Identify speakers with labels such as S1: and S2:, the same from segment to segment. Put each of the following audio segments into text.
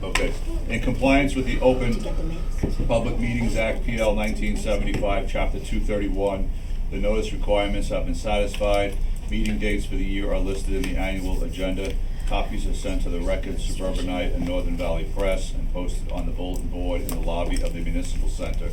S1: Okay. In compliance with the Open Public Meetings Act, PL 1975, Chapter 231, the notice requirements have been satisfied. Meeting dates for the year are listed in the annual agenda. Copies are sent to the Record, Suburbanite, and Northern Valley Press and posted on the bulletin board in the lobby of the Municipal Center.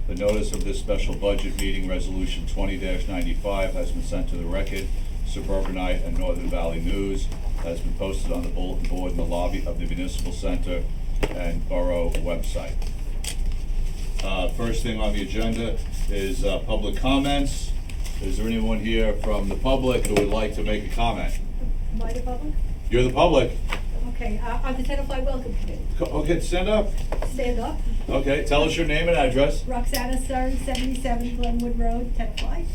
S1: The notice of this special budget meeting, Resolution 20-95, has been sent to the Record, Suburbanite, and Northern Valley News, has been posted on the bulletin board in the lobby of the Municipal Center and Borough website. First thing on the agenda is public comments. Is there anyone here from the public who would like to make a comment?
S2: Am I the public?
S1: You're the public.
S2: Okay, I'm the Tenafly Welcome Committee.
S1: Okay, stand up.
S2: Stand up.
S1: Okay, tell us your name and address.
S2: Roxana Stern, 77 Glenwood Road, Tenafly.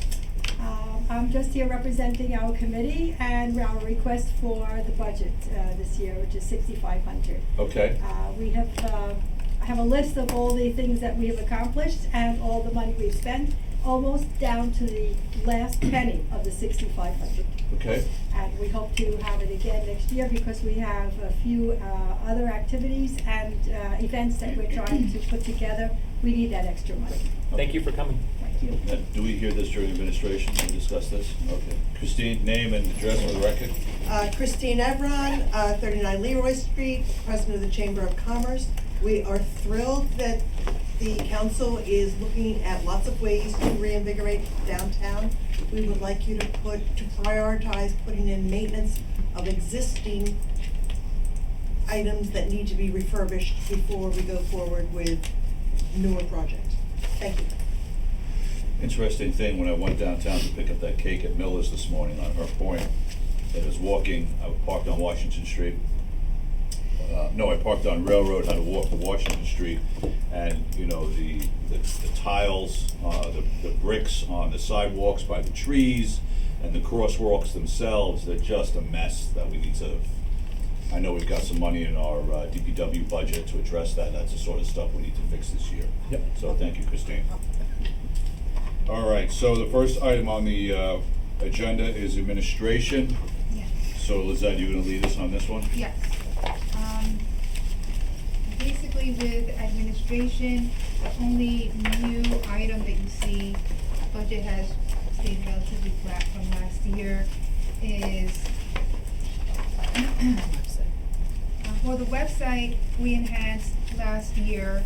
S2: I'm just here representing our committee and our request for the budget this year, which is $6,500.
S1: Okay.
S2: I have a list of all the things that we have accomplished and all the money we've spent, almost down to the last penny of the $6,500.
S1: Okay.
S2: And we hope to have it again next year because we have a few other activities and events that we're trying to put together. We need that extra money.
S3: Thank you for coming.
S2: Thank you.
S1: Do we hear this during administration to discuss this? Okay. Christine, name and address for the record.
S4: Christine Evron, 39 Leroy Street, President of the Chamber of Commerce. We are thrilled that the council is looking at lots of ways to reinvigorate downtown. We would like you to prioritize putting in maintenance of existing items that need to be refurbished before we go forward with newer projects. Thank you.
S1: Interesting thing, when I went downtown to pick up that cake at Miller's this morning on her point, I was walking, I parked on Washington Street. No, I parked on Railroad, had to walk to Washington Street, and you know, the tiles, the bricks on the sidewalks by the trees, and the crosswalks themselves, they're just a mess that we need to, I know we've got some money in our DPW budget to address that. That's the sort of stuff we need to fix this year.
S3: Yep.
S1: So thank you, Christine. All right, so the first item on the agenda is administration.
S5: Yes.
S1: So Lizette, you gonna lead us on this one?
S5: Yes. Basically with administration, the only new item that you see, budget has stayed relatively flat from last year, is for the website, we enhanced last year,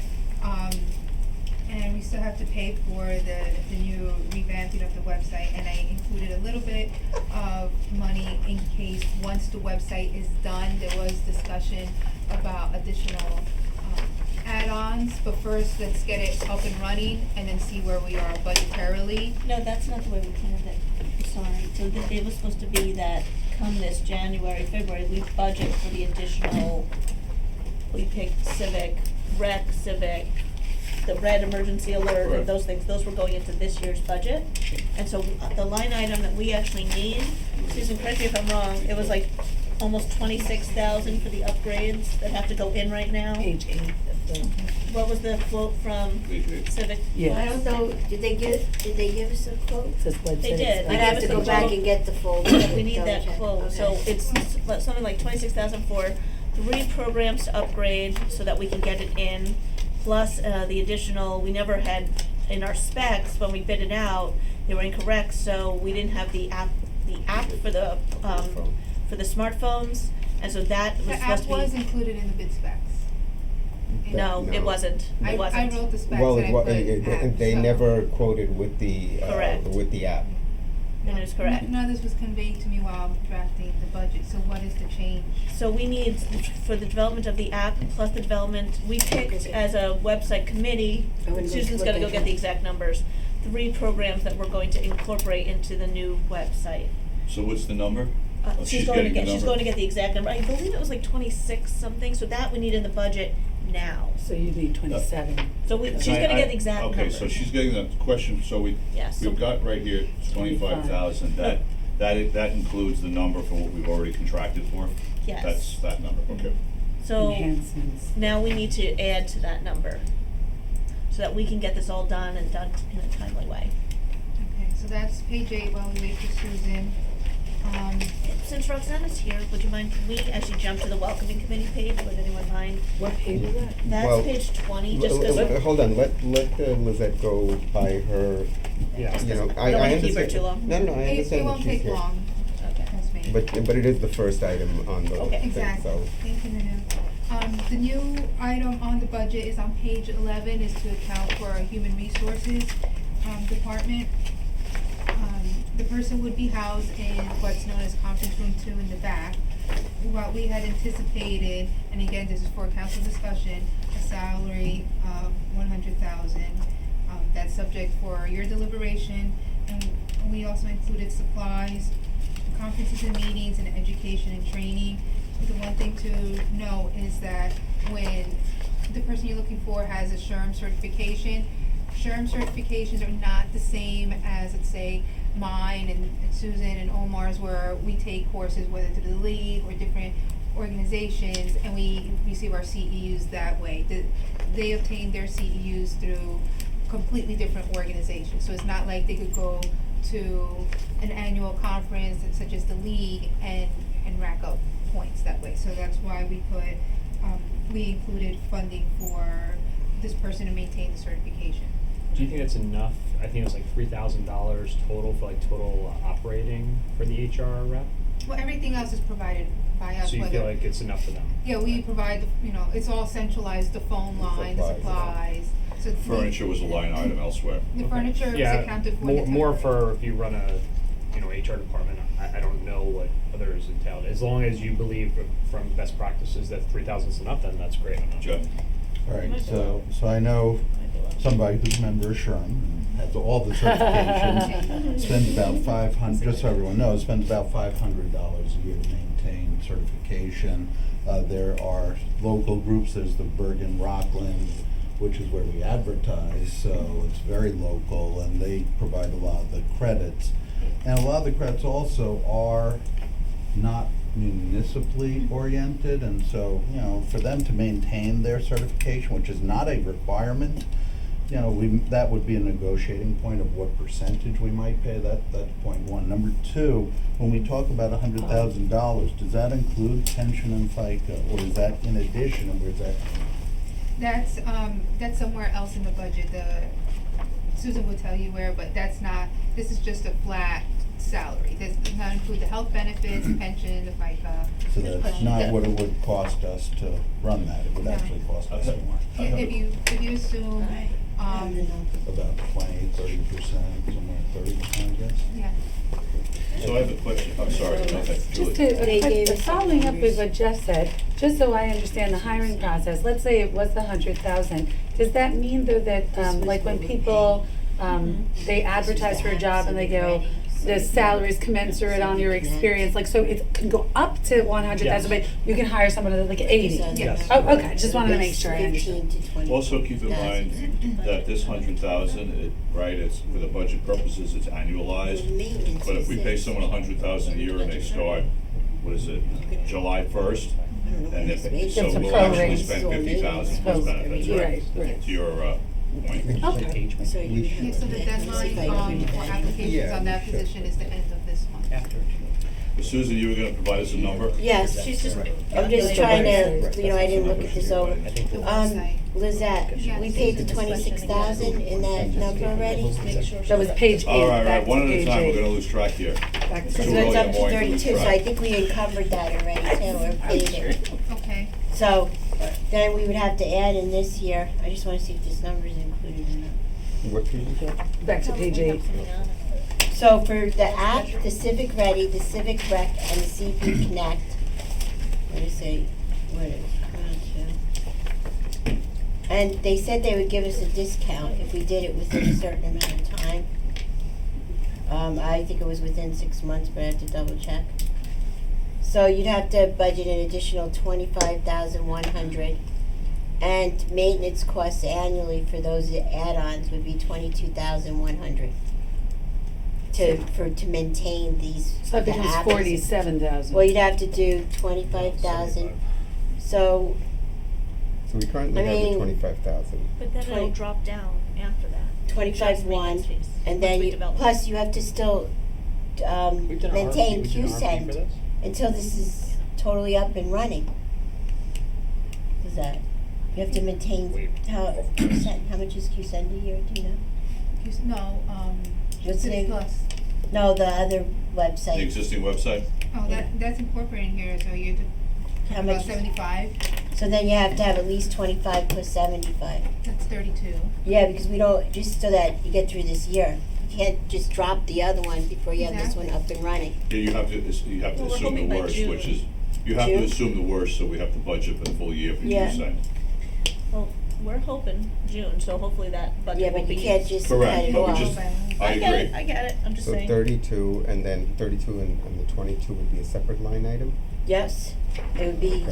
S5: and we still have to pay for the new revamping of the website, and I included a little bit of money in case, once the website is done, there was discussion about additional add-ons, but first, let's get it up and running, and then see where we are budgetarily.
S6: No, that's not the way we planned it. I'm sorry. So it was supposed to be that come this January, February, we budget for the additional, we picked civic, the red emergency alert,
S1: Right.
S6: and those things, those were going into this year's budget. And so the line item that we actually need, Susan, correct me if I'm wrong, it was like almost 26,000 for the upgrades that have to go in right now.
S7: Page 8 of the,
S6: What was the quote from Civic?
S7: yeah.
S8: I don't know, did they give us a quote?
S7: It says website.
S6: They did.
S8: I'd have to go back and get the full.
S6: We need that
S8: double check.
S6: quote, so
S8: Okay.
S6: it's something like 26,000 for 3 programs to upgrade so that we can get it in, plus the additional, we never had in our specs, when we bid it out, they were incorrect, so we didn't have the app for the smartphones, and so that was
S5: The
S6: supposed
S5: app
S6: to be.
S5: was included in the bid specs.
S6: No, it wasn't,
S5: I wrote the specs
S9: Well,
S5: and I put app,
S9: they
S5: so-
S9: never quoted with the
S6: Correct.
S9: with the app.
S6: And it's correct.
S5: None of this was conveyed to me while drafting the budget, so what is the change?
S6: So we need, for the development of the app, plus the development, we picked as a website committee,
S8: I'm gonna go
S6: Susan's
S8: look
S6: gonna go
S8: at
S6: get
S8: it.
S6: the exact numbers, 3 programs that we're going to incorporate into the new website.
S1: So what's the number? Oh,
S6: She's going to
S1: getting the
S6: get, she's
S1: number.
S6: going to get the exact number, I believe it was like 26 something, so that we need in the budget now.
S7: So you need 27.
S6: So we,
S1: Can
S6: she's
S1: I-
S6: gonna get the exact
S1: Okay,
S6: numbers.
S1: so she's getting the question, so
S6: Yes.
S1: we've got right here 25,000, that includes the number for what we've already contracted for?
S6: Yes.
S1: That's that number, okay.
S6: So
S7: Enhancements.
S6: now we need to add to that number, so that we can get this all done and done in a timely way.
S5: Okay, so that's page 8 while we wait for Susan.
S6: Since Roxana's here, would you mind, can we actually jump to the welcoming committee page, would anyone mind?
S7: What page is that?
S9: Well,
S6: That's page 20, just because.
S9: Hold on, let Lizette go by her,
S3: Yeah.
S9: you know,
S6: We
S9: I
S6: don't wanna keep her
S9: understand.
S6: too long.
S9: No, I
S5: It
S9: understand that
S5: won't
S9: she's
S5: take
S9: here.
S5: long,
S6: Okay.
S5: trust me.
S9: But it is the first item on the
S6: Okay.
S9: thing,
S5: Exactly,
S9: so.
S5: thank you, Nunu. The new item on the budget is on page 11, is to account for our human resources, department. The person would be housed in what's known as conference room 2 in the back. What we had anticipated, and again, this is for council discussion, a salary of 100,000. That's subject for your deliberation, and we also included supplies, conferences and meetings, and education and training. The one thing to know is that when the person you're looking for has a SHRM certification, SHRM certifications are not the same as, let's say, mine and Susan and Omar's, where we take courses whether through the league or different organizations, and we receive our CEUs that way. They obtain their CEUs through completely different organizations, so it's not like they could go to an annual conference such as the league and rack up points that way. So that's why we included funding for this person to maintain the certification.
S3: Do you think that's enough? I think it was like $3,000 total for like total operating for the HR rep.
S5: Well, everything else is provided by us,
S3: So you feel like it's enough for them?
S5: Yeah, we provide, it's all centralized, the phone line, the supplies, so.
S1: Furniture was a line item elsewhere.
S5: The
S3: Okay.
S5: furniture was
S3: Yeah,
S5: accounted for. in the
S3: more
S5: temporary.
S3: for if you run a, HR department. I don't know what others entailed. As long as you believe from best practices that 3,000 is enough, then that's great.
S1: Jeff?
S10: All right, so I know somebody who's a member of SHRM and has all the certifications, spends about 500, just so everyone knows, spends about $500 a year to maintain certification. There are local groups, there's the Bergen Rockland, which is where we advertise, so it's very local, and they provide a lot of the credits. And a lot of the credits also are not municipally oriented, and so, for them to maintain their certification, which is not a requirement, that would be a negotiating point of what percentage we might pay. That's point one. Number two, when we talk about $100,000, does that include pension and FICA, or is that in addition, and where's that?
S5: That's somewhere else in the budget. Susan will tell you where, but this is just a flat salary. This does not include the health benefits, pension, the FICA.
S10: So that's not what it would cost us to run that. It would
S5: No.
S10: actually cost us more.
S5: If you assume,
S10: About 20-30%, somewhere 30%, I guess.
S5: yeah.
S1: So I have a question, I'm sorry, go ahead,
S7: Just
S1: Julie.
S8: They gave us
S7: following up with
S8: numbers.
S7: what Jeff said, just so I understand the hiring process, let's say it was the 100,000, does that mean though that, like when people, they advertise for a job and they go, the salary is commensurate on your experience, like, so it can go up to 100,000, but you can hire someone at like 80?
S3: Yes.
S7: Oh, okay, just wanted to make sure I understood.
S8: 15 to 20.
S1: Also keep in mind that this 100,000, it's, for the budget purposes, it's annualized.
S8: Maintenance
S1: But if we pay
S8: is-
S1: someone 100,000 a year and they start, July 1st? And if,
S8: It's
S1: so
S7: a
S1: we'll actually
S7: prorate.
S1: spend 50,000 plus benefits,
S7: Right,
S1: right?
S7: right.
S1: To your, point.
S7: Okay.
S8: So you
S5: Yeah, so the deadline, for applications on that position is the end of this month.
S3: After.
S1: Susan, you were gonna provide us a number?
S8: Yes,
S6: She's just.
S8: I'm just trying to, I didn't look at this over.
S3: I think
S5: The
S3: that-
S5: website.
S8: Lizette, we paid the 26,000 in that number already?
S7: That was page 8,
S1: All right,
S7: back
S1: right,
S7: to
S1: one at a
S7: page
S1: time, we're
S7: 8.
S1: gonna lose track here.
S7: Back to
S1: Too
S8: So
S7: page
S1: early
S8: it's
S1: in
S8: up
S1: the
S8: to
S1: morning to lose
S8: 32, so
S1: track.
S8: I think we encumbered that already too, or paid it.
S5: Okay.
S8: So then we would have to add in this year, I just wanna see if this number is included or not.
S9: What page is that?
S7: Back to page 8.
S8: So for the app, the Civic Ready, the Civic Rec, and the CP Connect, let me see, what is, 1, 2. And they said they would give us a discount if we did it within a certain amount of time. I think it was within 6 months, but I have to double check. So you'd have to budget an additional 25,100. And maintenance costs annually for those add-ons would be 22,100 to maintain these.
S7: So that
S8: the
S7: becomes
S8: apps.
S7: 47,000.
S8: Well, you'd have to do 25,000. So
S9: So we currently
S8: I
S9: have the
S8: mean-
S9: 25,000.
S6: But then it'll
S8: 20
S6: drop down after that.
S8: 25
S6: Just
S8: one,
S6: maintenance fees,
S8: and
S6: once
S8: then
S6: we
S8: you,
S6: develop.
S8: plus you have to still
S3: We've done an
S8: maintain
S3: RFP, we did an RFP for
S8: QSend
S3: this?
S8: until this is totally up and running. Is that, you have to maintain
S3: Wait.
S8: how, QSend, how much is QSend a year, do you know?
S5: No,
S8: What's the
S5: Civic
S8: name?
S5: Plus.
S8: No, the other
S1: The
S8: website.
S1: existing website?
S5: Oh, that's incorporated in here, so you have to,
S8: How
S5: about
S8: much?
S5: 75,
S8: So then you have to have at least 25 plus 75.
S5: that's 32.
S8: Yeah, because we don't, just so that you get through this year. You can't just drop the other one before you have this one up and running.
S1: Yeah, you have to
S6: Well, we're
S1: assume
S6: hoping
S1: the
S6: by
S1: worst,
S6: June.
S1: which is, you have to
S8: June?
S1: assume the worst, so we have to budget for the full year for
S8: Yeah.
S1: QSend.
S6: Well, we're hoping June, so hopefully that
S8: Yeah,
S6: budget will
S8: but
S6: be.
S8: you can't just cut
S1: Correct,
S8: it
S1: but we
S8: off.
S1: just, I
S6: I get it,
S1: agree.
S6: I get it, I'm just
S9: So
S6: saying.
S9: 32, and then 32 and the 22 would be a separate line item?
S8: Yes, it would be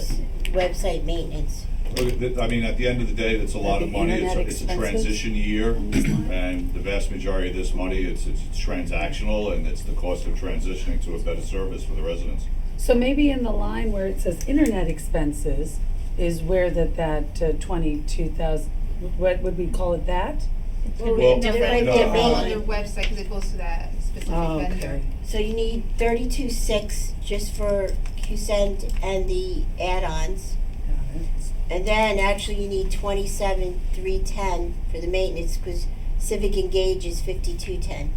S8: website maintenance.
S1: Look, I mean, at the end of the day, that's a lot of
S7: the
S1: money,
S7: internet
S1: it's a
S7: expenses
S1: transition year,
S7: on this line?
S1: and the vast majority of this money, it's transactional, and it's the cost of transitioning to a better service for the residents.
S7: So maybe in the line where it says internet expenses is where that 22,000, what would we call it that?
S6: It's gonna be
S1: Well,
S6: a
S8: Did it
S6: different-
S8: right
S1: No.
S8: there,
S5: On
S8: mainly.
S5: the website, because it goes to that specific
S7: Oh,
S5: vendor.
S7: okay.
S8: So you need 32.6 just for QSend and the add-ons.
S7: Got it.
S8: And then actually you need 27,310 for the maintenance because Civic Engage is 5210.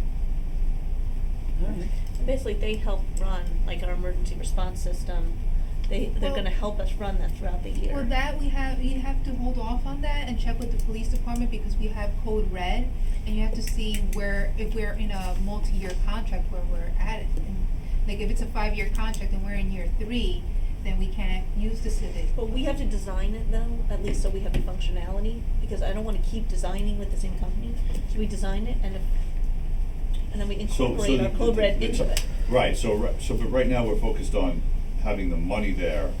S7: All right.
S6: Basically, they help run, like our emergency response system, they're
S5: Well-
S6: gonna help us run that throughout the year.
S5: Well, that we have to hold off on that and check with the police department because we have code red, and you have to see where, if we're in a multi-year contract where we're at it. And, like, if it's a 5-year contract and we're in year 3, then we can't use the Civic.
S6: But we have to design it though, at least so we have the functionality, because I don't wanna keep designing with the same company. So we design it and then we incorporate our code red into it.
S1: Right, but right now, we're focused on having the money there,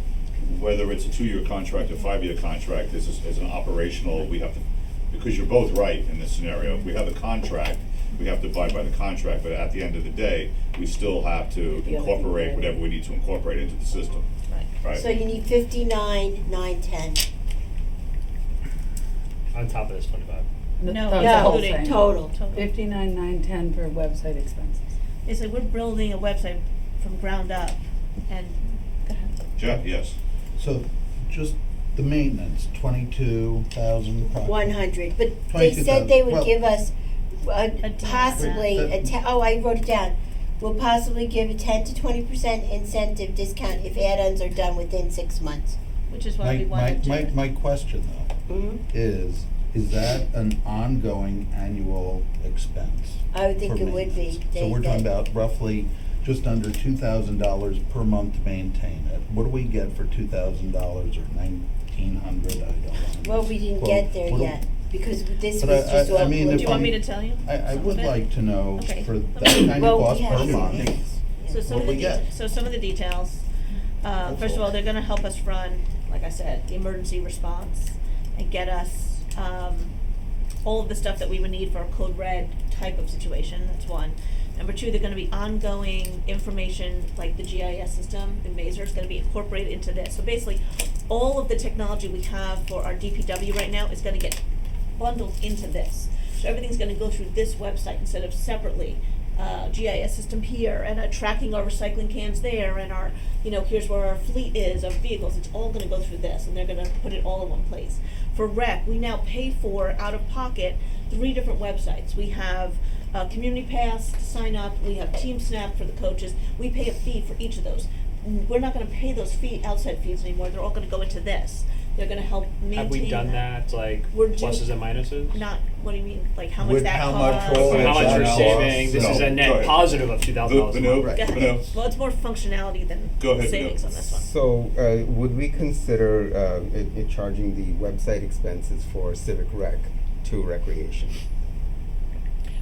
S1: whether it's a 2-year contract or 5-year contract, as an operational, we have to, because you're both right in this scenario. If we have a contract, we have to abide by the contract, but at the end of the day, we still have to
S7: The other thing,
S1: incorporate
S7: right.
S1: whatever we need to incorporate into the system,
S6: Right.
S1: right?
S8: So you need 59,910
S3: On top of this 25.
S6: No,
S7: that's
S6: it's
S7: the whole
S6: including
S7: thing.
S8: total.
S7: 59,910 for website expenses.
S6: It's like we're building a website from ground up and, go ahead.
S1: Jeff, yes.
S10: So just the maintenance, 22,000 approximately.
S8: 100, but they said they would
S10: 22,000.
S8: give us
S6: A
S8: possibly
S10: That-
S8: I wrote it down. We'll possibly give a 10 to 20% incentive discount if add-ons are done within 6 months.
S6: Which is why we wanted to.
S10: My question though,
S8: Mhm.
S10: is that an ongoing annual expense?
S8: I would think
S10: for
S8: it would be.
S10: maintenance? So
S8: They-
S10: we're talking
S8: they-
S10: about roughly just under $2,000 per month to maintain it. What do we get for $2,000 or $1,900? I don't know.
S8: Well, we didn't get there yet because this
S10: But
S8: was
S10: I-
S8: just
S10: I
S8: all.
S10: mean,
S6: Do
S10: if
S6: you want me
S10: I'm-
S6: to tell you?
S10: I
S6: some
S10: would
S6: of it?
S10: like to know
S6: Okay.
S10: for that
S6: Okay.
S10: kind
S8: Well,
S10: of
S8: we
S10: cost
S8: have
S10: per
S8: to-
S10: month.
S6: So some
S10: What
S6: of the
S10: we get?
S6: so some of the details, first of all, they're gonna help us run, like I said, the emergency response and get us, all of the stuff that we would need for a code red type of situation, that's one. Number two, they're gonna be ongoing information, like the GIS system in Mazer is gonna be incorporated into this. So basically, all of the technology we have for our DPW right now is gonna get bundled into this. So everything's gonna go through this website instead of separately. GIS system here, and tracking our recycling cans there, and our, here's where our fleet is of vehicles. It's all gonna go through this, and they're gonna put it all in one place. For rec, we now pay for, out of pocket, 3 different websites. We have Community Pass to sign up, we have Team Snap for the coaches. We pay a fee for each of those. We're not gonna pay those outside fees anymore. They're all gonna go into this. They're gonna help maintain
S3: Have we done that, like,
S6: We're
S3: pluses
S6: doing-
S3: and minuses?
S6: Not, what do you mean, like how much
S1: With
S6: that
S1: how
S6: costs?
S1: much
S3: So how much
S1: It's
S3: we're
S1: not
S3: saving, this
S1: lost.
S3: is a
S1: No, go
S3: net
S1: ahead.
S3: positive of $2,000 a
S1: Vanu,
S3: month.
S1: right.
S6: Go ahead.
S1: Vanu.
S6: Well, it's more functionality than
S1: Go ahead,
S6: savings
S1: Vanu.
S6: on this one.
S9: So, would we consider it charging the website expenses for Civic Rec to Recreation?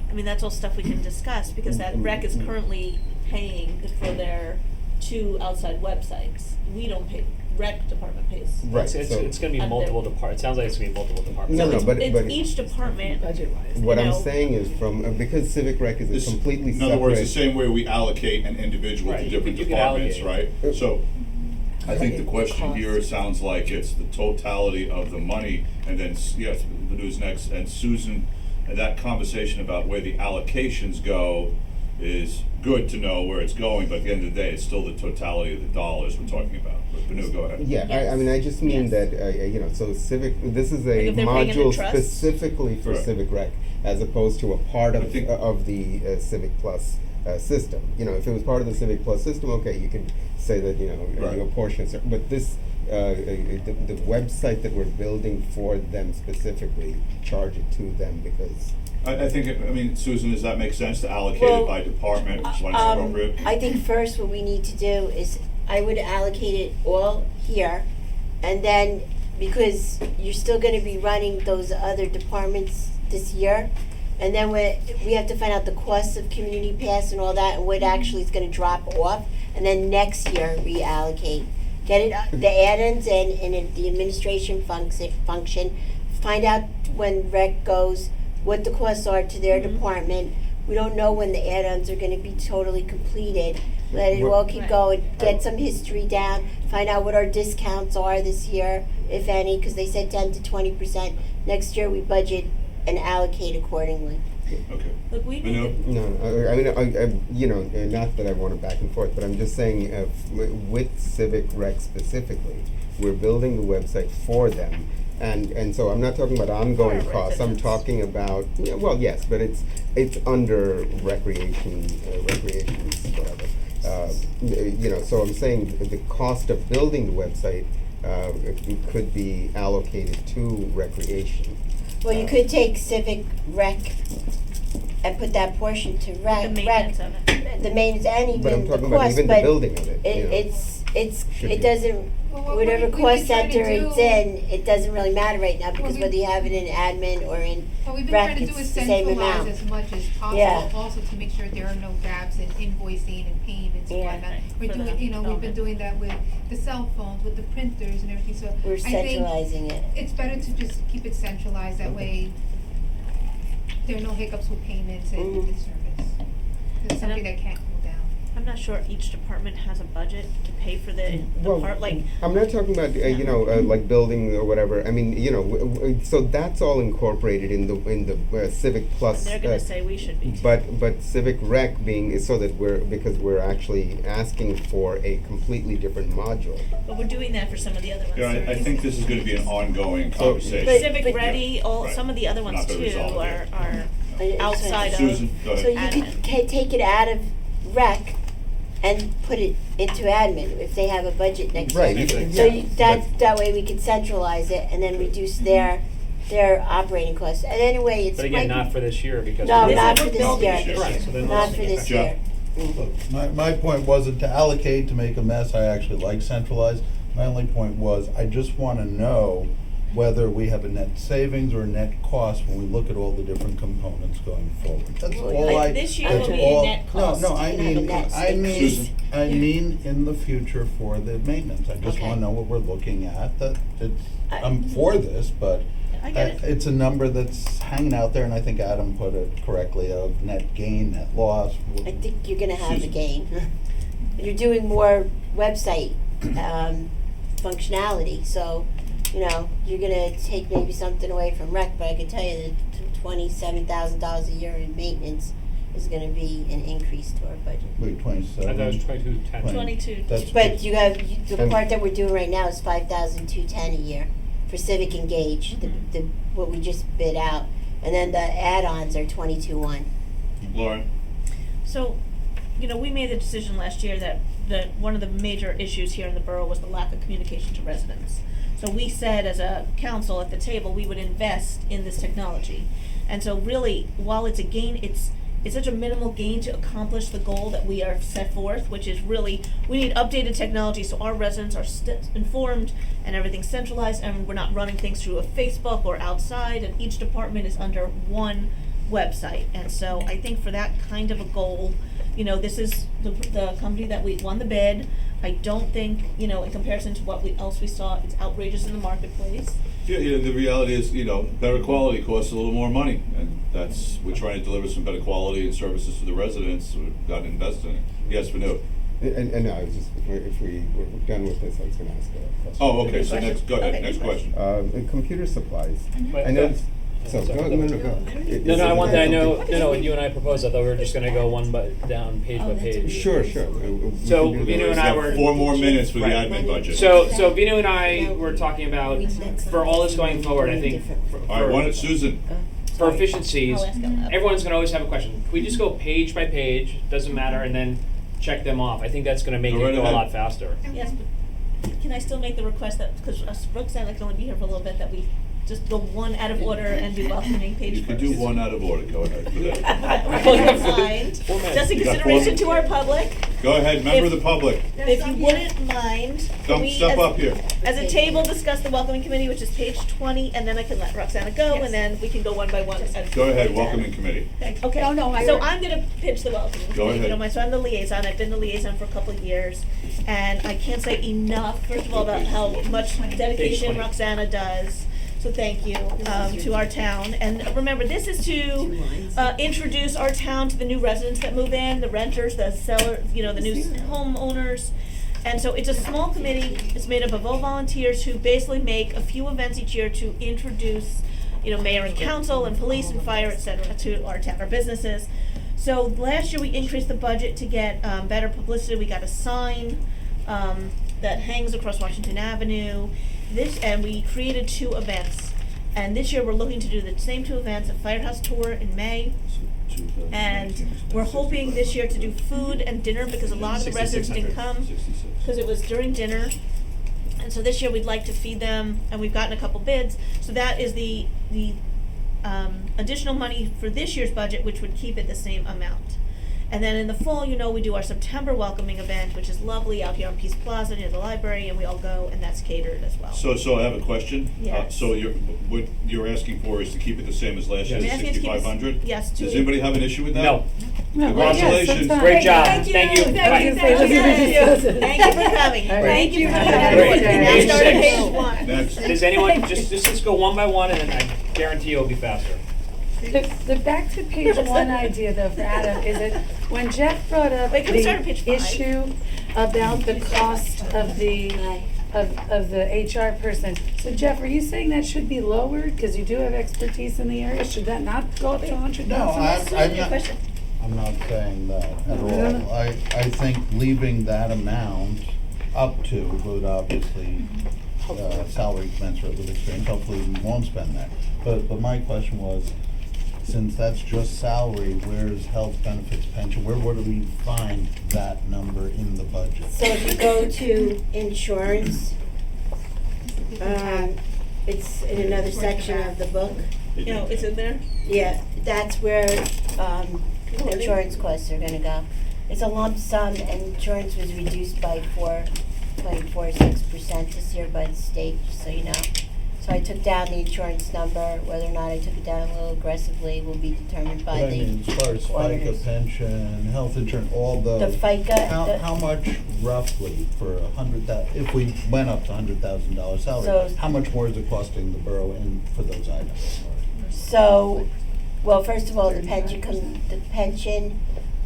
S6: I mean, that's all stuff we can discuss, because that rec is currently paying for their 2 outside websites. We don't pay, rec department pays.
S9: Right,
S3: It's gonna be
S6: Under-
S3: multiple it sounds like it's gonna be multiple departments.
S9: No,
S6: So
S9: no, but-
S6: it's each department,
S7: Budget-wise.
S9: What
S6: You
S9: I'm
S6: know-
S9: saying is because Civic Rec is
S1: This-
S9: a completely
S1: In
S9: separate.
S1: other words, the same way we allocate an individual
S3: Right,
S1: to
S3: you
S1: different
S3: could
S1: departments, right?
S3: allocate.
S1: So, I think the
S7: Right.
S1: question here
S7: Cost.
S1: sounds like it's the totality of the money, and then, yes, the news next, and Susan, and that conversation about where the allocations go, is good to know where it's going, but at the end of the day, it's still the totality of the dollars we're talking about. But Banu, go ahead.
S9: Yeah, I
S6: Yes.
S9: mean, I just mean
S6: Yes.
S9: that, so this is
S6: Like
S9: a
S6: if they're paying into
S9: module
S6: trust?
S9: specifically for
S1: Right.
S9: Civic Rec, as opposed to a part
S1: I
S9: of,
S1: think-
S9: of the Civic Plus system. If it was part of the Civic Plus system, okay, you could say that,
S1: Right.
S9: your portion is, but this, the website that we're building for them specifically, charge it to them because.
S1: I think, Susan, does that make sense to allocate
S8: Well,
S1: it by department, which one is appropriate?
S8: I think first what we need to do is, I would allocate it all here, and then, because you're still gonna be running those other departments this year, and then we have to find out the costs of Community Pass and all that, and what actually is gonna drop off, and then next year reallocate. Get it, the add-ins and the administration function, find out when rec goes, what the costs are to their department. We don't know when the add-ons are gonna be totally completed. Let it all keep
S6: Right.
S8: going, get some history down, find out what our discounts are this year, if any, because they said 10 to 20%. Next year, we budget and allocate accordingly.
S1: Okay.
S6: Look, we
S1: Banu?
S6: need to,
S9: No, not that I want to back and forth, but I'm just saying, with Civic Rec specifically, we're building the website for them. And so I'm not talking about ongoing
S6: For
S9: costs, I'm
S6: residents.
S9: talking about, well, yes, but it's under recreations, whatever. So I'm saying the cost of building the website, it could be allocated to recreation.
S8: Well, you could take Civic Rec and put that portion to
S6: the
S8: rec,
S6: maintenance of it.
S8: the maintenance and
S9: But I'm
S8: even the
S9: talking about
S8: cost,
S9: even the
S8: but
S9: building of it, you know.
S8: it
S9: be.
S8: doesn't,
S5: Well, what
S8: whatever
S5: we've been
S8: cost
S5: trying to
S8: center
S5: do-
S8: it's in, it doesn't really matter right now, because
S5: we-
S8: whether you have it in admin or in
S5: What we've been
S8: rec,
S5: trying to
S8: it's
S5: do
S8: the
S5: is
S8: same
S5: centralize
S8: amount.
S5: as much as
S8: Yeah.
S5: possible, also to make sure there are no gaps in invoicing and payments and
S8: Yeah.
S5: whatnot.
S6: Right,
S5: We're
S6: for the
S5: doing, we've been
S6: development.
S5: doing that with the cell phones, with the printers and everything, so
S8: We're
S5: I think
S8: centralizing it.
S5: it's better to just keep it centralized, that way there are no hiccups with payments and
S8: Mhm.
S5: service. It's something that can't go down.
S6: I'm not sure each department has a budget to pay for the
S9: Well,
S6: part, like,
S9: I'm not talking about like building or whatever. I mean, so that's all incorporated in the Civic Plus.
S6: they're gonna say we should be.
S9: But Civic Rec being is so that because we're actually asking for a completely different module.
S6: But we're doing that for some of the other ones.
S1: Yeah, I
S6: too.
S1: think this is gonna be an ongoing conversation.
S8: But-
S6: Civic Ready,
S1: Right.
S6: some of the other
S1: We're
S6: ones
S1: not gonna
S6: too
S1: resolve it yet.
S6: are
S8: But
S6: outside of.
S1: Susan, go
S8: So
S1: ahead.
S8: you could take it out of rec and put it into admin if they have a budget next
S9: Right,
S8: year.
S9: you can-
S8: So
S9: yeah,
S8: that way we can centralize it and then reduce their operating costs. And anyway, it's.
S3: But again,
S8: might-
S3: not for this year because.
S8: No,
S6: This
S8: not
S6: is
S8: for
S6: what
S8: this
S6: building
S8: year.
S1: this year.
S3: Right, so then
S8: Not
S3: let's-
S8: for this
S1: Jeff?
S8: year.
S10: Look, my point wasn't to allocate, to make a mess, I actually like centralized. My only point was, I just wanna know whether we have a net savings or a net cost when we look at all the different components going forward. That's
S8: Well,
S10: all
S6: like
S10: I.
S6: this year
S10: that's
S6: will be a
S10: all-
S6: net cost.
S10: No, I
S8: You can have a
S10: mean,
S8: net savings.
S1: Susan.
S10: I mean in the future for the maintenance. I just
S8: Okay.
S10: wanna know what we're looking at, that it's,
S8: I-
S10: I'm for this, but
S6: I get it.
S10: it's a number that's hanging out there, and I think Adam put it correctly, of net gain, net loss.
S8: I think you're gonna have a
S1: Susan.
S8: gain. You're doing more website, functionality, so, you're gonna take maybe something away from rec, but I can tell you that $27,000 a year in maintenance is gonna be an increase to our budget.
S10: Wait, 27.
S3: I thought it was 2210.
S6: 22.
S10: That's
S8: But the
S9: And-
S8: part that we're doing right now is 5,210 a year for Civic Engage, the what we just bid out, and then the add-ons are 22,1.
S1: Lauren?
S6: So, we made the decision last year that one of the major issues here in the borough was the lack of communication to residents. So we said as a council at the table, we would invest in this technology. And so really, while it's a gain, it's such a minimal gain to accomplish the goal that we are set forth, which is really, we need updated technology so our residents are informed and everything's centralized and we're not running things through a Facebook or outside, and each department is under one website. And so I think for that kind of a goal, this is the company that we won the bid. I don't think, in comparison to what else we saw, it's outrageous in the marketplace.
S1: Yeah, the reality is, better quality costs a little more money, and we're trying to deliver some better quality and services to the residents, so we've got to invest in it. Yes, Banu?
S9: And no, I was just, if we were done with this, I was gonna ask a question.
S1: Oh, okay, so
S6: Question.
S1: go ahead,
S6: Okay,
S1: next
S6: good
S1: question.
S9: And computer supplies.
S3: But
S9: I know. So, go, no, go.
S3: No, I wanted, I know,
S9: Something-
S3: no, when you and I proposed, I thought we were just gonna go down page by page.
S9: Sure.
S3: So,
S9: We can do
S3: Vinu
S9: that.
S3: and I
S1: We've
S3: were.
S1: got 4 more minutes for the
S3: Right.
S1: admin budget.
S3: So Vinu and I were talking about, for all this going forward, I think,
S1: All right, Susan,
S3: for efficiencies,
S6: I'll ask out loud.
S3: everyone's gonna always have a question. Can we just go page by page, doesn't matter, and then check them off? I think that's gonna make
S1: Go
S3: it
S1: right
S3: go a
S1: ahead.
S3: lot faster.
S6: Yes, but can I still make the request that, because Roxanne can only be here for a little bit, that we just go one out of order and do welcoming page
S1: you
S6: first?
S1: can do one out of order, go ahead. do that.
S6: I wouldn't mind,
S3: 4 minutes.
S6: just in
S1: You got 4
S6: consideration to
S1: minutes.
S6: our public,
S1: Go ahead, member of the public,
S6: if you wouldn't mind, can
S1: come
S6: we,
S1: step up here.
S6: as a table, discuss the welcoming committee, which is page 20, and then I can let Roxana go,
S5: Yes.
S6: and then we can go one by one.
S1: Go ahead, welcoming committee.
S6: Okay,
S2: No,
S6: so I'm gonna pitch the welcoming
S1: Go
S6: committee, if you
S1: ahead.
S6: don't mind, so I'm the liaison, I've been the liaison for a couple of years, and I can't say enough, first of all, about how much dedication
S3: 20.
S6: Roxana does, so thank you, to our town, and remember, this is to, introduce our town to the new residents that move in, the renters, the sellers, the new homeowners. And so it's a small committee, it's made up of all volunteers who basically make a few events each year to introduce, mayor and council and police and fire, et cetera, to our town, our businesses. So last year we increased the budget to get, better publicity, we got a sign, that hangs across Washington Avenue. And we created 2 events. And this year we're looking to do the same 2 events, a firehouse tour in May. And we're hoping this year to do food and dinner because a lot of the residents didn't come because it was during dinner. And so this year we'd like to feed them, and we've gotten a couple bids. So that is the additional money for this year's budget, which would keep it the same amount. And then in the fall, we do our September welcoming event, which is lovely out here on Peace Plaza near the library, and we all go, and that's catered as well.
S1: So I have a question.
S6: Yes.
S1: So what you're asking for is to keep it the same as last year,
S6: I'm asking to keep it-
S1: 6,500?
S6: yes,
S1: Does
S6: to-
S1: anybody have an issue with that?
S3: No,
S7: No, well, yes, that's
S1: Congratulations.
S7: fine.
S3: great job,
S6: Thank you.
S3: thank you.
S6: Thank
S3: Bye.
S6: you.
S7: Thank you.
S6: Thank you for coming.
S7: All right.
S6: Thank you for
S2: Thank
S6: coming,
S2: you.
S6: everyone. We now
S3: Page
S6: start at
S3: 6.
S6: page 1.
S1: Next.
S3: Does anyone, just let's go one by one, and then I guarantee it'll be faster.
S7: The back to page 1 idea though for Adam is that when Jeff brought up
S6: Wait, can we start at
S7: the
S6: page 5?
S7: issue about the cost of the of the HR person. So Jeff, are you saying that should be lowered because you do have expertise in the area? Should that not go up to 100,000?
S10: No, I'm
S6: Your
S10: not,
S6: question.
S10: I'm not saying that at
S7: No.
S10: all. I think leaving that amount up to would obviously, salary commensurate with experience, hopefully we won't spend that. But my question was, since that's just salary, where's health benefits, pension, where do we find that number in the budget?
S8: So if you go to insurance, it's in another section of the book.
S6: It's in there?
S8: Yeah, that's where, insurance costs are gonna go. It's a lump sum, and insurance was reduced by 4.46% this year by the state, just so you know. So I took down the insurance number. Whether or not I took it down a little aggressively will be determined by
S10: But I mean, as far as
S8: the
S10: FICA,
S8: auditors.
S10: pension, health insurance, all
S8: The
S10: those.
S8: FICA,
S10: How much roughly for if we went up to $100,000 salary,
S8: So-
S10: how much more is it costing the borough for those items?
S8: so, well, first of all, the pension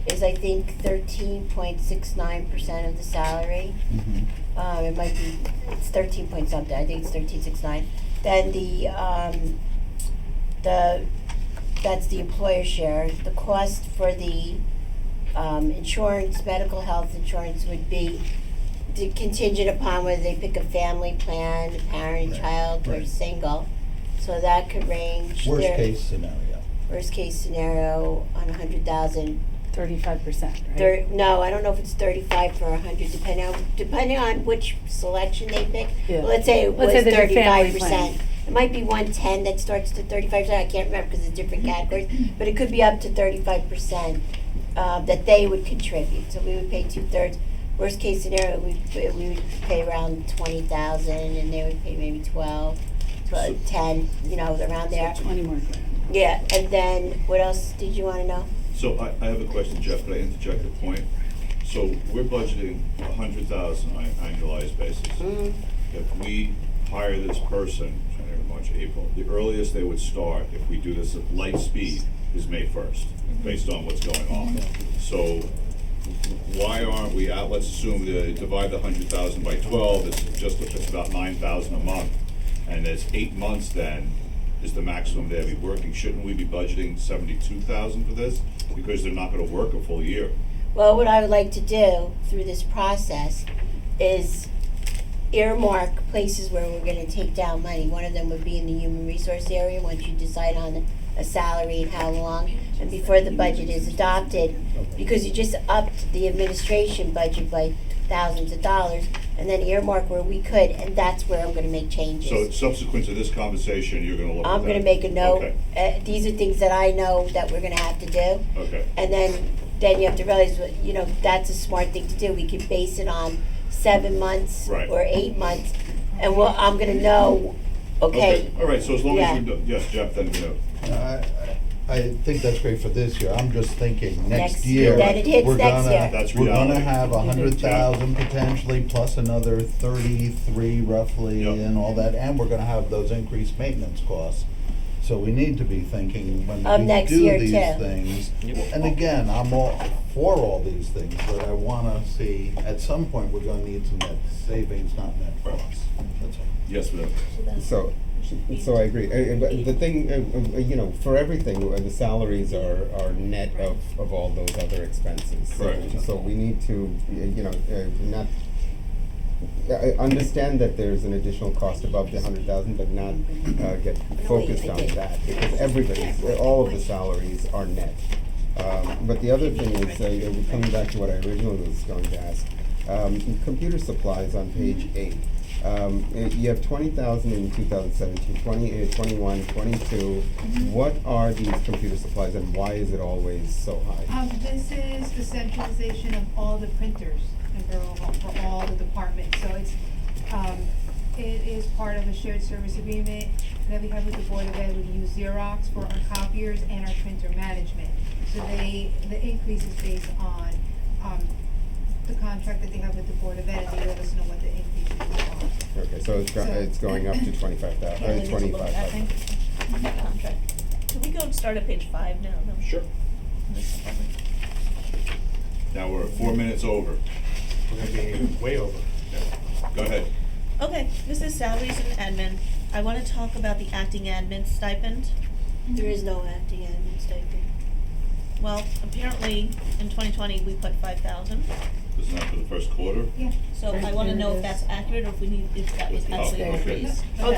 S8: is, I think, 13.69% of the salary.
S10: Mhm.
S8: It might be, it's 13 point something, I think it's 13.69. Then that's the employer share. The cost for the, insurance, medical health insurance would be contingent upon whether they pick a family plan, parent,
S10: Right,
S8: child, or
S10: right.
S8: single. So that could range.
S10: Worst
S8: there-
S10: case scenario.
S8: Worst case scenario on 100,000.
S7: 35%, right?
S8: No, I don't know if it's 35 for 100, depending on which selection they pick.
S7: Yeah.
S8: Well, let's say it was
S7: Let's say there's a family
S8: 35%. It might be 110 that starts to 35%. I can't remember because it's different categories, but it could be up to 35% that they would contribute. So we would pay 2/3. Worst case scenario, we would pay around 20,000, and they would pay maybe 12, 10, around there.
S7: 20 more grand.
S8: Yeah, and then what else did you want to know?
S1: So I have a question, Jeff, could I interject a point? So we're budgeting 100,000 on an annualized basis. If we hire this person, January, March, April, the earliest they would start, if we do this at light speed, is May 1st, based on what's going on. So why aren't we out, let's assume divide the 100,000 by 12, it's about 9,000 a month. And there's 8 months then, is the maximum they'll be working. Shouldn't we be budgeting 72,000 for this? Because they're not gonna work a full year.
S8: Well, what I would like to do through this process is earmark places where we're gonna take down money. One of them would be in the human resource area, once you decide on a salary and how long, and before the budget is adopted, because you just upped the administration budget by thousands of dollars, and then earmark where we could, and that's where I'm gonna make changes.
S1: So subsequent to this conversation, you're gonna look at that?
S8: I'm gonna make a note,
S1: Okay,
S8: these are things that I know that we're gonna have to do.
S1: okay.
S8: And then you have to realize, you know, that's a smart thing to do. We can base it on 7 months
S1: Right.
S8: or 8 months, and I'm gonna know, okay,
S1: All right, so as long as
S8: Yeah.
S1: you, yes, Jeff, then, you know,
S10: I think that's great for this year. I'm just thinking next
S8: Next
S10: year.
S8: year. Then it hits
S10: we're
S8: next
S10: gonna-
S8: year.
S1: That's
S10: We're gonna
S1: reality.
S10: have 100,000 potentially, plus another 33 roughly
S1: Yep.
S10: and all that, and we're gonna have those increased maintenance costs. So we need to be thinking
S8: Of
S10: when we
S8: next
S10: do
S8: year,
S10: these
S8: too.
S10: things. And again, I'm all for all these things, but I wanna see, at some point, we're gonna need some net savings, not net costs. That's all.
S1: yes, whatever.
S9: So I agree. But the thing, you know, for everything, the salaries are net of all those other expenses.
S1: Correct.
S9: So we need to, you know, not, I understand that there's an additional cost above the 100,000, but not get focused on that, because everybody's, all of the salaries are net. But the other thing is, coming back to what I originally was going to ask, computer supplies on page 8. You have 20,000 in 2017, 21, 22. What are these computer supplies and why is it always so high?
S5: This is the centralization of all the printers and for all the departments, so it is part of a shared service agreement that we have with the Board of Ed. We use Xerox for our copiers and our printer management. So the increase is based on, the contract that they have with the Board of Ed, and they let us know what the increases are.
S9: Okay, so it's going up to 25,000,
S6: Yeah, we need to look at that
S9: 25,000.
S6: thing. Contract. Can we go and start at page 5 now? No.
S3: Sure.
S1: Now we're 4 minutes over.
S3: We're gonna be way over.
S1: Go ahead.
S6: Okay, this is salaries and admin. I wanna talk about the acting admin stipend.
S8: there is no acting admin stipend.
S6: Well, apparently in 2020, we put 5,000.
S1: Isn't that for the first quarter?
S5: Yeah.
S6: So I wanna know if that's accurate or if that was actually
S1: okay.
S6: increased.
S8: Oh,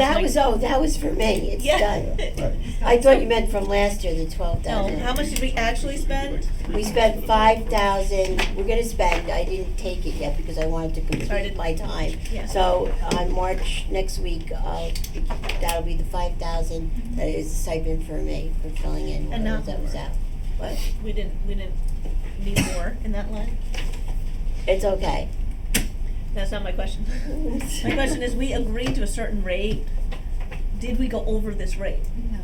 S8: that was for me, it's
S6: Yeah.
S8: done.
S10: Right.
S8: I thought you meant from last year, the
S6: No,
S8: 12,000.
S6: how much did we actually spend?
S8: We spent 5,000, we're gonna spend, I didn't take it yet because I wanted to complete
S6: to-
S8: my time.
S6: Yeah.
S8: So on March, next week, that'll be the 5,000, that is a stipend for me, for filling in
S6: And
S8: whatever
S6: not
S8: that was
S6: more.
S8: out. But
S6: We didn't need more in that line?
S8: it's okay.
S6: That's not my question. My question is, we agreed to a certain rate. Did we go over this rate?
S5: No.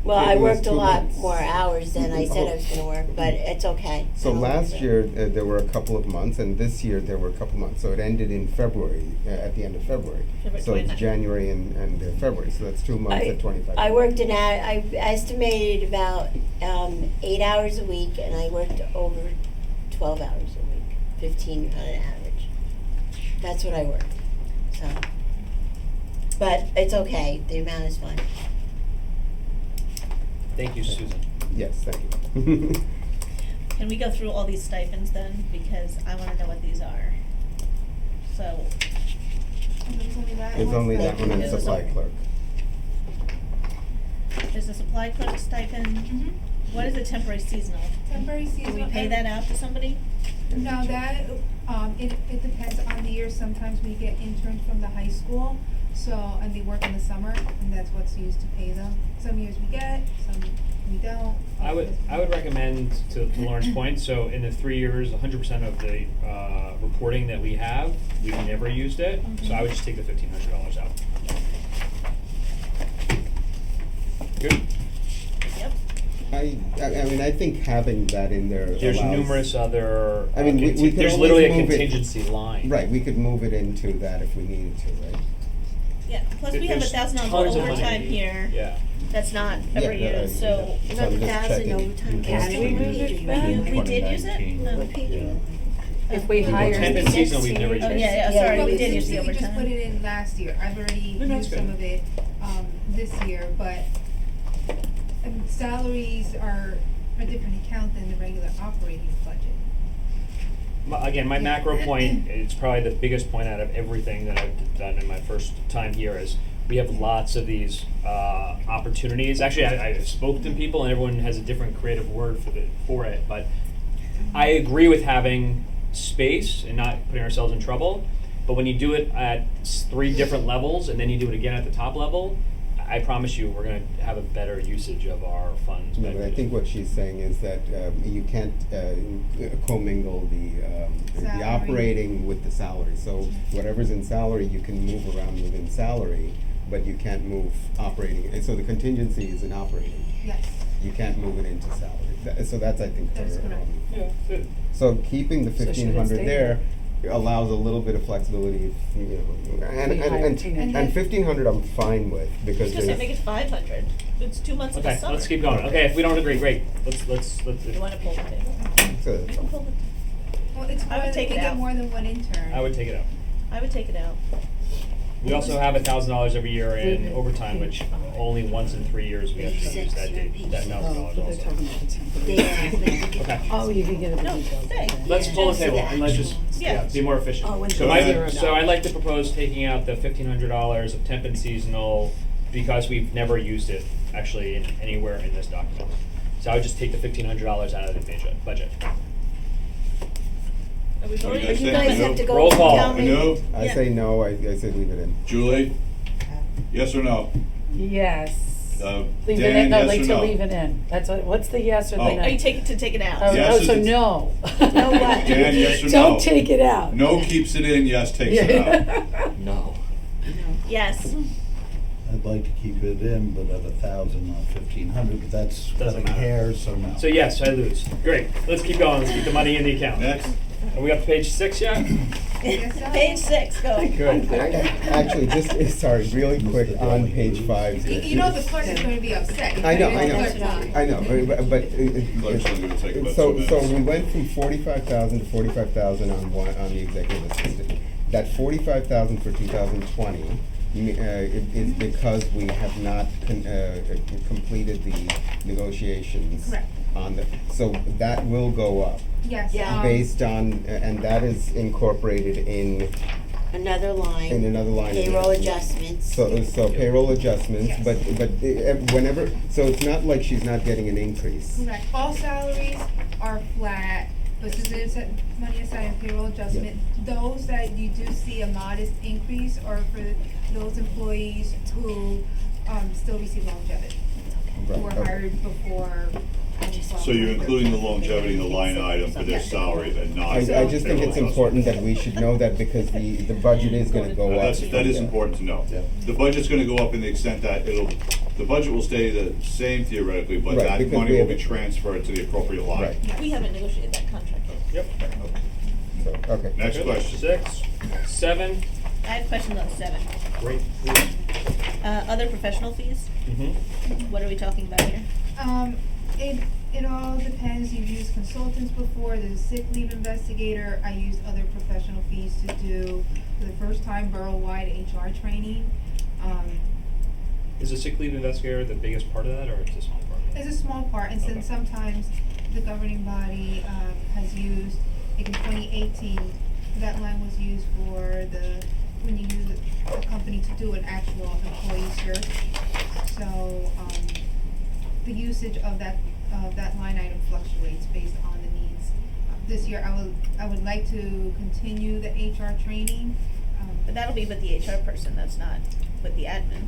S8: Well,
S9: It
S8: I
S9: was
S8: worked a
S9: 2
S8: lot
S9: months.
S8: more hours than I said I was gonna work, but it's okay.
S9: So
S8: I'll
S9: last
S8: do it.
S9: year, there were a couple of months, and this year there were a couple months. So it ended in February, at the end of February.
S6: February
S9: So it's
S6: 29th.
S9: January and February, so that's 2 months at 25.
S8: I worked I estimated about 8 hours a week, and I worked over 12 hours a week, 15 on an average. That's what I worked, so. But it's okay, the amount is fine.
S3: Thank you, Susan.
S9: Yes, thank you.
S6: Can we go through all these stipends then? Because I wanna know what these are. So,
S5: And there's only that
S9: It's
S5: one
S9: only that
S5: stipend.
S9: one and
S6: It was
S9: supply
S6: only-
S9: clerk.
S6: there's a supply clerk stipend.
S5: Mhm.
S6: What is a temporary seasonal?
S5: Temporary
S6: Do
S5: seasonal.
S6: we pay that out to somebody?
S5: No, that, it depends on the year. Sometimes we get interns from the high school, so, and they work in the summer, and that's what's used to pay them. Some years we get, some we don't.
S3: I would recommend, to Lauren's point, so in the 3 years, 100% of the reporting that we have, we've never used it, so I would just take the $1,500 out. Good?
S6: Yep.
S9: I mean, I think having that in there
S3: There's
S9: allows-
S3: numerous other,
S9: I mean, we could
S3: there's
S9: always
S3: literally a
S9: move it-
S3: contingency line.
S9: Right, we could move it into that if we needed to, right?
S6: Yeah, plus we have
S3: There's
S6: $1,000
S3: tons of
S6: overtime
S3: money.
S6: here.
S3: Yeah.
S6: That's not ever
S9: Yeah,
S6: used, so.
S9: So I'm
S8: Another
S9: just
S8: 1,000
S9: checking.
S8: overtime.
S7: Can we move it back?
S6: We did use it?
S10: 2019.
S6: No.
S8: What page are you on?
S7: If we hire.
S3: Temp and seasonal, we've never
S6: Oh,
S3: used.
S6: yeah,
S8: Yeah,
S6: sorry,
S5: Well,
S6: we
S5: we
S6: did use
S5: just
S6: the
S5: we just
S6: overtime.
S5: put it in last year. I've already
S3: No, that's
S5: used some
S3: good.
S5: of it, this year, but salaries are a different account than the regular operating budget.
S3: Again, my macro point, it's probably the biggest point out of everything that I've done in my first time here is we have lots of these opportunities. Actually, I spoke to people and everyone has a different creative word for it, but I agree with having space and not putting ourselves in trouble. But when you do it at 3 different levels and then you do it again at the top level, I promise you we're going to have a better usage of our funds.
S9: No, but I think what she's saying is that you can't commingle the
S5: Salary.
S9: operating with the salary. So whatever's in salary, you can move around within salary, but you can't move operating. And so the contingency is in operating.
S5: Yes.
S9: You can't move it into salary. So that's, I think,
S5: That's
S9: her,
S5: correct.
S3: Yeah, good.
S9: So keeping the
S7: So should it
S9: 1,500
S7: stay
S9: there allows a little bit of flexibility, if, you know, and
S7: We hire
S9: and
S7: teenagers.
S9: 1,500 I'm fine with because
S6: Just
S9: there's.
S6: make it 500. It's 2 months of the
S3: Okay,
S6: summer.
S3: let's keep going. Okay, if we don't agree, great. Let's.
S6: You wanna pull the table?
S9: So,
S6: I can pull the,
S5: Well, it's
S6: I
S5: more
S6: would
S5: than,
S6: take
S5: they
S6: it
S5: get
S6: out.
S5: more than one intern.
S3: I would take it out.
S6: I would take it out.
S3: We also have $1,000 every year in overtime, which only once in 3 years we have to use that $1,000 also. Okay.
S7: Oh, you can get it.
S6: No, stay.
S3: Let's pull the table and let's just
S6: Yeah.
S3: be more efficient.
S7: Oh, and
S3: So
S1: $0.
S3: I'd like to propose taking out the $1,500 of temp and seasonal because we've never used it actually anywhere in this document. So I would just take the $1,500 out of the budget.
S6: Are we
S1: What do
S6: voting?
S1: you guys
S8: You
S1: think?
S8: guys have to go
S3: Roll call.
S8: tell me.
S1: No?
S9: I
S6: Yeah.
S9: say no. I say leave it in.
S1: Julie? Yes or no?
S7: Yes. Leave it
S1: Dan,
S7: in, no,
S1: yes
S7: like
S1: or
S7: to
S1: no?
S7: leave it in. That's what's the yes or the
S1: Oh.
S7: no?
S6: Are you taking it out?
S7: Oh,
S1: Yes
S7: oh,
S1: is
S7: so
S1: it-
S7: no.
S8: No what?
S1: Dan, yes or no?
S7: Don't take it out.
S1: No keeps it in, yes takes it out.
S3: No.
S6: Yes.
S10: I'd like to keep it in, but at 1,000, not 1,500, but that's
S3: Doesn't
S10: cutting
S3: matter.
S10: hairs, so no.
S3: So yes, I lose. Great. Let's keep going. Let's keep the money in the account.
S1: Next.
S3: Are we up to page 6 yet?
S5: Yes, so.
S6: Page 6, go.
S3: Good.
S9: Actually, just sorry, really quick on page 5.
S5: You know the clerk is going to be upset.
S9: I know,
S5: It's
S9: I
S5: clerk
S9: know,
S5: time.
S9: I know, but
S1: Clerk's only gonna take about 2
S9: so
S1: minutes.
S9: we went from 45,000 to 45,000 on the executive assistant. That 45,000 for 2020 is because we have not completed the negotiations.
S5: Correct.
S9: On the, so that will go up
S5: Yes.
S8: Yeah.
S9: based on, and that is incorporated in
S8: Another line.
S9: another line.
S8: Payroll adjustments.
S9: So payroll adjustments,
S5: Yes.
S9: but whenever, so it's not like she's not getting an increase.
S5: Correct. All salaries are flat, but since there's money aside in payroll adjustment, those that you do see a modest increase are for those employees who still receive longevity, who were
S9: Right, okay.
S5: hired before.
S1: So you're including the longevity in the line item for their
S5: Yes.
S1: salary, but not.
S9: I just think
S1: payroll
S9: it's important that we should know that because the budget is gonna go up.
S1: That is important to know.
S10: Yeah.
S1: The budget's gonna go up in the extent that the budget will stay the same theoretically, but
S9: Right,
S1: that
S9: because
S1: money
S9: we
S1: will
S9: have
S1: be
S9: a-
S1: transferred to the appropriate line.
S9: Right.
S6: We haven't negotiated that contract yet.
S3: Yep.
S9: So, okay.
S1: Next
S3: Good.
S1: question.
S3: 6, 7.
S6: I have questions on 7.
S3: Great.
S6: Other professional fees?
S3: Mm-hmm.
S6: What are we talking about here?
S5: It all depends. You've used consultants before. There's a sick leave investigator. I used other professional fees to do, for the first time, borough-wide HR training.
S3: Is the sick leave investigator the biggest part of that, or it's a small part?
S5: It's a small part, and
S3: Okay.
S5: since sometimes the governing body has used, like in 2018, that line was used for when you use a company to do an actual employee search. So, the usage of that line item fluctuates based on the needs. This year, I would like to continue the HR training.
S6: But that'll be with the HR person, that's not with the admin.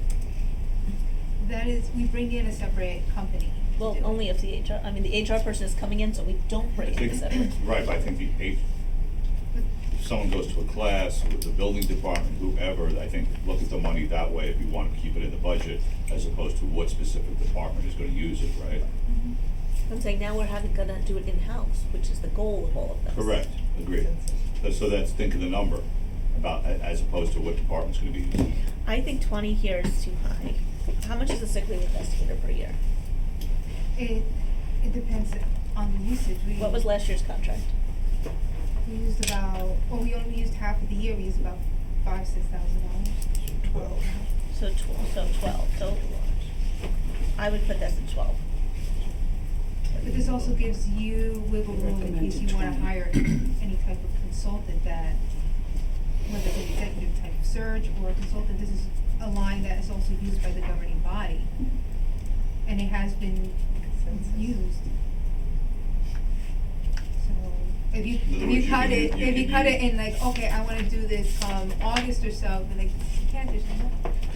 S5: That is, we bring in a separate company. to
S6: Well,
S5: do it.
S6: only if the the HR person is coming in, so we don't bring in a separate.
S1: Right, but I think if someone goes to a class with the building department, whoever, I think, look at the money that way if you want to keep it in the budget, as opposed to what specific department is gonna use it, right?
S6: I'm saying now we're gonna do it in-house, which is the goal of all of this.
S1: Correct, agreed. So that's, think of the number, about, as opposed to what department's gonna be using.
S6: I think 20 here is too high. How much is a sick leave investigator per year?
S5: It depends on the usage.
S6: What was last year's contract?
S5: We used we only used half of the year. We used about $5,000-6,000.
S10: 12.
S6: So 12, so I would put this at 12.
S5: But this also gives you wiggle room in case you wanna hire any type of consultant that, whether it's an executive type of search or a consultant, this is a line that is also used by the governing body. And it has been used. So, if you cut it, if you cut it in like, okay, I wanna do this, August or so, then like, you can't just,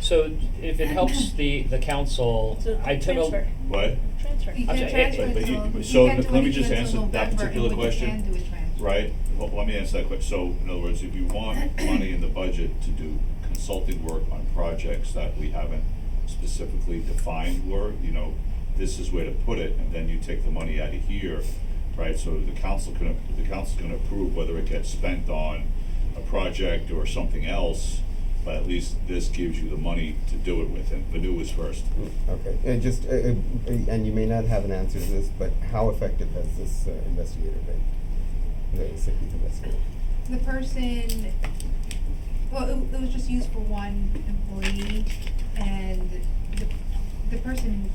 S3: So if it helps the council,
S6: So
S3: I took
S6: transfer.
S3: a,
S1: What?
S6: Transfer.
S5: you
S3: I'm
S5: can't
S3: sorry,
S5: transfer
S1: but you-
S5: until,
S1: so
S5: you can't do
S1: let me
S5: anything
S1: just
S5: until
S1: answer that
S5: November,
S1: particular
S5: and what you
S1: question.
S5: can do is transfer.
S1: Right, well, let me answer that question. So, in other words, if you want money in the budget to do consulting work on projects that we haven't specifically defined were, you know, this is where to put it, and then you take the money out of here, right? So the council's gonna approve whether it gets spent on a project or something else, but at least this gives you the money to do it with, and Vanu is first.
S9: Okay, and just, and you may not have an answer to this, but how effective has this investigator been? The sick leave investigator?
S5: The person, well, it was just used for one employee, and the person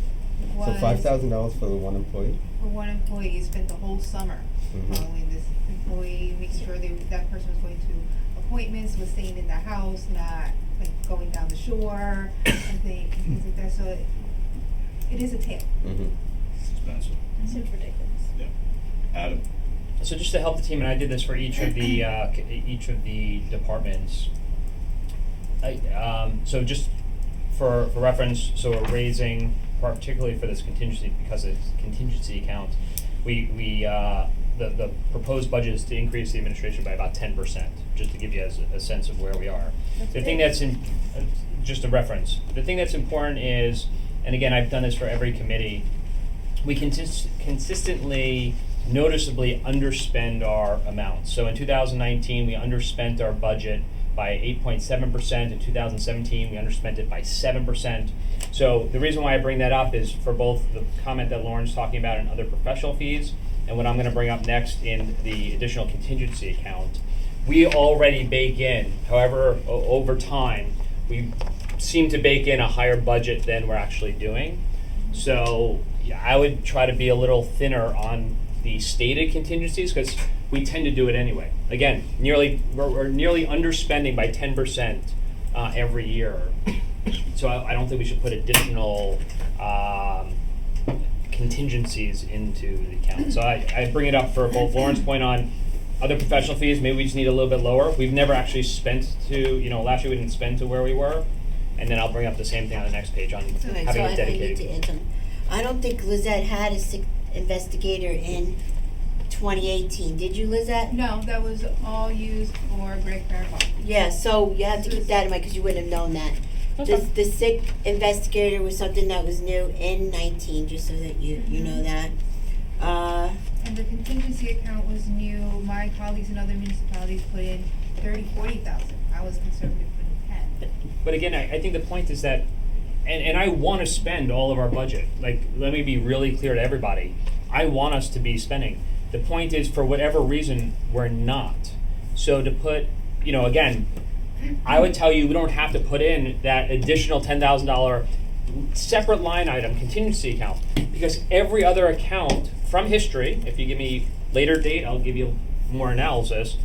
S5: was.
S9: So $5,000 for the one employee?
S5: For one employee, spent the whole summer
S9: Mhm.
S5: following this employee, making sure that person was going to appointments, was staying in the house, not like going down the shore, and things like that, so it is a tale.
S9: Mm-hmm.
S1: It's expensive.
S6: That seems ridiculous.
S1: Yeah. Adam?
S3: so just to help the team, and I did this for each of the departments. So just for reference, so we're raising, particularly for this contingency, because it's contingency account, the proposed budget is to increase the administration by about 10%, just to give you a sense of where we are.
S6: That's
S3: The thing
S6: great.
S3: that's just a reference, the thing that's important is, and again, I've done this for every committee, we consistently, noticeably underspend our amounts. So in 2019, we underspent our budget by 8.7%. In 2017, we underspent it by 7%. So the reason why I bring that up is for both the comment that Lauren's talking about and other professional fees, and what I'm going to bring up next in the additional contingency account. We already bake in, however, over time, we seem to bake in a higher budget than we're actually doing. So yeah, I would try to be a little thinner on the stated contingencies, because we tend to do it anyway. Again, we're nearly underspending by 10% every year. So I don't think we should put additional contingencies into the account. So I bring it up for both Lauren's point on other professional fees, maybe we just need a little bit lower. We've never actually spent to, last year we didn't spend to where we were. And then I'll bring up the same thing on the next page on
S8: Okay,
S3: having
S8: so
S3: it
S8: I need
S3: dedicated.
S8: to add something. I don't think Lizette had a sick investigator in 2018. Did you, Lizette?
S5: No, that was all used for Greg Farrell.
S8: Yeah, so you have to keep that in mind because you wouldn't have known that.
S3: Okay.
S8: The sick investigator was something that was new in 19, just so that you know that.
S5: And the contingency account was new, my colleagues in other municipalities put in 40,000. I was conservative putting 10.
S3: But again, I think the point is that, and I want to spend all of our budget. Like, let me be really clear to everybody. I want us to be spending. The point is, for whatever reason, we're not. So to put, again, I would tell you we don't have to put in that additional $10,000 separate line item contingency account, because every other account from history, if you give me later date, I'll give you more analysis.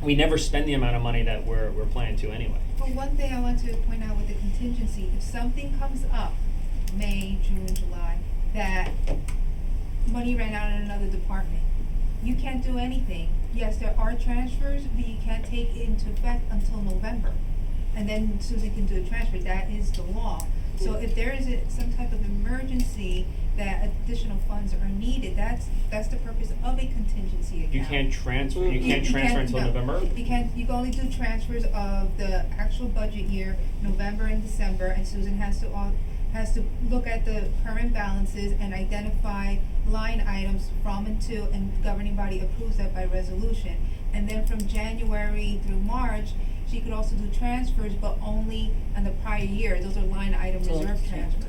S3: We never spend the amount of money that we're planning to anyway.
S5: But one thing I want to point out with the contingency, if something comes up, May, June, July, that money ran out in another department, you can't do anything. Yes, there are transfers, but you can't take it into effect until November. And then Susan can do a transfer, that is the law. So if there is some type of emergency that additional funds are needed, that's the purpose of a contingency account.
S3: You can't transfer. You can't transfer until
S5: no.
S3: November.
S5: You can only do transfers of the actual budget year, November and December, and Susan has to look at the current balances and identify line items from and to, and the governing body approves that by resolution. And then from January through March, she could also do transfers, but only in the prior year. Those are line item
S8: So-
S5: reserve transfers.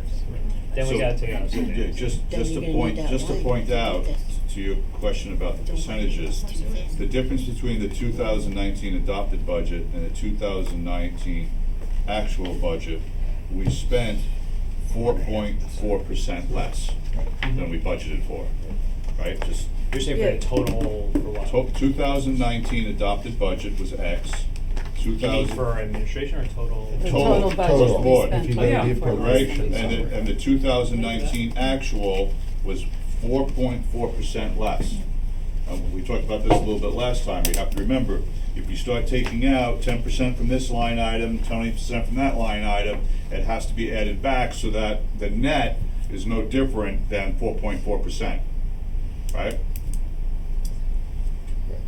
S3: Then we
S1: So,
S3: got to go. So
S1: yeah, just
S8: Then
S1: to
S8: you're gonna
S1: point,
S8: need that
S1: just to
S8: line
S1: point
S8: to
S1: out
S8: get this.
S1: to your question about the percentages, the difference between the 2019 adopted budget and the 2019 actual budget we spent 4.4% less than we budgeted for, right? Just
S3: You're saying for the total for what?
S1: 2019 adopted budget was X.
S3: You mean
S1: 2000
S3: for administration or total?
S7: Total budget.
S1: Total board.
S7: we spent
S10: If you
S7: for-
S10: go to
S3: yeah,
S10: the
S3: for-
S1: Right,
S10: appropriations.
S1: and the 2019 actual was 4.4% less. We talked about this a little bit last time. We have to remember, if you start taking out 10% from this line item, 20% from that line item, it has to be added back so that the net is no different than 4.4%, right?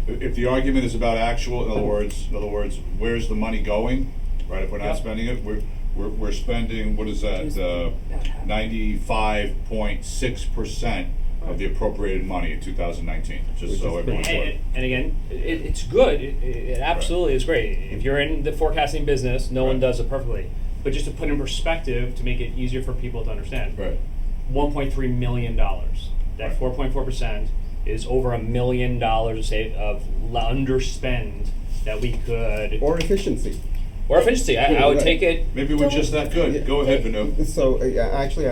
S1: If the argument is about actual, in other words, where's the money going, right? If we're not
S3: Yep.
S1: spending it, we're spending, what is that, 95.6% of the appropriated money in 2019, just
S9: Which
S1: so
S9: is
S1: everyone's
S9: pretty
S1: aware.
S3: And again, it's good. It absolutely is great. If you're in the forecasting business, no one
S1: Right.
S3: does it perfectly. But just to put in perspective, to make it easier for people to understand,
S1: Right,
S3: $1.3 million. That
S1: Right.
S3: 4.4% is over $1 million of underspend that we could,
S9: Or efficiency.
S3: or efficiency. I would
S9: Right.
S3: take it.
S1: maybe we're just that good. Go ahead, Vanu.
S9: So, actually,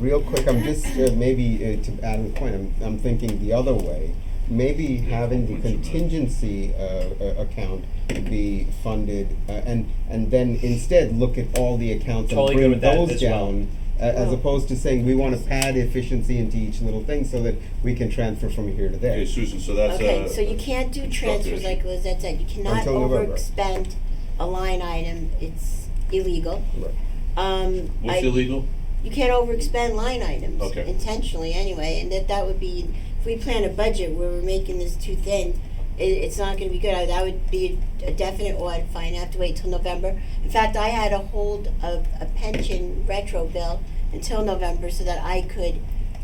S9: real quick, I'm just, maybe to add a point, I'm thinking the other way. Maybe having the contingency account be funded, and then instead look at all the accounts and
S3: Totally good
S9: bring
S3: with that
S9: those
S3: as well.
S9: down, as opposed to saying we want to pad efficiency into each little thing so that we can transfer from here to there.
S1: Okay, Susan, so that's
S8: Okay, so you can't do transfers
S1: okay.
S8: like Lizette said, you cannot
S9: Until November.
S8: overexpend a line item, it's illegal.
S9: Right.
S1: What's illegal?
S8: You can't overexpend line items
S1: Okay.
S8: intentionally anyway, and that would be, if we plan a budget where we're making this too thin, it's not gonna be good. That would be a definite audit fine, I have to wait till November. In fact, I had to hold a pension retro bill until November so that I could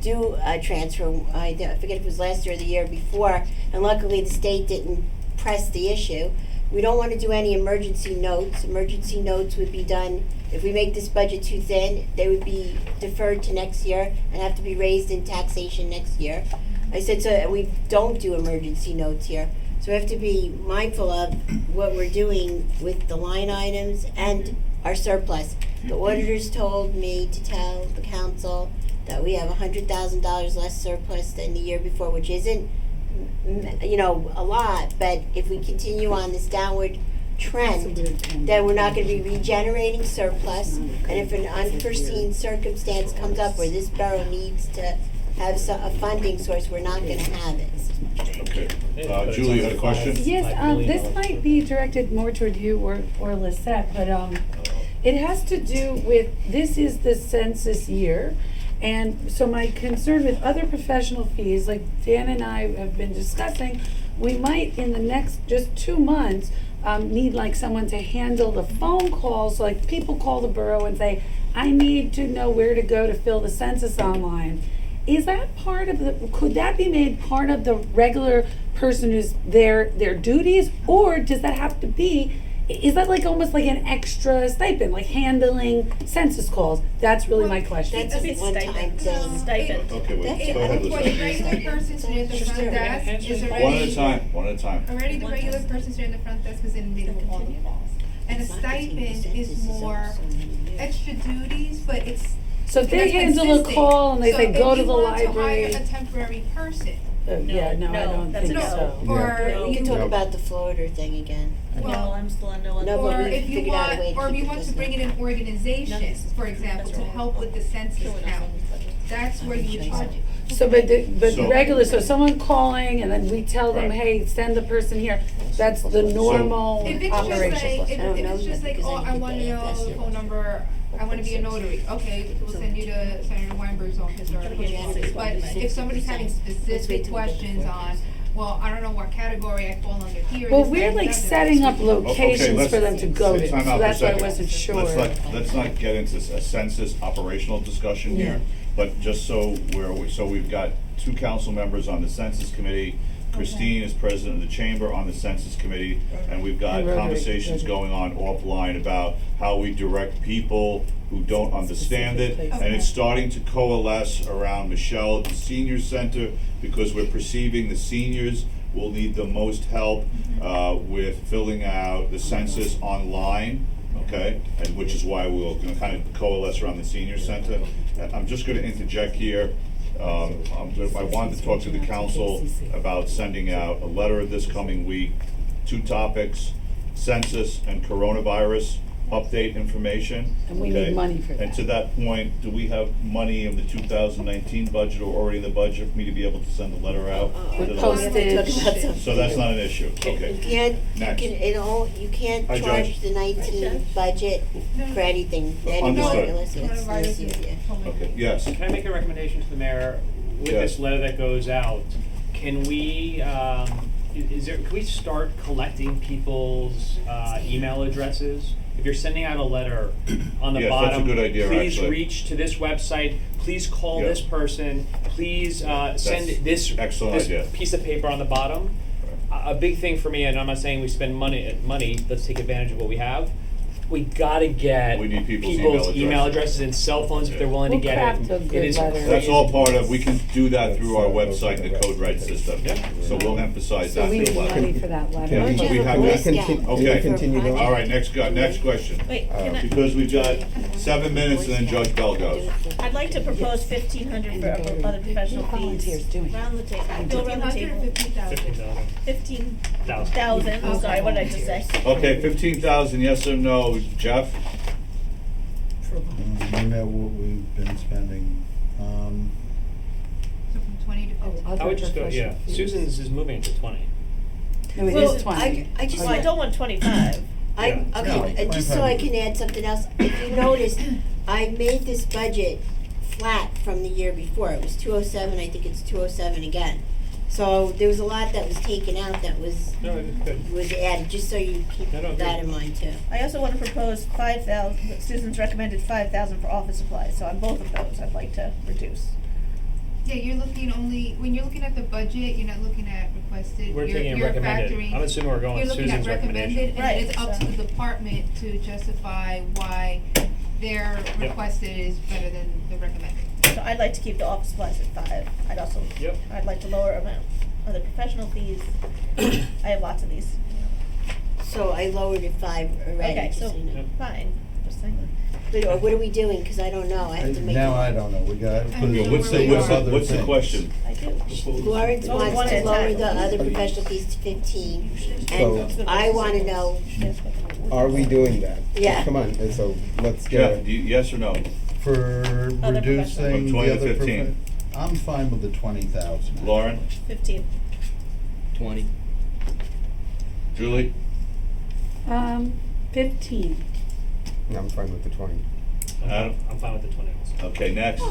S8: do a transfer. I forget if it was last year or the year before, and luckily the state didn't press the issue. We don't wanna do any emergency notes. Emergency notes would be done, if we make this budget too thin, they would be deferred to next year and have to be raised in taxation next year. I said, so we don't do emergency notes here. So we have to be mindful of what we're doing with the line items and our surplus. The auditors told me to tell the council that we have $100,000 less surplus than the year before, which isn't, a lot, but if we continue on this downward trend, then we're not gonna be regenerating surplus. And if an unforeseen circumstance comes up where this borough needs to have a funding source, we're not gonna have it.
S1: Okay. Julie, you had a question?
S7: Yes, this might be directed more toward you or Lisette, but it has to do with, this is the census year. And so my concern with other professional fees, like Dan and I have been discussing, we might in the next just 2 months need like someone to handle the phone calls, like people call the borough and say, I need to know where to go to fill the census online. Is that part of could that be made part of the regular person who's their duties, or does that have to be, is that like almost like an extra stipend, like handling census calls? That's really my question.
S8: That's a one-time thing.
S6: Stipend.
S1: Okay, wait,
S8: That's-
S1: go ahead,
S5: For the
S1: Lizette.
S5: regular person sitting at the front desk is already.
S1: One at a time, one at a time.
S5: Already the regular person sitting at the front desk is inundated with all the calls. And a stipend is more extra duties, but it's.
S7: So if they
S5: that's
S7: handle a
S5: consistent.
S7: call and they say, go to the
S5: So if
S7: library.
S5: you want to hire a temporary person,
S7: Yeah, no, I
S6: No,
S7: don't
S6: that's
S7: think
S6: no.
S7: so.
S5: or
S1: Yeah.
S8: We can
S5: you,
S8: talk about the floater thing again.
S6: No, I'm still on no one.
S8: No, but
S5: or
S8: we
S5: if you
S8: figured out a
S5: want,
S8: way to
S5: or if
S8: keep
S5: you
S8: the
S5: want to
S8: business.
S5: bring in an organization, for example, to help with the census count, that's where you would charge it.
S7: So, but
S1: So-
S7: regular, so someone calling and then we tell them,
S1: Right.
S7: hey, send the person here, that's the normal
S5: If it's just
S7: operation.
S5: like, if
S8: I don't
S5: if
S8: know
S5: it's just
S8: that
S5: like,
S8: because
S5: oh,
S8: I
S5: I
S8: need
S5: wanna
S8: the
S5: know
S8: address
S5: the
S8: here.
S5: phone number, I wanna be a notary, okay, we'll send you to Senator Weinberg's office or post office. But if somebody's having specific questions on, well, I don't know what category I fall under here.
S7: Well,
S5: this,
S7: we're
S5: that,
S7: like
S5: and the other.
S7: setting up
S1: Okay,
S7: locations
S1: let's
S7: for them to go
S1: take
S7: to,
S1: time
S7: so
S1: out for a
S7: that's why I
S1: second.
S7: wasn't sure.
S1: Let's not get into a census operational discussion here, but just so we've got 2 council members on the census committee. Christine is president of the chamber on the census committee, and we've got
S7: And Rotary.
S1: conversations going on offline about how we direct people who don't understand it. And it's starting to coalesce around Michelle at the senior center, because we're perceiving the seniors will need the most help with filling out the census online. okay? And which is why we're gonna kind of coalesce around the senior center. I'm just gonna interject here. I wanted to talk to the council about sending out a letter this coming week, 2 topics, census and coronavirus update information.
S7: And we need
S1: okay?
S7: money for
S1: And
S7: that.
S1: to that point, do we have money in the 2019 budget or already in the budget for me to be able to send a letter out?
S7: With
S1: to the-
S7: postage.
S1: So that's not an issue,
S8: You
S1: okay.
S8: can't,
S1: Next.
S8: you can't
S1: Hi,
S8: charge
S1: Judge.
S8: the 19 budget for anything anymore
S1: Understood.
S8: unless it's this year, yeah.
S1: Okay, yes.
S3: Can I make a recommendation to the mayor with
S1: Yes.
S3: this letter that goes out? Can we, can we start collecting people's email addresses? If you're sending out a letter on the
S1: Yes, that's a
S3: bottom,
S1: good idea,
S3: please
S1: actually.
S3: reach to this website, please call
S1: Yeah.
S3: this person, please send this,
S1: excellent
S3: this
S1: idea.
S3: piece of paper on the bottom. A big thing for me, and I'm not saying we spend money, let's take advantage of what we have. We gotta get
S1: We need people's email
S3: email
S1: addresses.
S3: addresses and cell phones if they're willing
S7: We'll
S3: to get
S7: craft
S3: it.
S7: a
S3: It
S7: good
S3: is
S7: letter.
S1: That's all part of, we can do that through our
S9: That's,
S1: website and the code red system.
S3: Yep.
S1: So we'll emphasize
S7: So
S1: that
S7: we
S1: in the
S7: need
S1: letter.
S7: money for that letter.
S9: Can we,
S1: we have
S9: can we
S1: that.
S9: continue,
S1: Okay.
S9: can we continue going?
S1: All right, next question.
S6: Wait, can I,
S1: Because we've got 7 minutes and then Judge Bell goes.
S6: I'd like to propose 1,500 for other professional
S7: Volunteers
S6: fees.
S7: doing it.
S6: Round the table, go around the
S5: 1,500 or
S6: table.
S5: 50,000?
S6: 15,000, I'm sorry, what did I just say?
S1: Okay, 15,000, yes or no, Jeff?
S10: You know what we've been spending,
S5: So from 20 to 50.
S3: I would just go, yeah,
S7: Professional fees.
S3: Susan's is moving it to 20.
S7: No, it
S8: Well,
S7: is 20.
S8: I just
S6: Well, I don't want 25.
S8: okay,
S10: No,
S8: and just so I can add something else, if you notice, I made this budget flat from the year before. It was 207, I think it's 207 again. So there was a lot that was taken out that was
S3: No, it's good.
S8: added, just so you keep
S3: No, no,
S8: that
S3: good.
S8: in mind too.
S6: I also want to propose 5,000, Susan's recommended 5,000 for office supplies, so on both of those, I'd like to reduce.
S5: Yeah, you're looking only, when you're looking at the budget, you're not looking at requested.
S3: We're
S5: You're-
S3: taking
S5: you're
S3: recommended.
S5: factoring-
S3: I'm assuming we're going
S5: You're
S3: with
S5: looking at
S3: Susan's recommendation.
S5: recommended, and
S6: Right,
S5: it's up to
S6: so-
S5: the department to justify why their
S3: Yep.
S5: requested is better than the recommended.
S6: So I'd like to keep the office supplies at 5. I'd also,
S3: Yep.
S6: I'd like to lower amount of the professional fees. I have lots of these.
S8: So I lowered it 5 already,
S6: Okay,
S8: just
S6: so,
S8: so you know.
S3: Yep.
S6: fine, just saying.
S8: But what are we doing? Cause I don't know, I have to make.
S10: now I don't know, we got,
S5: I know
S1: What's
S5: where
S1: the,
S5: we
S1: what's
S5: are.
S1: the, what's the
S10: Things.
S1: question?
S6: I do.
S8: Lawrence
S6: Oh,
S8: wants
S6: one
S8: to
S6: at a
S8: lower
S6: time.
S8: the other professional fees to 15,
S9: So-
S8: and I wanna know,
S9: Are we doing that?
S8: Yeah.
S9: Come on, and so let's get
S1: Jeff,
S9: it.
S1: yes or no?
S10: for
S6: Other
S10: reducing
S1: From 20
S10: the
S1: to
S10: other
S1: 15.
S10: I'm fine with the 20,000.
S1: Lauren?
S6: 15.
S11: 20.
S1: Julie?
S7: 15.
S9: No, I'm fine with the 20.
S1: Adam?
S3: I'm fine with the 20 also.
S1: Okay, next.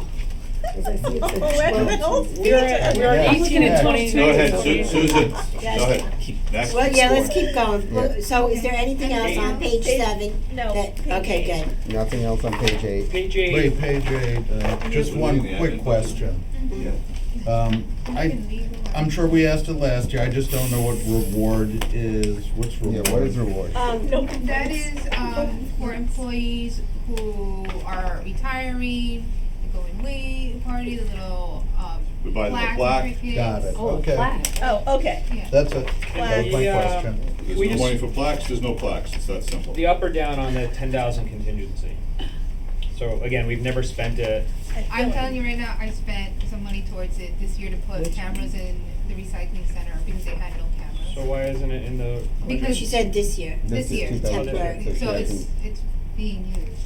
S7: As I see, it's a
S6: Oh, we're
S7: 12.
S6: we're at
S7: We're at 18 and 22.
S1: Go ahead,
S7: so we-
S1: Susan, go
S8: Yes.
S1: ahead. Next.
S8: well, yeah, let's keep going.
S9: Yeah.
S8: So is there anything else on page
S6: Page-
S8: 7?
S6: no,
S8: that-
S6: page
S8: Okay,
S6: 8.
S8: good.
S9: Nothing else on page 8.
S3: Page 8.
S10: Wait, page 8, just one
S1: Yeah.
S10: quick question.
S1: Yeah.
S10: I, I'm sure we asked it last year, I just don't know what reward is, what's reward?
S9: Yeah, what is reward?
S6: No
S5: That
S6: complaints.
S5: is, for employees who are retiring, they go in leave party, the little,
S1: We buy them a
S5: plaques
S1: plaque.
S5: and trinkets.
S10: Got it,
S7: Oh, a
S10: okay.
S7: plaque.
S6: Oh, okay.
S5: Yeah.
S10: That's it, that was my
S3: Yeah.
S10: question.
S1: There's
S3: We
S1: no
S3: just-
S1: money for plaques, there's no plaques, it's that simple.
S3: The up or down on the 10,000 contingency. So again, we've never spent it.
S5: I'm telling you right now, I spent some money towards it this year to put cameras in the recycling center because they had no cameras.
S3: So why isn't it in the?
S5: Because
S8: She said this year.
S5: This
S9: is
S5: year,
S9: 2006,
S8: temporary.
S9: she
S5: So
S9: hasn't-
S5: it's being used.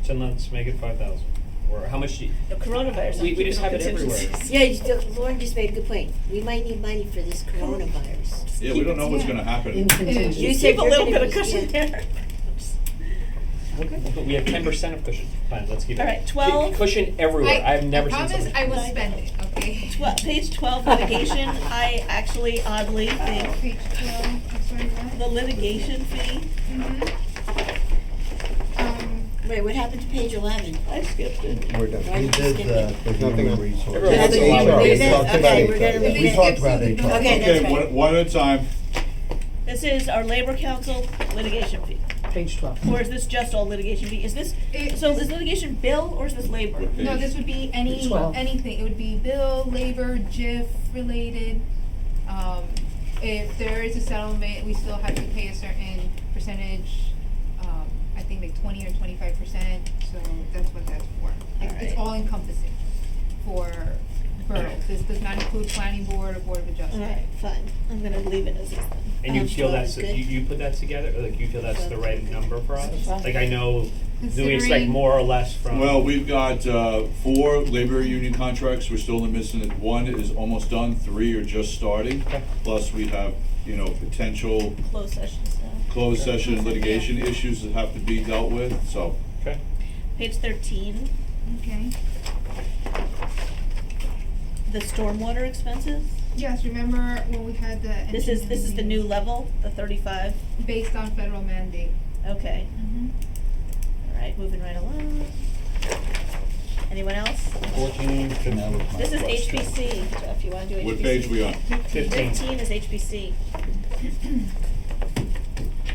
S3: Then let's make it 5,000. Or how much do you?
S6: The coronavirus.
S3: We just have it everywhere.
S8: Yeah, Lauren just made a good point. We might need money for this coronavirus.
S1: Yeah, we don't know what's
S5: Yeah.
S1: gonna happen.
S7: In contingency.
S8: You said
S6: Keep a
S8: you're
S6: little
S8: gonna
S6: bit of
S8: be-
S6: cushion
S8: yeah.
S6: there.
S3: We have 10% of cushion. Fine, let's keep it.
S6: All right, 12.
S3: Cushion everywhere. I've never seen
S5: promise
S3: something.
S5: I will spend it, okay?
S6: Page 12 litigation, I actually oddly think
S5: Page 12, I'm sorry, what?
S6: the litigation fee,
S8: Wait, what happened to page 11?
S6: I skipped it.
S9: We're done.
S8: Why
S10: We
S8: did you
S10: did
S8: skip
S10: the
S8: it?
S9: There's nothing else.
S10: resource.
S3: Everyone
S9: That's
S3: has a lot of
S9: HR.
S8: Leave
S9: We
S8: it?
S9: talked about
S8: Okay,
S9: HR.
S8: we're gonna leave
S10: We
S8: it.
S10: talked about HR.
S8: Okay, that's
S1: Okay,
S8: right.
S1: one at a time.
S6: This is our labor council litigation fee,
S7: Page 12.
S6: or is this just all litigation fee? Is this,
S5: It-
S6: so is litigation bill or is this labor?
S1: What
S5: No,
S1: page?
S5: this would be any,
S7: 12.
S5: anything, it would be bill, labor, JIF related. If there is a settlement, we still have to pay a certain percentage, think like 20 or 25%, so that's what that's for. Like, it's
S6: Alright.
S5: all encompassing for boroughs. This does not include planning board or board of adjustment.
S6: Alright, fine, I'm gonna leave it as is then.
S3: And you feel
S6: so
S3: that's,
S6: good.
S3: you put that together, or like you feel that's the right number for us?
S7: Sure.
S3: Like I know, do we expect
S5: Considering-
S3: more or less from?
S1: Well, we've got 4 labor union contracts, we're still in the midst of it. 1 is almost done, 3 are just starting.
S3: Okay.
S1: Plus, we have, potential
S6: Closed session stuff.
S1: closed session litigation issues that have to be dealt with, so.
S3: Okay.
S6: Page 13,
S5: Okay.
S6: the stormwater expenses.
S5: Yes, remember when we had the.
S6: This is the
S5: engineering
S6: new level, the 35.
S5: based on federal mandate.
S6: Okay,
S5: Mm-hmm.
S6: alright, moving right along. Anyone else?
S3: 14,
S10: That was my
S6: This is
S10: question.
S6: HBC, Jeff, you wanna do HBC?
S1: What page we on?
S3: 15.
S6: 15 is HBC.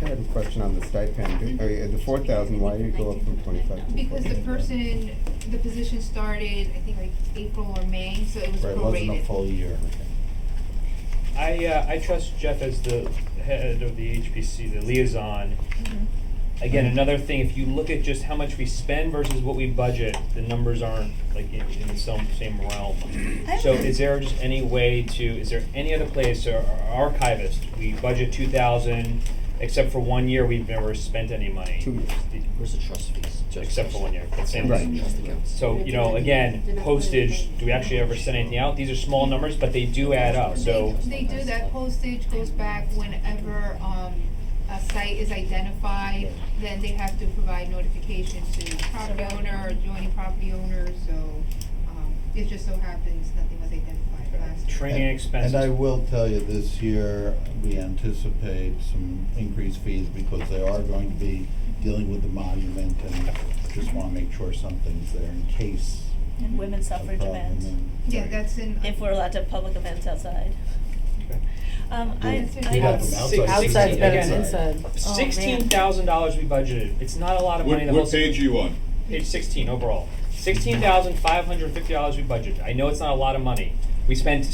S9: I have a question on the stipend. The 4,000, why did it go up from 25 to
S5: Because the
S9: 45?
S5: the position started, I think like April or May, so it was
S10: Right, it wasn't a
S5: prorated.
S10: full year.
S3: I trust Jeff as the head of the HPC, the liaison. Again, another thing, if you look at just how much we spend versus what we budget, the numbers aren't like in the same realm. So is there just any way is there any other place, or our archivist, we budget 2,000, except for 1 year, we've never spent any money.
S9: 2 years.
S11: Where's the trust fees?
S3: Except for 1 year, but same.
S9: Right.
S11: Trust accounts.
S3: So, again, postage, do we actually ever send anything out? These are small numbers, but they do add up, so.
S5: They do, that postage goes back whenever, a site is identified, then they have to provide notification to property owner or adjoining property owners, so, it just so happens nothing was identified last year.
S3: Training expenses.
S10: And I will tell you, this year, we anticipate some increased fees because they are going to be dealing with the monument, and just wanna make sure something's there in case
S6: And women's
S10: of a
S6: suffrage
S10: problem.
S6: events,
S5: Yeah, that's in.
S6: if we're allowed to have public events outside.
S3: Okay.
S5: We
S6: I
S5: have them
S11: outside.
S7: Outside's better than
S11: Inside.
S7: inside.
S3: $16,000 we budgeted. It's not a lot of money. The whole
S1: What page are you on?
S3: Page 16 overall. $16,550 we budgeted. I know it's not a lot of money. We spent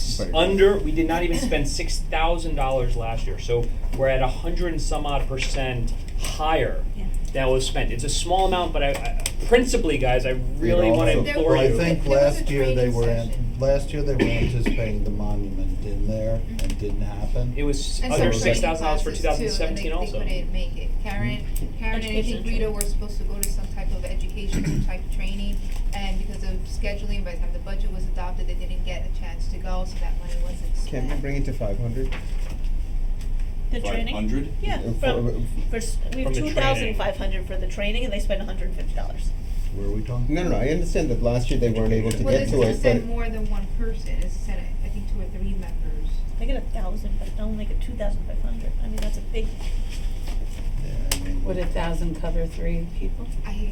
S3: we did not even spend $6,000 last year. So we're at 100 and some odd % higher
S6: Yeah.
S3: than was spent. It's a small amount, but I principally, guys, I really want to
S10: also-
S3: implore
S10: Well, I
S3: you.
S10: think
S5: There was a
S10: last year they
S5: training
S10: were,
S5: session.
S10: last year they were anticipating the monument in there, and didn't happen.
S3: It was
S5: And
S3: under
S5: some
S3: $6,000 for
S5: training classes, too, and
S3: 2017
S5: they
S3: also.
S5: couldn't make it. Karen and I
S6: Education
S5: think Rita were supposed to go to some type of education, some type of training, and because of scheduling, by the time the budget was adopted, they didn't get a chance to go, so that money wasn't spent.
S9: Can we bring it to 500?
S6: The training?
S1: 500?
S6: Yeah,
S9: For-
S6: we
S3: From
S6: have
S3: the
S6: 2,500 for the training, and they spend $150.
S10: Where are we talking?
S9: No, I understand that last year they weren't able to
S5: Well,
S9: get
S5: it's
S9: to
S5: gonna
S9: it,
S5: send
S9: but
S5: more than one person, it's sent, I think, 2 or 3 members.
S6: They get 1,000, but don't make it 2,500. I mean, that's a big.
S10: Yeah, I mean,
S7: Would 1,000 cover 3 people?
S5: I do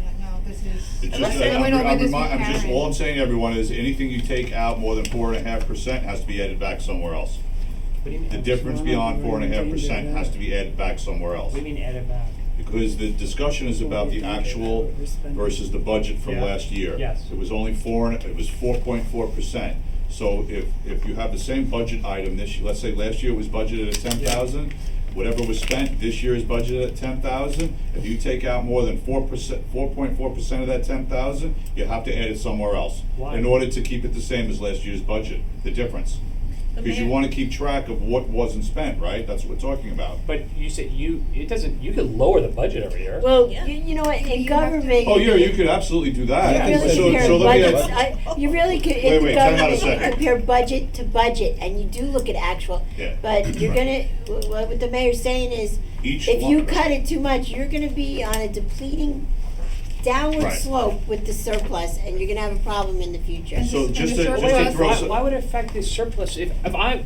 S5: not know, this is.
S1: It's
S6: Unless
S1: just,
S6: they
S1: I'm
S6: went over
S5: this with
S1: all I'm
S5: Karen.
S1: saying to everyone is, anything you take out more than 4.5% has to be added back somewhere else.
S3: What do you mean?
S1: The difference beyond 4.5% has to be added back somewhere else.
S3: What do you mean add it back?
S1: Because the discussion is about the actual versus the budget from
S3: Yeah.
S1: last year.
S3: Yes.
S1: It was only 4.4%. So if you have the same budget item this year, let's say last year it was budgeted at 10,000, whatever was spent, this year is budgeted at 10,000. If you take out more than 4.4% of that 10,000, you have to add it somewhere else.
S3: Why?
S1: In order to keep it the same as last year's budget, the difference.
S6: The
S1: Because you
S6: mayor-
S1: wanna keep track of what wasn't spent, right? That's what we're talking about.
S3: But you said you could lower the budget every year.
S8: Well,
S6: Yeah.
S8: you know what, in
S5: You have to-
S8: government.
S1: Oh, yeah, you could absolutely do that.
S8: You really
S1: So
S8: compare
S1: let me
S8: budgets,
S1: add-
S8: you really could,
S1: Wait,
S8: in
S1: wait, time out a
S8: government, you
S1: second.
S8: compare budget to budget, and you do look at actual.
S1: Yeah.
S8: But you're gonna, what the mayor's saying is,
S1: Each
S8: if you
S1: one-
S8: cut it too much, you're gonna be on a depleting downward
S1: Right.
S8: slope with the surplus, and you're gonna have a problem in the future.
S5: And
S1: So
S5: this-
S1: just
S5: and the
S1: to-
S3: Wait,
S1: just to
S3: wait,
S1: throw
S3: why,
S1: some-
S3: why would it affect the surplus? If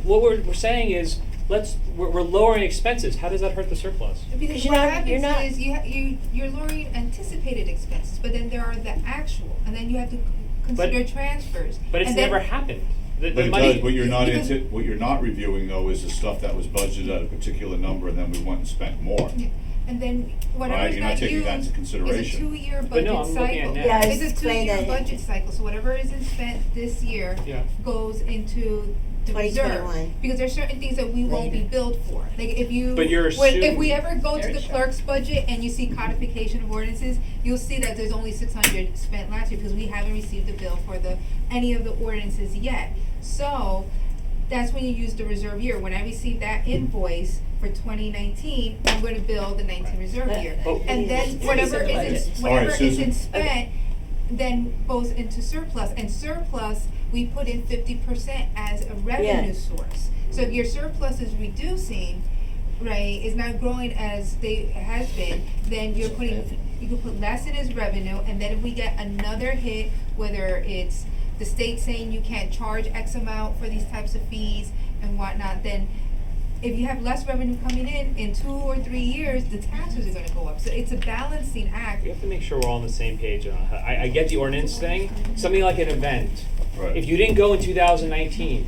S3: what we're saying is we're lowering expenses. How does that hurt the surplus?
S5: Because
S8: you're
S5: what
S8: not- you're
S5: happens
S8: not-
S5: is you're lowering anticipated expenses, but then there are the actual, and then you have to consider transfers.
S3: But it's
S5: And then-
S3: never happened. The
S1: But it
S3: money.
S1: does, what you're not,
S5: because-
S1: what you're not reviewing though is the stuff that was budgeted at a particular number and then we went and spent more.
S5: Yeah. And then
S1: Right,
S5: whatever's
S1: you're not
S5: not
S1: taking that into
S5: used is a
S1: consideration.
S5: 2-year
S3: But no,
S5: budget
S3: I'm looking at
S5: cycle.
S3: now.
S8: Yeah, I was
S5: It's a
S8: explaining
S5: 2-year
S8: that.
S5: budget cycle, so whatever isn't spent this year
S3: Yeah.
S5: goes into the reserve.
S8: 2021.
S5: Because there's certain things that we won't be
S8: Later.
S5: billed for. Like if you,
S3: But you're
S5: if we
S3: assuming-
S5: ever go to
S6: Very
S5: the
S6: sure.
S5: clerk's budget and you see codification of ordinances, you'll see that there's only 600 spent last year because we haven't received a bill for any of the ordinances yet. So that's when you use the reserve year. When I receive that invoice for 2019, I'm going to bill the 19 reserve year.
S3: Oh.
S5: And then whatever
S6: Reserve budget.
S5: isn't,
S1: All right,
S5: whatever
S1: Susan.
S5: isn't spent, then goes into surplus. And surplus, we put in 50% as a revenue
S8: Yeah.
S5: source. So if your surplus is reducing, right, is not growing as they has been, then you can put less in as revenue, and then if we get another hit, whether it's the state saying you can't charge X amount for these types of fees and whatnot, then if you have less revenue coming in 2 or 3 years, the taxes are gonna go up. So it's a balancing act.
S3: We have to make sure we're all on the same page. I get the ordinance thing, something like an event.
S1: Right.
S3: If you didn't go in 2019,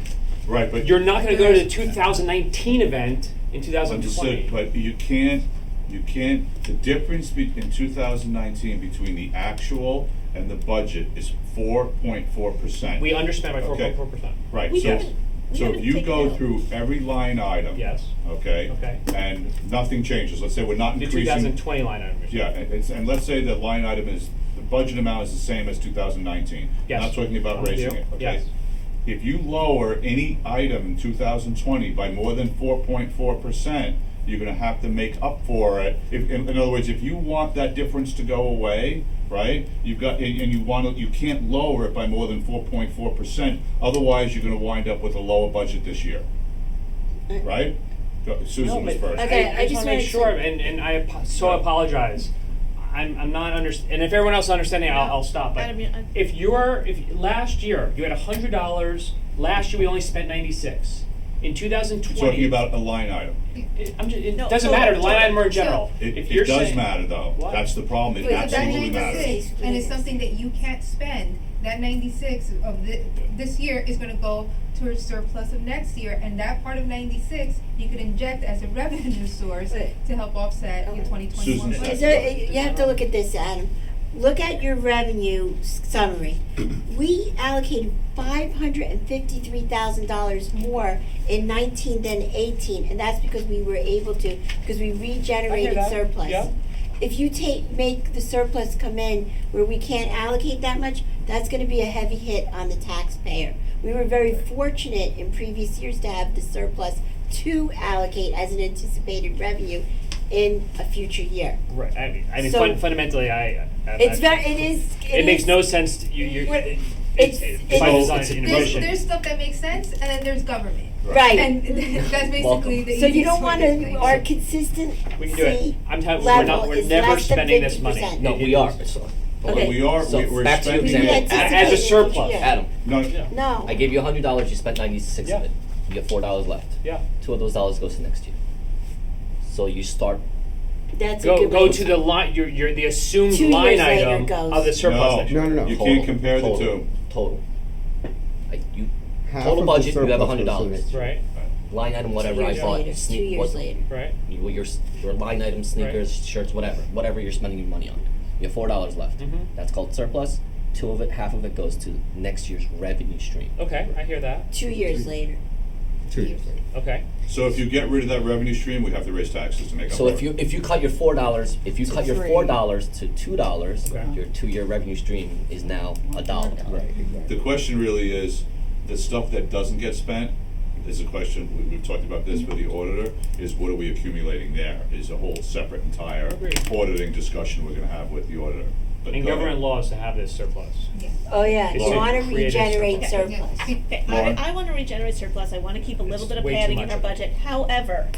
S1: Right, but.
S3: you're not gonna go to the 2019 event in 2020.
S1: Understood, but you can't, the difference in 2019 between the actual and the budget is 4.4%.
S3: We underspent by
S1: Okay.
S3: 4.4%.
S1: Right,
S6: We
S1: so,
S6: haven't- we
S1: so if
S6: haven't
S1: you
S6: taken
S1: go
S6: out.
S1: through every line item.
S3: Yes.
S1: Okay?
S3: Okay.
S1: And nothing changes, let's say we're not
S3: The
S1: increasing.
S3: 2020 line item. you're
S1: Yeah,
S3: saying.
S1: and let's say the line item is, the budget amount is the same as 2019.
S3: Yes.
S1: Not talking about
S3: I'm with
S1: raising
S3: you.
S1: it, okay?
S3: Yes.
S1: If you lower any item in 2020 by more than 4.4%, you're gonna have to make up for it. In other words, if you want that difference to go away, right, you've got, and you can't lower it by more than 4.4%, otherwise you're gonna wind up with a lower budget this year. Right? Susan was first.
S8: Okay,
S3: I
S8: I
S3: just
S8: just
S3: wanna make
S8: wanted
S3: sure,
S8: to-
S3: and I apologize. I'm not and if everyone else is understanding, I'll stop. But
S6: I mean,
S3: if last year you had $100, last year we only spent 96. In 2020,
S1: Talking about a line item.
S3: it
S6: No,
S3: doesn't
S6: total,
S3: matter. The line
S6: total.
S3: item or in general.
S1: It
S3: if you're
S1: does
S3: saying,
S1: matter though.
S3: What?
S1: That's the problem. It
S5: But if that
S1: absolutely matters.
S5: 96, and it's something that you can't spend, that 96 of this year is gonna go towards surplus of next year, and that part of 96, you could inject as a revenue source
S8: Right.
S5: to help offset your 2021
S1: Susan
S5: budget.
S1: said-
S8: You have to look at this, Adam. Look at your revenue summary. We allocated $553,000 more in 19 than 18, and that's because we were able to, because we regenerated
S3: that.
S8: surplus.
S3: Yeah.
S8: If you make the surplus come in where we can't allocate that much, that's gonna be a heavy hit on the taxpayer. We were very fortunate in previous years to have the surplus to allocate as an anticipated revenue in a future year.
S3: Right. I mean,
S8: So-
S3: fundamentally,
S8: It is.
S3: It makes no sense. You.
S5: What-
S8: It's-
S3: by
S1: it's-
S3: design,
S1: it's-
S3: innovation.
S5: There's stuff that makes sense, and then there's government.
S8: Right.
S5: And that's basically the
S8: So you
S5: easiest
S8: don't
S5: way
S8: wanna,
S5: explain it.
S8: our consistency
S3: We can do it. I'm telling
S8: level
S3: we're
S8: is
S3: never
S8: less than
S3: spending this money.
S8: 50%.
S11: No,
S3: It
S11: we
S3: is-
S11: are. So,
S8: Okay.
S1: We are,
S11: So,
S1: we're
S11: back to your
S1: spending.
S11: example.
S3: As a surplus.
S8: Yeah.
S11: Adam,
S1: No,
S8: No.
S11: I gave you $100. You spent 96
S3: Yeah.
S11: of it. You have $4 left.
S3: Yeah.
S11: 2 of those dollars goes to next year. So you start.
S8: That's a
S3: Go
S8: good
S3: go
S8: way
S3: to the line. You're the assumed
S8: 2
S3: line
S8: years later
S3: item
S8: goes.
S3: of the surplus.
S1: No.
S3: next year.
S9: No.
S1: you
S11: Total,
S1: can't compare the
S11: total,
S1: two.
S11: Total. You
S9: Half
S11: total
S9: of the
S11: budget. You have
S9: surplus
S11: $100.
S9: goes to next year.
S3: Right.
S11: Line item, whatever
S8: 2
S11: I
S8: years
S11: bought.
S8: later. 2 years later.
S3: Right.
S11: Your line item, sneakers, shirts, whatever you're spending your money on. You have $4 left.
S3: Mhm.
S11: That's called surplus. Half of it goes to next year's revenue stream.
S3: Okay. I hear that.
S8: 2 years later.
S9: 2 years later.
S3: Okay.
S1: So if you get rid of that revenue stream, we have to raise taxes to make up
S11: So
S1: for
S11: if
S1: it.
S11: you cut your $4, cut your
S8: three.
S11: $4 to $2,
S3: Okay.
S11: your 2-year revenue stream is now $1.
S9: Right, exactly.
S1: The question really is, the stuff that doesn't get spent, is a question, we've talked about this with the auditor, is what are we accumulating there? Is a whole separate entire
S3: Agreed.
S1: auditing discussion we're gonna have with the auditor. But
S3: And
S1: go
S3: government
S1: ahead.
S3: laws to have this surplus.
S8: Oh, yeah,
S3: It's
S8: you
S3: to
S8: wanna
S3: create a
S8: regenerate
S3: surplus.
S8: surplus.
S6: Okay,
S1: Lauren?
S6: I want to regenerate surplus, I want to keep a little
S3: It's
S6: bit of
S3: way too
S6: padding in
S3: much
S6: our
S3: of it.
S6: budget, however,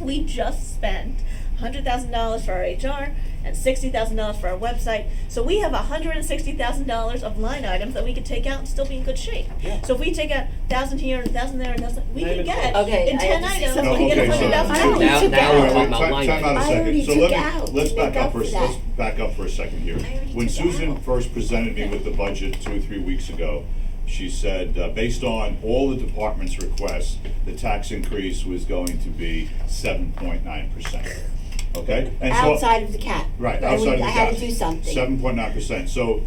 S6: we just spent $100,000 for our HR and $60,000 for our website, so we have $160,000 of line items that we could take out and still be in good shape.
S3: Yeah.
S6: So if we take out 1,000 here, 1,000 there, 1,000, we
S3: Not
S6: can
S3: even
S6: get,
S3: close.
S8: Okay,
S6: in
S8: I
S6: 10
S8: have to see
S6: items,
S8: something.
S6: we get
S1: Okay, so-
S6: $100,000.
S8: I already
S11: Now-
S8: took
S11: now
S8: out.
S11: we're
S1: Wait,
S11: talking about
S1: time
S11: line
S1: out a
S8: I
S1: second.
S8: already
S1: So
S8: took
S1: let me,
S8: out
S1: let's
S8: to
S1: back
S8: make
S1: up
S8: up
S1: for,
S8: for
S1: let's
S8: that.
S1: back up for a second here.
S8: I already
S1: When
S8: took
S1: Susan
S8: out.
S1: first presented me with the budget 2 or 3 weeks ago, she said, based on all the department's requests, the tax increase was going to be 7.9%. Okay? And so-
S8: Outside of the cap.
S1: Right,
S8: And
S1: outside of the
S8: I had
S1: cap.
S8: to do something.
S1: 7.9%. So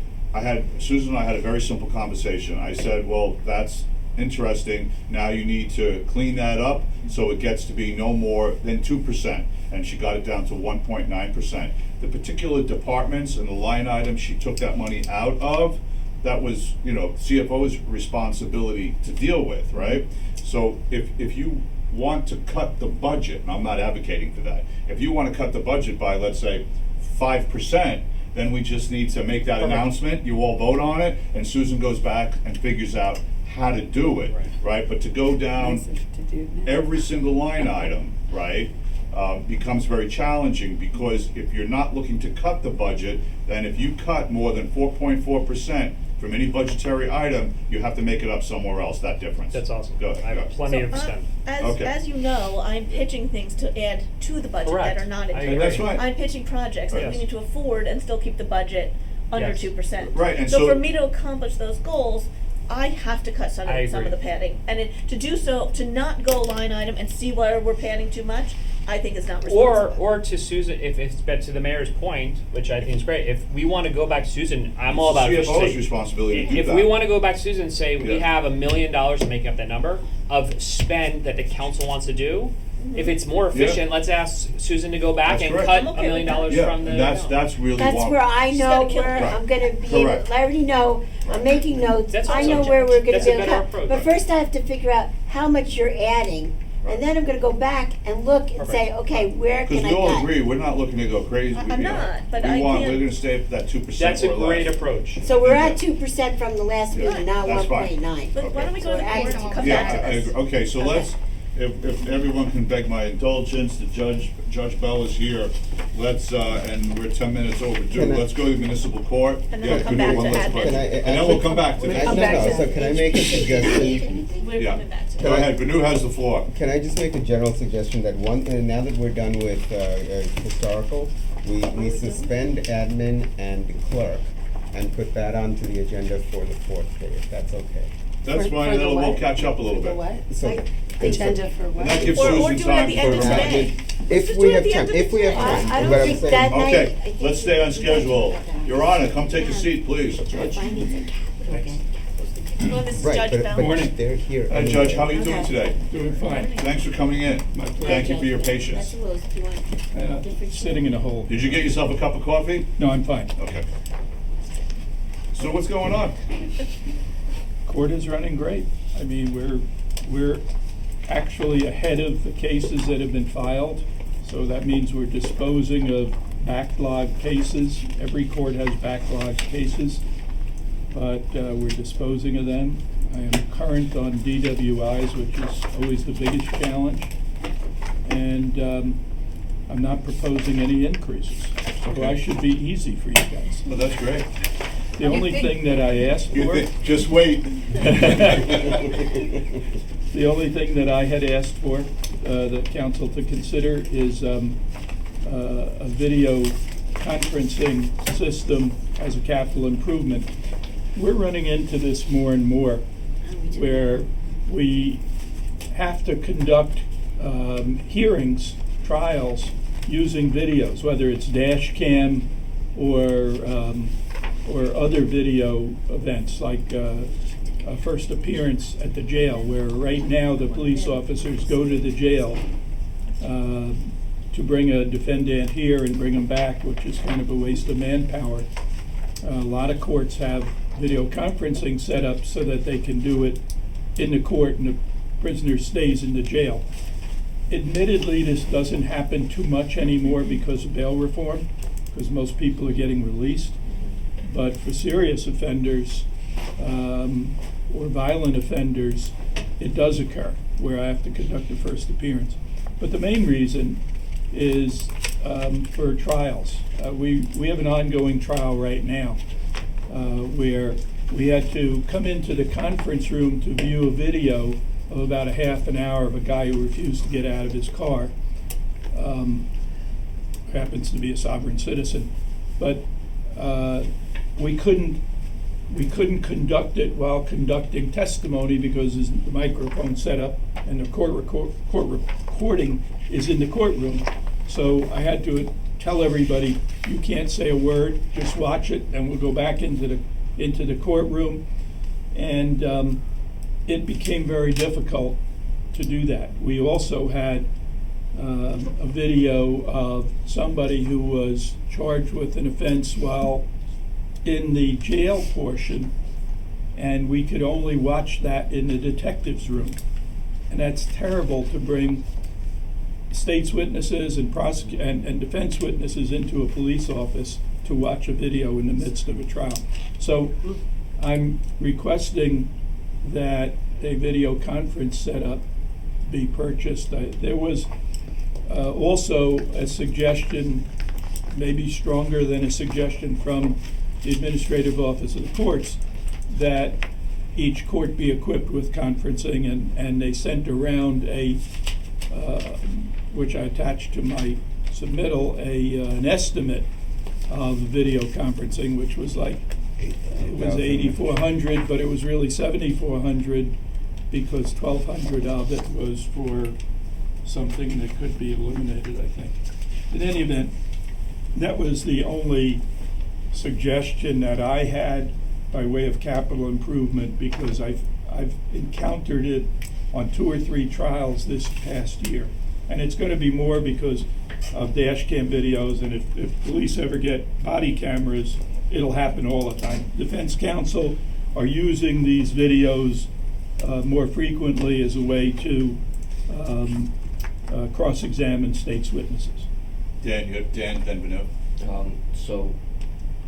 S1: Susan and I had a very simple conversation. I said, well, that's interesting. Now you need to clean that up so it gets to be no more than 2%. And she got it down to 1.9%. The particular departments and the line items she took that money out of, that was, CFO's responsibility to deal with, right? So if you want to cut the budget, and I'm not advocating for that, if you want to cut the budget by, let's say, 5%, then we just need to make that announcement, you all vote on it, and Susan goes back and figures out how to do it, right? But to go down every single line item, right, becomes very challenging, because if you're not looking to cut the budget, then if you cut more than 4.4% from any budgetary item, you have to make it up somewhere else, that difference.
S3: That's awesome.
S1: Go ahead.
S3: I have plenty of spend.
S1: Okay.
S6: As you know, I'm pitching things to add to the budget
S3: Correct.
S6: that are not in
S3: I
S6: here.
S3: agree.
S1: That's right.
S6: I'm pitching projects that
S3: Yes.
S6: we need to afford and still keep the budget under
S3: Yes.
S6: 2%.
S1: Right, and
S6: So
S1: so-
S6: for me to accomplish those goals, I have to cut some
S3: I
S6: of
S3: agree.
S6: the padding. And to do so, to not go line item and see where we're padding too much, I think is not responsible.
S3: Or to Susan, if it's to the mayor's point, which I think is great, if we want to go back to Susan, I'm all about
S1: It's the CFO's
S3: say-
S1: responsibility to do
S3: If
S1: that.
S3: we want to go back to Susan and say we
S1: Yeah.
S3: have $1 million to make up that number of spend that the council wants to do, if it's more efficient, let's ask Susan to go back
S1: That's
S3: and
S1: correct.
S3: cut
S6: I'm
S3: $1
S6: okay
S3: million
S6: with that.
S1: Yeah,
S3: from the.
S1: and that's really
S8: That's
S1: what.
S8: where I
S6: She's
S8: know
S6: gotta kill
S8: where
S6: it.
S8: I'm gonna be able,
S1: Correct.
S8: I already know, I'm making notes,
S3: That's
S8: I
S3: also
S8: know
S3: a
S8: where we're gonna
S3: that's
S8: be
S3: a
S8: able to
S3: better
S8: cut.
S3: approach.
S8: But first I have to figure out how much you're adding, and then I'm gonna go back and look and say, okay, where can
S1: Because
S8: I
S1: we all
S8: cut?
S1: agree, we're not looking to go crazy.
S6: I'm not, but I
S1: We're
S6: can't-
S1: gonna stay at that 2%
S3: That's a
S1: or less.
S3: great approach.
S8: So we're at
S1: Yeah.
S8: 2% from the last
S1: Yeah,
S8: meeting, not
S1: that's fine.
S8: 1.9.
S6: But why don't we go to the
S8: So
S6: court
S8: I-
S6: and come
S1: Yeah,
S6: back to this?
S1: okay, so
S8: Okay.
S1: let's, if everyone can beg my indulgence, the Judge Bell is here, let's, and we're 10 minutes overdue,
S9: Can I-
S1: let's go to municipal court.
S6: And then
S1: Yeah,
S6: we'll come
S1: can we do
S6: back
S1: one
S6: to
S1: last
S6: admin.
S1: question?
S9: Can I
S1: And then we'll come back to
S9: I-
S1: this.
S9: no, no, so can I make a suggestion?
S6: We're
S1: Yeah.
S6: coming back to
S1: Go
S6: it.
S1: ahead, Benu has the floor.
S9: Can I just make a general suggestion that now that we're done with historical, we suspend admin and clerk and put that onto the agenda for the 4th day, if that's okay.
S1: That's
S7: For-
S1: fine,
S7: for the
S1: then we'll
S7: what?
S1: catch up a little
S7: The
S1: bit.
S7: what?
S9: So,
S7: Agenda for what?
S1: And that gives
S6: Or
S1: Susan
S6: do it at
S1: time
S6: the end
S1: for
S6: of
S1: her.
S6: today.
S9: if
S6: Just
S9: we
S6: do it at
S9: have
S6: the
S9: time,
S6: end of
S9: if we have
S6: today.
S9: time,
S8: I don't
S9: but I'm
S8: think
S9: saying.
S8: that night-
S1: Okay,
S8: I think
S1: let's stay on schedule. Your Honor, come take a seat, please.
S8: If I need to capital again.
S6: Well, this is
S9: Right,
S6: Judge Bell.
S9: but they're here.
S1: Hi, Judge, how are you doing
S8: Okay.
S1: today?
S12: Doing fine.
S1: Thanks for coming in. Thank you for your
S8: That's
S1: patience.
S8: a little, if you want. different-
S12: Sitting in a hole.
S1: Did you get yourself a cup of coffee?
S12: No, I'm fine.
S1: Okay. So what's going on?
S12: Court is running great. I mean, we're actually ahead of the cases that have been filed. So that means we're disposing of backlog cases. Every court has backlog cases, but we're disposing of them. I am current on DWIs, which is always the biggest challenge. And I'm not proposing any increases. So I
S1: Okay.
S12: should be easy for you guys.
S1: Well, that's great.
S12: The only thing that I asked
S1: You
S12: for.
S1: think, just wait.
S12: The only thing that I had asked for, the council to consider is a video conferencing system as a capital improvement. We're running into this more and more, where we have to conduct hearings, trials, using videos, whether it's dash cam or other video events, like a first appearance at the jail, where right now the police officers go to the jail to bring a defendant here and bring them back, which is kind of a waste of manpower. A lot of courts have video conferencing set up so that they can do it in the court and the prisoner stays in the jail. Admittedly, this doesn't happen too much anymore because of bail reform, because most people are getting released. But for serious offenders or violent offenders, it does occur where I have to conduct a first appearance. But the main reason is for trials. We have an ongoing trial right now where we had to come into the conference room to view a video of about a half an hour of a guy who refused to get out of his car. Happens to be a sovereign citizen, but we couldn't conduct it while conducting testimony because the microphone set up and the court recording is in the courtroom. So I had to tell everybody, you can't say a word, just watch it, and we'll go back into the courtroom. And it became very difficult to do that. We also had a video of somebody who was charged with an offense while in the jail portion, and we could only watch that in the detective's room. And that's terrible to bring state's witnesses and and defense witnesses into a police office to watch a video in the midst of a trial. So I'm requesting that a video conference setup be purchased. There was also a suggestion, maybe stronger than a suggestion from the administrative office of the courts, that each court be equipped with conferencing, and they sent around which I attached to my submittal, an estimate of video conferencing, which was like, it was 8,400, but it was really 7,400 because 1,200 of it was for something that could be eliminated, I think. In any event, that was the only suggestion that I had by way of capital improvement, because I've encountered it on 2 or 3 trials this past year. And it's going to be more because of dash cam videos, and if police ever get body cameras, it'll happen all the time. Defense counsel are using these videos more frequently as a way to cross-examine state's witnesses.
S1: Dan, you have Dan Benvenuto.
S11: So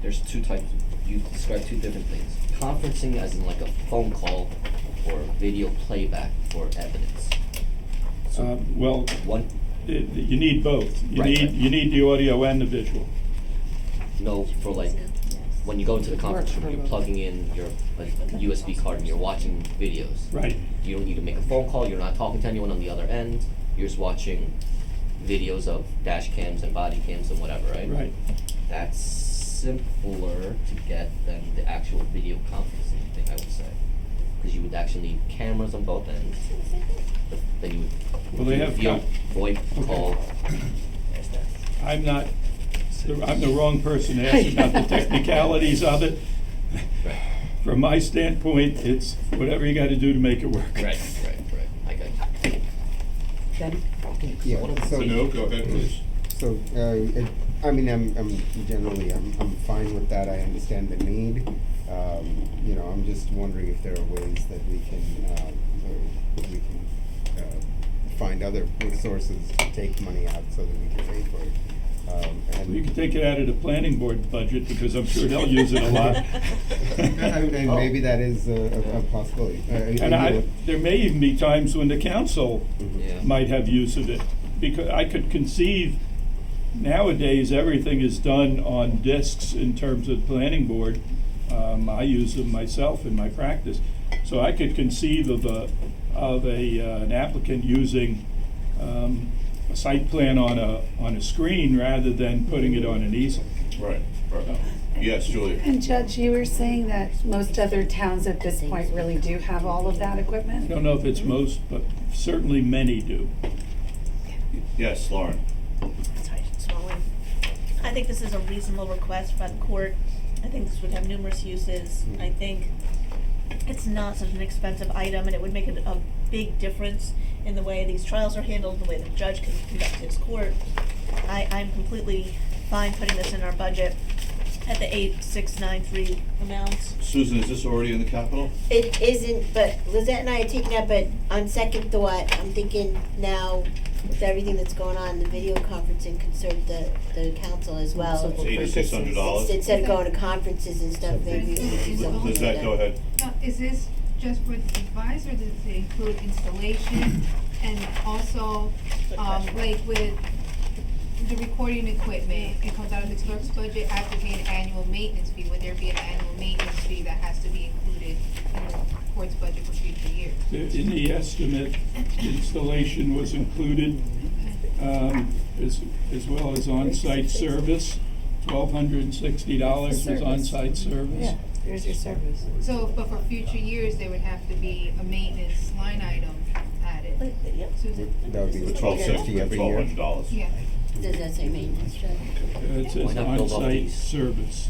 S11: there's 2 types. You described 2 different things. Conferencing as in like a phone call or video playback for evidence. So
S12: Well,
S11: one,
S12: you need both. You
S11: Right,
S12: need
S11: right.
S12: you need the audio and the visual.
S11: no, for like when you go into the conference room, you're plugging in your USB card and you're watching videos.
S12: Right.
S11: You don't need to make a phone call. You're not talking to anyone on the other end. You're just watching videos of dash cams and body cams and whatever, right?
S12: Right.
S11: That's simpler to get than the actual video conferencing thing, I would say. Because you would actually need cameras on both ends. But then you would
S12: Well, they
S11: do
S12: have
S11: VoIP
S12: Okay.
S11: call.
S12: I'm the wrong person to ask about the technicalities of it.
S11: Right.
S12: From my standpoint, it's whatever you got to do to make it work.
S11: Right. I got you.
S7: Then,
S9: Yeah, so,
S1: No, go ahead, please.
S9: so, I mean, I'm generally, I'm fine with that, I understand the need. You know, I'm just wondering if there are ways that we can find other sources to take money out so that we can pay for it.
S12: You can take it out of the planning board budget, because I'm sure they'll use it a lot.
S9: And maybe that is a possibility.
S12: And there may even be times when the council
S11: Yeah.
S12: might have use of it, because I could conceive, nowadays, everything is done on discs in terms of planning board. I use them myself in my practice. So I could conceive of an applicant using a site plan on a screen rather than putting it on an easel.
S1: Right. Yes, Julia.
S7: and Judge, you were saying that most other towns at this point really do have all of that
S12: I
S7: equipment?
S12: don't know if it's most, but certainly many do.
S1: Yes, Lauren.
S6: Sorry, swallowing. I think this is a reasonable request by the court. I think this would have numerous uses. I think it's not such an expensive item, and it would make a big difference in the way these trials are handled, the way the judge can conduct his court. I'm completely fine putting this in our budget at the 8,693 amounts.
S1: Susan, is this already in the capital?
S8: It isn't, but Lizette and I are taking that, but on second thought, I'm thinking now with everything that's going on, the video conferencing could serve the council as well.
S1: It's $8,600.
S8: Instead of going to conferences and stuff, maybe we could do something like
S1: Lizette,
S8: that.
S1: go ahead.
S5: Now, is this just for the device, or does it include installation? And also, like with the recording equipment, it comes out of the clerk's budget, I have to pay an annual maintenance fee. Would there be an annual maintenance fee that has to be included in the court's budget for future years?
S12: In the estimate, installation was included, as well as on-site service. $1,260 was on-site service.
S7: Yeah, here's your service.
S5: So, but for future years, there would have to be a maintenance line item added. Susan?
S9: That would be
S1: The
S9: $1,260 every year.
S1: $1,200.
S5: Yeah,
S8: Does that say maintenance, Joe?
S12: It says
S11: Why not build all
S12: on-site
S11: these?
S12: service.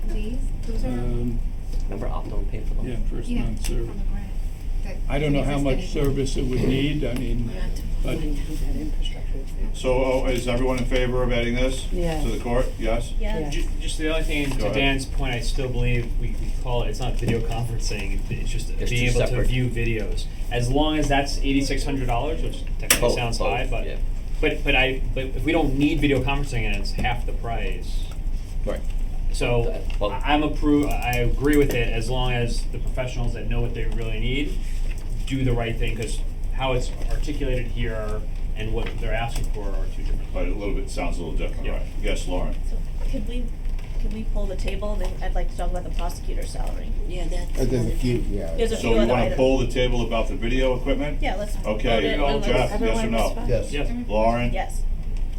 S5: these, those are,
S11: Remember Optimum paid for them?
S12: Yeah, first
S5: yeah,
S12: month service.
S5: on the grant.
S12: I don't know how much service it would need, I mean, but
S1: So, is everyone in favor of adding this
S7: Yeah.
S1: to the court? Yes?
S6: Yeah.
S3: Just the only thing,
S1: Go
S3: to
S1: ahead.
S3: Dan's point, I still believe we call it, it's not video conferencing, it's just
S11: It's
S3: being
S11: two
S3: able to
S11: separate.
S3: view videos. As long as that's $8,600, which technically
S11: Both,
S3: sounds
S11: both,
S3: high, but,
S11: yeah.
S3: but if we don't need video conferencing and it's half the price,
S11: Right.
S3: so
S11: Well-
S3: I agree with it as long as the professionals that know what they really need do the right thing, because how it's articulated here and what they're asking for are two different.
S1: But a little bit, sounds a little different,
S3: Yeah.
S1: right? Yes, Lauren?
S6: So can we pull the table, and then I'd like to talk about the prosecutor's salary.
S8: Yeah, that's.
S9: There's a few, yeah.
S6: There's a
S1: So
S6: few
S1: we
S6: other
S1: wanna
S6: items.
S1: pull the table about the video equipment?
S6: Yeah, let's vote
S1: Okay,
S6: it, and let's-
S1: Jeff, yes or
S7: Everyone
S1: no?
S7: was fine.
S10: Yes.
S3: Yes.
S1: Lauren?
S6: Yes,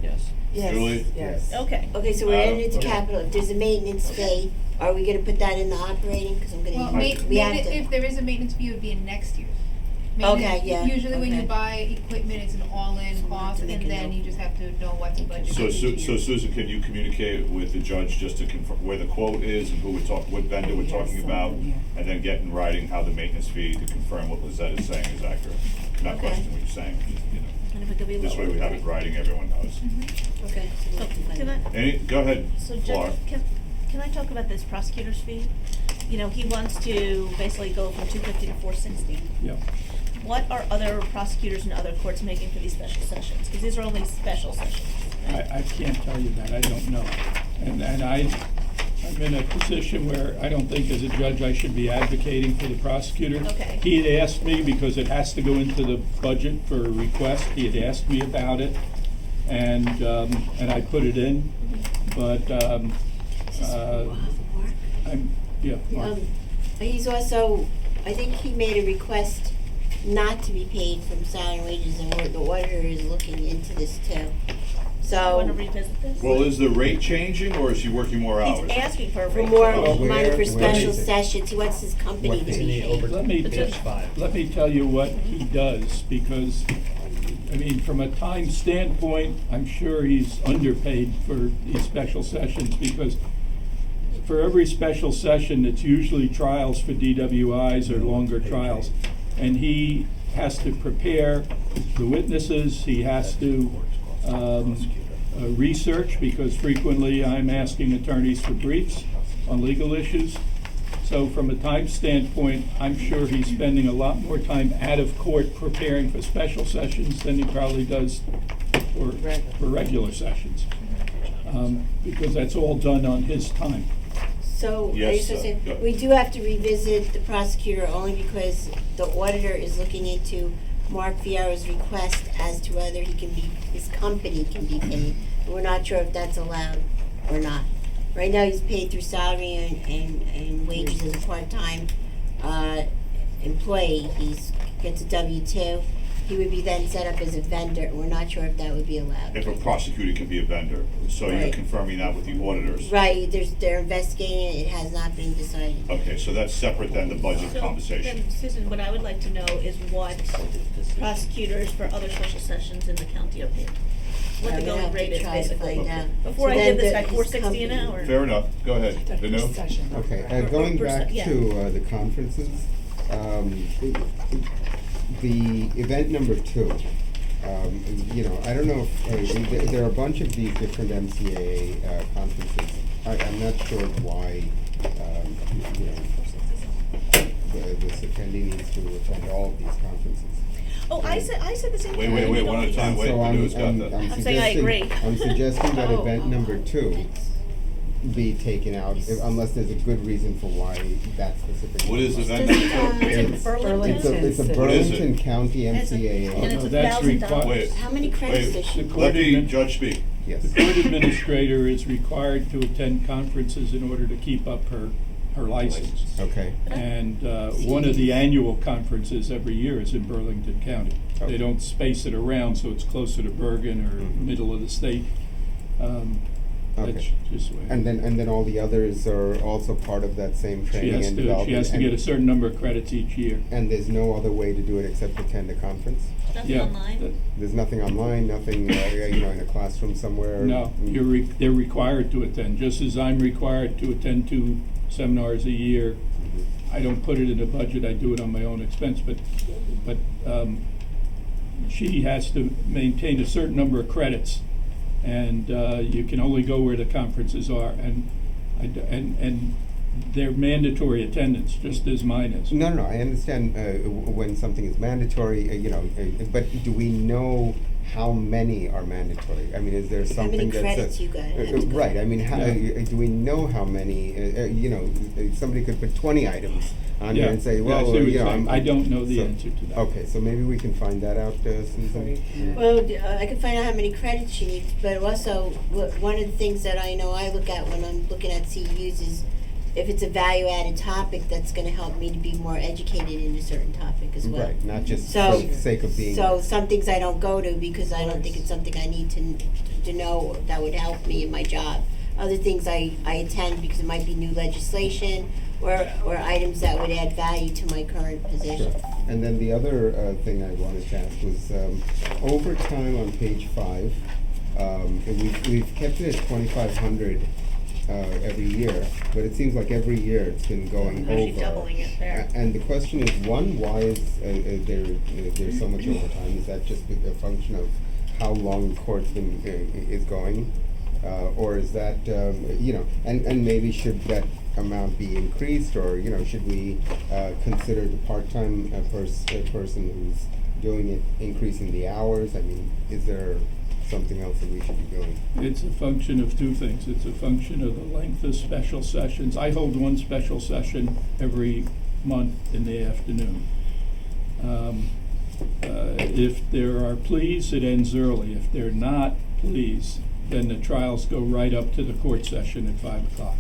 S11: Yes.
S7: Yes,
S1: Julie?
S7: yes.
S6: okay.
S8: Okay, so we're
S1: Uh,
S8: adding it to
S1: okay.
S8: capital, if there's a maintenance fee, are we gonna put that in the operating, cause I'm
S5: Well,
S8: gonna, we have to.
S5: if there is a maintenance fee, it would be in next year's.
S8: Okay,
S5: Maintenance-
S8: yeah,
S5: Usually when you
S8: okay.
S5: buy equipment, it's an all-in cost,
S8: make
S5: and
S8: a
S5: then
S8: note.
S5: you just have to know what to budget.
S1: So
S5: for each
S1: so
S5: year.
S1: Susan, can you communicate with the judge just to confirm where the quote is and who we're talking, what vendor we're talking about? And then get in writing how the maintenance fee to confirm what Lizette is saying is accurate. Not
S8: Okay.
S1: questioning what you're saying, just, you know.
S6: And if it could be
S1: This way
S6: lower,
S1: we have it in
S6: right?
S1: writing, everyone knows.
S8: Okay.
S6: So can I,
S1: Any, go ahead,
S6: so
S1: Laura.
S6: Judge, can I talk about this prosecutor's fee? You know, he wants to basically go from 250 to 460.
S12: yeah.
S6: What are other prosecutors and other courts making for these special sessions? Because these are only special sessions.
S12: I can't tell you that, I don't know. And I'm in a position where I don't think as a judge I should be advocating for the prosecutor.
S6: Okay.
S12: He had asked me, because it has to go into the budget for a request, he had asked me about it, and I put it in, but, I'm, yeah, Mark.
S8: He's also, I think he made a request not to be paid from salary and wages, and the auditor is looking into this too.
S6: I want to
S8: So,
S6: revisit this.
S1: Well, is the rate changing or is he working more hours?
S6: He's asking for a
S8: for
S6: rate.
S8: more
S1: Oh,
S8: money
S9: where
S8: for
S9: is
S8: special
S9: it?
S8: sessions, he wants his company
S9: What
S8: to
S3: It's
S8: be
S3: in the
S8: paid.
S3: over,
S12: Let me-
S3: page 5.
S12: Let me tell you what he does, because, I mean, from a time standpoint, I'm sure he's underpaid for these special sessions, because for every special session, it's usually trials for DWIs or longer trials. And he has to prepare the witnesses, he has to, research, because frequently I'm asking attorneys for briefs on legal issues. So from a time standpoint, I'm sure he's spending a lot more time out of court preparing for special sessions than he probably does for regular sessions. Because that's all done on his time.
S8: So,
S1: Yes,
S8: I just want to
S1: go.
S8: say, we do have to revisit the prosecutor only because the auditor is looking into Mark Fierro's request as to whether he can be, his company can be paid. We're not sure if that's allowed or not. Right now, he's paid through salary and wages as a part-time, employee. Gets a W-2. He would be then set up as a vendor. We're not sure if that would be allowed.
S1: If a prosecutor can be a vendor, so you're
S8: Right.
S1: confirming that with the auditors?
S8: Right, they're investigating it. It has not been decided.
S1: Okay, so that's separate than the budget
S6: So
S1: conversation.
S6: then, Susan, what I would like to know is what prosecutors for other special sessions in the county are paid. What the
S8: I would
S6: going
S8: have to
S6: rate is
S8: try to
S6: basically.
S8: find out.
S6: Before I
S8: So
S6: give
S8: then
S6: this guy
S8: his
S6: 460 an
S8: company-
S6: hour.
S1: Fair enough, go ahead, Vinu?
S9: Okay,
S6: Or
S9: going
S6: percent,
S9: back
S6: yeah.
S9: to the conferences, the event number 2, you know, I don't know if, there are a bunch of these different MCA conferences. I'm not sure why, you know, this attendee needs to attend all of these conferences.
S6: Oh, I said the same thing.
S1: Wait, one at a time, wait,
S9: So
S1: Vanu's got that.
S6: I'm saying I agree.
S9: I'm suggesting that
S6: Oh.
S9: event number 2 be taken out, unless there's a good reason for why that specific.
S1: What is
S9: one.
S1: event
S6: It's
S1: number two?
S6: in
S9: It's-
S6: Burlington.
S9: It's a
S1: What is it?
S9: Burlington County
S6: And it's a-
S9: MCA.
S6: and it's
S12: No, that's
S6: $1,000.
S1: Wait.
S8: How many credits does she?
S1: Wait, let the judge speak.
S9: Yes.
S12: The court administrator is required to attend conferences in order to keep up her license.
S9: Okay.
S12: And one of the annual conferences every year is in Burlington County.
S9: Okay.
S12: They don't space it around, so it's closer to Bergen or
S9: Mhm.
S12: middle of the state. That's
S9: Okay.
S12: just the way.
S9: And then all the others are also part of that same
S12: She
S9: training
S12: has
S9: and
S12: to,
S9: development.
S12: she has to
S9: and-
S12: get a certain number of credits each year.
S9: And there's no other way to do it except attend a conference?
S6: Nothing
S12: Yeah.
S6: online.
S9: There's nothing online, nothing, you know, in a classroom somewhere?
S12: No, they're required to attend, just as I'm required to attend 2 seminars a year. I don't put it in a budget, I do it on my own expense, but, she has to maintain a certain number of credits, and, you can only go where the conferences are, and they're mandatory attendance, just as mine is.
S9: No, I understand when something is mandatory, but do we know how many are mandatory? I mean, is there
S8: How many
S9: something that's
S8: credits you got? Have to go
S9: right? I mean, how,
S12: Yeah.
S9: do we know how many? Somebody could put 20 items on
S12: Yeah,
S9: here and say,
S12: yeah, I
S9: well,
S12: see what you're
S9: I'm,
S12: saying. I don't know the
S9: so-
S12: answer to that.
S9: Okay, so maybe we can find that out, Susan.
S8: Well, I can find out how many credits she needs, but also, one of the things that I know I look at when I'm looking at CEUs is if it's a value-added topic, that's gonna help me to be more educated in a certain topic as well.
S9: Right, not just
S8: So-
S9: for the sake of being.
S8: So some things I don't go to because I don't think it's something I need to know that would help me in my job. Other things I attend because it might be new legislation or items that would add value to my current position.
S9: Sure. And then the other thing I wanted to ask was, overtime on page 5, we've kept it at 2,500 every year, but it seems like every year it's been going over.
S6: Actually doubling it there.
S9: And the question is, one, why is there so much overtime? Is that just a function of how long the court's been is going, or is that and maybe should that amount be increased, or should we consider the part-time person who's doing it increasing the hours? I mean, is there something else that we should be doing?
S12: It's a function of two things. It's a function of the length of special sessions. I hold one special session every month in the afternoon. If there are pleas, it ends early. If they're not pleas, then the trials go right up to the court session at 5 o'clock.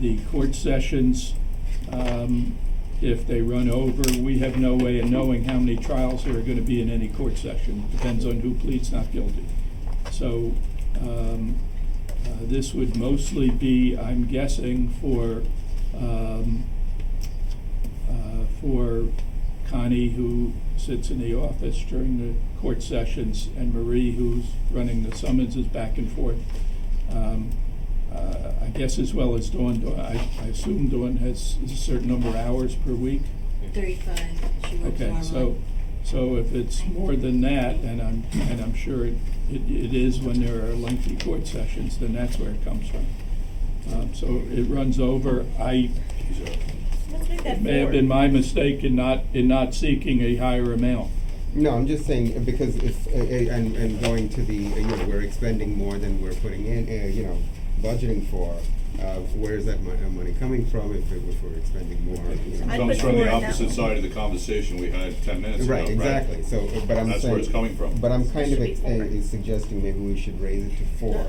S12: The court sessions, if they run over, we have no way of knowing how many trials there are gonna be in any court session. Depends on who pleads not guilty. So, this would mostly be, I'm guessing, for Connie, who sits in the office during the court sessions, and Marie, who's running the summonses back and forth. I guess as well as Dawn. I assume Dawn has a certain number of hours per week.
S8: 35, she works
S12: Okay,
S8: normally.
S12: so if it's more than that, and I'm sure it is when there are lengthy court sessions, then that's where it comes from. So it runs over.
S6: Let's make that
S12: It may have
S6: 4.
S12: been my mistake in not seeking a higher amount.
S9: No, I'm just saying, because if, and going to the, we're expending more than we're putting in, budgeting for, where's that money coming from if we're expending more?
S6: I'd
S1: Comes
S6: put
S1: from
S6: 4
S1: the
S6: in that
S1: opposite
S6: one.
S1: side of the conversation we had 10 minutes ago,
S9: Right, exactly, so, but I'm saying.
S1: That's where it's coming from.
S9: But I'm kind of
S6: Should be 4.
S9: Suggesting maybe we should raise it to 4.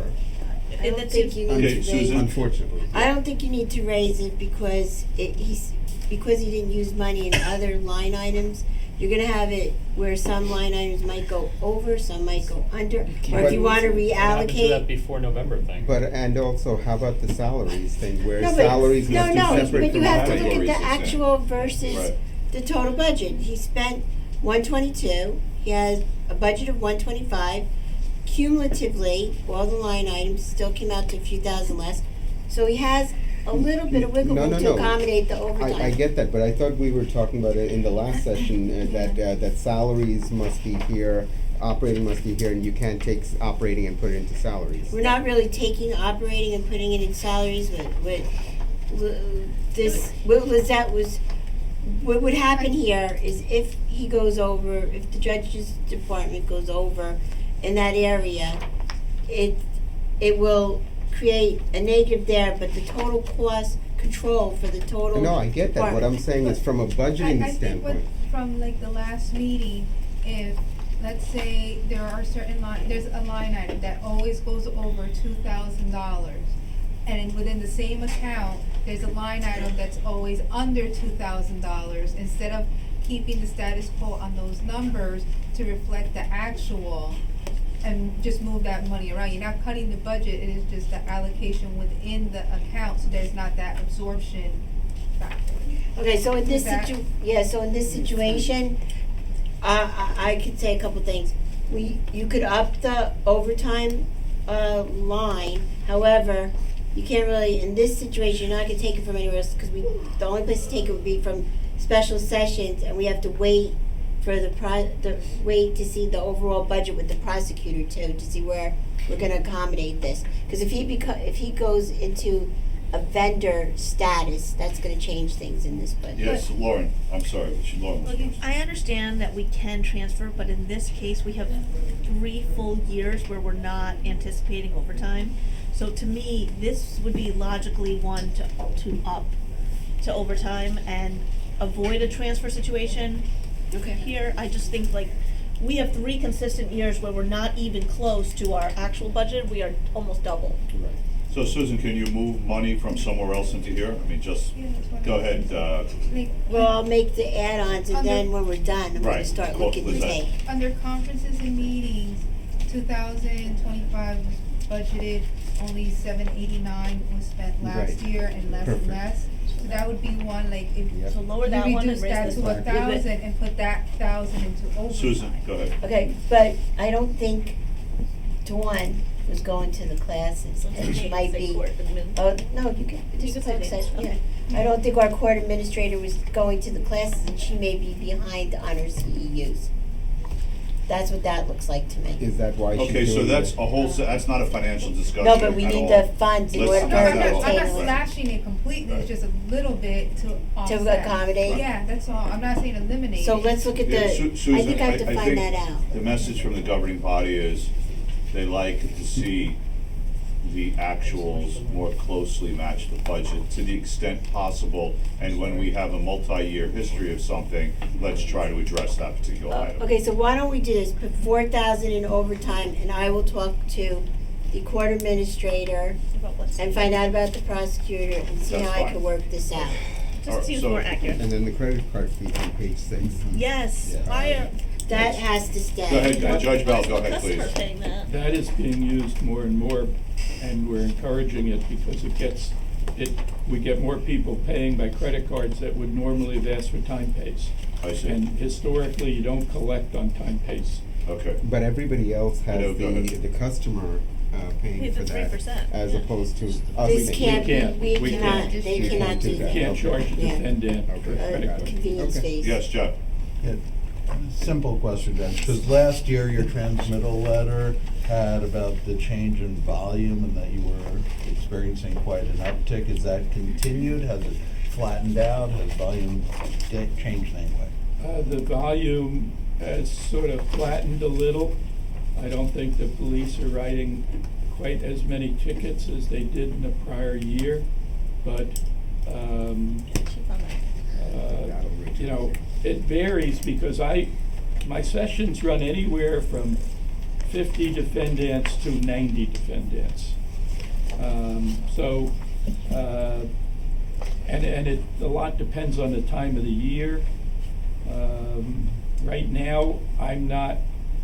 S8: I don't think you need
S1: Okay,
S8: to raise
S1: Susan.
S8: it.
S9: Unfortunately.
S8: I don't think you need to raise it because because he didn't use money in other line items. You're gonna have it where some line items might go over, some might go under, or if you wanna
S3: What happens to that
S8: reallocate.
S3: before November thing?
S9: But, and also, how about the salaries thing, where
S8: No, but-
S9: salaries must be separate
S8: but you
S9: from
S8: have to look at
S1: categories,
S8: the
S1: it's in.
S8: actual versus
S1: Right.
S8: the total budget. He spent 122, he has a budget of 125. Cumulatively, all the line items still came out to a few thousand less. So he has a little bit of wiggle room to accommodate the overtime.
S9: I get that, but I thought we were talking about it in the last session, that salaries must be here, operating must be here, and you can't take operating and put it into salaries.
S8: We're not really taking operating and putting it in salaries what would happen here is if he goes over, if the judge's department goes over in that area, it will create a negative there, but the total cost control for the total.
S9: No, I get that, what I'm
S8: department.
S9: saying is from a budgeting
S5: I think
S9: standpoint.
S5: from like the last meeting, if, let's say there are certain there's a line item that always goes over $2,000. And within the same account, there's a line item that's always under $2,000, instead of keeping the status quo on those numbers to reflect the actual and just move that money around. You're not cutting the budget, it is just the allocation within the account, so there's not that absorption factor.
S8: Okay, so in this
S5: Is that-
S8: so in this situation, I could say a couple things. You could up the overtime line, however, you can't really, in this situation, you're not gonna take it from anywhere else, cause the only place to take it would be from special sessions, and we have to wait for wait to see the overall budget with the prosecutor too, to see where we're gonna accommodate this. Cause if he goes into a vendor status, that's gonna change things in this budget.
S1: Yes, Lauren, I'm sorry, Lauren was
S6: Look,
S1: first.
S6: I understand that we can transfer, but in this case, we have 3 full years where we're not anticipating overtime. So to me, this would be logically one to up to overtime and avoid a transfer situation.
S8: Okay.
S6: Here, I just think like, we have 3 consistent years where we're not even close to our actual budget, we are almost double.
S9: Right.
S1: So Susan, can you move money from somewhere else into here? I mean, just,
S5: Yeah, that's what
S1: go
S5: I-
S1: ahead,
S5: Like,
S8: Well, I'll make the add-ons, and then
S5: Under-
S8: when we're done, I'm gonna
S1: Right.
S8: start
S1: Cool.
S8: looking
S1: Was
S8: to
S1: that-
S8: take.
S5: under conferences and meetings, 2025 was budgeted, only 789 was spent last
S9: Right.
S5: year and less
S9: Perfect.
S5: and less. So that would be one, like, if
S9: Yep.
S6: So lower
S5: you
S6: that one and
S5: reduce
S6: raise
S5: that
S6: this
S5: to
S6: one.
S5: 1,000 and put that 1,000 into overtime.
S1: Susan, go ahead.
S8: Okay, but I don't think Dawn was going to the classes, and she might be. Oh, no, you can,
S6: You
S8: just
S6: can
S8: like
S6: say
S8: said,
S6: name.
S8: yeah. I don't think our court administrator was going to the classes, and she may be behind on her CEUs. That's what that looks like to me.
S9: Is that why she's
S1: Okay, so
S9: doing
S1: that's
S9: it?
S1: a whole, that's not a financial discussion
S8: No, but we
S1: at
S8: need
S1: all.
S8: the funds in
S1: Let's
S8: order
S5: No,
S8: for
S1: not
S8: her
S5: I'm
S8: to
S5: not, I'm not
S8: obtain them.
S5: slashing it completely, it's just a little bit to offset.
S8: To accommodate?
S5: Yeah, that's all, I'm not saying eliminate
S8: So
S5: it.
S8: let's look at
S1: Yeah,
S8: the,
S1: Susan,
S8: I think I have to find that out.
S1: The message from the governing body is they like to see the actuals more closely match the budget to the extent possible. And when we have a multi-year history of something, let's try to address that particular item.
S8: Okay, so why don't we do this, put 4,000 in overtime, and I will talk to the court administrator
S6: About what's-
S8: and find out about the prosecutor and see
S1: That's
S8: how I
S1: fine.
S8: can work this out.
S6: Just seems
S1: So-
S6: more accurate.
S9: And then the credit card fee on page 6.
S6: Yes,
S9: Yeah.
S6: why are,
S8: That has to stay.
S1: Go ahead, Judge Bell, go
S6: why is the
S1: ahead, please.
S6: customer paying that?
S12: That is being used more and more, and we're encouraging it because we get more people paying by credit cards that would normally have asked for time pays.
S1: I see.
S12: And historically, you don't collect on time pays.
S1: Okay.
S9: But everybody else
S1: I know,
S9: has
S1: go ahead.
S9: the customer paying
S6: Pays
S9: for
S6: the
S9: that,
S6: 3%,
S9: as
S6: yeah.
S9: opposed to us.
S8: This
S9: paying.
S8: can't be,
S12: We
S8: we cannot,
S12: can't.
S8: they
S9: We
S8: cannot
S9: can't do
S8: do
S9: that.
S8: that.
S12: Can't charge the
S8: Yeah.
S12: defendant for
S9: Okay,
S12: credit
S9: got
S12: card.
S9: it.
S8: Convenience
S9: Okay.
S8: fees.
S1: Yes, Jeff?
S10: Yeah, simple question, Judge, because last year your transmittal letter had about the change in volume and that you were experiencing quite an uptick. Has that continued? Has it flattened out? Has volume changed anyway?
S12: The volume has sort of flattened a little. I don't think the police are writing quite as many tickets as they did in the prior year, but, you know, it varies because my sessions run anywhere from 50 defendants to 90 defendants. And a lot depends on the time of the year. Right now, I'm not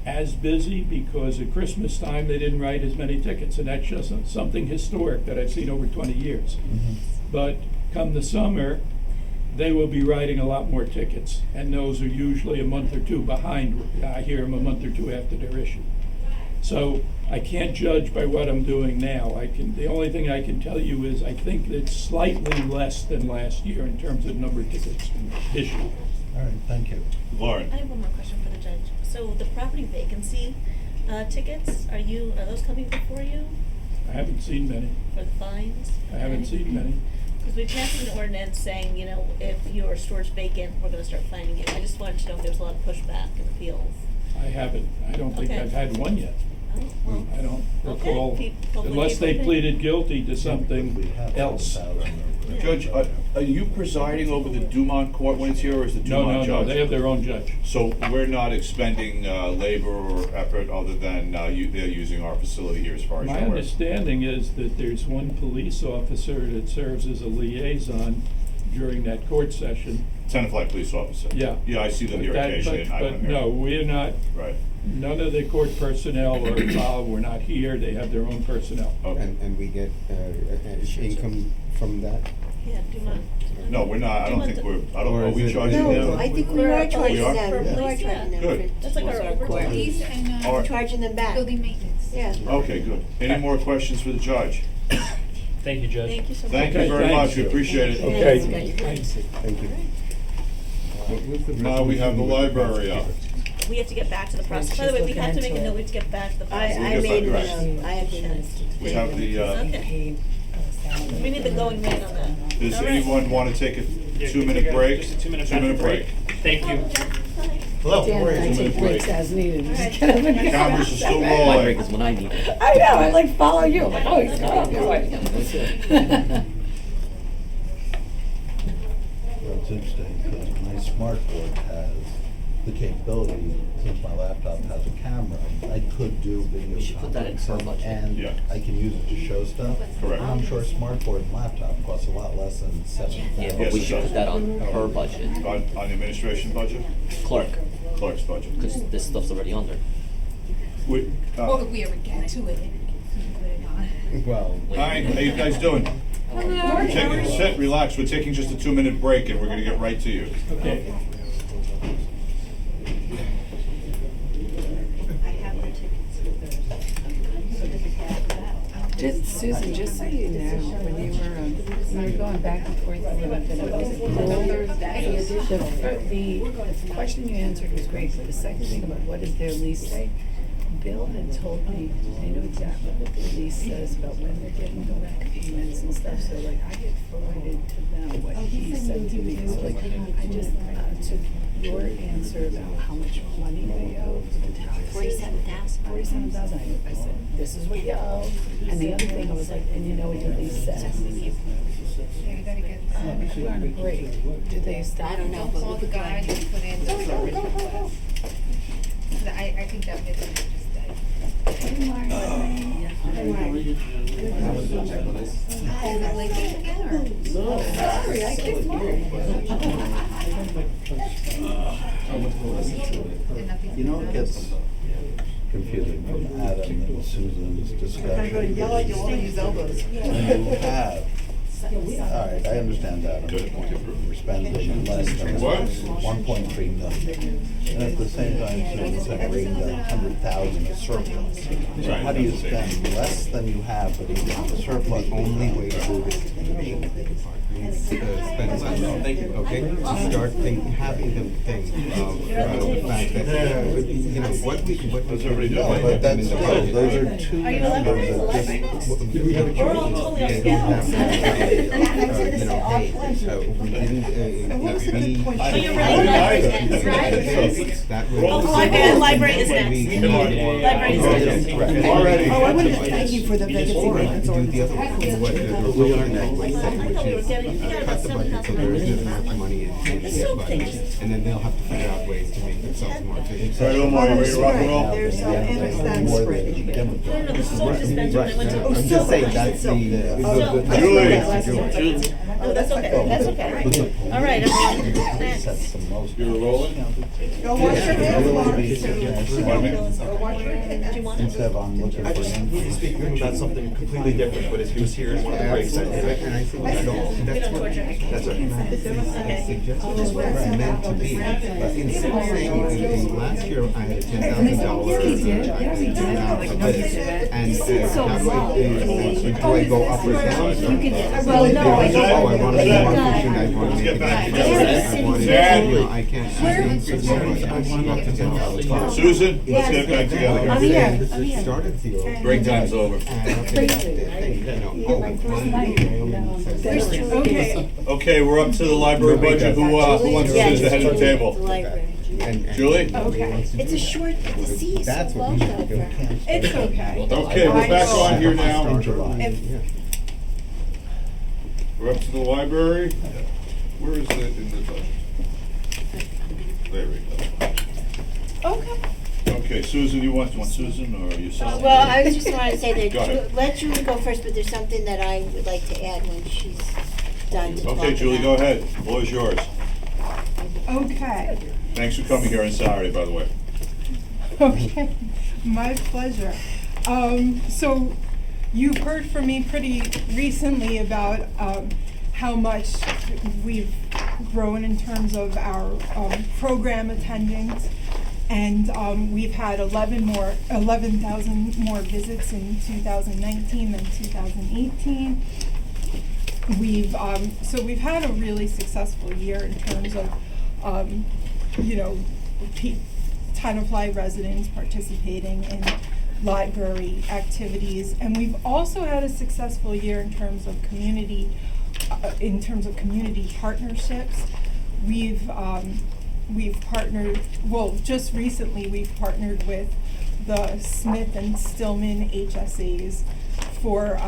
S12: as busy because at Christmas time, they didn't write as many tickets, and that's just something historic that I've seen over 20 years. But come the summer, they will be writing a lot more tickets, and those are usually a month or two behind. I hear them a month or two after they're issued. So I can't judge by what I'm doing now. The only thing I can tell you is I think it's slightly less than last year in terms of number of tickets issued.
S10: All right, thank you.
S1: Lauren?
S6: I have one more question for the judge. So the property vacancy tickets, are those coming before you
S12: I haven't seen many.
S6: for the fines?
S12: I haven't seen many.
S6: Because we passed an ordinance saying, if your store's vacant, we're gonna start fining you. I just wanted to know if there's a lot of pushback and appeals.
S12: I haven't. I don't think
S6: Okay.
S12: I've had one yet.
S6: Oh, well,
S12: I don't
S6: Okay.
S12: recall,
S6: Hopefully
S12: unless
S6: people
S12: they
S6: pay.
S12: pleaded guilty to
S10: We
S12: something
S10: have
S12: else.
S10: 1,000 over.
S1: Judge, are you presiding over the Dumont court when it's here, or is the
S12: No,
S1: Dumont
S12: no,
S1: judge?
S12: no, they have their own judge.
S1: So we're not expending labor or effort other than they're using our facility here as far as
S12: My
S1: you're aware?
S12: understanding is that there's one police officer that serves as a liaison during that court session.
S1: Tenafly police officer?
S12: Yeah.
S1: Yeah, I see them here occasionally, and I went
S12: But
S1: there.
S12: no, we're not,
S1: Right,
S12: none of the court personnel are involved, we're not here, they have their own personnel.
S1: okay.
S9: And we get income from that?
S6: Yeah, do not.
S1: No, we're not, I don't think we're, I don't,
S9: Or
S1: are
S9: is
S1: we
S9: it-
S1: charging them?
S8: No, I think we are charging
S1: We are?
S8: them, we are
S6: Police, yeah.
S8: charging them
S1: Good.
S8: for.
S6: That's like our
S8: for
S6: overtime.
S5: Police and,
S1: All
S8: We're
S1: right.
S8: charging them back,
S5: building maintenance.
S8: yeah.
S1: Okay, good. Any more questions for the judge?
S3: Thank you, Judge.
S6: Thank you so much.
S1: Thank you
S12: Okay,
S1: very
S12: thanks.
S1: much, we appreciate it.
S12: Okay.
S9: Thank you. What was the
S1: Now we have the
S9: resolution you
S1: library up.
S6: We have to get back to the process. By the way, we have to make a note, we have to get back to the process.
S8: I
S1: We'll get
S8: made
S1: back,
S8: the
S1: right.
S8: note, I have the notes.
S1: We have the,
S6: Okay. We need the going rate on that.
S1: does
S6: All right.
S1: anyone wanna take a
S3: Yeah,
S1: 2-minute break?
S3: Just a 2-minute
S1: 2-minute break.
S3: Thank you.
S10: Hello.
S7: Dan and I take breaks as needed. Just get up and go.
S1: Cameras are still
S11: My break
S1: rolling.
S11: is when I need it.
S7: I know, I like follow you, I'm like, oh, he's gone.
S10: Well, it's interesting, because my smartboard has the capability, since my laptop has a camera, I could do video
S11: We should put that in
S10: conferencing,
S11: our budget.
S10: and
S1: Yeah.
S10: I can use it to show stuff.
S1: Correct.
S10: And I'm sure a smartboard and laptop costs a lot less than $7,000.
S11: Yeah,
S1: Yes,
S11: but we
S1: it
S11: should
S1: does.
S11: put that on her budget,
S1: On the administration budget,
S11: clerk,
S1: clerk's budget.
S11: because this stuff's already on there.
S1: We,
S5: Well, if we ever get to it, put it on.
S10: Well,
S1: Hi, how you guys doing? We're taking, sit, relax, we're taking just a 2-minute break and we're gonna get right to you.
S12: Okay.
S7: Just, Susan, just so you know, when you were going back and forth a little bit about the question you answered was great, but the second thing about what does their lease say? Bill had told me, they know exactly what their lease says about when they're getting the back payments and stuff, so like, I get forwarded to them what he said to me, so like, I just, took your answer about how much money they owe to the town. $47,000. I said, this is what you owe, and the other thing, I was like, and you know what your lease says.
S5: Yeah, you gotta get that.
S7: If you are on a break, do they stop?
S8: I don't know,
S5: Call the guy and put in the storage request. I think that makes it just dead. Is it leaking again, or?
S7: Sorry, I keep
S5: And nothing's
S10: you know, it
S5: been done?
S10: gets confusing from Adam and Susan's discussion.
S4: I'm gonna yell at you all these elbows.
S10: When you have, all right, I understand that. We're spending less than
S1: What?
S10: 1.3 million. And at the same time, Susan said bring the 100,000 surplus. So
S1: Right,
S10: how do you
S1: that's the same.
S10: spend less than you have, but you have a surplus?
S9: The only way to do this is spend money, okay? To start having them think of the fact that, you know, what we
S1: already
S10: No,
S1: doing.
S10: but that's still, those are two
S6: Are you a library?
S10: numbers that just.
S6: We're all totally on schedule.
S9: You know, hey, we didn't,
S4: What was the big point?
S6: Oh, you're right.
S9: That was.
S6: Oh, library is next. Library is next.
S1: Already.
S4: Oh, I wanted to thank you for the vacancy maintenance
S9: Do the
S4: ordinance.
S9: other thing, what the Republican anyway said, which is cut the budget so there isn't enough money in the budget. And then they'll have to figure out ways to make themselves more efficient.
S1: All right, Omar, you ready to rock and roll?
S4: There's an extend
S10: More
S4: spring.
S10: than Democrats.
S6: No, the soap dispenser when I went to.
S9: I'm just saying that's the.
S1: Julie.
S6: No, that's okay, that's okay. All right, everyone,
S10: Sets
S6: next.
S10: the most.
S1: You were rolling?
S4: Go wash your hands,
S10: Really
S4: Mark.
S10: be suggested.
S1: Pardon me?
S4: Go wash your hands.
S6: Do you want?
S10: Instead of I'm looking for
S13: I just need to speak to him about something completely different, but if he was here in one of the breaks, I'd do it.
S9: And I think that's
S6: We
S9: what.
S6: don't torture.
S13: That's right.
S9: I suggest that's what it's meant to be. Instead of saying, last year I had a $10,000 and how do I go up or down?
S2: Well, no, I
S9: Oh, I
S2: don't.
S9: want to be more efficient, I want to
S1: Let's
S9: make
S1: get
S9: it
S1: back
S9: better.
S1: together.
S9: I want
S1: Dad.
S9: to, I can't, I can increase my budget, I want to $10,000.
S1: Susan, let's get back together.
S2: I'm here, I'm here.
S9: Start at zero.
S1: Break time's over.
S9: And up to that thing, you know, oh, one million.
S2: Okay,
S1: Okay, we're up to the library budget. Who wants to sit at the head of the table?
S9: And-
S1: Julie?
S2: okay.
S8: It's a short, the C is so
S9: That's what
S8: long
S9: we should do.
S8: over.
S2: It's okay.
S1: Okay, we're back on here now.
S10: In July.
S9: Yeah.
S1: We're up to the library. Where is it in the budget? There we go.
S2: Okay.
S1: Okay, Susan, you want Susan or yourself?
S8: Well, I was just wanted to say
S1: Go ahead.
S8: that, let Julie go first, but there's something that I would like to add when she's done to talk about.
S1: Okay, Julie, go ahead. The floor is yours.
S2: Okay,
S1: Thanks for coming here on Saturday, by the way.
S14: Okay, my pleasure. So you've heard from me pretty recently about how much we've grown in terms of our program attendance. And we've had 11,000 more visits in 2019 than 2018. we've had a really successful year in terms of, Tenafly residents participating in library activities, and we've also had a successful year in terms of community partnerships. We've partnered, just recently we've partnered with the Smith and Stillman HSAs for,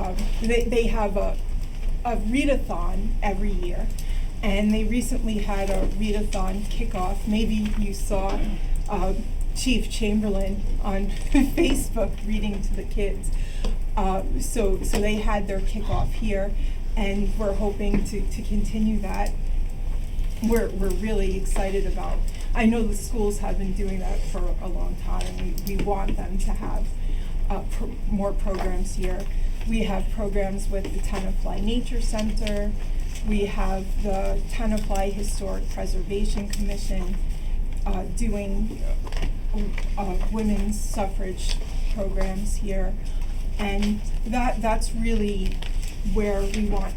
S14: they have a readathon every year, and they recently had a readathon kickoff. Maybe you saw Chief Chamberlain on Facebook reading to the kids. So they had their kickoff here, and we're hoping to continue that. We're really excited about, I know the schools have been doing that for a long time, and we want them to have more programs here. We have programs with the Tenafly Nature Center. We have the Tenafly Historic Preservation Commission doing women's suffrage programs here, and that's really where we want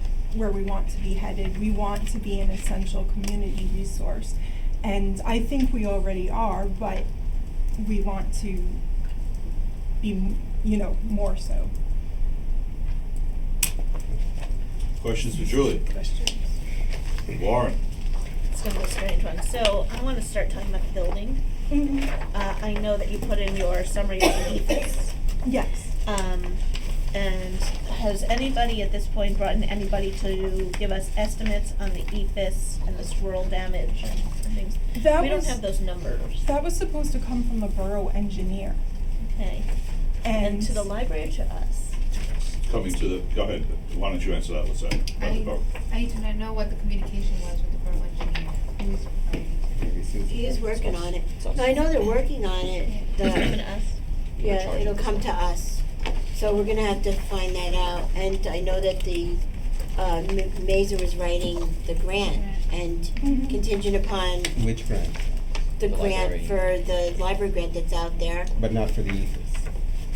S14: to be headed. We want to be an essential community resource, and I think we already are, but we want to be, more so.
S1: Questions for Julie?
S6: Questions?
S1: Warren?
S6: It's gonna be a strange one. So I wanna start talking about the building. I know that you put in your summary of the EFS.
S14: Yes.
S6: And has anybody at this point brought in anybody to give us estimates on the EFS and the swirl damage and things? We don't have those numbers.
S14: That was supposed to come from the borough engineer.
S6: Okay. And to the library or to us?
S1: Coming to the, go ahead, why don't you answer that, let's say.
S5: I need to know what the communication was with the borough engineer.
S8: He is working on it. No, I know they're working on it.
S6: It's coming to us?
S8: Yeah, it'll come to us. So we're gonna have to find that out. And I know that the, Mazer was writing the grant and contingent upon
S9: Which grant?
S8: the
S11: The
S8: grant
S11: library.
S8: for the library grant that's out there.
S9: But not for the EFS.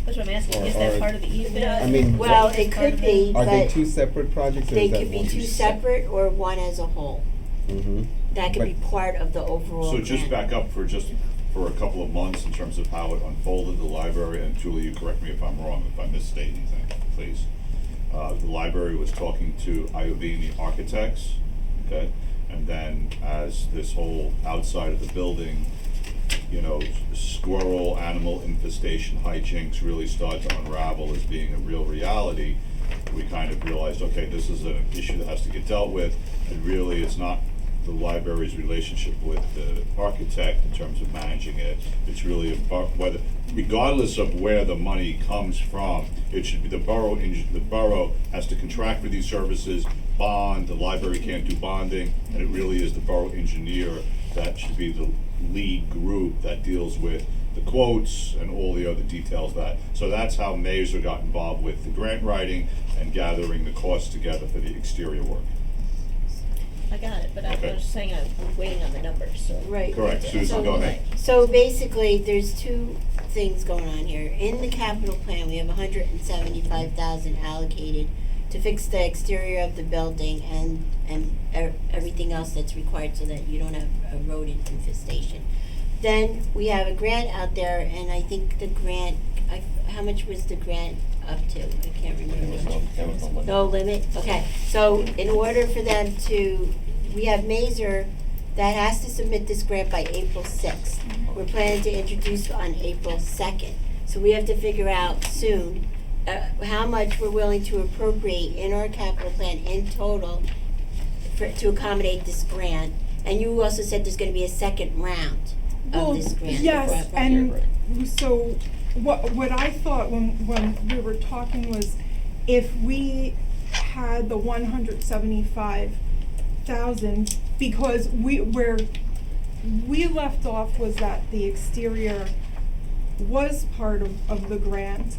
S6: That's what I'm asking. Is
S9: Or-
S6: that part of the EFS?
S9: I mean,
S8: Well, it could be,
S9: Are they
S8: but
S9: two separate projects or
S8: they
S9: is that
S8: could be
S9: one?
S8: two separate or one as a whole.
S9: Mm-hmm.
S8: That could be part of the overall
S1: So just
S8: grant.
S1: back up for a couple of months in terms of how it unfolded, the library, and Julie, you correct me if I'm wrong, if I misstate anything, please. The library was talking to Iovine Architects, okay? And then as this whole outside of the building, squirrel, animal infestation, hijinks really start to unravel as being a real reality, we kind of realized, okay, this is an issue that has to get dealt with, and really it's not the library's relationship with the architect in terms of managing it. It's really about whether, regardless of where the money comes from, it should be the borough has to contract for these services, bond, the library can't do bonding, and it really is the borough engineer that should be the lead group that deals with the quotes and all the other details so that's how Mazer got involved with the grant writing and gathering the costs together for the exterior work.
S6: I got it, but
S1: Okay.
S6: I was saying I'm waiting on the numbers, so.
S8: Right.
S1: Correct. Susan,
S8: So-
S1: go ahead.
S8: So basically, there's two things going on here. In the capital plan, we have 175,000 allocated to fix the exterior of the building and everything else that's required so that you don't have a rodent infestation. Then we have a grant out there, and I think the grant, how much was the grant up to? I can't remember.
S11: There was no limit.
S8: No limit? Okay, so in order for them to, we have Mazer that has to submit this grant by April 6th. We're planning to introduce on April 2nd. So we have to figure out soon how much we're willing to appropriate in our capital plan in total to accommodate this grant. And you also said there's gonna be a second round of this grant.
S14: Yes, and so what I thought when we were talking was if we had the 175,000, because where we left off was that the exterior was part of the grant,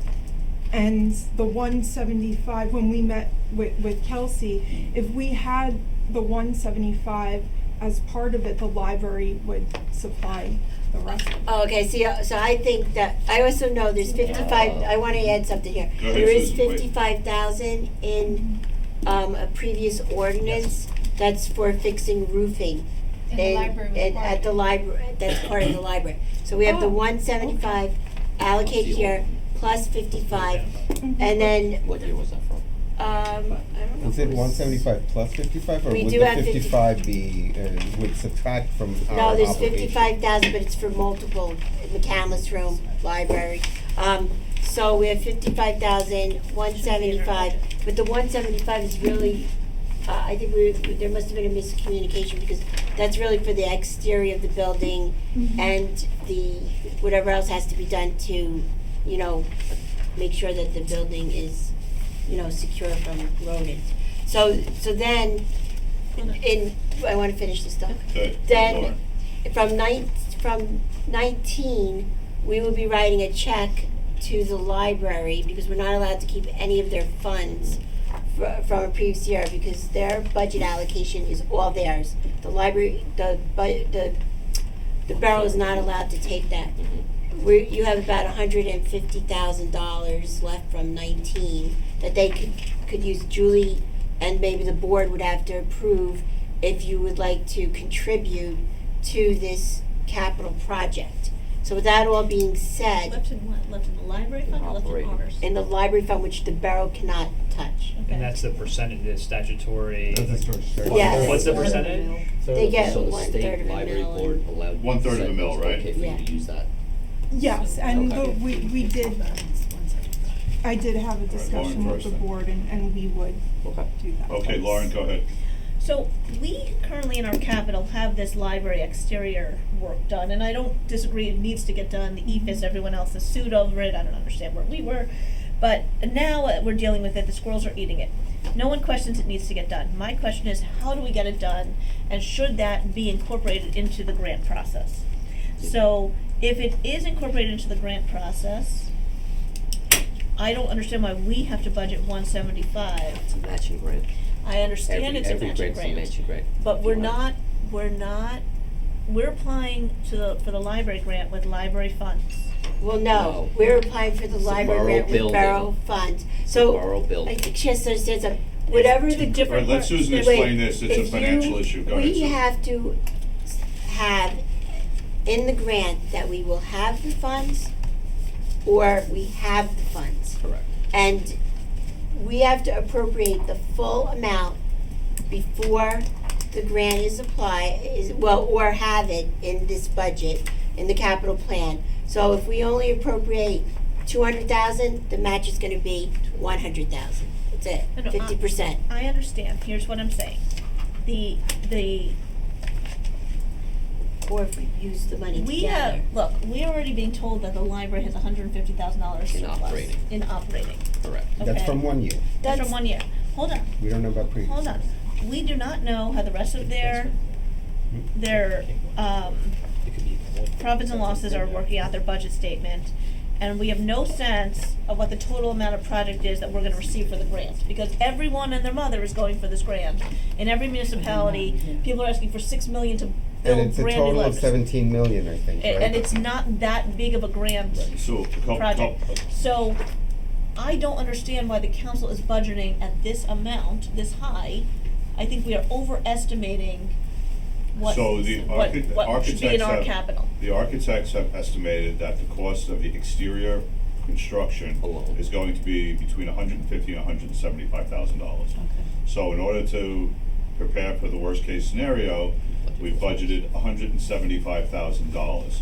S14: and the 175, when we met with Kelsey, if we had the 175 as part of it, the library would supply the rest of it.
S8: Oh, okay, so I think that, I also know there's 55, I wanna add something here.
S1: Go ahead,
S8: There is
S1: Susan, wait.
S8: 55,000 in a previous ordinance that's for fixing roofing.
S5: And the library was part
S8: At
S5: of
S8: the
S5: it.
S8: library, that's part of the library. So we have the
S14: Oh,
S8: 175 allocated here, plus 55, and then,
S11: What year was that from?
S8: I don't know.
S9: Is
S8: if
S9: it
S8: was-
S9: 175 plus 55, or
S8: We
S9: would
S8: do
S9: the
S8: have
S9: 55 be, would subtract from our
S8: No, there's
S9: obligation?
S8: 55,000, but it's for multiple, McCandless Room, library. So we have 55,000, 175, but the 175 is really, I think there must have been a miscommunication, because that's really for the exterior of the building and whatever else has to be done to, make sure that the building is, secure from rodents. So then, I wanna finish this stuff.
S1: Good.
S8: Then, from 19, we will be writing a check to the library, because we're not allowed to keep any of their funds from a previous year, because their budget allocation is all theirs. The library, the borough is not allowed to take that. You have about $150,000 left from 19 that they could use. Julie and maybe the board would have to approve if you would like to contribute to this capital project. So with that all being said,
S6: Left in what? Left in the library fund or left in
S11: Operating.
S6: ours?
S8: in the library fund, which the borough cannot touch.
S3: And that's the percentage, the statutory.
S9: That's the statutory.
S8: Yes.
S3: What's the percentage?
S8: They get
S11: So the
S8: 1/3
S11: state
S8: of a
S11: library
S8: mil
S11: board
S8: and-
S11: allowed.
S1: 1/3 of a
S11: said
S1: mil,
S11: it's
S1: right?
S11: okay for you
S8: Yeah.
S11: to use that.
S14: Yes, and
S11: Okay.
S14: we did, I did have a discussion with the
S1: first then.
S14: board, and we would
S11: Okay.
S14: do that.
S1: Okay, Lauren, go ahead.
S6: So we currently in our capital have this library exterior work done, and I don't disagree, it needs to get done. The EFIS, everyone else is sued over it, I don't understand where we were. But now we're dealing with it, the squirrels are eating it. No one questions it needs to get done. My question is, how do we get it done? And should that be incorporated into the grant process? So if it is incorporated into the grant process, I don't understand why we have to budget 175.
S11: It's a matching grant.
S6: I understand it's a
S11: Every
S6: matching
S11: grant's a
S6: grant.
S11: matching grant.
S6: But
S11: If
S6: we're
S11: you want.
S6: we're applying for the library grant with library funds.
S8: Well, no,
S11: No.
S8: we're applying for the
S11: It's a
S8: library
S11: borough
S8: grant with
S11: building.
S8: borough funds.
S11: It's a
S8: So,
S11: borough building.
S8: I think she has to understand something. Whatever the
S6: Two
S1: All right, let Susan
S8: Wait,
S1: explain this, it's a
S8: if you-
S1: financial issue, go ahead,
S8: We
S1: Susan.
S8: have to have in the grant that we will have the funds, or we have the funds.
S11: Correct.
S8: And we have to appropriate the full amount before the grant is or have it in this budget, in the capital plan. So if we only appropriate 200,000, the match is gonna be 100,000. That's it,
S6: No, no,
S8: 50%.
S6: I understand, here's what I'm saying. The
S8: Or if we use the money
S6: we
S8: together.
S6: look, we're already being told that the library has $150,000
S11: In
S6: surplus.
S11: operating.
S6: In operating.
S11: Correct.
S9: That's
S6: Okay.
S9: from 1 year.
S6: That's from 1 year. Hold on.
S9: We don't know about previous.
S6: Hold on. We do not know how the rest of their profits and losses are working out their budget statement, and we have no sense of what the total amount of project is that we're gonna receive for the grant, because everyone and their mother is going for this grant. In every municipality, people are asking for $6 million to
S9: And
S6: build
S9: it's a
S6: brand new
S9: total of
S6: libraries.
S9: 17 million, I think, right?
S6: And it's not that big of a grant
S1: So,
S6: project. So, I don't understand why the council is budgeting at this amount, this high. I think we are overestimating what should be in our
S1: have-
S6: capital.
S1: The architects have estimated that the cost of the exterior construction
S11: Alone.
S1: is going to be between $150,000 and $175,000. So in order to prepare for the worst case scenario, we've budgeted $175,000.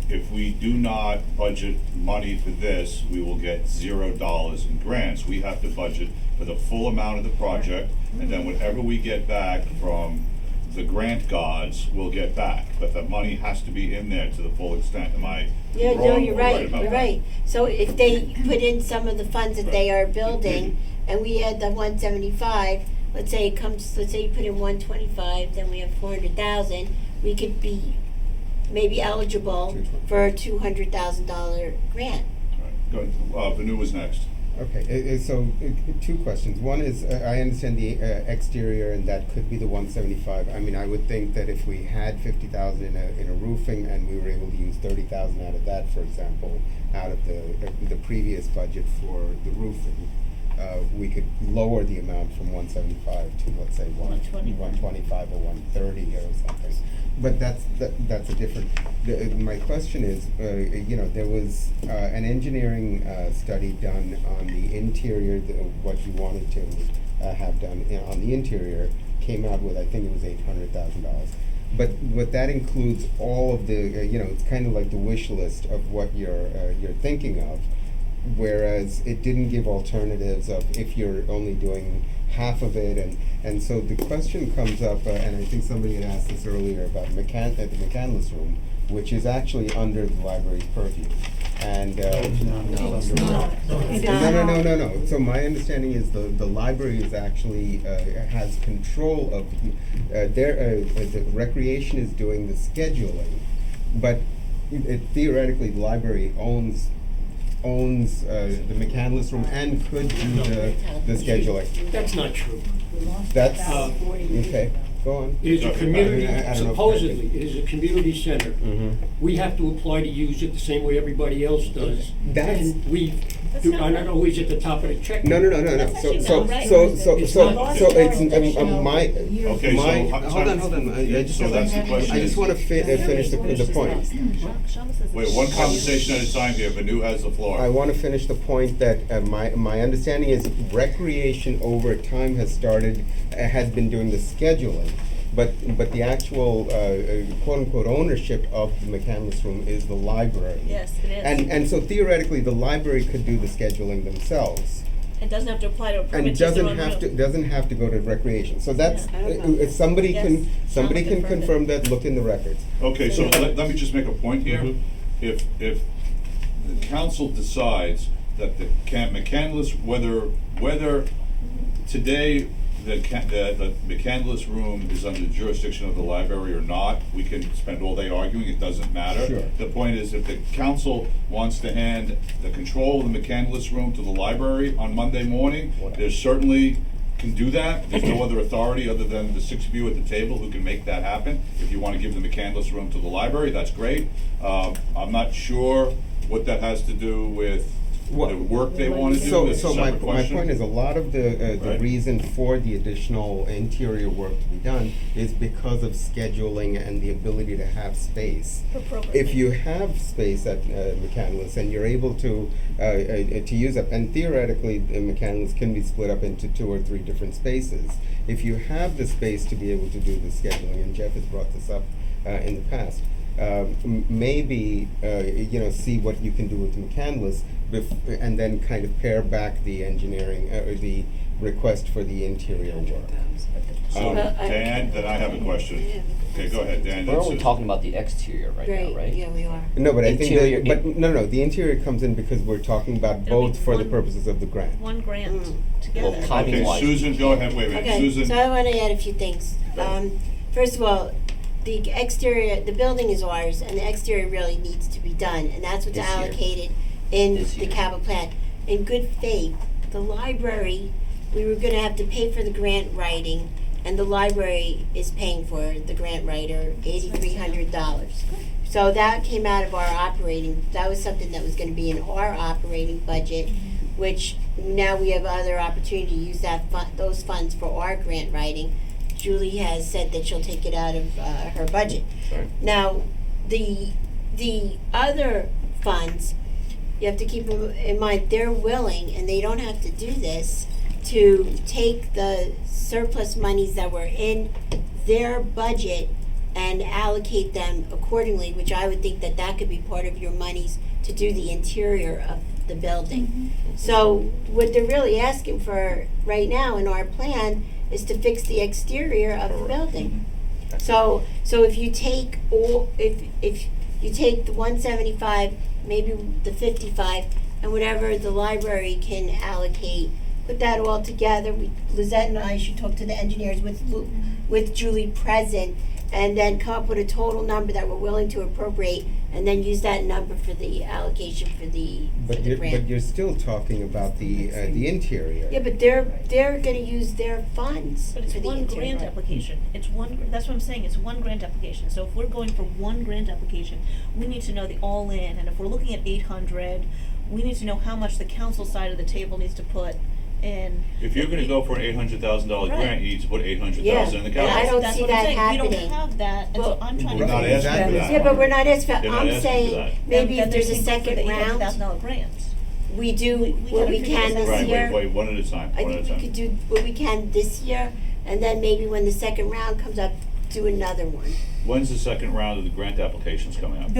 S1: If we do not budget money for this, we will get $0 in grants. We have to budget for the full amount of the project, and then whatever we get back from the grant gods, we'll get back. But the money has to be in there to the full extent. Am I
S8: Yeah,
S1: wrong
S8: no,
S1: or
S8: you're
S1: right
S8: right,
S1: about
S8: you're
S1: that?
S8: right. So if they put in some of the funds that they are building, and we had the 175, let's say you put in 125, then we have 400,000, we could be maybe eligible for a $200,000 grant.
S1: All right, go ahead. Vanu was next.
S9: Okay, so two questions. One is, I understand the exterior, and that could be the 175. I mean, I would think that if we had 50,000 in a roofing, and we were able to use 30,000 out of that, for example, out of the previous budget for the roofing, we could lower the amount from 175 to, let's say, 125 or 130 or something. But that's a different. My question is, there was an engineering study done on the interior, what you wanted to have done on the interior, came out with, I think it was $800,000. But that includes all of the, it's kind of like the wish list of what you're thinking of, whereas it didn't give alternatives of if you're only doing half of it, and so the question comes up, and I think somebody had asked this earlier about the McCandless room, which is actually under the library's purview. And
S11: No, it's not.
S9: no. So my understanding is the library is actually has control of the recreation is doing the scheduling, but theoretically the library owns the McCandless room and could do the scheduling.
S15: That's not true.
S9: That's okay. Go on.
S15: It is a community,
S9: I don't know if
S15: supposedly, it is a community center.
S9: Mhm.
S15: We have to apply to use it the same way everybody else does.
S9: That's-
S15: And we
S6: That's
S15: do,
S6: not
S15: are
S6: right.
S15: not always at the top of the check.
S9: No.
S6: That's
S9: So
S6: actually
S9: so
S6: not right.
S9: so so
S15: It's
S9: so
S15: not.
S9: so it's my.
S1: Okay, so
S9: My,
S1: how-
S9: hold on. I just
S1: So
S9: want
S1: that's the question.
S9: I just want to finish the point.
S6: Shama says
S1: Wait,
S6: it's-
S1: one conversation at a time here, Vanu has the floor.
S9: I want to finish the point that my understanding is recreation over time has been doing the scheduling, but the actual quote unquote ownership of the McCandless room is the library.
S6: Yes, it is.
S9: And so theoretically, the library could do the scheduling themselves.
S6: It doesn't have to apply to a permit,
S9: And
S6: it's their
S9: doesn't
S6: own
S9: have
S6: room.
S9: doesn't have to go to recreation. So that's
S6: Yeah.
S9: if somebody
S6: Yes.
S9: can
S6: Shama confirmed it.
S9: confirm that. Look in the records.
S1: Okay, so let me just make a point here.
S9: Mhm.
S1: If the council decides that the McCandless, whether today the McCandless room is under the jurisdiction of the library or not, we can spend all day arguing, it doesn't matter.
S9: Sure.
S1: The point is, if the council wants to hand the control of the McCandless room to the library on Monday morning, there's certainly can do that. There's no other authority other than the six of you at the table who can make that happen. If you want to give the McCandless room to the library, that's great. I'm not sure what that has to do with the work they want to do. That's a
S9: So my
S1: separate question.
S9: point is, a lot of the
S1: Right.
S9: reason for the additional interior work to be done is because of scheduling and the ability to have space.
S6: For programming.
S9: If you have space at McCandless and you're able to use it, and theoretically the McCandless can be split up into 2 or 3 different spaces. If you have the space to be able to do the scheduling, and Jeff has brought this up in the past, maybe see what you can do with McCandless, and then kind of pare back the engineering or the request for the interior work.
S1: So, Dan, then I have a question. Okay, go ahead, Dan.
S11: We're
S1: That's
S11: only
S1: it.
S11: talking about the exterior right now, right?
S8: Yeah, we are.
S9: No, but I think
S11: Interior-
S9: that, the interior comes in because we're talking about
S6: It'll be
S9: both for the
S6: one-
S9: purposes of the grant.
S6: One grant
S8: Mm.
S6: together.
S11: Well, timing
S1: Okay,
S11: wise.
S1: Susan, go ahead, wait a minute.
S8: Okay,
S1: Susan.
S8: so I want to add a few things. First of all, the exterior, the building is ours, and the exterior really needs to be done, and that's what's
S11: This year.
S8: allocated in
S11: This
S8: the
S11: year.
S8: capital plan. In good faith, the library, we were gonna have to pay for the grant writing, and the library is paying for the grant writer $8,300. So that came out of our operating, that was something that was gonna be in our operating budget, which now we have other opportunity to use those funds for our grant writing. Julie has said that she'll take it out of her budget.
S11: Sorry.
S8: Now, the other funds, you have to keep in mind, they're willing, and they don't have to do this, to take the surplus monies that were in their budget and allocate them accordingly, which I would think that could be part of your monies to do the interior of the building. So what they're really asking for right now in our plan is to fix the exterior of the building. So if you take if you take the 175, maybe the 55, and whatever the library can allocate, put that all together. Lizette and I should talk to the engineers with Julie present, and then come up with a total number that we're willing to appropriate, and then use that number for the allocation for the
S9: But
S8: grant.
S9: you're still talking about the interior.
S8: Yeah, but they're gonna use their funds
S6: But it's
S8: for the
S6: one
S8: interior.
S6: grant application. It's one, that's what I'm saying, it's one grant application. So if we're going for one grant application, we need to know the all-in, and if we're looking at 800, we need to know how much the council side of the table needs to put in.
S1: If you're gonna go for an $800,000
S6: Right.
S1: grant, you need to put 800,000
S8: Yeah,
S1: in the
S8: and
S1: capital.
S8: I don't
S6: That's
S8: see
S6: what I'm
S8: that
S6: saying. We
S8: happening.
S6: don't have that, and so
S8: Well,
S6: I'm trying to.
S1: We're not
S9: Right,
S1: asking for
S9: exactly.
S1: that.
S8: Yeah, but we're not asking,
S1: They're not
S8: I'm
S1: asking for
S8: saying,
S1: that.
S8: maybe if there's a second round,
S6: $800,000 grant.
S8: we do what
S6: gotta
S8: we
S6: figure
S8: can
S6: this
S8: this
S6: out.
S8: year.
S1: Right, wait, one at a time,
S8: I
S1: one at a
S8: think we could
S1: time.
S8: do what we can this year, and then maybe when the second round comes up, do another one.
S1: When's the second round of the grant applications coming up?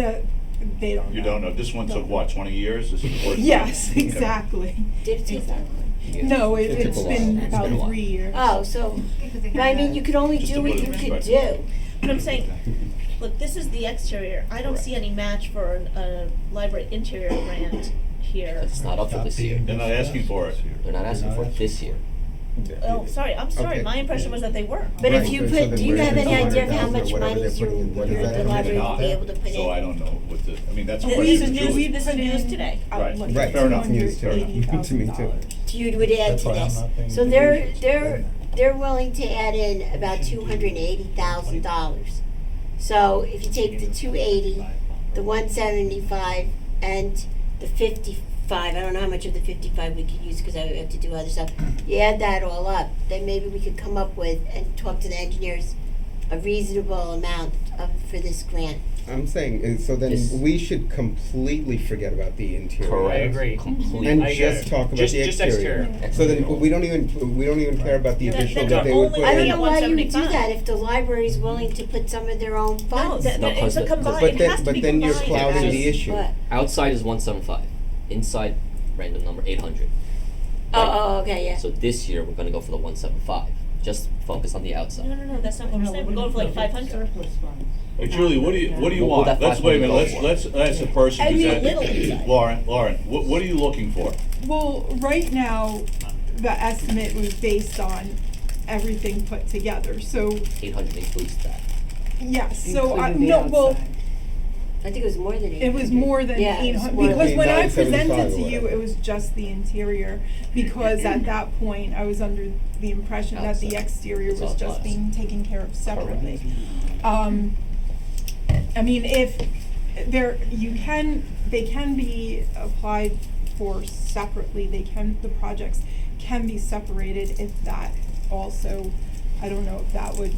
S14: They don't know.
S1: You don't know, this one took
S14: No.
S1: what, 20 years? This is the first time?
S14: Yes,
S1: Okay.
S14: exactly.
S8: Did it take that long?
S14: No,
S9: It took
S14: it's
S9: a
S14: been
S9: while.
S14: about
S11: It's been a while.
S14: 3 years.
S8: Oh, so,
S5: Because they
S8: but I
S5: have
S8: mean,
S5: that.
S8: you could only
S1: Just
S8: do
S1: to
S8: what
S1: put it
S8: you
S1: in
S8: could
S1: perspective.
S8: do.
S6: But I'm saying, look, this is the exterior. I don't see any match for a library interior grant here.
S11: It's not up for this year.
S1: They're not asking for it.
S11: They're not asking for it this year.
S6: Oh, sorry, I'm sorry.
S9: Okay.
S6: My impression was that they were.
S8: But
S9: Right,
S8: if you
S9: so
S8: put,
S9: then
S8: do you
S9: where's
S8: have
S9: the
S8: any idea of how
S9: 200,000 or
S8: much
S9: whatever
S8: money
S9: they're putting in? What is
S8: the
S9: that gonna
S8: library
S9: be?
S8: will be able to put in?
S1: So I don't know what the, I mean, that's a
S6: This
S1: question
S6: is
S1: for
S6: news,
S1: Julie.
S6: this is news today.
S1: Right.
S14: Like
S9: Right,
S1: fair enough.
S9: News to me too.
S14: $280,000.
S8: You would add
S10: That's
S8: to
S10: why I'm
S8: this.
S10: not paying
S8: So
S10: the
S8: they're,
S10: dues.
S8: they're willing to add in about $280,000. So if you take the 280, the 175, and the 55, I don't know how much of the 55 we could use because I have to do other stuff. You add that all up, then maybe we could come up with and talk to the engineers a reasonable amount for this grant.
S9: I'm saying, so then
S11: This-
S9: we should completely forget about the interior.
S11: Correct.
S3: I agree.
S11: Completely.
S9: And
S3: I get
S9: just
S3: it.
S9: talk about
S3: Just-
S9: the
S3: just
S9: exterior.
S3: exterior.
S9: So then, we don't even care about the
S6: Then-
S9: additional
S6: then
S9: that they
S6: they're
S9: would put
S6: only
S8: I don't
S9: in.
S6: at
S8: know why you would do
S6: 175.
S8: that if the library's willing to put some of their own
S6: No,
S8: funds.
S6: that,
S11: No,
S6: it's a
S11: 'cause the-
S6: combined,
S9: But
S6: it
S9: then,
S6: has to be
S9: but then you're
S6: combined.
S9: clouding the
S11: Yes.
S9: issue.
S8: What?
S11: Outside is 175. Inside, random number 800.
S8: Oh, okay, yeah.
S11: So this year we're gonna go for the 175. Just focus on the outside.
S6: No, that's not what we're saying. We're going for like 500.
S1: Hey, Julie, what do you
S11: What would
S1: want?
S11: that
S1: Let's, wait a minute,
S11: 500
S1: let's ask the person
S14: I
S1: who's
S14: mean,
S1: at
S6: little inside.
S1: Lauren, what are you looking for?
S14: Well, right now, the estimate was based on everything put together, so,
S11: 800 includes that.
S14: yes, so,
S7: Including the
S14: no, well,
S7: outside.
S8: I think it was more than 800.
S14: it was more than
S8: Yeah, it was
S14: 800,
S8: more
S14: because
S8: than
S14: when I
S9: 975
S14: presented
S9: or
S14: to you,
S9: whatever.
S14: it was just the interior, because at that point, I was under the impression that the
S11: Outside.
S14: exterior
S11: It's
S14: was
S11: all
S14: just
S11: glass.
S14: being taken care of separately. I mean, if they can be applied for separately, the projects can be separated if that also, I don't know if that would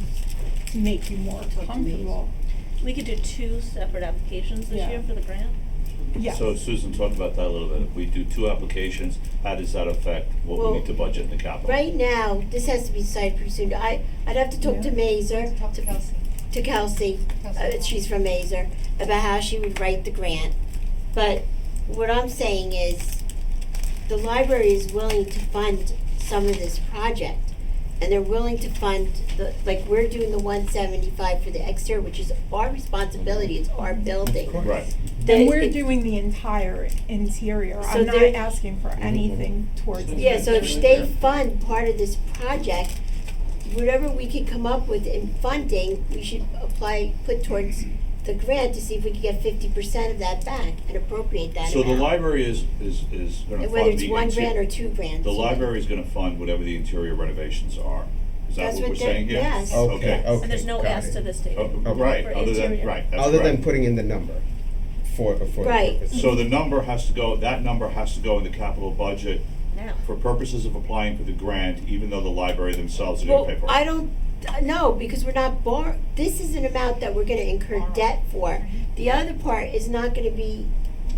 S14: make you more comfortable.
S6: We could do 2 separate applications this
S14: Yeah.
S6: year for the grant.
S14: Yes.
S1: So Susan, talk about that a little bit. If we do 2 applications, how does that affect what
S8: Well,
S1: we need to budget in the capital?
S8: Right now, this has to be decided pretty soon. I'd have to talk to Mazer,
S5: Talk to Kelsey.
S8: to Kelsey,
S5: Kelsey.
S8: she's from Mazer, about how she would write the grant. But what I'm saying is, the library is willing to fund some of this project. And they're willing to fund like we're doing the 175 for the exterior, which is our responsibility, it's our building.
S1: Right.
S14: And we're doing the entire interior.
S8: So
S14: I'm not
S8: they're-
S14: asking for anything towards the
S8: Yeah, so if
S14: interior.
S8: they fund part of this project, whatever we could come up with in funding, we should put towards the grant to see if we could get 50% of that back and appropriate that
S1: So the
S8: amount.
S1: library is gonna fund
S8: Whether it's
S1: the
S8: 1 grant or
S1: interior.
S8: 2 grants.
S1: The library is gonna fund whatever the interior renovations are. Is that
S8: That's
S1: what we're
S8: what they're-
S1: saying here?
S8: yes.
S9: Okay, okay.
S6: And there's no
S9: got
S6: ask
S9: it.
S6: to this date.
S1: Right,
S6: For
S1: other than,
S6: interior.
S1: right, that's
S9: Other than
S1: correct.
S9: putting in the number for the
S8: Right.
S9: purpose.
S1: So the number has to go, that number has to go in the capital budget
S6: Now.
S1: for purposes of applying for the grant, even though the library themselves are gonna
S8: Well,
S1: pay for it.
S8: I don't, no, because we're not this is an amount that we're gonna incur debt for. The other part is not gonna be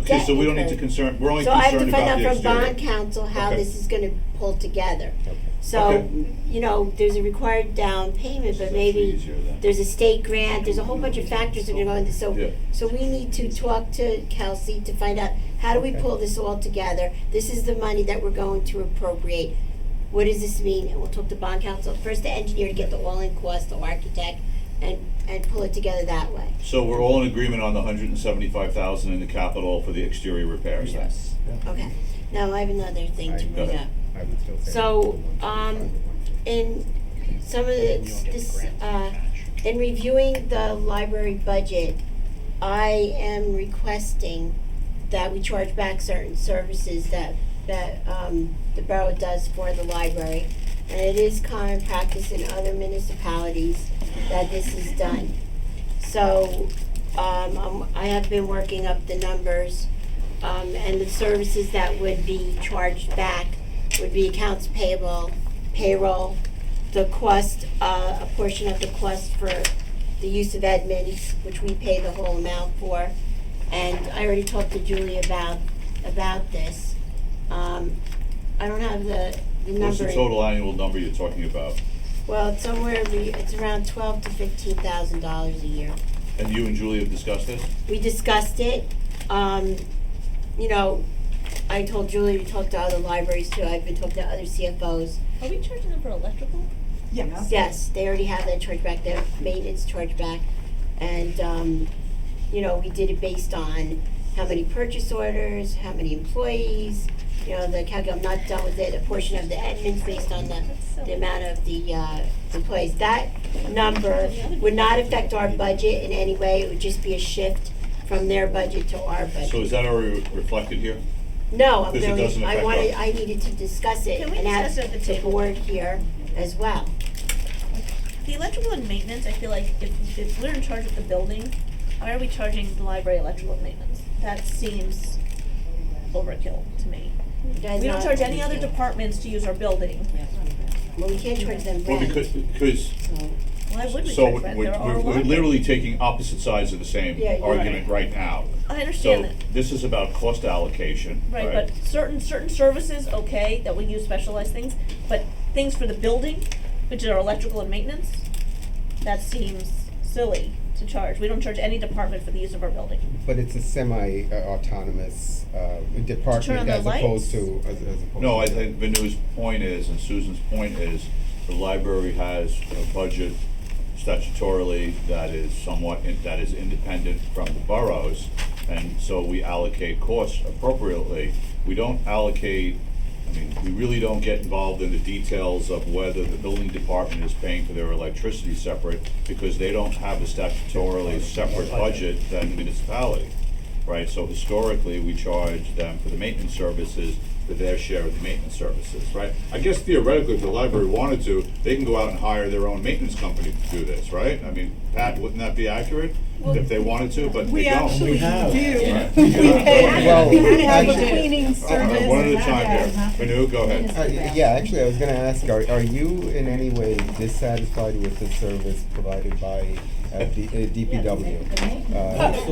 S1: Okay,
S8: debt
S1: so we don't need to
S8: incurred.
S1: concern, we're only
S8: So I have to
S1: concerned
S8: find
S1: about
S8: out
S1: the
S8: from
S1: exterior.
S8: bond council how
S1: Okay.
S8: this is gonna pull together.
S9: Okay.
S8: So,
S1: Okay.
S8: you know, there's a required down payment, but
S1: That's
S8: maybe
S1: easier then.
S8: there's a state grant, there's a whole bunch of factors that are gonna go into,
S1: Yeah.
S8: so we need to talk to Kelsey to find out, how do we
S9: Okay.
S8: pull this all together? This is the money that we're going to appropriate. What does this mean? And we'll talk to bond council, first the engineer to get the all-in cost, the architect, and pull it together that way.
S1: So we're all in agreement on the $175,000 in the capital for the exterior repairs then?
S11: Yes.
S8: Okay, now I have another thing to
S9: Go
S8: bring
S1: ahead.
S8: up.
S9: I would still say.
S8: So, in some of in reviewing the library budget, I am requesting that we charge back certain services that the borough does for the library. And it is common practice in other municipalities that this is done. So, I have been working up the numbers, and the services that would be charged back would be accounts payable, payroll, the cost, a portion of the cost for the use of admins, which we pay the whole amount for. And I already talked to Julie about this. I don't have the number.
S1: What's the total annual number you're talking about?
S8: Well, it's somewhere, it's around $12,000 to $15,000 a year.
S1: And you and Julie have discussed this?
S8: We discussed it, you know, I told Julie to talk to other libraries too, I've been talking to other CFOs.
S6: Are we charging them for electrical?
S14: Yes.
S8: Yes, they already have that charge back, their maintenance charge back. And, you know, we did it based on how many purchase orders, how many employees, you know, I'm not done with it, a portion of the admins based on the amount of the employees. That number would not affect our budget in any way, it would just be a shift from their budget to our budget.
S1: So is that already reflected here?
S8: No, I'm
S1: Because it
S8: really,
S1: doesn't affect us.
S8: I needed to discuss it
S6: Can we
S8: and have
S6: discuss it at the
S8: the
S6: table?
S8: board here as well.
S6: The electrical and maintenance, I feel like if we're in charge of the building, why are we charging the library electrical and maintenance? That seems overkill to me.
S8: That's
S6: We don't
S8: not
S6: charge any other
S8: overkill.
S6: departments to use our building.
S8: Well, we can't charge them
S1: Well,
S8: rent.
S1: because,
S6: Why would we
S1: so
S6: charge rent? They're our
S1: we're
S6: library.
S1: literally taking opposite sides of the same
S8: Yeah, you're
S1: argument right now.
S6: I understand
S1: So
S6: that.
S1: this is about cost allocation,
S6: Right,
S1: right?
S6: but certain services, okay, that we use specialized things, but things for the building, which are electrical and maintenance, that seems silly to charge. We don't charge any department for the use of our building.
S9: But it's a semi-autonomous department
S6: Turn on the
S9: as opposed
S6: lights?
S9: to, as opposed to.
S1: No, I think Vanu's point is, and Susan's point is, the library has a budget statutorily that is somewhat, that is independent from the boroughs, and so we allocate costs appropriately. We don't allocate, I mean, we really don't get involved in the details of whether the building department is paying for their electricity separate, because they don't have a statutorily separate budget than the municipality, right? So historically, we charge them for the maintenance services, for their share of the maintenance services, right? I guess theoretically, if the library wanted to, they can go out and hire their own maintenance company to do this, right? I mean, Pat, wouldn't that be accurate? If they wanted to, but
S14: We
S1: they don't.
S14: actually do.
S1: Right.
S14: We
S9: Well,
S14: have a
S9: actually-
S14: cleaning service.
S1: One at a time here. Manu, go ahead.
S9: Yeah, actually, I was gonna ask, are you in any way dissatisfied with the service provided by DPW?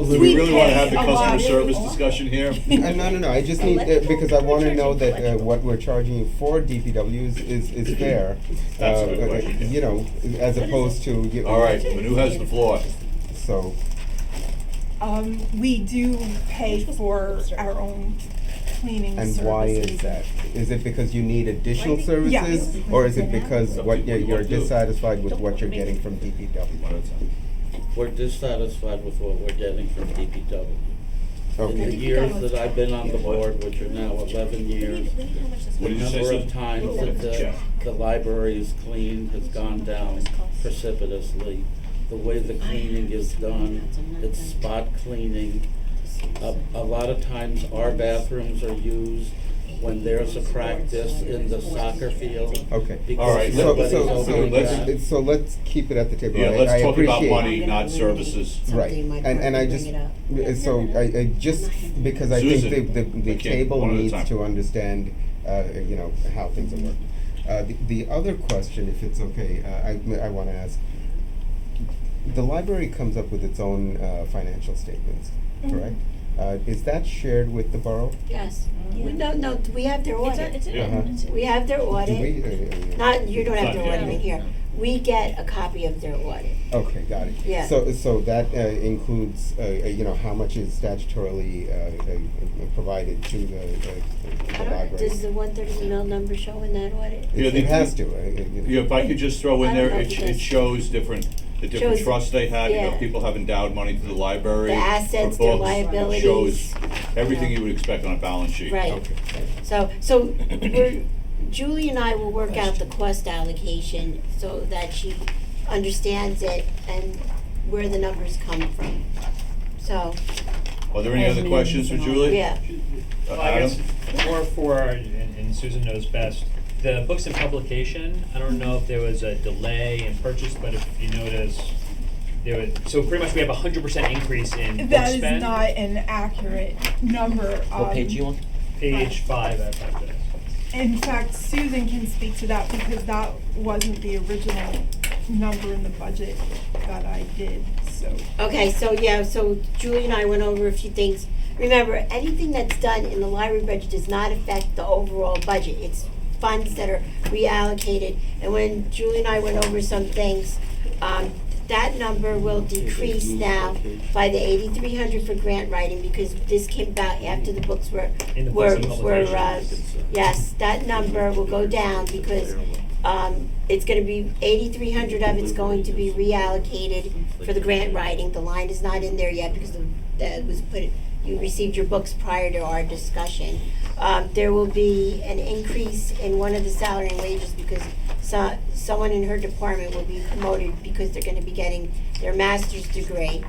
S1: Do we really wanna have the
S14: pay a lot.
S1: customer service discussion here?
S9: No, I just need, because I wanna know that what we're charging for DPW is fair.
S1: That's a good question.
S9: You know, as opposed to.
S1: All right, Manu has the floor.
S9: So,
S14: We do pay for our own cleaning
S9: and
S14: services.
S9: why is that? Is it because you need additional
S14: Yes.
S9: services? Or is it because what you're
S1: What do?
S9: dissatisfied with what you're getting from DPW?
S1: One at a time.
S16: We're dissatisfied with what we're getting from DPW. In the
S9: Okay.
S16: years that I've been on the board, which are now 11 years,
S1: What
S16: the
S1: did you say,
S16: number of
S1: Susan?
S16: times that the library is cleaned has gone down precipitously. The way the cleaning is done, it's spot cleaning. A lot of times our bathrooms are used when there's a practice in the soccer field.
S9: Okay.
S16: because
S1: All right,
S16: nobody's
S1: so
S16: opening
S1: let's-
S16: that.
S9: So let's keep it at the table.
S1: Yeah,
S9: I
S1: let's talk about
S9: appreciate-
S1: money, not services.
S9: Right, and I just, so I just, because I think
S1: Susan,
S9: the
S1: we can't,
S9: table
S1: one at a
S9: needs
S1: time.
S9: to understand, you know, how things are working. The other question, if it's okay, I wanna ask, the library comes up with its own financial statements, correct? Is that shared with the borough?
S8: Yes, no, we have their audit.
S6: It's in,
S1: Yeah.
S8: We have their
S9: Do
S8: audit.
S9: we,
S8: Not, you don't have their
S1: Not
S8: audit
S1: yet.
S8: in here. We get a copy of their audit.
S9: Okay, got it.
S8: Yeah.
S9: So that includes, you know, how much is statutorily provided to the
S8: I don't,
S9: library?
S8: does the 130 mil number show in that audit?
S1: Yeah,
S9: It has to.
S1: Yeah, if I could just throw in
S8: I don't
S1: there,
S8: know if it
S1: it
S8: does.
S1: shows the different
S8: Shows-
S1: trusts they have, you know,
S8: yeah.
S1: people have endowed money to the library.
S8: The
S1: for
S8: assets, their
S1: books. It
S8: liabilities,
S1: shows everything
S8: you know.
S1: you would expect on a balance sheet.
S8: Right.
S9: Okay.
S8: So Julie and I will work out the cost allocation so that she understands it and where the numbers come from. So,
S1: Are there any other questions for Julie?
S8: yeah.
S3: Well, I guess more for, and Susan knows best, the books and publication, I don't know if there was a delay in purchase, but if you notice, there was, so pretty much we have 100% increase in book
S14: That is
S3: spend.
S14: not an accurate number.
S11: What page you on?
S3: Page 5, I have this.
S14: In fact, Susan can speak to that because that wasn't the original number in the budget that I did, so.
S8: Okay, so yeah, so Julie and I went over a few things. Remember, anything that's done in the library budget does not affect the overall budget. It's funds that are reallocated. And when Julie and I went over some things, that number will decrease now by the 8,300 for grant writing because this came about after the books were,
S3: In the books and
S8: yes, that number will go down because it's gonna be 8,300 of it's going to be reallocated for the grant writing. The line is not in there yet because that was you received your books prior to our discussion. There will be an increase in one of the salary and wages because someone in her department will be promoted because they're gonna be getting their master's degree.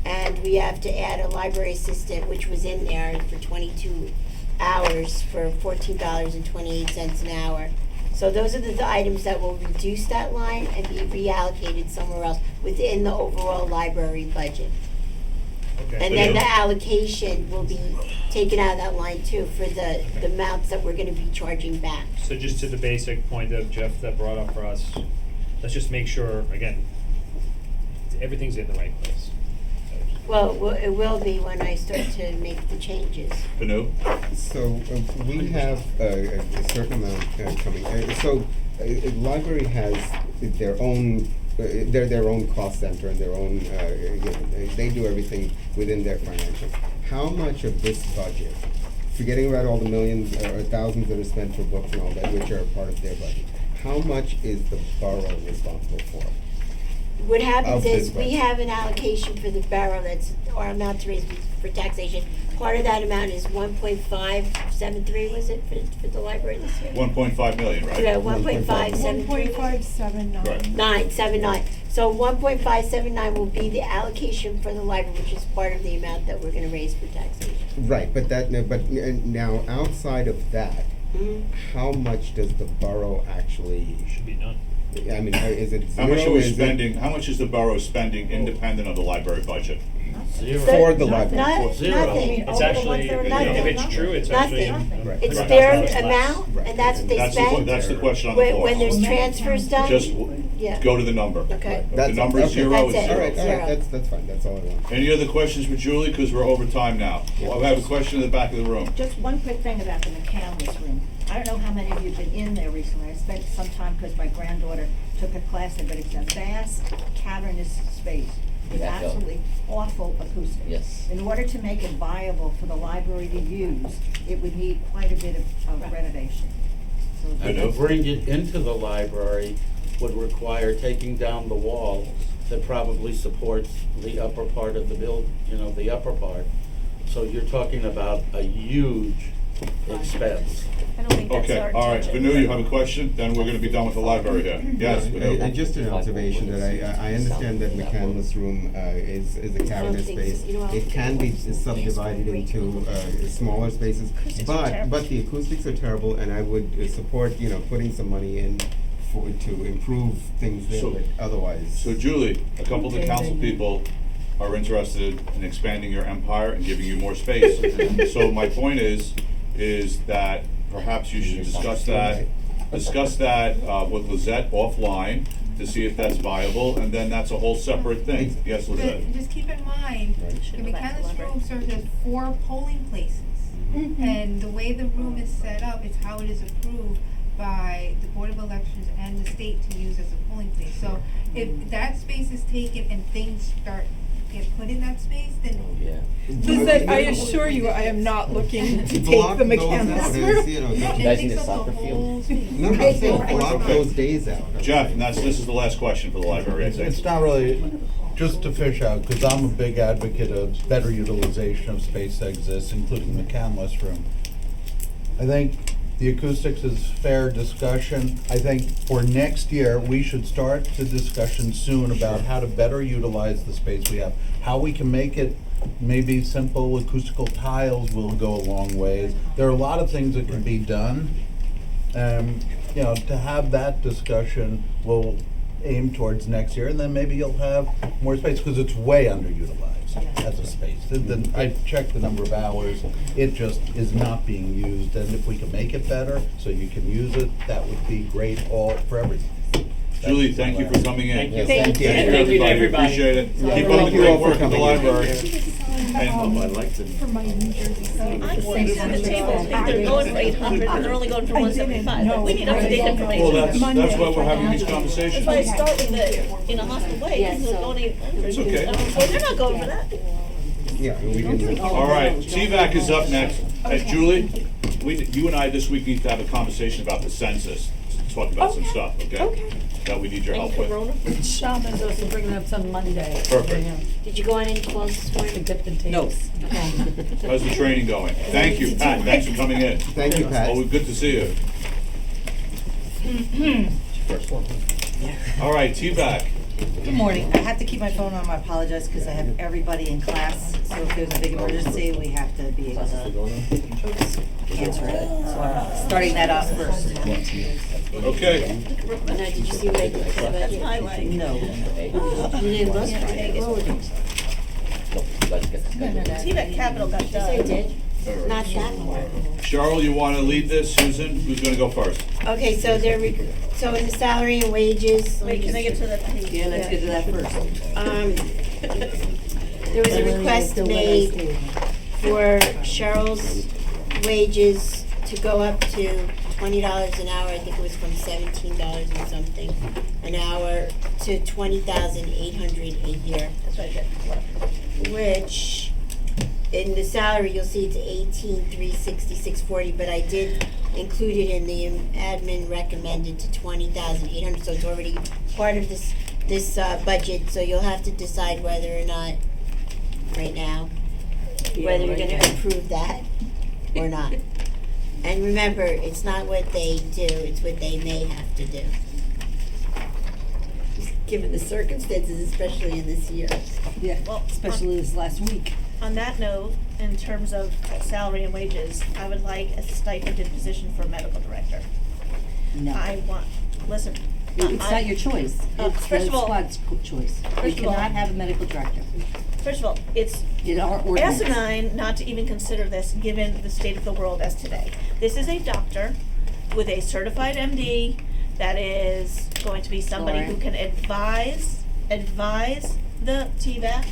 S8: And we have to add a library assistant, which was in there for 22 hours for $14.28 an hour. So those are the items that will reduce that line and be reallocated somewhere else within the overall library budget.
S3: Okay.
S8: And then the allocation will be taken out of that line too for the amounts that we're gonna be charging back.
S3: So just to the basic point that Jeff that brought up for us, let's just make sure, again, everything's in the right place.
S8: Well, it will be when I start to make the changes.
S1: Banu?
S9: So we have a certain amount coming. Library has their own. They're their own cost center and their own. They do everything within their financials. How much of this budget, forgetting about all the millions or thousands that are spent for books and all that, which are part of their budget, how much is the borough responsible for?
S8: What happens
S9: Of this
S8: is we
S9: budget.
S8: have an allocation for the borough that's our amount to raise for taxation. Part of that amount is 1.573, was it, for the library this year?
S1: 1.5 million, right?
S8: Yeah, 1.573.
S14: 1.579.
S1: Right.
S8: 979. So 1.579 will be the allocation for the library, which is part of the amount that we're gonna raise for taxation.
S9: Right, but now outside of that, how much does the borough actually?
S3: Should be none.
S9: I mean, is it
S1: How
S9: zero?
S1: much are we
S9: Is it-
S1: spending, how much is the borough spending independent of the library budget?
S16: Zero.
S9: For the library.
S8: Nothing.
S3: It's actually, if it's true, it's actually.
S8: Nothing.
S9: Right.
S8: It's
S1: Right.
S8: their
S3: That's less.
S8: amount, and that's what they spend.
S1: That's the question on the floor.
S8: When there's transfers done,
S1: Just
S8: yeah.
S1: go to the number.
S8: Okay.
S1: If the number is
S9: okay.
S1: zero,
S8: That's
S1: it's
S8: it.
S1: zero.
S9: All right,
S8: Zero.
S9: that's fine, that's all I want.
S1: Any other questions for Julie, because we're over time now? I have a question in the back of the room.
S17: Just one quick thing about the McCandless room. I don't know how many of you have been in there recently. I spent some time because my granddaughter took a class there, but it's a vast cavernous space with
S11: Yeah, I know.
S17: absolutely awful acoustics.
S11: Yes.
S17: In order to make it viable for the library to use, it would need quite a bit of renovation. So
S1: I know.
S16: To bring it into the library would require taking down the wall that probably supports the upper part of the the upper part. So you're talking about a huge expense.
S6: I don't think that's
S1: Okay,
S6: our
S1: all right,
S6: intention.
S1: Banu, you have a question? Then we're gonna be done with the library here. Yes, Banu?
S9: Just an observation that I understand that McCandless Room is a cavernous space. It can be subdivided into smaller spaces, but the acoustics are terrible, and I would support, putting some money in to improve things there,
S1: So-
S9: but otherwise.
S1: So Julie, a couple of the council people are interested in expanding your empire and giving you more space. So my point is that perhaps you should discuss that with Lizette offline to see if that's viable, and then that's a whole separate thing. Yes, Lizette?
S5: But just keep in mind,
S1: Right.
S5: the McCandless room serves as 4 polling places. And the way the room is set up is how it is approved by the Board of Elections and the state to use as a polling place. So if that space is taken and things get put in that space, then
S14: Lizette, I assure you, I am not looking to take
S9: Block
S14: the
S9: those
S14: McCandless
S9: out,
S14: room.
S9: you know,
S11: You
S9: don't-
S11: guys need a soccer field?
S9: No, I'm saying block those days out.
S1: Jeff, and this is the last question for the library, I think.
S10: It's not really, just to fish out, because I'm a big advocate of better utilization of space that exists, including the McCandless room. I think the acoustics is fair discussion. I think for next year, we should start the discussion soon about how to better utilize the space we have. How we can make it, maybe simple acoustical tiles will go a long ways. There are a lot of things that can be done. To have that discussion will aim towards next year, and then maybe you'll have more space, because it's way underutilized. as a space. I checked the number of hours, it just is not being used, and if we can make it better, so you can use it, that would be great for everything.
S1: Julie, thank you for coming in.
S3: Thank you.
S9: Yes,
S3: Thank
S9: you.
S3: And thank you to everybody.
S1: Appreciate it.
S9: Yeah,
S1: Keep
S9: thank
S1: up the
S9: you all
S1: great
S9: for
S1: work at the
S9: coming in.
S1: library.
S13: I like to.
S5: For my New Jersey state.
S6: I'm sitting at the table, think they're going for 800, and they're only going for 175. Like, we need up-to-date information.
S1: Well, that's why we're having these conversations.
S6: That's why I start with the, in a hospital way, because they're going 800.
S1: It's okay.
S6: Well, they're not going for that.
S9: Yeah, we can.
S1: All right, TVAC is up next. Julie, you and I this week need to have a conversation about the census, to talk about some stuff, okay? That we need your help with.
S7: Sean is also bringing up some Monday.
S1: Perfect.
S8: Did you go on any calls this morning?
S7: To get the dates.
S8: No.
S1: How's the training going? Thank you, Pat, thanks for coming in.
S9: Thank you, Pat.
S1: Always good to see you.
S11: First one.
S1: All right, TVAC.
S18: Good morning. I have to keep my phone on. I apologize because I have everybody in class. So if there's a big emergency, we have to be able to answer it. So I'm starting that off first.
S1: Okay.
S8: Now, did you see what I did to the
S6: That's
S8: budget?
S6: highlight.
S18: No.
S8: You didn't look? What would you?
S11: No, you guys get this.
S6: See that capital got
S8: Yes, I
S6: done.
S8: did. Not that one.
S1: Cheryl, you want to lead this? Susan, who's going to go first?
S8: Okay, so so in the salary and wages.
S6: Wait, can I get to that page?
S18: Yeah, let's get to that first.
S8: There was a request made for Cheryl's wages to go up to $20 an hour. I think it was from $17 and something an hour to $20,800 a year.
S6: That's what I did.
S8: Which, in the salary, you'll see it's $18,366.40, but I did include it in the admin recommended to $20,800, so it's already part of this budget, so you'll have to decide whether or not, right now, whether you're gonna approve that or not. And remember, it's not what they do, it's what they may have to do. Just given the circumstances, especially in this year.
S18: Yeah,
S6: Well,
S18: especially this last week.
S6: On that note, in terms of salary and wages, I would like a stipended position for a medical director.
S18: No.
S6: I want, listen.
S18: It's not your choice. It's
S6: First
S18: the
S6: of all-
S18: squad's choice. You
S6: First of all-
S18: cannot have a medical director.
S6: First of all, it's
S18: In our ordinance.
S6: asinine not to even consider this, given the state of the world as today. This is a doctor with a certified MD that is going to be somebody who
S18: Lauren.
S6: can advise the TVAC,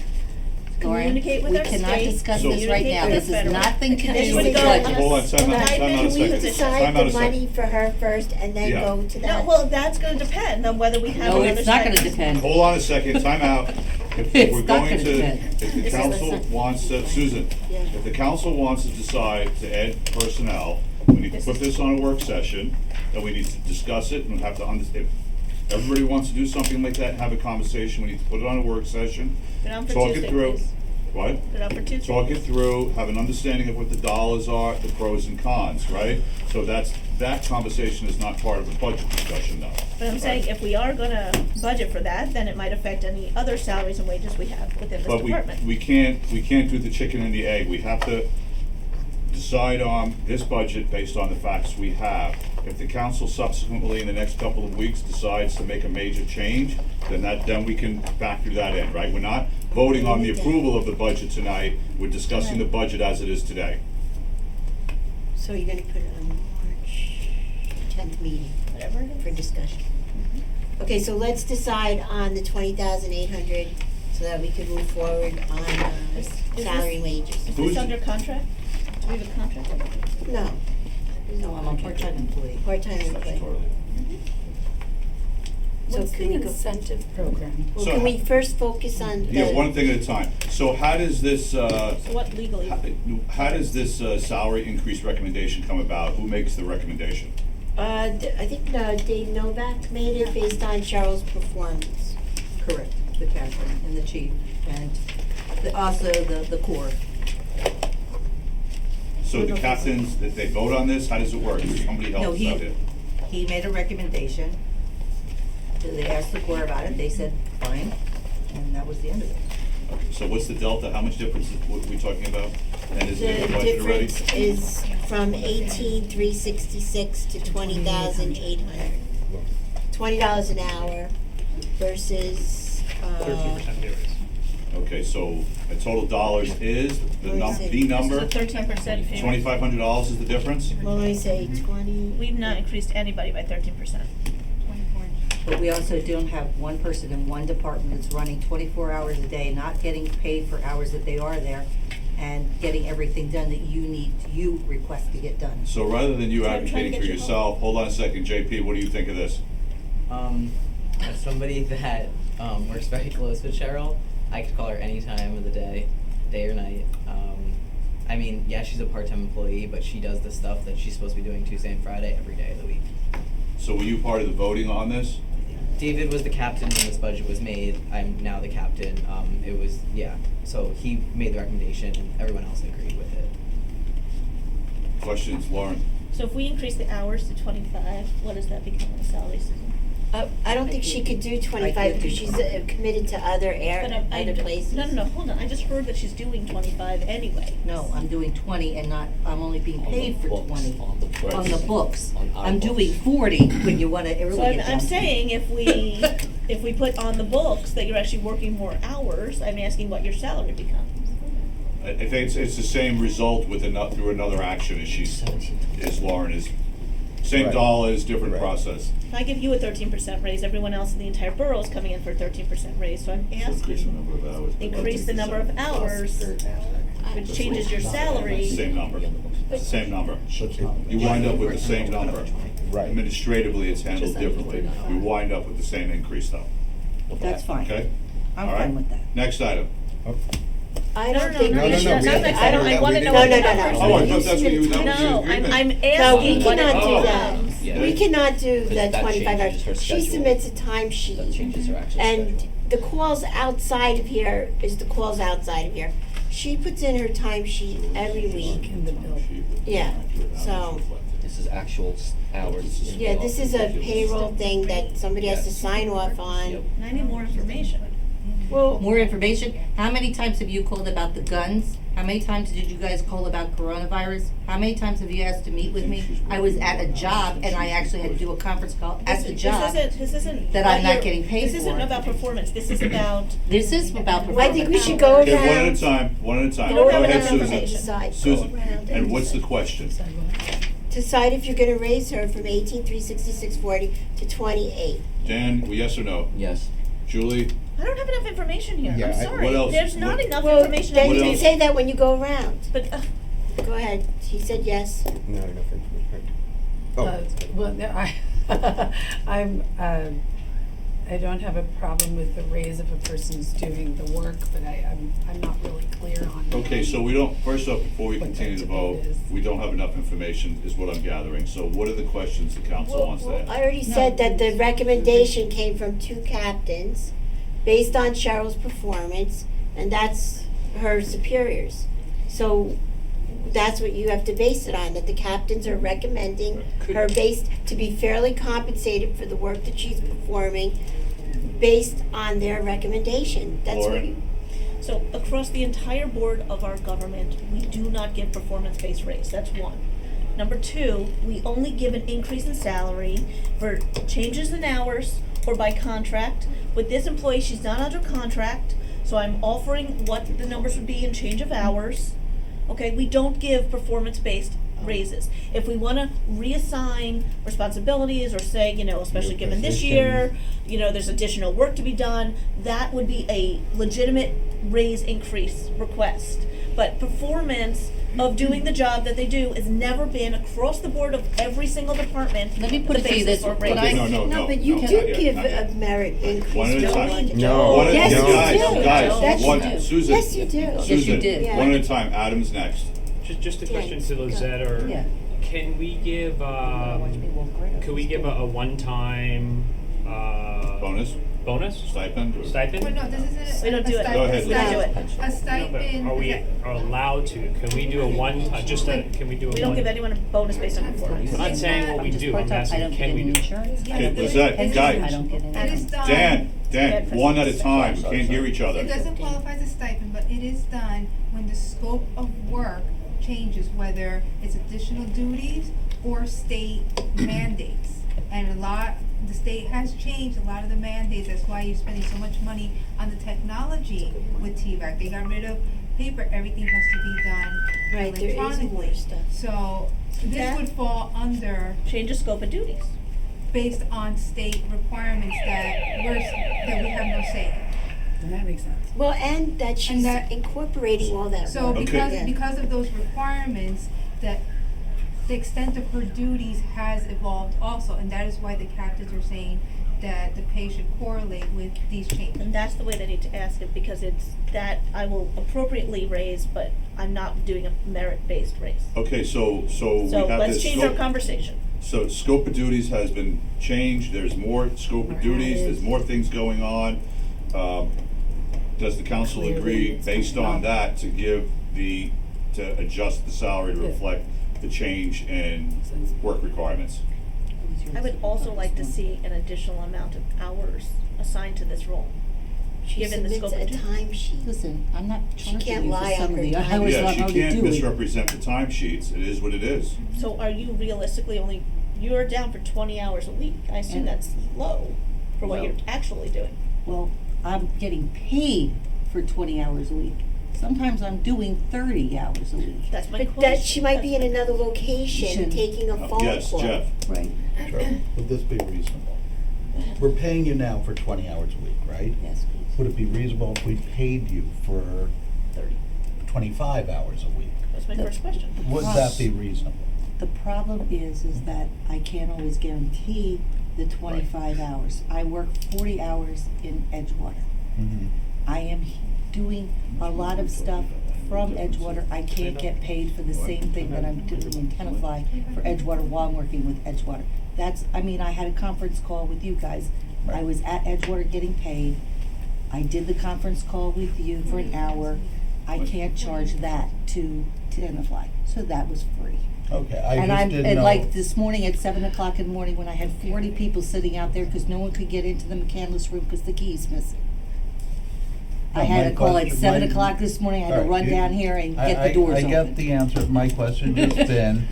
S18: Lauren,
S6: communicate with our state.
S18: We cannot discuss
S1: So-
S18: this right now.
S6: communicate
S18: This
S6: with
S18: is
S6: federal.
S18: nothing to
S6: This
S18: do
S6: would
S18: with
S6: go
S18: budget.
S6: on a
S1: Hold on, time out a
S6: stipend
S1: second.
S8: Decide
S1: Time out
S8: the
S1: a second.
S8: money for her first and then
S1: Yeah.
S8: go to
S6: No,
S8: that.
S6: well, that's gonna depend on whether we have
S18: No,
S6: another
S18: it's not gonna
S6: stipend.
S18: depend.
S1: Hold on a second, time out. If
S18: It's
S1: we're
S18: not
S1: going
S18: gonna
S1: to,
S18: depend.
S1: if the
S8: This is
S1: council
S8: the-
S1: wants to, Susan,
S8: Yeah.
S1: if the council wants to decide to add personnel, we need to put this on a work session, and we need to discuss it, and we have to if everybody wants to do something like that, have a conversation, we need to put it on a work session,
S6: Put it on for
S1: talk
S6: Tuesday,
S1: it through.
S6: please.
S1: What?
S6: Put it on for Tuesday.
S1: Talk it through, have an understanding of what the dollars are, the pros and cons, right? So that conversation is not part of the budget discussion now.
S6: But I'm saying if we are gonna budget for that, then it might affect any other salaries and wages we have within this
S1: But
S6: department.
S1: we can't do the chicken and the egg. We have to decide on this budget based on the facts we have. If the council subsequently, in the next couple of weeks, decides to make a major change, then we can factor that in, right? We're not voting on the approval of the budget tonight, we're discussing the budget as it is today.
S8: So you're gonna put it on March 10th meeting
S6: Whatever it
S8: for
S6: is.
S8: discussion. Okay, so let's decide on the 20,800 so that we can move forward on
S6: Is
S8: salary and
S6: this-
S8: wages.
S6: Is
S1: Who's-
S6: this under contract? Do we have a contract?
S8: No,
S18: No, I'm a part-time employee.
S8: part-time employee. So
S7: What's
S8: can
S7: the
S8: we go,
S7: incentive program?
S8: well,
S1: So
S8: can
S1: ha-
S8: we first focus on the?
S1: Yeah, one thing at a time. So how does this,
S6: So what legally?
S1: how does this salary increase recommendation come about? Who makes the recommendation?
S8: I think Dave Novak made it based on Cheryl's performance.
S18: Correct, the captain and the chief, and also the corps.
S1: So the captains, that they vote on this, how does it work? Does somebody help
S18: No,
S1: us out here?
S18: he made a recommendation. They asked the corps about it, they said, fine, and that was the end of it.
S1: Okay, so what's the delta? How much difference is what we talking about? And is it in
S8: The
S1: the budget already?
S8: difference is from 18,366 to 20,800. $20 an hour versus,
S3: 13% pay raise.
S1: Okay, so the total dollars is, the number,
S8: This
S1: the number,
S6: This is a 13% payment.
S1: $2,500 is the difference?
S8: Well, let me say 20.
S6: We've not increased anybody by 13%.
S18: But we also don't have one person in one department that's running 24 hours a day, not getting paid for hours that they are there, and getting everything done that you request to get done.
S1: So rather than you
S6: So I'm trying to
S1: advocating
S6: get
S1: for
S6: you
S1: yourself, hold on a second, JP, what do you think of this?
S19: As somebody that works very close with Cheryl, I could call her any time of the day or night. I mean, yeah, she's a part-time employee, but she does the stuff that she's supposed to be doing Tuesday and Friday every day of the week.
S1: So were you part of the voting on this?
S19: David was the captain when this budget was made. I'm now the captain. It was, yeah. So he made the recommendation and everyone else agreed with it.
S1: Questions, Lauren?
S6: So if we increase the hours to 25, what does that become in salary, Susan?
S8: I don't think she could do 25 because she's committed to other other places.
S6: No, hold on, I just heard that she's doing 25 anyway.
S18: No, I'm doing 20 and I'm only being paid for 20 on the books. I'm doing 40 when you wanna really
S6: So
S18: get down
S6: I'm
S18: to it.
S6: saying if we put on the books that you're actually working more hours, I'm asking what your salary becomes.
S1: I think it's the same result with through another action as Lauren is. Same
S9: Right.
S1: dollars, different
S9: Right.
S1: process.
S6: If I give you a 13% raise, everyone else in the entire borough is coming in for a 13% raise, so I'm
S1: Increase the
S6: asking,
S1: number of hours.
S6: increase the number of hours, which changes your salary.
S1: Same number. Same number. You wind up with the same number.
S9: Right.
S1: Administratively, it's handled differently. We wind up with the same increase though.
S18: That's fine.
S1: Okay?
S18: I'm
S1: All right.
S18: fine with that.
S1: Next item.
S8: I
S6: No,
S8: don't
S6: no,
S8: think
S6: no,
S8: we
S9: no,
S8: should.
S9: no, we didn't.
S6: I don't, I wanna know
S8: No,
S6: what
S8: no,
S6: the
S8: no, no.
S6: numbers
S1: Oh, I
S6: are.
S1: thought that's what you, that was your
S6: No,
S1: agreement.
S6: I'm
S8: No, we
S6: asking what it
S8: cannot do
S1: Oh.
S8: that.
S19: Yeah.
S8: We cannot do
S19: Because
S8: the
S19: that
S8: 25
S19: changes her
S8: hours. She
S19: schedule.
S8: submits a
S19: That
S8: timesheet.
S19: changes her actual
S8: And
S19: schedule.
S8: the calls outside of here is the calls outside of here. She puts in her timesheet every week.
S7: In the bill.
S8: Yeah, so,
S11: This is actual hours.
S8: yeah, this is a payroll thing that somebody has to sign off on.
S11: Yep.
S6: And I need more information.
S8: Well,
S18: More information. How many times have you called about the guns? How many times did you guys call about coronavirus? How many times have you asked to meet with me? I was at a job and I actually had to do a conference call at the job.
S6: This isn't.
S18: that I'm not
S6: your-
S18: getting paid
S6: This isn't
S18: for.
S6: about performance, this is about,
S18: This is about performance.
S8: I think we should go
S1: Okay, one at a
S8: around.
S1: time, one at a time.
S6: You
S1: Go
S6: don't have
S1: ahead,
S6: enough
S1: Susan.
S6: information.
S8: Decide, go
S1: Susan,
S8: around
S1: and what's the
S8: decide.
S1: question?
S8: Decide if you're gonna raise her from 18,366.40 to 28.
S1: Dan, yes or no?
S11: Yes.
S1: Julie?
S6: I don't have enough information here,
S9: Yeah,
S6: I'm
S9: I-
S6: sorry,
S1: what else?
S6: there's not
S1: What-
S6: enough
S8: Well,
S6: information
S8: then
S6: on the
S8: you
S1: What
S8: can
S6: table.
S8: say that when you go around.
S6: But,
S8: Go ahead. He said yes.
S9: Not enough information. Oh,
S7: Well, no, I don't have a problem with the raise if a person's doing the work, but I'm not really clear on.
S1: Okay, so we don't, first off, before we
S7: What
S1: continue
S7: that
S1: to vote,
S7: debate is.
S1: we don't have enough information, is what I'm gathering. So what are the questions the council wants to ask?
S8: I already said that the recommendation came from two captains based on Cheryl's performance, and that's her superiors. So that's what you have to base it on, that the captains are recommending her based to be fairly compensated for the work that she's performing based on their recommendation. That's what
S1: Lauren?
S8: you,
S6: so across the entire board of our government, we do not give performance-based raise, that's one. Number two, we only give an increase in salary for changes in hours or by contract. With this employee, she's not under contract, so I'm offering what the numbers would be in change of hours. Okay, we don't give performance-based raises. If we wanna reassign responsibilities or say, especially given this year, there's additional work to be done, that would be a legitimate raise increase request. But performance of doing the job that they do has never been across the board of every single department.
S18: Let me put
S6: the
S18: it to you
S6: basis
S18: this
S6: for
S18: way.
S6: raise.
S1: No,
S8: but you
S1: no,
S8: do
S1: not yet,
S8: give
S1: not yet.
S8: a merit increase.
S1: One at a
S8: don't
S1: time.
S8: you?
S9: No.
S1: One at-
S8: Yes, you do.
S1: guys,
S8: Yes,
S1: one,
S8: you do.
S1: Susan.
S8: Yes, you do.
S18: Yes, you
S1: Susan,
S18: did.
S8: Yeah.
S1: one at a time. Adam's next.
S3: Just a
S8: Yeah,
S3: question to
S8: go.
S3: Lizette, or
S18: Yeah.
S3: can we give, could we give a one-time, bonus?
S1: Stipend? or-
S3: Stipend?
S5: Well, no, this isn't
S6: We don't do it.
S1: Go ahead,
S6: We don't do it.
S5: A
S3: No, but
S5: stipend.
S3: are we are allowed to? Can we do a one-time, can we do a one?
S6: We don't give anyone a bonus based on performance.
S3: I'm not saying what we do, I'm asking, can we do?
S1: Okay, Lizette, guys,
S5: It is done.
S1: Dan, one at a time. We can't hear each other.
S5: It doesn't qualify as a stipend, but it is done when the scope of work changes, whether it's additional duties or state mandates. And a lot the state has changed a lot of the mandates, that's why you're spending so much money on the technology with TVAC. They got rid of paper, everything has to be done
S8: Right, there is more
S5: electronically.
S8: stuff.
S5: So, this
S6: That-
S5: would fall under,
S6: Change the scope of duties.
S5: based on state requirements that we have no say in.
S7: That makes sense.
S8: Well, and that she's
S5: that-
S8: incorporating all that.
S5: So
S8: work.
S5: because of those requirements, that the extent of her duties has evolved also, and that is why the captains are saying that the pay should correlate with these changes.
S6: And that's the way they need to ask it, because it's that I will appropriately raise, but I'm not doing a merit-based raise.
S1: Okay, so we
S6: So
S1: have
S6: let's
S1: this
S6: change our
S1: scope.
S6: conversation.
S1: So scope of duties has been changed, there's more scope of duties, there's more things going on. Does the council agree, based on that, to adjust the salary to reflect the change in work requirements?
S6: I would also like to see an additional amount of hours assigned to this role,
S8: She
S6: given the
S8: submits
S6: scope
S8: a
S6: of duties.
S8: timesheet.
S17: Listen, I'm not
S8: She
S17: charging
S8: can't
S17: you for
S8: lie
S17: some
S8: on
S17: of
S8: her
S17: the
S8: time.
S17: hours
S1: Yeah,
S17: I'm
S1: she
S17: already
S1: can't
S17: doing.
S1: misrepresent the timesheets, it is what it is.
S6: So are you realistically only, you're down for 20 hours a week? I assume
S17: And-
S6: that's low for what
S17: Well-
S6: you're actually doing.
S17: Well, I'm getting paid for 20 hours a week. Sometimes I'm doing 30 hours a week.
S6: That's my
S8: But
S6: question.
S8: that, she might be in
S6: That's my-
S8: another location, taking a phone call.
S1: Yes, Jeff.
S17: Right.
S10: Sure. Would this be reasonable? We're paying you now for 20 hours a week, right?
S17: Yes, please.
S10: Would it be reasonable if we paid you for
S6: 30.
S10: 25 hours a week?
S6: That's my first question.
S10: Would that be reasonable?
S17: The problem is that I can't always guarantee the 25 hours. I work 40 hours in Edgewater.
S10: Mm-hmm.
S17: I am doing a lot of stuff from Edgewater. I can't get paid for the same thing that I'm doing in Tenafly for Edgewater while I'm working with Edgewater. I had a conference call with you guys. I was at Edgewater getting paid. I did the conference call with you for an hour. I can't charge that to Tenafly, so that was free.
S10: Okay, I
S17: And
S10: just
S17: I'm,
S10: didn't
S17: and
S10: know.
S17: like this morning at 7:00 in the morning, when I had 40 people sitting out there because no one could get into the McCandless room because the key's missing. I
S10: No,
S17: had
S10: my
S17: a call at
S10: question-
S17: 7:00 this morning, I had to
S10: Alright,
S17: run
S10: you-
S17: down here and get the doors open.
S10: I get the answer. My question just been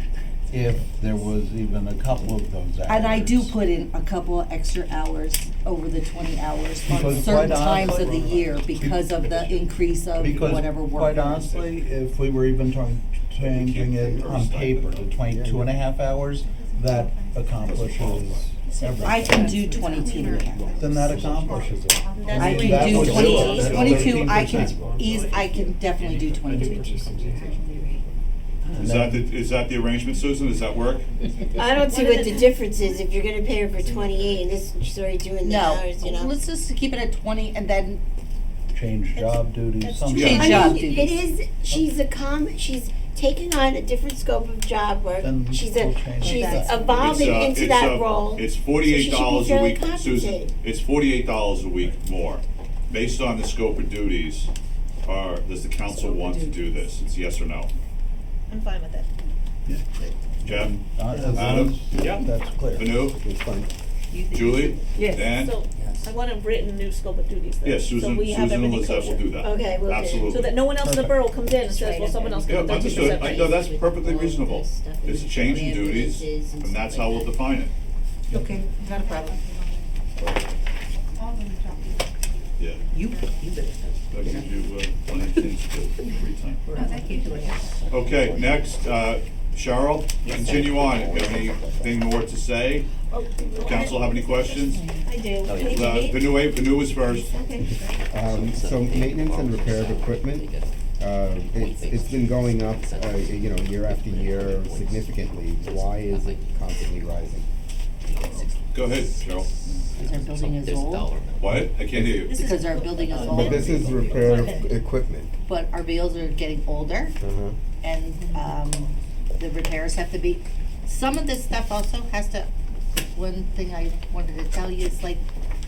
S10: if there was even a couple of those hours.
S17: And I do put in a couple of extra hours over the 20 hours on
S10: Because
S17: certain
S10: quite
S17: times of the
S10: honestly-
S17: year because of the increase of
S10: Because
S17: whatever work.
S10: quite
S17: there is.
S10: honestly, if we were even changing it on paper to 22 and a half hours, that accomplishes everything.
S17: I can do 22 and a half.
S10: Then that accomplishes it.
S6: That's
S17: I
S6: the
S17: can
S6: way
S17: do
S6: it is.
S17: 22, I can
S10: 13%.
S17: I can definitely do 22.
S1: Is that the arrangement, Susan? Does that work?
S8: I don't see what the difference is if you're gonna pay her for 28 and this, she's already doing the
S17: No,
S8: hours, you know?
S17: let's just keep it at 20 and then
S10: Change job duties,
S6: that's
S10: something.
S6: true.
S17: Change
S8: I
S17: job
S8: mean,
S17: duties.
S8: it is, she's taking on a different scope of job work.
S10: Then
S8: She's
S10: we'll change that.
S8: evolving into that role.
S1: It's
S8: so
S1: $48 a
S8: she should be
S1: week,
S8: fairly
S1: Susan.
S8: compensated.
S1: It's $48 a week more. Based on the scope of duties, does the council want to do this? It's yes or no.
S6: I'm fine with it.
S1: Jeff?
S10: As long
S1: Adam?
S10: as
S3: Yeah.
S10: that's clear.
S1: Vanu?
S9: It's fine.
S1: Julie?
S17: Yes.
S1: Dan?
S6: So I want a written new scope of duties then.
S1: Yes,
S6: So
S1: Susan,
S6: we have
S1: Susan and
S6: everything
S1: Lizette will
S6: kosher.
S1: do that.
S8: Okay, we'll do.
S1: Absolutely.
S6: So that no one else in the
S10: Perfect.
S6: borough comes in and says, well, someone else
S1: Yeah,
S6: got a 13%
S1: understood.
S6: raise.
S1: No, that's perfectly reasonable. It's a change in duties, and that's how we'll define it.
S17: Okay, not a problem.
S5: All of them jump in.
S1: Yeah.
S17: You better.
S1: That gives you plenty of things to do, free time.
S5: No, thank you.
S1: Okay, next, Cheryl, continue on. You have anything more to say? Council have any questions?
S6: I do.
S1: Vanu is first.
S9: So maintenance and repair of equipment, it's been going up, year after year significantly. Why is it constantly rising?
S1: Go ahead, Cheryl.
S17: Because our building is old.
S1: What? I can't hear you.
S17: Because our building is
S9: But
S17: old,
S9: this is repair of equipment.
S17: but our bills are getting older.
S9: Uh-huh.
S17: And the repairs have to be, some of this stuff also has to, one thing I wanted to tell you is like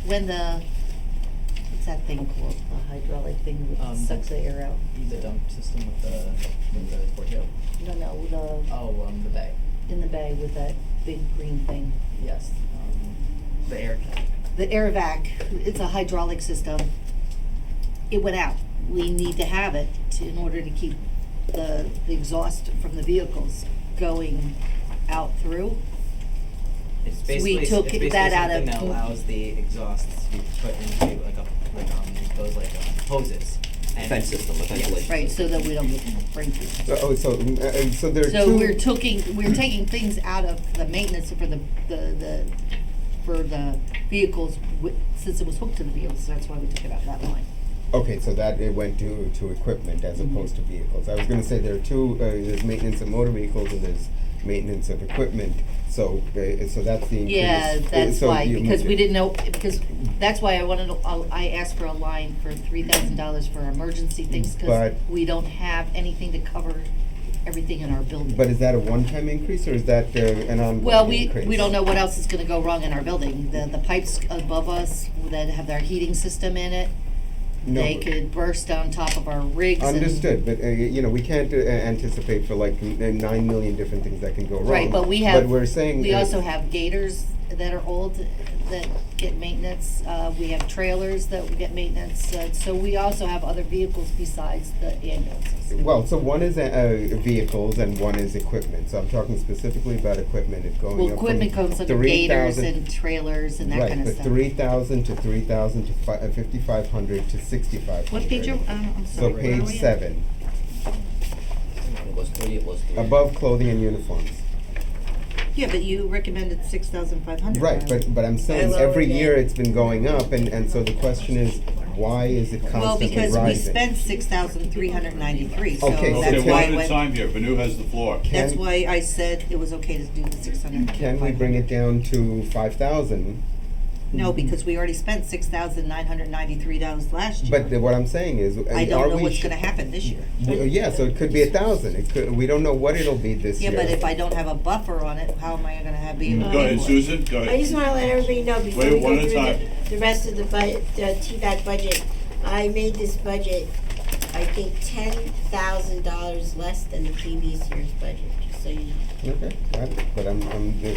S17: when what's that thing called, the hydraulic thing that sucks the air out?
S19: The dump system with the Porto.
S17: No,
S19: The bay.
S17: in the bay with that big green thing.
S19: Yes. The air tank.
S17: The air vac, it's a hydraulic system. It went out. We need to have it in order to keep the exhaust from the vehicles going out through.
S19: It's
S17: So
S19: basically,
S17: we took
S19: it's basically
S17: that out
S19: something
S17: of-
S19: that allows the exhausts to be put into those hoses. And
S11: Vent system, a ventilation.
S17: Right, so that we don't get brain freeze.
S9: So there are
S17: So
S9: two.
S17: we're taking things out of the maintenance for the vehicles since it was hooked to the vehicles, so that's why we took it out of that line.
S9: Okay, so that it went to equipment as opposed to vehicles. I was gonna say there are two, there's maintenance of motor vehicles and there's maintenance of equipment, so that's the increase.
S17: Yeah, that's
S9: So
S17: why,
S9: you-
S17: because we didn't know, because that's why I asked for a line for $3,000 for emergency things, cause
S9: But-
S17: we don't have anything to cover everything in our building.
S9: But is that a one-time increase or is that an ongoing
S17: Well,
S9: increase?
S17: we don't know what else is gonna go wrong in our building. The pipes above us that have their heating system in it,
S9: No,
S17: they
S9: but-
S17: could burst on top of our rigs and.
S9: Understood, but we can't anticipate for like 9 million different things that can go wrong.
S17: Right, but we have.
S9: But we're saying.
S17: We also have gators that are old that get maintenance. We have trailers that we get maintenance. So we also have other vehicles besides the ambulances.
S9: Well, so one is vehicles and one is equipment. So I'm talking specifically about equipment. It's going
S17: Well,
S9: up
S17: equipment
S9: from
S17: comes under gators
S9: 3,000
S17: and trailers and that kind of
S9: Right,
S17: stuff.
S9: but 3,000 to 3,000 to 5,500 to 6,500.
S17: What page are, I'm
S9: So
S17: sorry, where are
S9: page
S17: we at?
S9: 7,
S11: It was 3, it was 3.
S9: above clothing and uniforms.
S17: Yeah, but you recommended 6,500.
S9: Right, but I'm saying
S8: lowered
S9: every
S8: it.
S9: year it's been going up, and so the question is, why is it
S17: Well,
S9: constantly
S17: because we
S9: rising?
S17: spent 6,393, so
S9: Okay, so
S17: that's
S1: Okay,
S17: why
S1: one
S17: I
S1: at a
S17: went.
S1: time here. Vanu has the floor.
S17: That's
S9: Can-
S17: why I said it was okay to do the 600.
S9: Can we bring it down to 5,000?
S17: No, because we already spent $6,993 last year.
S9: But what I'm saying is,
S17: I
S9: are
S17: don't know
S9: we
S17: what's
S9: sh-
S17: gonna happen this year.
S9: Well, yeah, so it could be 1,000. It could. We don't know what it'll be this
S17: Yeah,
S9: year.
S17: but if I don't have a buffer on it, how am I gonna be able to
S1: Go
S17: pay
S1: ahead,
S17: for it?
S1: Susan, go
S8: I
S1: ahead.
S8: just wanna let everybody know before
S1: Wait,
S8: we
S1: one
S8: go
S1: at a
S8: through
S1: time.
S8: the rest of the TVAC budget, I made this budget, I think $10,000 less than the previous year's budget, just so you know.
S9: Okay, got it. But I'm.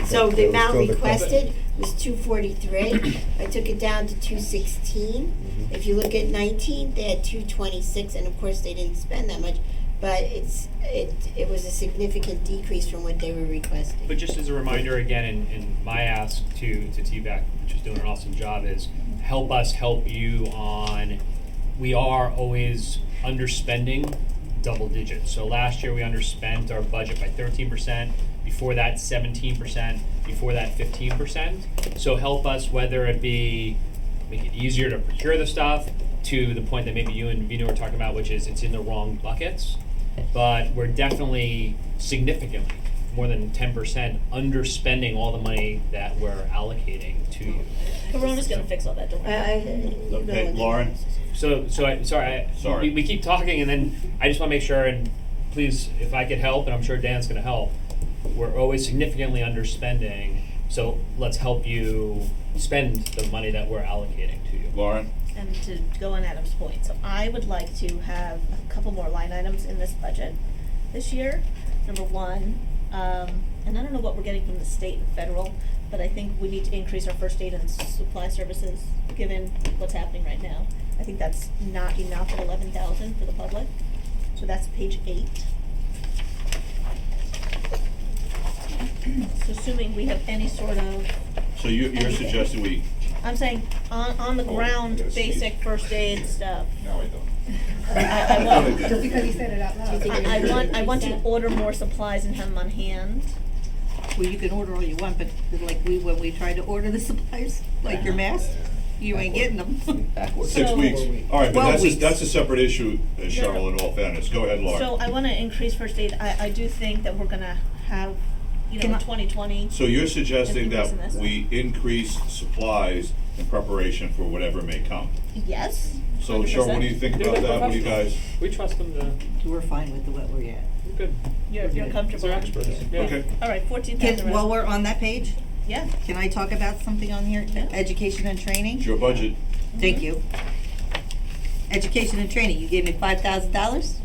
S8: So
S9: that
S8: the
S9: was
S8: amount
S9: still the
S8: requested was 243, I took it down to 216.
S9: Mhm.
S8: If you look at 19, they had 226, and of course they didn't spend that much, but it was a significant decrease from what they were requesting.
S3: But just as a reminder, again, in my ask to TVAC, which is doing an awesome job, is help us help you on, we are always underspending double digits. So last year we underspent our budget by 13%, before that 17%, before that 15%. So help us, whether it be make it easier to procure the stuff, to the point that maybe you and Vino were talking about, which is it's in the wrong buckets. But we're definitely significantly more than 10% underspending all the money that we're allocating to you.
S6: Corona's gonna fix all that, don't worry.
S1: Okay, Lauren?
S3: Sorry. We keep talking and then I just wanna make sure, and please, if I could help, and I'm sure Dan's gonna help, we're always significantly underspending, so let's help you spend the money that we're allocating to you.
S1: Lauren?
S6: And to go on Adam's point, so I would like to have a couple more line items in this budget this year. Number one, and I don't know what we're getting from the state and federal, but I think we need to increase our first aid and supply services, given what's happening right now. I think that's not enough at 11,000 for the public, so that's page 8. So assuming we have any sort of,
S1: So you're suggesting we,
S6: I'm saying on the
S1: Oh,
S6: ground,
S1: yes,
S6: basic first aid stuff.
S1: no, I don't.
S6: I want,
S5: Just because he said it out loud.
S6: I want to order more supplies and have them on hand.
S17: Well, you can order all you want, but like when we tried to order the supplies, like your mask, you ain't getting them.
S11: Backwards.
S1: 6
S6: So-
S1: weeks. All right, but
S17: 12 weeks.
S1: that's a separate issue, Cheryl, in all fairness. Go ahead, Lauren.
S6: So I wanna increase first aid, I do think that we're gonna have, you know,
S17: Can
S6: in
S17: I-
S6: 2020.
S1: So you're suggesting that
S6: Increase in this.
S1: we increase supplies in preparation for whatever may come?
S6: Yes.
S1: So Cheryl, what do you think about that? What do you guys?
S3: We trust them to,
S17: We're fine with what we're at.
S3: we're good.
S6: You're comfortable.
S3: They're experts. Yeah.
S1: Okay.
S6: All right, 14,000.
S17: While we're on that page,
S6: Yeah.
S17: can I talk about something on here?
S6: Yeah.
S17: Education and training?
S1: It's your budget.
S17: Thank you. Education and training, you gave me $5,000.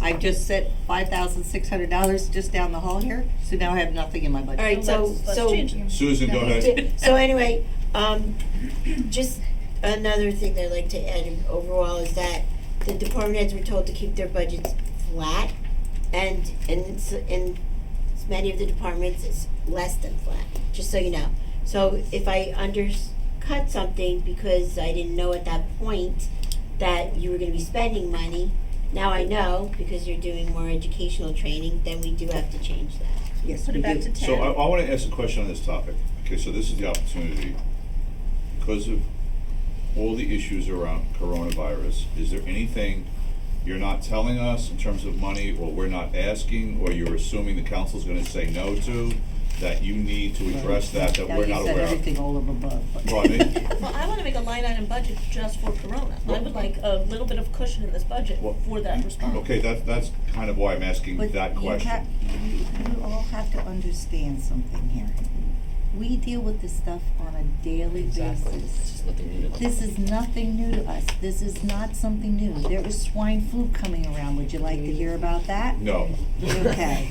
S17: I just set $5,600 just down the hall here, so now I have nothing in my budget.
S8: All right, so
S6: change.
S1: Susan, go ahead.
S8: So anyway, just another thing that I'd like to add overall is that the department heads were told to keep their budgets flat, and in many of the departments, it's less than flat, just so you know. So if I undercut something because I didn't know at that point that you were gonna be spending money, now I know, because you're doing more educational training, then we do have to change that.
S17: Yes,
S6: Put
S17: we
S6: it back
S17: do.
S6: to 10.
S1: So I wanna ask a question on this topic. Okay, so this is the opportunity. Because of all the issues around coronavirus, is there anything you're not telling us in terms of money, or we're not asking, or you're assuming the council's gonna say no to, that you need to address that
S17: Now
S1: we're
S17: you
S1: not
S17: said
S1: aware of?
S17: everything all of above, but.
S1: Pardon me?
S6: Well, I wanna make a line item budget just for Corona. I would like a little bit of cushion in this budget
S1: Well,
S6: for that response.
S1: Okay, that's kind of why I'm asking
S17: But
S1: that
S17: you
S1: question.
S17: you all have to understand something here. We deal with this stuff on a daily
S11: Exactly.
S17: basis.
S11: It's just nothing new to them.
S17: This is nothing new to us. This is not something new. There is swine flu coming around. Would you like to hear about that?
S1: No.
S17: Okay.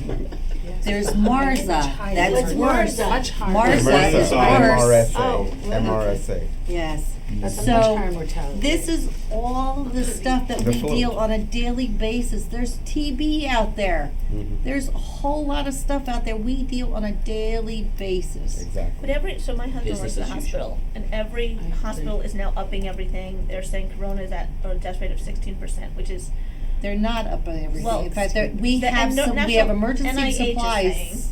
S17: There's Marza. That's
S8: What's
S17: worse.
S8: Marza?
S7: Much harder.
S17: Marza is worse.
S8: Oh, well,
S9: MRSA.
S17: Yes.
S7: That's a much
S17: So,
S7: higher mortality.
S17: this is all the stuff that
S9: The
S17: we
S9: flu.
S17: deal on a daily basis. There's TB out there.
S9: Mhm.
S17: There's a whole lot of stuff out there we deal on a daily basis.
S1: Exactly.
S6: But so my husband works
S11: Business
S6: in the
S11: as usual.
S6: hospital, and every hospital is now upping everything. They're saying Corona is at a death rate of 16%, which is,
S17: They're not up on everything.
S6: Well,
S17: In fact, we
S6: the-
S17: have
S6: and no-
S17: some, we have
S6: National
S17: emergency
S6: NIH is saying-
S17: supplies.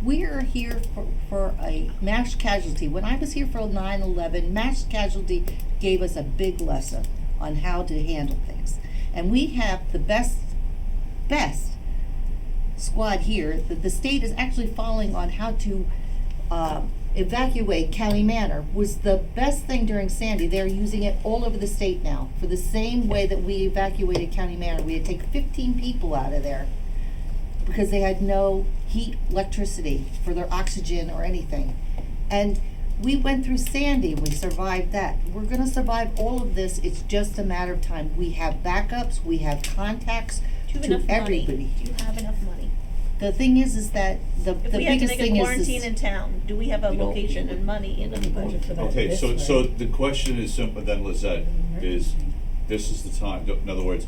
S17: We are here for a mass casualty. When I was here for 9/11, mass casualty gave us a big lesson on how to handle things. And we have the best squad here. The state is actually following on how to evacuate County Manor. Was the best thing during Sandy. They're using it all over the state now for the same way that we evacuated County Manor. We had to take 15 people out of there because they had no heat, electricity for their oxygen or anything. And we went through Sandy, we survived that. We're gonna survive all of this, it's just a matter of time. We have backups, we have contacts
S6: do you have
S17: to
S6: enough money?
S17: everybody.
S6: Do you have enough money?
S17: The thing is that the
S6: If we had to
S17: biggest
S6: make a
S17: thing is
S6: quarantine in town, do we have a
S11: You know,
S6: location and money in the budget for that?
S1: Okay, so the question is simple then, Lizette, is this is the time, in other words,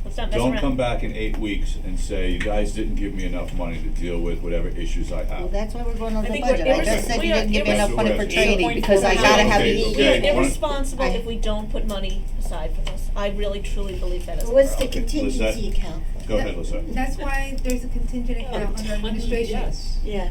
S6: Let's not mess
S1: don't
S6: around.
S1: come back in 8 weeks and say, you guys didn't give me enough money to deal with whatever issues I
S17: Well,
S1: have.
S17: that's why we're going over
S6: I
S17: the
S6: think
S17: budget.
S6: we're
S17: I just said
S6: we
S17: you
S6: are
S17: didn't give me enough money for
S1: irres-
S17: training because I gotta have
S1: Okay,
S17: it.
S1: okay.
S6: We're irresponsible
S17: I-
S6: if we don't put money aside for this. I really truly believe that as a
S8: What's the
S6: borough.
S1: Okay,
S8: contingency
S1: Lizette.
S8: account?
S1: Go ahead, Lizette.
S5: That's why there's a contingent account under administration.
S6: Yes.
S8: Yeah,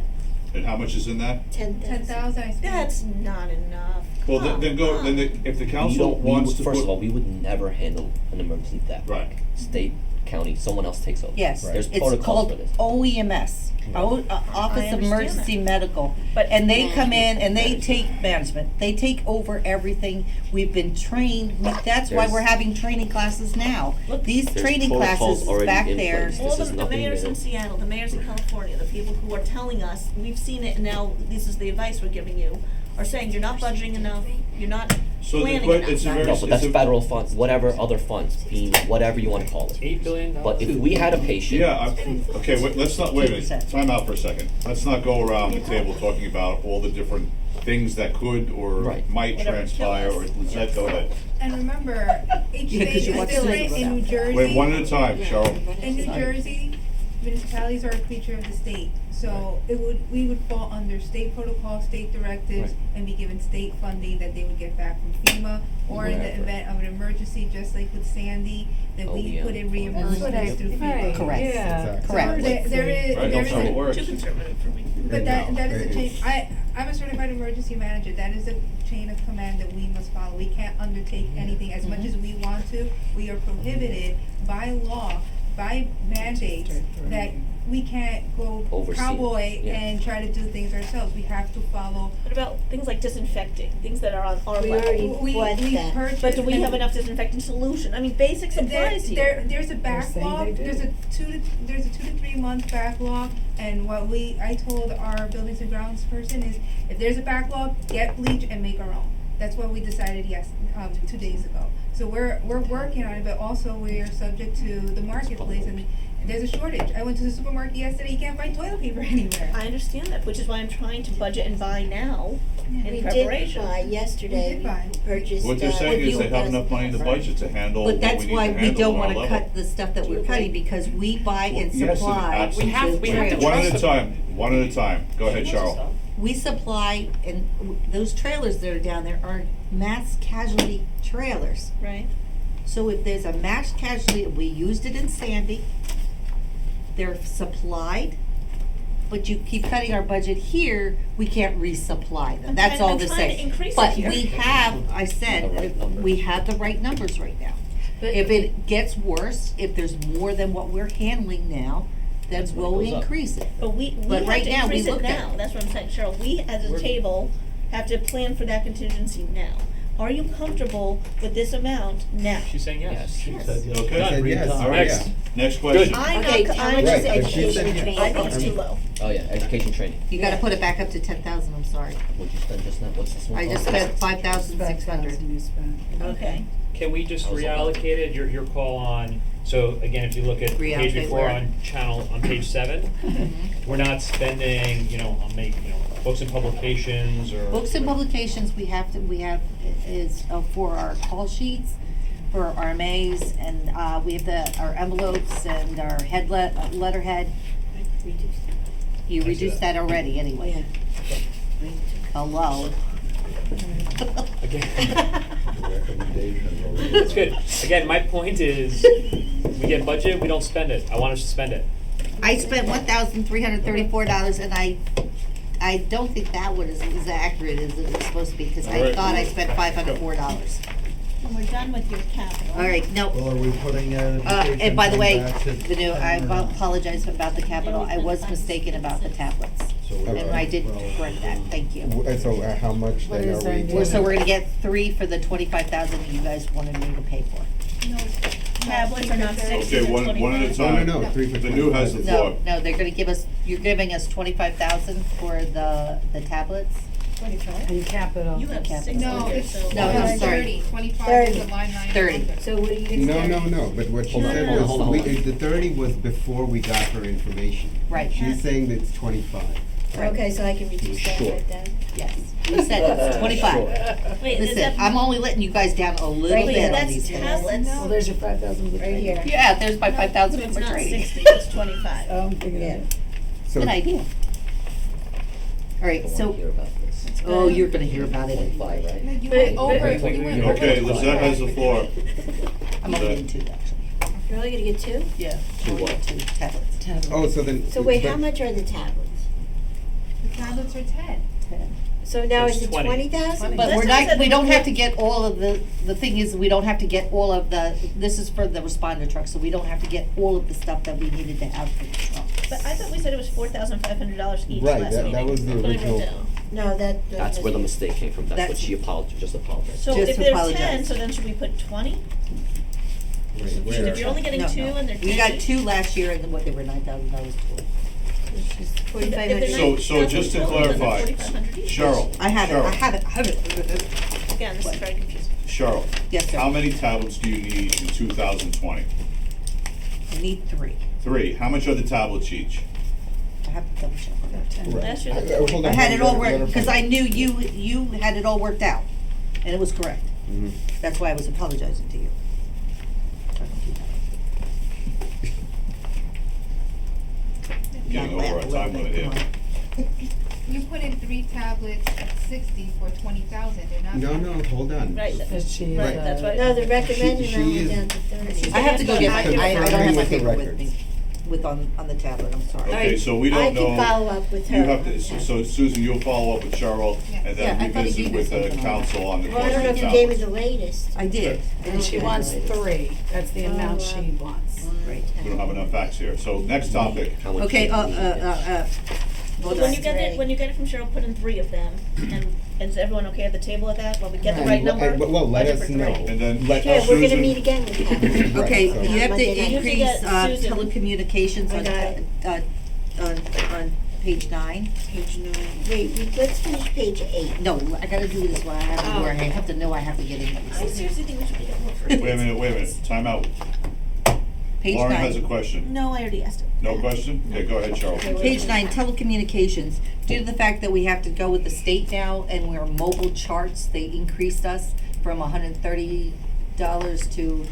S1: And how much is in that?
S8: 10,000.
S5: 10,000 I spent.
S6: That's not enough.
S1: Well,
S6: Come
S1: then go, then
S6: on.
S1: if the
S11: We
S1: council
S11: don't, we
S1: wants
S11: would,
S1: to
S11: first
S1: put.
S11: of all, we would never handle an emergency that
S1: Right.
S11: big. State, county, someone else takes over.
S17: Yes,
S11: There's
S17: it's
S11: protocols
S17: called
S11: for this.
S17: OEMS, Office of
S6: understand
S17: Emergency
S6: that.
S17: Medical.
S6: But-
S17: And they come in and they take management, they take over everything. We've been trained, that's why
S11: There's-
S17: we're having training classes now.
S6: Look,
S17: These
S11: There's
S17: training
S11: protocols
S17: classes
S11: already
S17: back
S11: in
S17: there.
S11: place.
S6: All
S11: This is
S6: the
S11: nothing
S6: mayors
S11: new.
S6: in Seattle, the mayors in California, the people who are telling us, we've seen it and now this is the advice we're giving you, are saying you're not budgeting enough, you're not
S1: So the
S6: planning
S1: que-
S6: enough.
S1: it's a very-
S11: No, but that's
S1: it's a-
S11: federal funds, whatever other funds, being whatever you wanna call it.
S3: $8 billion.
S11: But if we had a patient.
S1: Yeah, okay, let's not, wait a minute,
S17: 2%.
S1: time out for a second. Let's not go around the table talking about all the different things that could or
S11: Right.
S1: might
S6: Whatever
S1: transpire, or,
S6: kills us.
S1: Lizette, go ahead.
S5: And remember, each
S17: Yeah, 'cause
S5: state
S17: you
S5: is
S17: want
S5: different.
S17: to-
S5: In New Jersey.
S1: Wait, one at a time, Cheryl.
S5: In New Jersey, municipalities are a creature of the state, so we would fall under state protocol, state directives,
S11: Right.
S5: and be given state funding that they would get back from FEMA, or in the
S11: Whatever.
S5: event of an emergency, just like with Sandy, that we
S11: OEM.
S5: put in
S7: That's what I-
S5: reimbursements through FEMA.
S7: right,
S17: Correct.
S7: yeah.
S17: Correct.
S5: So there is,
S1: Right,
S5: there
S1: that's how it
S5: is,
S1: works.
S6: Too conservative for me.
S5: but that is a
S9: No,
S5: chain, I'm a certified emergency manager, that is a chain of command that we must follow. We can't undertake anything as much as we want to. We are prohibited by law, by mandate, that we can't go
S11: Oversee it,
S5: cowboy
S11: yeah.
S5: and try to do things ourselves. We have to follow.
S6: What about things like disinfecting, things that are on our
S8: We
S6: level?
S8: already
S5: We
S8: bought that.
S5: purchased.
S6: But do we
S5: and-
S6: have enough disinfecting solution? I mean, basic supplies here.
S5: There's a
S7: saying
S5: backlog,
S7: they do.
S5: there's a 2 to 3 month backlog, and what I told our buildings and grounds person is, if there's a backlog, get bleach and make our own. That's what we decided 2 days ago. So we're working on it, but also we are subject to the marketplace, and there's a shortage. I went to the supermarket yesterday, you can't find toilet paper anywhere.
S6: I understand that, which is why I'm trying to budget and buy now in
S8: We
S6: preparation.
S8: did buy yesterday,
S5: We did buy.
S8: purchased.
S1: What they're saying is they have enough money in the budget to handle what we
S17: But
S1: need
S17: that's
S1: to
S17: why
S1: handle
S17: we don't
S1: on our
S17: wanna
S1: level.
S17: cut the stuff that we're cutting, because we buy and
S1: Yes,
S17: supply.
S1: absolutely.
S7: We have to
S1: One at a
S7: trust them.
S1: time, one at a time. Go ahead, Cheryl.
S17: we supply, and those trailers that are down there are mass casualty trailers.
S6: Right.
S17: So if there's a mass casualty, we used it in Sandy, they're supplied, but you keep cutting our budget here, we can't resupply them, that's all
S6: I'm
S17: to
S6: trying
S17: say.
S6: to increase it
S17: But
S6: here.
S17: we have, I said, we have the right numbers right now. If it gets worse, if there's more than what we're handling now, then
S11: That's when it
S17: we'll
S11: goes up.
S17: increase it.
S6: But we
S17: But
S6: have
S17: right
S6: to
S17: now, we
S6: increase it
S17: looked at
S6: now, that's what I'm saying, Cheryl, we as a table have to plan for that contingency now. Are you comfortable with this amount now?
S3: She's saying yes.
S6: Yes.
S1: Okay.
S3: Done.
S9: Yes,
S1: All right,
S3: Next.
S1: next question.
S6: I'm
S8: Okay,
S6: not,
S8: how
S6: I'm
S8: much
S6: just,
S8: is
S9: Right, but she
S8: education
S9: said
S8: and
S9: yes.
S8: training?
S6: I think it's too low.
S11: Oh yeah, education training.
S17: You gotta put it back up to 10,000, I'm sorry.
S11: What'd you spend just now? What's this one?
S17: I just
S11: called?
S17: spent 5,600.
S6: Okay.
S3: Can we just
S11: How's it
S3: reallocate it, your call on, so again, if you look at page
S17: Reallocate
S3: before
S17: where?
S3: on page 7, we're not spending, on books and publications or.
S17: Books and publications, we have is for our call sheets, for our RMAs, and we have our envelopes and our letterhead. You
S3: I see
S17: reduced
S3: that.
S17: that already anyway. Hello.
S3: Again.
S10: Recommendations already.
S3: That's good. Again, my point is, we get budget, we don't spend it. I want us to spend it.
S17: I spent $1,334 and I don't think that one is as accurate as it was supposed to be, because I
S1: All right.
S17: thought I spent $504.
S6: And we're done with your capital.
S17: All right, no.
S10: Well, are we putting education
S17: And by the way,
S10: back to
S17: Vanu, I
S10: 10 or not?
S17: apologize about the capital, I was mistaken about the tablets.
S10: So we're
S17: And I did
S10: well,
S17: correct that, thank you.
S9: So how much
S7: What
S9: then
S7: is
S9: are
S7: our
S9: we?
S7: new-
S17: So we're gonna get 3 for the 25,000 that you guys wanted me to pay for.
S6: Tablets are not 60,
S1: Okay,
S6: they're
S1: one at a
S6: 25.
S1: time.
S9: No, 3 for
S1: The new has the
S9: 25.
S1: floor.
S17: No, they're gonna give us, you're giving us 25,000 for the tablets?
S7: In capital.
S6: You have
S17: Capital.
S6: 60
S5: No,
S6: here,
S5: it's,
S6: so.
S17: No, I'm sorry.
S5: 30, 25 is a line item
S17: 30.
S5: under.
S8: So what are you gonna
S9: No,
S8: spend?
S9: no, but what she
S11: Hold on,
S9: said
S11: hold on,
S9: was,
S11: hold on, hold on.
S9: the 30 was before we got her information.
S17: Right.
S9: She's saying that it's 25.
S8: Okay, so I can reduce that
S9: Sure.
S8: right then.
S17: Yes, you said it's 25.
S6: Wait, is
S17: Listen,
S6: that,
S17: I'm only letting you guys down a little
S8: Right
S17: bit
S8: here.
S17: on
S6: that's
S17: these things.
S6: tablets?
S7: Well, there's your 5,000 with
S8: Right
S7: training.
S8: here.
S17: Yeah, there's my 5,000
S6: It's
S17: for
S6: not
S17: training.
S6: 60, it's 25.
S7: Oh, I'm thinking
S8: Yeah.
S7: of it.
S9: So
S17: Good idea. All right,
S11: Don't
S17: so,
S11: wanna hear about this.
S17: oh, you're gonna hear about it.
S11: 25, right?
S5: No, you
S8: But-
S5: went over,
S11: but-
S5: you went over.
S1: Okay,
S5: the
S1: Lizette has the
S5: 25.
S1: floor.
S17: I'm only getting 2, actually.
S8: You're only gonna get 2?
S17: Yeah.
S11: Two
S17: only
S11: what?
S17: 2 tablets.
S9: Oh, so then.
S8: So wait,
S9: but-
S8: how much are the tablets?
S5: The tablets are 10.
S8: So now
S3: So
S8: is
S3: it's
S8: it
S3: 20.
S8: 20,000?
S17: But
S6: That's
S17: we're
S6: what I
S17: not,
S6: said
S17: we don't
S6: before.
S17: have to get all of the thing is, we don't have to get all of this is for the responder truck, so we don't have to get all of the stuff that we needed to have for the truck.
S6: But I thought we said it was $4,500 each
S9: Right,
S6: last
S9: that
S6: meeting.
S9: was the
S6: That's what I wrote
S9: original-
S6: down.
S8: No,
S11: That's where the mistake came from. That's what
S17: That's-
S11: she apologized, just apologized.
S6: So
S17: Just
S6: if there's
S17: apologize.
S6: 10, so then should we put 20?
S9: Wait,
S6: Because
S9: where?
S6: if you're only getting
S17: No,
S6: 2
S17: no.
S6: and they're 10.
S17: We got 2 last year, and then what, they were $9,000 total.
S6: If they're
S1: So just to
S6: 9,000 total, then they're
S1: clarify,
S6: 4,500 each.
S1: Cheryl.
S17: I have it,
S1: Cheryl,
S17: I have it.
S6: Again, this is very confusing.
S1: Cheryl,
S17: Yes, sir.
S1: how many tablets do you need in 2020?
S17: I need 3.
S1: 3. How much are the tablets each?
S17: I have to double check on that.
S9: Right.
S6: Last year they
S9: I-
S6: were
S9: hold
S17: I
S9: on,
S17: had it all
S9: let her
S17: worked, because I
S9: finish.
S17: knew you had it all worked out, and it was correct.
S9: Mhm.
S17: That's why I was apologizing to you.
S1: Getting over our time limit here.
S5: You put in 3 tablets at 60 for 20,000, they're not.
S9: No, hold on.
S6: Right,
S7: Is she,
S6: right, that's why.
S8: No, the recommended
S9: She
S8: amount
S9: is-
S8: went down to 30.
S17: I have to go get, I don't have
S9: Confirming
S17: my
S9: with the
S17: paper with
S9: records.
S17: me, on the tablet, I'm sorry.
S1: Okay, so we don't know.
S8: I can follow up with her.
S1: You have
S8: on
S1: to,
S8: that.
S1: so Susan, you'll follow up with Cheryl and
S17: Yeah,
S1: then
S17: I thought you
S1: revisit
S17: gave
S1: with
S17: me
S1: the
S17: something on
S1: council on the
S8: Well, I
S1: cost
S8: don't know
S1: of
S8: if
S1: the
S8: you gave me
S1: tablets.
S8: the latest.
S17: I did.
S7: and she wants 3, that's the amount she wants.
S17: Right.
S1: We don't have enough facts here. So next topic.
S11: How much
S17: Okay,
S11: do you need?
S6: Well,
S17: hold
S6: when
S17: on.
S6: you get it, when you get it from Cheryl, put in 3 of them, and is everyone okay at the table at that? When we get the
S9: And
S6: right
S9: le-
S6: number,
S9: well, let
S6: budget
S9: us
S6: for 3.
S9: know.
S1: And then let
S8: Yeah, we're gonna
S1: Susan-
S8: meet again with that.
S17: Okay,
S9: Right, so-
S17: you have
S8: Monday
S17: to
S8: night.
S17: increase,
S6: Usually get Susan.
S17: telecommunications
S8: I got
S17: on page 9.
S8: Page 9. Wait, let's finish page 8.
S17: No, I gotta do this while I have to, where I have to know I have to get in.
S6: I seriously think we should get more for
S1: Wait a minute, time out.
S17: Page
S1: Lauren
S17: 9.
S1: has a question.
S6: No, I already asked it.
S1: No question? Okay, go ahead, Cheryl.
S17: Page 9, telecommunications. Due to the fact that we have to go with the state now and we're mobile charts, they increased us from $130 to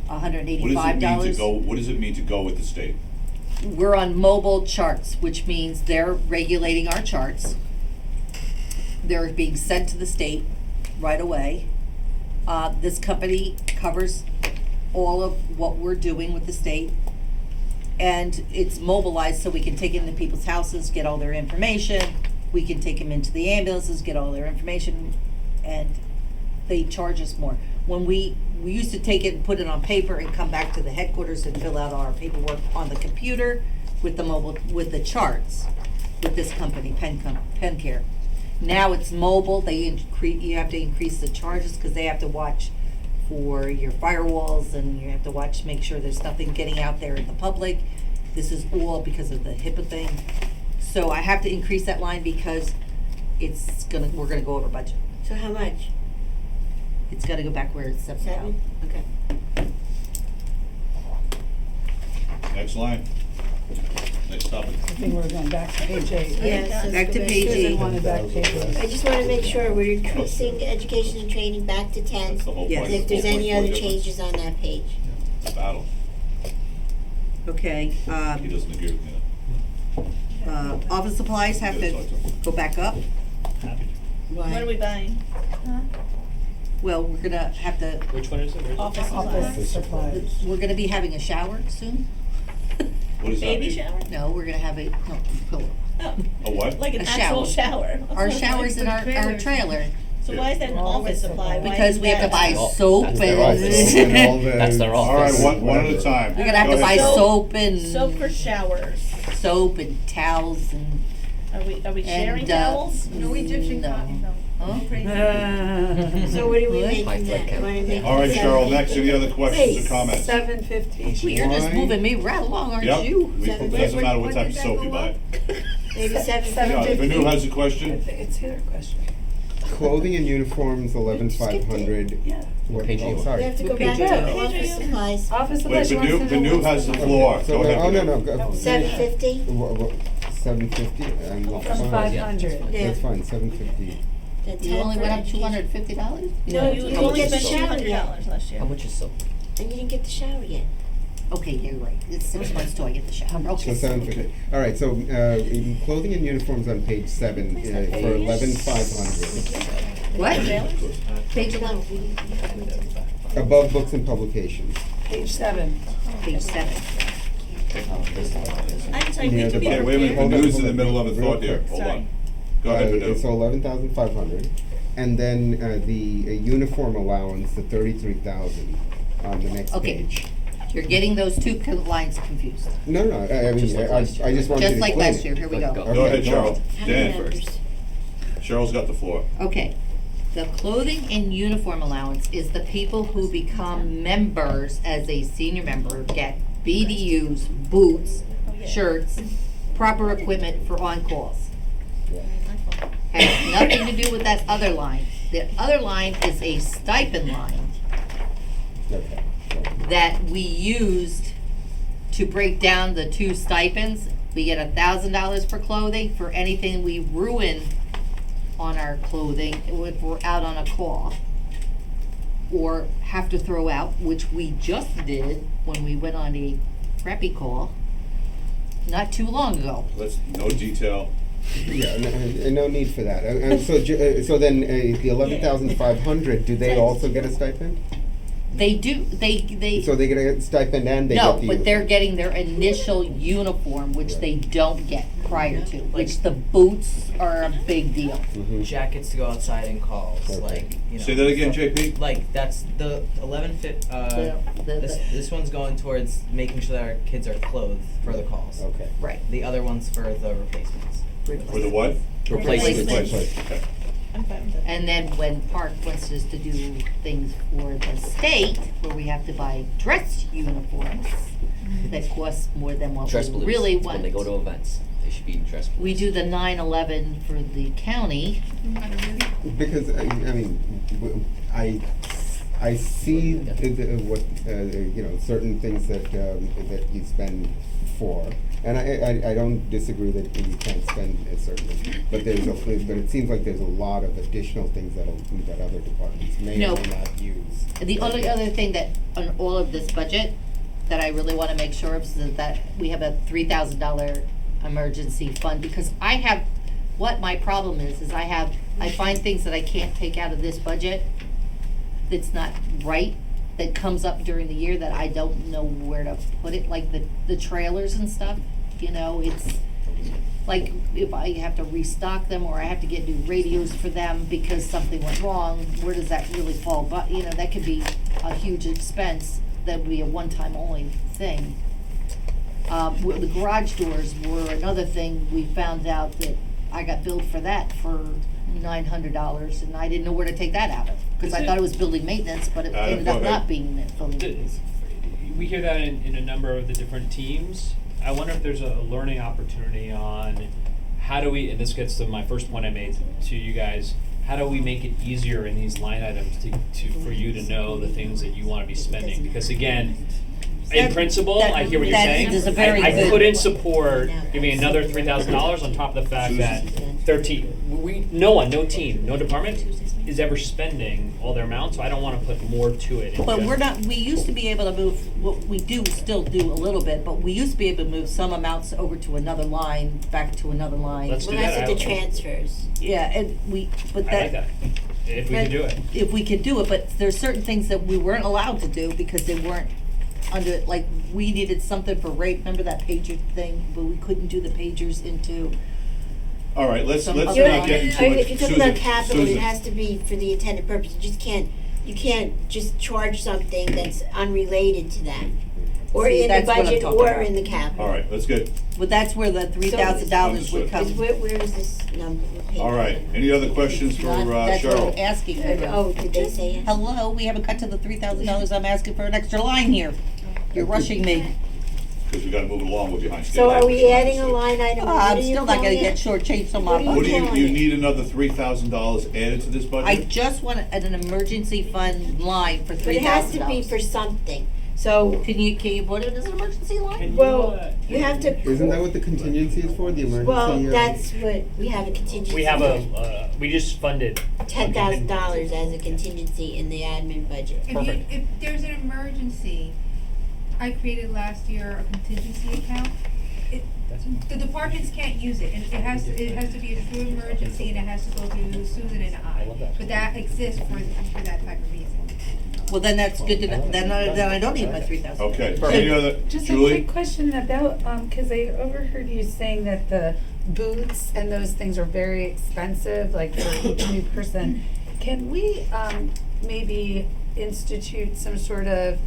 S17: $185.
S1: What does it mean to go with the state?
S17: We're on mobile charts, which means they're regulating our charts. they're being sent to the state right away. This company covers all of what we're doing with the state. And it's mobilized so we can take it into people's houses, get all their information. We can take them into the ambulances, get all their information, and they charge us more. When we used to take it and put it on paper and come back to the headquarters and fill out our paperwork on the computer with the charts with this company, PenCare. Now it's mobile. You have to increase the charges because they have to watch for your firewalls, and you have to watch, make sure there's nothing getting out there in the public. This is all because of the HIPAA thing. So I have to increase that line because we're gonna go over budget.
S8: So how much?
S17: It's gotta go back where it's 7,000.
S8: Okay.
S1: Next line. Next topic.
S7: I think we're going back to page 8.
S8: Yes, let's
S17: Back
S8: go
S17: to page
S8: to-
S17: 8.
S7: Susan wanted back page 8.
S8: I just wanna make sure we're increasing education and training back to 10.
S1: That's the whole
S17: Yes.
S1: point.
S8: And if there's any
S1: 4.4
S8: other
S1: difference.
S8: changes on that page.
S1: It's a battle.
S17: Okay,
S1: He doesn't agree with me.
S17: office supplies have to go back up.
S3: Happy to.
S6: What are we buying?
S17: Well, we're gonna have to,
S3: Which one is it? Where is it?
S6: Office supplies.
S7: Office supplies.
S17: we're gonna be having a shower soon.
S1: What does that
S6: Baby
S1: mean?
S6: shower?
S17: No, we're gonna have a, no,
S6: Oh,
S1: A what?
S6: like an
S17: A
S6: actual shower.
S17: our shower's in our trailer.
S6: So why is that an office supply? Why
S17: Because
S6: is
S17: we have to
S6: that-
S17: buy
S11: Oh,
S17: soap
S11: that's their office.
S17: and.
S9: And all the-
S11: That's their
S1: All right,
S11: office.
S1: one at a time.
S17: We're gonna have
S1: Go
S17: to buy
S1: ahead.
S17: soap and.
S6: Soap for showers.
S17: Soap and towels and.
S6: Are we sharing
S17: And,
S6: towels?
S5: No Egyptian
S17: no.
S5: cotton, no.
S17: Huh?
S5: Crazy.
S8: So what are we
S17: What?
S8: making that? Wanna make
S1: All right,
S8: it
S1: Cheryl,
S8: 750?
S1: next, any other questions or comments?
S7: 750.
S17: Well, you're just moving me right along, aren't
S1: Yep.
S17: you?
S1: It doesn't matter what type of
S5: did that
S1: soap you
S5: go
S1: buy.
S5: up?
S8: Maybe
S1: Yeah,
S8: 750.
S1: Vanu has a question.
S7: It's her question.
S9: Clothing and uniforms, 11,500.
S7: Yeah.
S9: What,
S11: page are you
S9: oh,
S11: on?
S9: sorry.
S8: We have to go
S7: What
S8: back
S7: page
S8: to
S7: are you on?
S8: office supplies.
S7: Office
S1: Wait,
S7: supplies. she wants to know
S1: Vanu
S7: what's
S1: has the
S7: the-
S1: floor.
S9: So,
S1: Go ahead,
S9: oh, no,
S1: Vanu.
S9: no, go.
S8: 750?
S9: 750, and
S7: From
S9: fine.
S7: 500.
S8: Yeah.
S9: That's fine, 750.
S8: The
S17: You
S8: 10
S17: only
S8: for
S17: went up
S8: education.
S17: $250?
S6: No, you
S8: How
S6: only
S8: much
S6: spent
S8: is soap?
S6: $200 last year.
S11: How much is soap?
S8: And you didn't get the shower yet.
S17: Okay, you're right. It's 6 months till I get the shower.
S9: So
S17: Okay.
S9: 750. All right, so in clothing and uniforms on page 7 for 11,500.
S17: What?
S8: Page 11.
S9: Above books and publications.
S7: Page 7.
S17: Page 7.
S6: I'm sorry,
S9: Near
S6: we
S9: the
S6: could be
S1: Okay, wait a minute,
S9: Hold on,
S1: Vanu's in
S9: hold
S1: the
S9: on.
S1: middle of a
S9: Real
S1: thought there.
S9: quick.
S1: Hold
S6: Sorry.
S1: on. Go ahead, Vanu.
S9: So 11,500, and then the uniform allowance, the 33,000 on the next
S17: Okay.
S9: page.
S17: You're getting those two lines confused.
S9: No, no, I mean,
S11: Just like last year.
S9: I just want you to
S17: Just like
S9: explain
S17: last
S9: it.
S17: year. Here we go.
S11: Go.
S1: Go ahead,
S9: Okay,
S1: Cheryl.
S8: How many
S1: Dan
S8: members?
S1: first. Cheryl's got the floor.
S17: Okay. The clothing and uniform allowance is the people who become members as a senior member get BDUs, boots, shirts, proper equipment for on-calls. Has nothing to do with that other line. The other line is a stipend line
S9: Okay.
S17: that we used to break down the two stipends. We get $1,000 for clothing for anything we ruin on our clothing if we're out on a call or have to throw out, which we just did when we went on a crappy call not too long ago.
S1: No detail.
S9: Yeah, no need for that. So then the 11,500, do they also get a stipend?
S17: They do, they.
S9: So they get a stipend and they get
S17: No,
S9: the
S17: but they're
S9: uniform.
S17: getting their initial uniform, which they don't get prior to, which the boots are a big deal.
S19: Jackets to go outside and calls,
S9: Okay.
S19: like, you know.
S1: Say that again,
S19: stuff-
S1: JP?
S19: Like, that's the 11 this one's going towards making sure that our kids are clothed for the calls.
S9: Okay.
S17: Right.
S19: The other one's for the replacements.
S1: For the what?
S17: Replacement.
S1: Okay.
S6: I'm fine with it.
S17: And then when Park wants us to do things for the state, where we have to buy dress uniforms, that cost more than what
S11: Dress
S17: we
S11: blues.
S17: really
S11: When
S17: want.
S11: they go to events, they should be in dress blues.
S17: We do the 9/11 for the county.
S9: Because, I mean, I see what, certain things that you spend for. And I don't disagree that you can't spend it certainly, but but it seems like there's a lot of additional things that other departments may
S17: No.
S9: or may not use.
S17: The only other thing that, on all of this budget, that I really wanna make sure of is that we have a $3,000 emergency fund, because what my problem is I find things that I can't take out of this budget that's not right, that comes up during the year that I don't know where to put it, like the trailers and stuff, you know, it's like if I have to restock them or I have to get new radios for them because something went wrong, where does that really fall? But, you know, that could be a huge expense, that would be a one-time only thing. The garage doors were another thing. We found out that I got billed for that for $900, and I didn't know where to take that out of, because I thought it was building maintenance, but it ended up not being building maintenance.
S3: We hear that in a number of the different teams. I wonder if there's a learning opportunity on how do we, and this gets to my first point I made to you guys, how do we make it easier in these line items for you to know the things that you want to be spending? Because again, in principle, I hear what you're saying. I couldn't support giving another $3,000 on top of the fact that no team, no department is ever spending all their amount, so I don't want to put more to it.
S17: But we used to be able to move, what we do, still do a little bit, but we used to be able to move some amounts over to another line, back to another line.
S3: Let's do
S8: That's
S3: that.
S8: the transfers.
S17: Yeah, and but
S3: I like that. If we could do it.
S17: If we could do it, but there's certain things that we weren't allowed to do because they weren't under, like, we needed something for rape, remember that pager thing, but we couldn't do the pagers into.
S1: All right, let's not
S17: other
S1: get
S17: line.
S1: into it.
S8: If you talk about capital,
S1: Susan.
S8: it has to be for the intended purpose. You can't just charge something that's unrelated to that. Or
S17: See,
S8: in the
S17: that's what I'm
S8: budget
S17: talking
S8: or
S17: about.
S8: in the capital.
S1: All right, let's get,
S17: But that's where the $3,000 would come.
S8: Where is this number? What page?
S1: all right, any other questions for
S17: That's what I'm
S1: Cheryl?
S17: asking.
S8: Oh, did they say yes?
S17: Hello, we haven't cut to the $3,000, I'm asking for an extra line here. You're rushing me.
S1: Because we gotta move it along, we're behind schedule.
S8: So are we adding a line item? What
S17: I'm
S8: are you
S17: still not gonna
S8: calling
S17: get
S8: it?
S17: shortchanged on my
S8: What are
S1: What do
S17: budget.
S1: you need another $3,000 added to this
S17: I
S1: budget?
S17: just want an emergency fund line for
S8: But
S17: $3,000.
S8: it has to be for something. So,
S17: Can you put it as an emergency line?
S8: well, you have to.
S9: Isn't that what the contingency is for, the emergency?
S8: Well, that's what, we have a contingency.
S3: We have we just funded
S8: $10,000 as a contingency in the admin budget.
S5: If there's an emergency, I created last year a contingency account. The departments can't use it, and it has to be a true emergency, and it has to go through Susan and I. But that exists for that type of reason.
S17: Well, then that's good to know, then I don't need my $3,000.
S1: Okay, any other,
S7: Just a
S1: Julie?
S7: quick question about, cause I overheard you saying that the boots and those things are very expensive, like for each new person. Can we, maybe institute some sort of,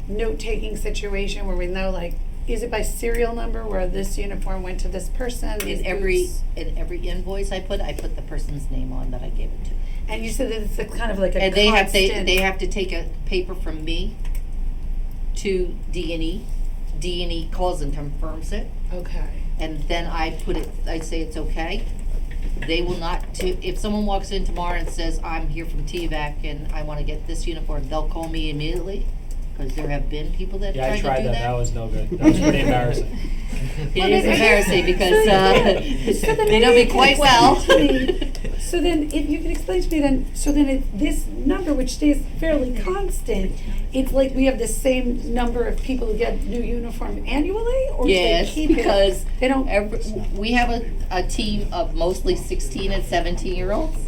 S7: note-taking situation where we know, like, is it by serial number where this uniform went to this person? these
S17: In every
S7: boots-
S17: invoice I put the person's name on that I gave it to.
S7: And you said that it's a kind of like a
S17: And
S7: constant.
S17: they have to take a paper from me to D&E. D&E calls and confirms it,
S7: Okay.
S17: and then I say it's okay. They will not, if someone walks in tomorrow and says, I'm here from TVAC and I wanna get this uniform, they'll call me immediately, cause there have been people that
S3: Yeah, I
S17: tried to do
S3: tried that. That was no good. That was pretty embarrassing.
S17: It is embarrassing because, they know me quite well.
S7: So then, if you could explain to me then, this number, which stays fairly constant, it's like we have the same number of people who get new uniform annually, or
S17: Yes,
S7: they keep it?
S17: because
S7: They don't.
S17: we have a team of mostly 16 and 17-year-olds.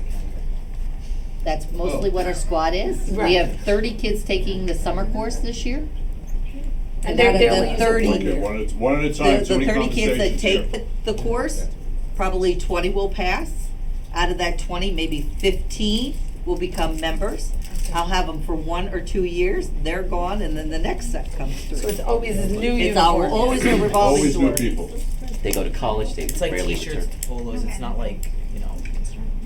S17: That's mostly what our squad is.
S7: Right.
S17: We have 30 kids taking the summer course this year.
S7: And they're
S17: out of
S7: only
S17: the
S7: using
S17: 30,
S7: one
S1: Okay, one at a time,
S17: the
S1: too many
S17: 30 kids that
S1: conversations here.
S17: take the course, probably 20 will pass. Out of that 20, maybe 15 will become members. I'll have them for 1 or 2 years, they're gone, and then the next set comes through.
S7: So it's always a new
S17: It's
S7: uniform.
S17: always a revolving
S1: Always
S17: door.
S1: new people.
S11: They go to college, they
S19: It's like
S11: rarely
S19: t-shirts,
S11: return.
S19: polos, it's not like,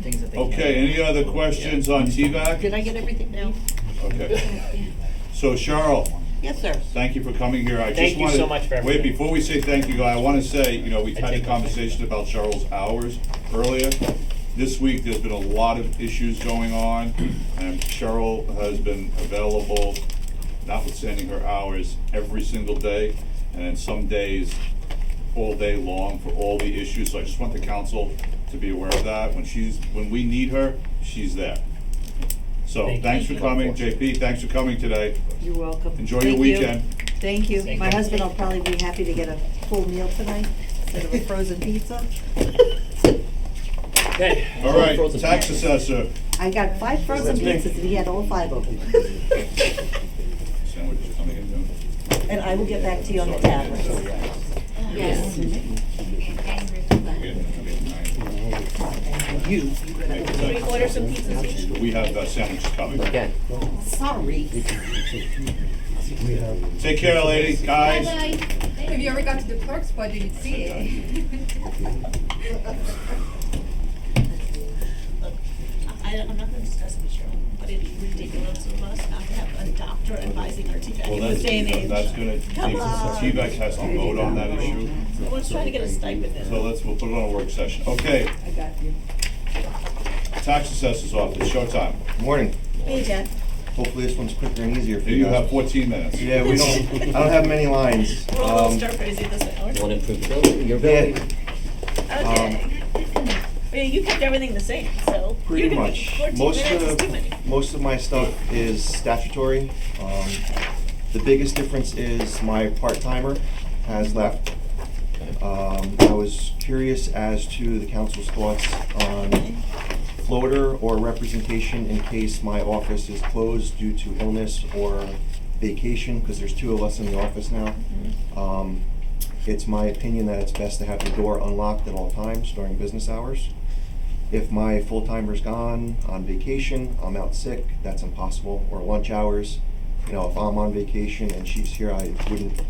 S19: things that they can't.
S1: Okay, any other questions on TVAC?
S17: Did I get everything now?
S1: Okay. So Cheryl,
S17: Yes, sir.
S1: thank you for coming here. I
S3: Thank
S1: just
S3: you
S1: wanted,
S3: so much for
S1: wait,
S3: everything.
S1: before we say thank you, I wanna say, we've had a
S3: take that.
S1: conversation about Cheryl's hours earlier. This week, there's been a lot of issues going on, and Cheryl has been available, notwithstanding her hours, every single day, and then some days, all day long for all the issues. So I just want the council to be aware of that. When we need her, she's there. So,
S3: Thank
S1: thanks
S3: you.
S1: for coming. JP, thanks for coming today.
S17: You're welcome.
S1: Enjoy your
S17: Thank you.
S1: weekend.
S17: Thank you.
S3: Thank
S17: My
S3: you.
S17: husband will probably be happy to get a full meal tonight instead of a frozen pizza.
S3: Okay.
S1: All right, tax assessor.
S17: I got 5 frozen pizzas and he had all 5 of them.
S1: Sandwich coming in noon.
S17: And I will get back to you on the tablets.
S6: Yes.
S17: You.
S6: 3 quarters of pizzas each?
S1: We have sandwiches coming.
S11: Again.
S17: Sorry.
S1: Take care, lady, guys.
S5: If you ever got to the clerk's budget, you'd see it.
S6: I'm not gonna discuss it with Cheryl, but it'd be ridiculous of us not to have a doctor advising our T-Bag in this day and age.
S1: That's gonna,
S6: Come on.
S1: T-Bag has to vote on that issue.
S6: Let's try to get a stipend in.
S1: So we'll put it on a work session. Okay,
S17: I got you.
S1: tax assessor's office, showtime.
S13: Morning.
S6: Hey, Jen.
S13: Hopefully this one's quicker and easier for
S1: Here
S13: you
S1: you
S13: guys.
S1: have 14 minutes.
S13: Yeah, I don't have many lines.
S6: We're all a little stir crazy this way, aren't
S11: You
S6: we?
S11: wanna improve the building, your building?
S6: Okay. Yeah, you kept everything the same, so.
S13: Pretty
S6: you're gonna be
S13: much.
S6: 14
S13: Most
S6: minutes is too
S13: of,
S6: many.
S13: most of my stuff is statutory. The biggest difference is my part-timer has left. I was curious as to the council's thoughts on floater or representation in case my office is closed due to illness or vacation, because there's 2 of us in the office now. It's my opinion that it's best to have the door unlocked at all times during business hours. If my full-timer's gone on vacation, I'm out sick, that's impossible, or lunch hours. You know, if I'm on vacation and she's here, I wouldn't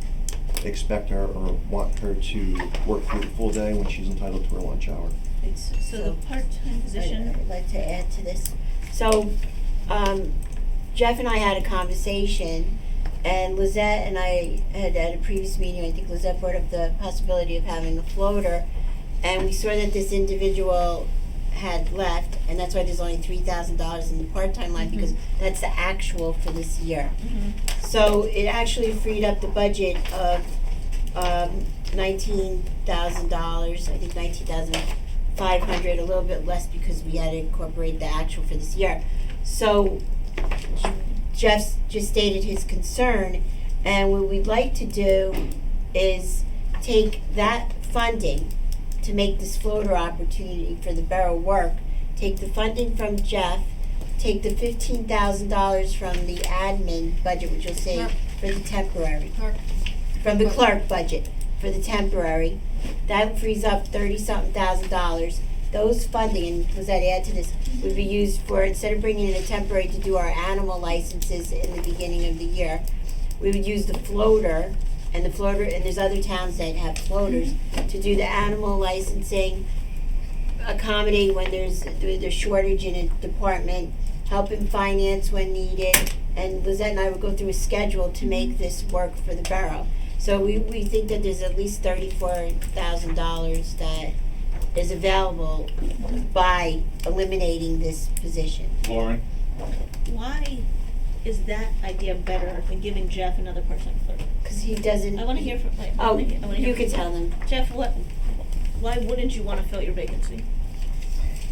S13: expect her or want her to work through the full day when she's entitled to her lunch hour.
S6: So the part-time position.
S8: I would like to add to this. So, Jeff and I had a conversation, and Lizette and I had at a previous meeting, I think Lizette brought up the possibility of having a floater, and we saw that this individual had left, and that's why there's only $3,000 in the part-time line, because that's the actual for this year. So it actually freed up the budget of $19,000, I think $19,500, a little bit less because we had to incorporate the actual for this year. So Jeff just stated his concern, and what we'd like to do is take that funding to make this floater opportunity for the borough work, take the funding from Jeff, take the $15,000 from the admin budget, which you'll save for the temporary, from the clerk budget for the temporary. That frees up $30-something thousand. Those funding, and was that add to this, would be used for, instead of bringing in a temporary to do our animal licenses in the beginning of the year, we would use the floater, and there's other towns that have floaters, to do the animal licensing, accommodate when there's shortage in a department, help in finance when needed, and Lizette and I would go through a schedule to make this work for the borough. So we think that there's at least $34,000 that is available by eliminating this position.
S1: Lauren?
S6: Why is that idea better than giving Jeff another part-time clerk?
S8: Because he doesn't.
S6: I wanna hear from, like,
S8: Oh,
S6: I wanna hear
S8: you
S6: from
S8: could tell them.
S6: Jeff, why wouldn't you wanna fill your vacancy?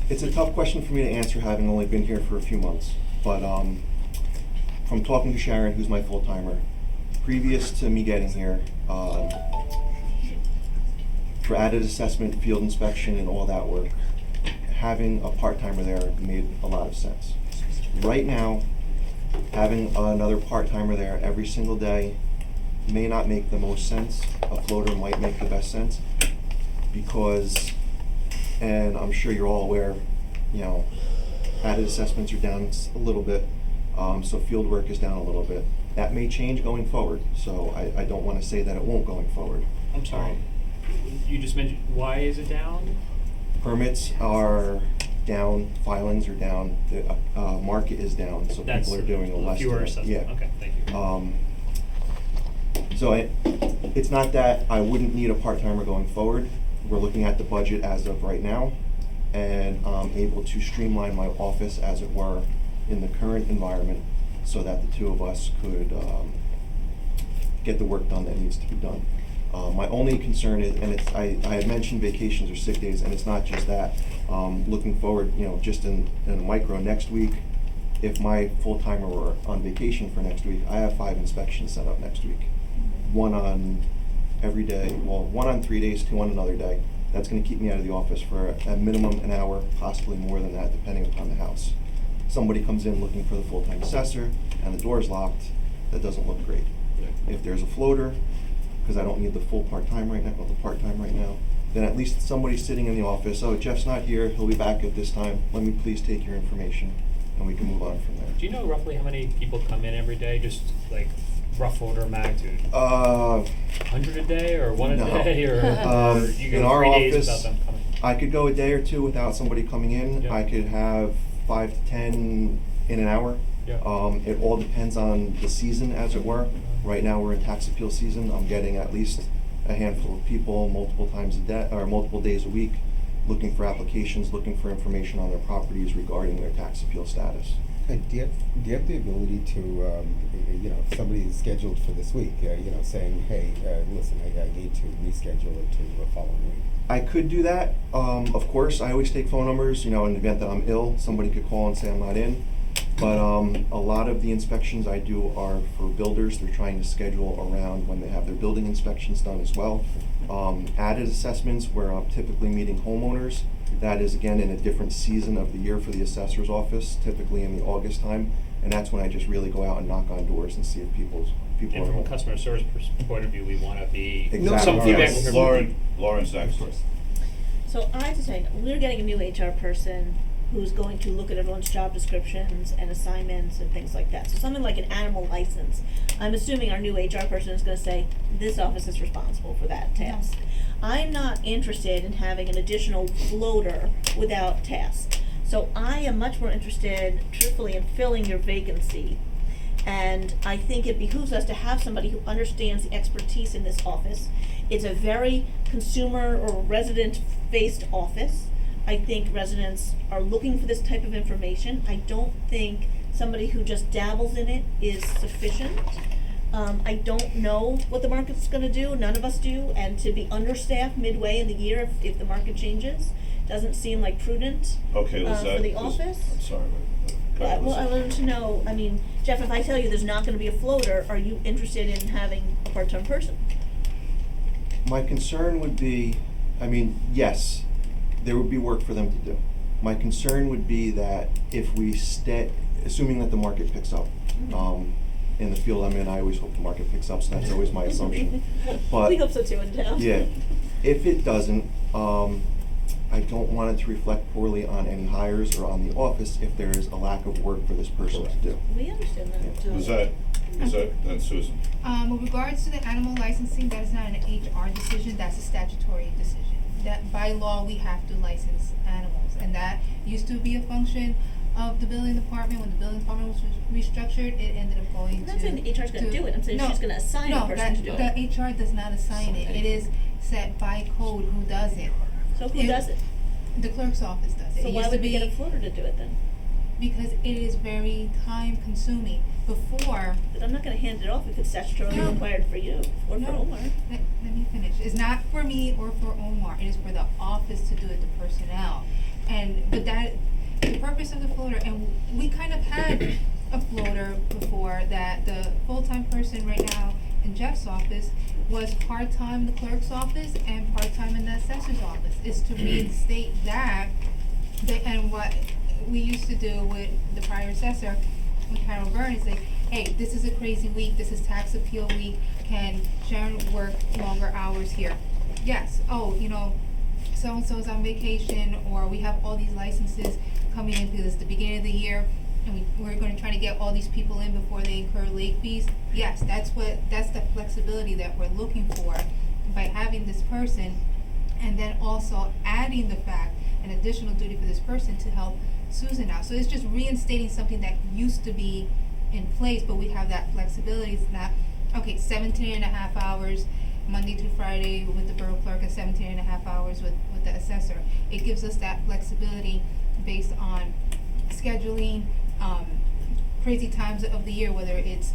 S13: It's a tough question for me to answer, having only been here for a few months. But from talking to Sharon, who's my full-timer, previous to me getting here, for added assessment, field inspection, and all that work, having a part-timer there made a lot of sense. Right now, having another part-timer there every single day may not make the most sense. A floater might make the best sense, because, and I'm sure you're all aware, you know, added assessments are down a little bit, so field work is down a little bit. That may change going forward, so I don't want to say that it won't going forward.
S3: I'm sorry. You just mentioned, why is it down?
S13: Permits are down, filings are down, the market is down, so
S3: That's
S13: people are doing a less.
S3: fewer
S13: than-
S3: assessments.
S13: Yeah.
S3: Okay, thank you.
S13: So it's not that I wouldn't need a part-timer going forward. We're looking at the budget as of right now, and I'm able to streamline my office, as it were, in the current environment, so that the 2 of us could get the work done that needs to be done. My only concern is, and I had mentioned vacations or sick days, and it's not just that. Looking forward, you know, just in a micro, next week, if my full-timer were on vacation for next week, I have 5 inspections set up next week. 1 on every day, well, 1 on 3 days, 2 on another day. That's gonna keep me out of the office for a minimum an hour, possibly more than that, depending upon the house. Somebody comes in looking for the full-time assessor and the door's locked, that doesn't look great. If there's a floater, because I don't need the full part-time right now, or the part-time right now, then at least somebody's sitting in the office, oh, Jeff's not here, he'll be back at this time, let me please take your information, and we can move on from there.
S3: Do you know roughly how many people come in every day, just like rough order of magnitude? 100 a day, or one a
S13: No.
S3: day, or you
S13: In
S3: go
S13: our
S3: 3 days
S13: office,
S3: without them coming?
S13: I could go a day or two without somebody coming in.
S3: Yeah.
S13: I could have 5 to 10 in an hour.
S3: Yeah.
S13: It all depends on the season, as it were. Right now, we're in tax appeal season. I'm getting at least a handful of people multiple times a day, or multiple days a week, looking for applications, looking for information on their properties regarding their tax appeal status.
S9: Do you have the ability to, if somebody is scheduled for this week, saying, hey, listen, I need to reschedule it to the following week?
S13: I could do that. Of course, I always take phone numbers. In the event that I'm ill, somebody could call and say I'm not in. But a lot of the inspections I do are for builders. They're trying to schedule around when they have their building inspections done as well. Added assessments where I'm typically meeting homeowners. That is, again, in a different season of the year for the assessor's office, typically in the August time. And that's when I just really go out and knock on doors and see if people
S3: And
S13: are
S3: from a
S13: home.
S3: customer service point of view, we want to be
S13: Exactly.
S3: some feedback.
S1: Yes.
S3: from
S1: Lauren's next.
S6: So I have to say, we're getting a new HR person who's going to look at everyone's job descriptions and assignments and things like that. So something like an animal license, I'm assuming our new HR person is gonna say, this office is responsible for that task. I'm not interested in having an additional floater without tasks. So I am much more interested, truthfully, in filling your vacancy. And I think it behooves us to have somebody who understands the expertise in this office. It's a very consumer or resident-faced office. I think residents are looking for this type of information. I don't think somebody who just dabbles in it is sufficient. I don't know what the market's gonna do, none of us do, and to be understaffed midway in the year if the market changes doesn't seem like prudent
S1: Okay, Lizette.
S6: for the office.
S1: I'm sorry, but, go ahead,
S6: Well, I
S1: Lizette.
S6: wanted to know, I mean, Jeff, if I tell you there's not gonna be a floater, are you interested in having a part-time person?
S13: My concern would be, yes, there would be work for them to do. My concern would be that if we assuming that the market picks up, in the field I'm in, I always hope the market picks up, so that's always my assumption. But
S6: We hope so too in town.
S13: yeah, if it doesn't, I don't want it to reflect poorly on any hires or on the office if there is a lack of work for this person to do.
S6: We understand that.
S1: Lizette, then Susan.
S5: With regards to the animal licensing, that is not an HR decision, that's a statutory decision. That by law, we have to license animals, and that used to be a function of the building department. When the building department was restructured, it ended up going
S6: I'm not saying the HR's gonna do it, I'm saying she's gonna assign a person to do it.
S5: No, the HR does not assign it, it is set by code who does it.
S6: So who does it?
S5: The clerk's office does it.
S6: So
S5: It
S6: why
S5: used to
S6: would we get a
S5: be-
S6: floater to do it then?
S5: Because it is very time consuming. Before,
S6: But I'm not gonna hand it off if it's statutorily
S5: No.
S6: required for you or for
S5: No.
S6: Omar.
S5: let me finish. It's not for me or for Omar. It is for the office to do it, the personnel. But the purpose of the floater, and we kind of had a floater before that the full-time person right now in Jeff's office was part-time in the clerk's office and part-time in the assessor's office, is to reinstate that. And what we used to do with the prior assessor, with Carol Byrne, is like, hey, this is a crazy week, this is tax appeal week, can Sharon work longer hours here? Yes, so-and-so's on vacation, or we have all these licenses coming in because it's the beginning of the year, and we're gonna try to get all these people in before they incur late fees. Yes, that's the flexibility that we're looking for by having this person, and then also adding the fact, an additional duty for this person to help Susan out. So it's just reinstating something that used to be in place, but we have that flexibility. It's not, 17.5 hours Monday through Friday with the borough clerk and 17.5 hours with the assessor. It gives us that flexibility based on scheduling, crazy times of the year, whether it's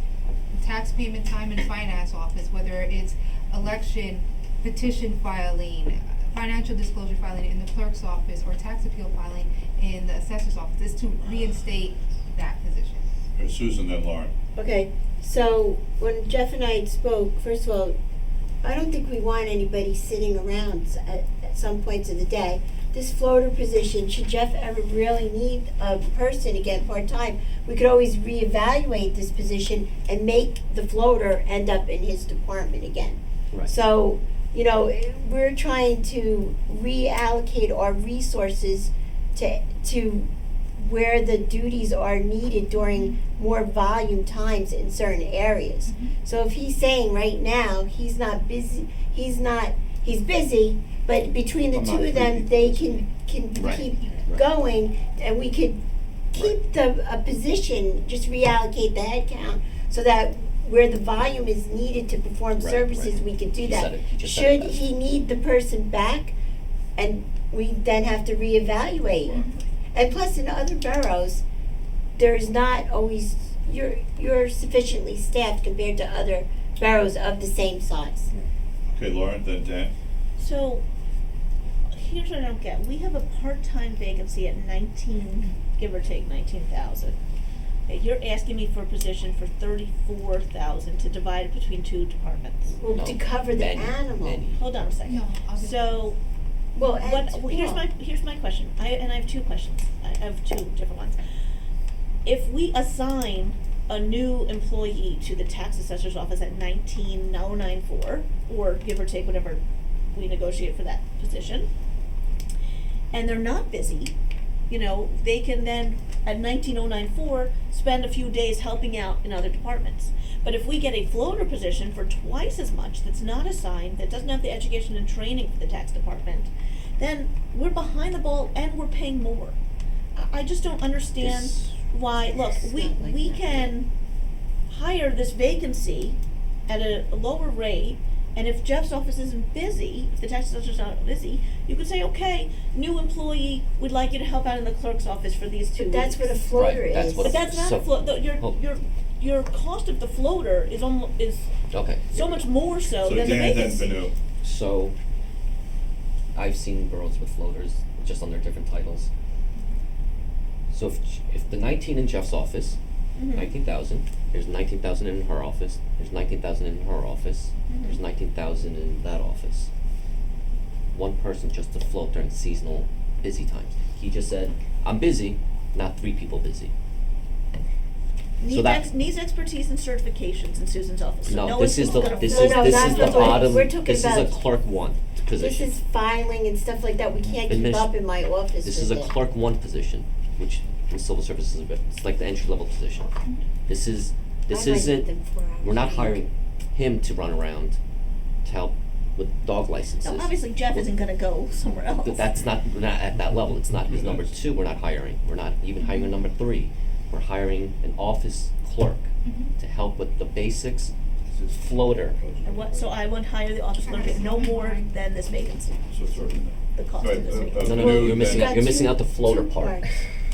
S5: tax payment time in finance office, whether it's election petition filing, financial disclosure filing in the clerk's office, or tax appeal filing in the assessor's office, is to reinstate that position.
S1: Susan, then Lauren.
S8: Okay, so when Jeff and I spoke, first of all, I don't think we want anybody sitting around. at some points of the day. This floater position, should Jeff ever really need a person again part-time, we could always reevaluate this position and make the floater end up in his department again.
S11: Right.
S8: So, you know, we're trying to reallocate our resources to where the duties are needed during more volume times in certain areas. So if he's saying right now he's not busy, he's busy, but between the
S13: I'm
S8: two
S13: not
S8: of them,
S13: thinking
S8: they
S13: busy.
S8: can
S11: Right.
S8: keep
S11: Right.
S8: going, and we could keep a position, just reallocate the head count, so that where the volume is needed to perform
S11: Right,
S8: services,
S11: right.
S8: we could do
S11: He
S8: that.
S11: said it. He just said it
S8: Should
S11: best.
S8: he need the person back, and we then have to reevaluate. And plus, in other boroughs, there's not always, you're sufficiently staffed compared to other boroughs of the same size.
S1: Okay, Lauren, then Dan.
S6: So, here's what I don't get. We have a part-time vacancy at 19, give or take 19,000. Okay, you're asking me for a position for 34,000 to divide it between two departments.
S8: Well,
S11: No,
S8: to cover the
S11: many,
S8: animal.
S11: many.
S6: Hold on a second.
S5: No, I'll just-
S6: So,
S8: Well,
S6: here's my question. I have two questions. I have two different ones. If we assign a new employee to the tax assessor's office at 19,094, or give or take whatever we negotiate for that position, and they're not busy, you know, they can then at 19,094 spend a few days helping out in other departments. But if we get a floater position for twice as much that's not assigned, that doesn't have the education and training for the tax department, then we're behind the ball and we're paying more. I just don't understand
S11: This-
S6: why, look, we can hire this vacancy at a lower rate, and if Jeff's office isn't busy, if the tax assessor's not busy, you could say, okay, new employee, we'd like you to help out in the clerk's office for these 2
S8: But that's
S6: weeks.
S8: what a floater
S11: Right, that's
S8: is.
S11: what
S6: But that's not a
S11: oh,
S6: your cost of the floater is
S11: okay.
S6: so much more so
S1: So
S6: than the
S1: Dan, then
S6: vacancy.
S1: Vanu.
S11: So, I've seen boroughs with floaters, just under different titles. So if the 19 in Jeff's office,
S6: Mhm.
S11: 19,000, there's 19,000 in her office, there's 19,000 in her office, there's 19,000 in that office. One person just to float during seasonal busy times. He just said, I'm busy, not 3 people busy.
S6: Needs expertise and certifications in Susan's office. So
S11: No, this is
S6: one's
S11: the,
S6: gonna
S11: this
S6: float.
S11: is,
S8: No,
S11: this
S8: not
S11: is the
S8: the-
S11: bottom,
S8: we're talking
S11: this is a
S8: about-
S11: clerk 1 position.
S8: This is filing and stuff like that. We can't keep
S11: Adminis-
S8: up in my office
S11: This is a
S8: with it.
S11: clerk 1 position, which in civil service is a bit, it's like the entry level position. This is, this
S8: I might
S11: isn't,
S8: need them 4 hours
S11: we're not
S8: a week.
S11: hiring him to run around to help with dog licenses.
S6: No, obviously Jeff isn't gonna go somewhere else.
S11: That's not, we're not at that level, it's not his number 2, we're not hiring, we're not even hiring a number 3. We're hiring an office clerk to help with the basics, floater.
S6: And what, so I would hire the office clerk at no more than this vacancy,
S1: So it's already in there.
S6: the cost
S1: Right,
S6: of this vacancy.
S11: No, no,
S1: Vanu,
S11: no, you're missing
S1: then-
S11: out, you're missing out the floater
S8: Two
S11: part.
S8: parts.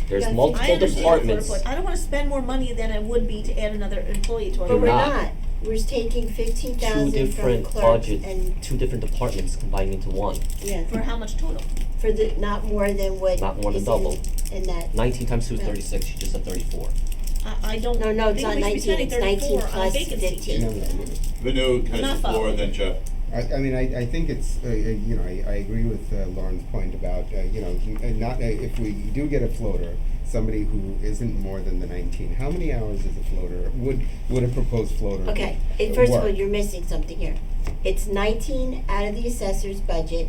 S11: There's
S8: That's-
S11: multiple
S6: I understand the floater
S11: departments.
S6: point. I don't wanna spend more money than I would be to add another employee to our.
S8: But
S11: You're
S8: we're
S11: not.
S8: not. We're just taking 15,000
S11: Two
S8: from
S11: different
S8: clerks
S11: budget,
S8: and,
S11: 2 different departments combined into one.
S8: yeah,
S6: For how much total?
S8: for the, not more than what
S11: Not more than
S8: is
S11: double.
S8: in that.
S11: 19 times 2 is
S8: Yeah.
S11: 36, you just said 34.
S6: I don't
S8: No, no, it's
S6: think
S8: not
S6: we should be
S8: 19,
S6: spending
S8: it's 19
S6: 34 on a
S8: plus
S6: vacancy.
S8: 15.
S9: No, no, no.
S1: Vanu
S6: I'm
S1: has
S6: not
S1: the floor,
S6: following.
S1: then Jeff.
S9: I mean, I think it's, you know, I agree with Lauren's point about, you know, not, if we do get a floater, somebody who isn't more than the 19, how many hours is a floater, would a proposed floater
S8: Okay, first of all,
S9: work?
S8: you're missing something here. It's 19 out of the assessor's budget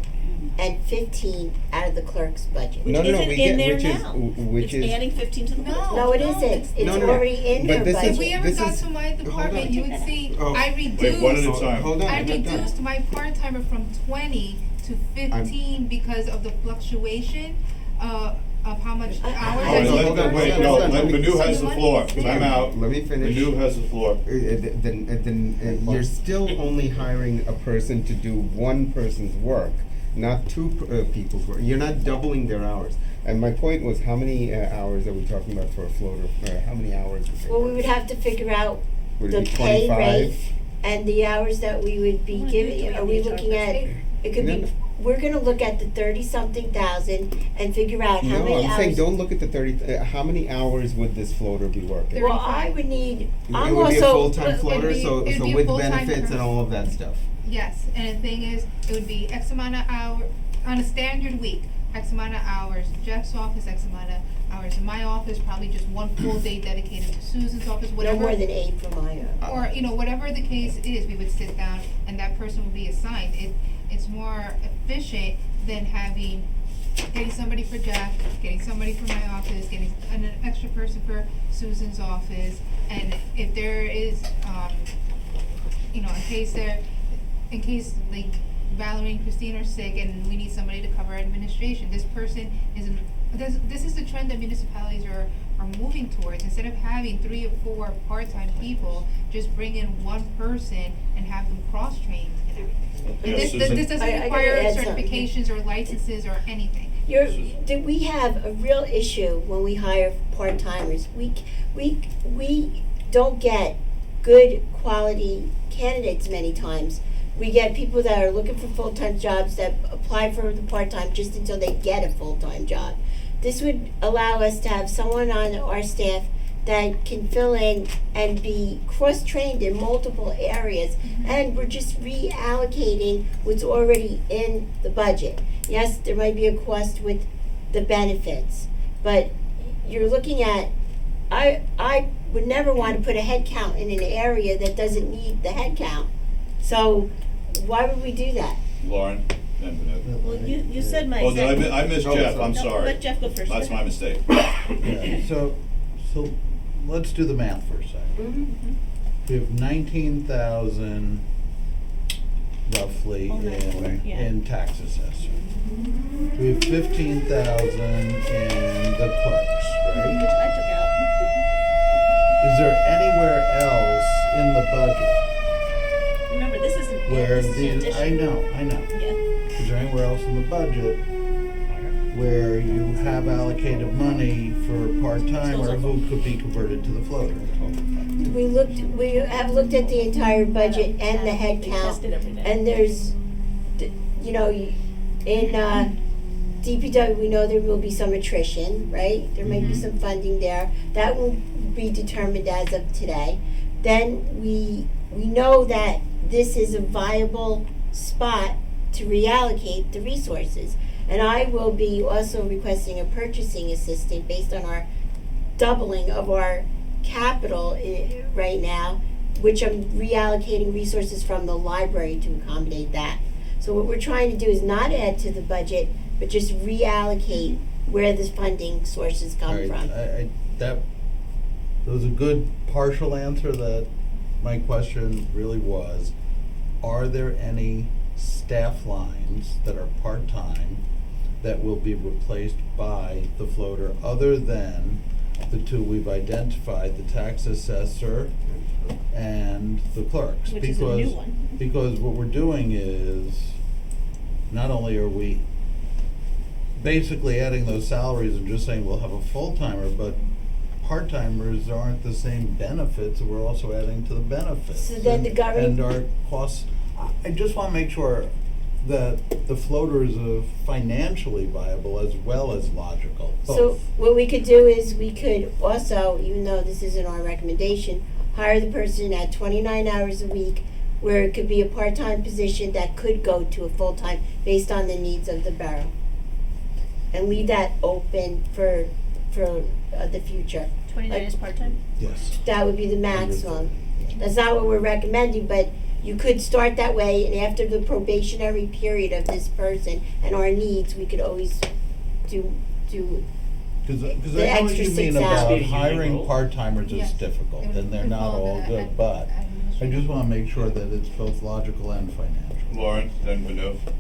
S8: and 15 out of the clerk's budget.
S6: Which
S9: No, no, no,
S6: isn't
S9: we
S6: in
S9: get-
S6: there
S9: which is-
S6: now.
S9: which
S6: It's
S9: is-
S6: adding 15 to the
S5: No.
S6: budget.
S8: No, it
S5: No,
S8: isn't.
S5: it's-
S8: It's
S9: No, no, no.
S8: already in
S9: But
S8: her
S9: this
S8: budget.
S9: is-
S5: If we ever
S9: this
S5: got
S9: is-
S5: to my
S9: hold
S5: department,
S9: on.
S5: you would see,
S9: Oh.
S5: I
S1: Wait, one at a
S5: reduced,
S1: time.
S9: Hold on,
S5: I
S9: I'm not done.
S5: reduced my part-timer from 20 to 15 because of the fluctuation, of how much
S8: I-
S5: hours
S1: All
S5: I
S1: right,
S5: need
S9: hold
S5: to
S9: on,
S5: work.
S1: wait,
S9: hold
S1: no,
S9: on,
S1: let
S9: let me-
S1: Vanu has
S5: So
S1: the
S5: the
S1: floor.
S5: money is
S1: Time
S5: there.
S1: out.
S9: Let me finish.
S1: Vanu has the floor.
S9: Then you're still only hiring a person to do one person's work, not 2 people's work. You're not doubling their hours. And my point was, how many hours are we talking about for a floater? How many hours? would they
S8: Well, we
S9: work?
S8: would have to figure out
S9: Would
S8: the
S9: it be
S8: pay
S9: 25?
S8: rate and the hours that we would be giving. Are we looking at, it could
S9: No,
S8: be,
S9: no.
S8: we're gonna look at the 30-something thousand and figure out how
S9: No,
S8: many
S9: I'm saying,
S8: hours.
S9: don't look at the 30, how many hours would this floater be working?
S8: Well, I would need, I'm
S9: It would be a
S8: also,
S9: full-time floater, so
S5: it'd be a
S9: with
S5: full-time
S9: benefits and
S5: person.
S9: all of that stuff.
S5: Yes, and the thing is, it would be X amount of on a standard week, X amount of hours in Jeff's office, X amount of hours in my office, probably just one full day dedicated to Susan's office,
S8: No
S5: whatever.
S8: more than 8 for my,
S5: Or, you know, whatever the case is, we would sit down and that person would be assigned. It's more efficient than getting somebody for Jeff, getting somebody for my office, getting an extra person for Susan's office. And if there is, you know, in case like Valerie and Christine are sick and we need somebody to cover administration, this person this is the trend that municipalities are moving towards. Instead of having 3 or 4 part-time people, just bring in one person and have them cross-trained and everything. And
S1: Yes,
S5: this
S1: Susan?
S5: doesn't
S8: I gotta
S5: require
S8: add something.
S5: certifications or licenses or anything.
S8: We have a real issue when we hire part-timers. We don't get good quality candidates many times. We get people that are looking for full-time jobs that apply for the part-time just until they get a full-time job. This would allow us to have someone on our staff that can fill in and be cross-trained in multiple areas, and we're just reallocating what's already in the budget. Yes, there might be a cost with the benefits, but you're looking at, I would never want to put a head count in an area that doesn't need the head count. So why would we do that?
S1: Lauren, then Vanessa.
S6: Well, you said my
S1: Oh, did
S6: exact.
S1: I missed
S10: Oh,
S1: Jeff, I'm
S6: No,
S1: sorry.
S6: let Jeff go first.
S1: That's my mistake.
S10: Yeah, so let's do the math for a second. We have 19,000 roughly in tax assessor. We have 15,000 in the clerks, right?
S6: Which I took out.
S10: Is there anywhere else in the budget
S6: Remember, this isn't,
S10: where
S6: this is an
S10: these,
S6: addition.
S10: I know.
S6: Yeah.
S10: Is there anywhere else in the budget where you have allocated money for part-timer who could be converted to the floater?
S8: We have looked at the entire budget and the head
S6: They
S8: count,
S6: tested every day.
S8: and there's, you know, in DPW, we know there will be some attrition, right? There might be some funding there. That will be determined as of today. Then we know that this is a viable spot to reallocate the resources. And I will be also requesting a purchasing assistant based on our doubling of our capital right now, which I'm reallocating resources from the library to accommodate that. So what we're trying to do is not add to the budget, but just reallocate where the funding sources come
S10: All right,
S8: from.
S10: that was a good partial answer. That my question really was, are there any staff lines that are part-time that will be replaced by the floater other than the 2 we've identified, the tax assessor and the clerks?
S6: Which is a new one.
S10: Because what we're doing is, not only are we basically adding those salaries and just saying we'll have a full-timer, but part-timers aren't the same benefits, we're also adding to the benefits.
S8: So then the government-
S10: And our costs, I just wanna make sure that the floater is financially viable as well as logical, both.
S8: So what we could do is we could also, even though this isn't our recommendation, hire the person at 29 hours a week, where it could be a part-time position that could go to a full-time based on the needs of the borough. And leave that open for the future.
S6: 29
S8: Like,
S6: is part-time?
S10: Yes.
S8: that would be the maximum. That's not what we're recommending, but you could start that way, and after the probationary period of this person and our needs, we could always do
S10: Cause
S8: the
S10: I know what
S8: extra
S10: you
S8: 6
S10: mean about
S8: hours.
S10: hiring part-timers is
S5: Yes.
S10: difficult,
S5: It would-
S10: and they're
S5: would
S10: not
S5: fall
S10: all
S5: under
S10: good, but I
S5: administration.
S10: just wanna make sure that it's both logical and financial.
S1: Lauren, then Vanessa.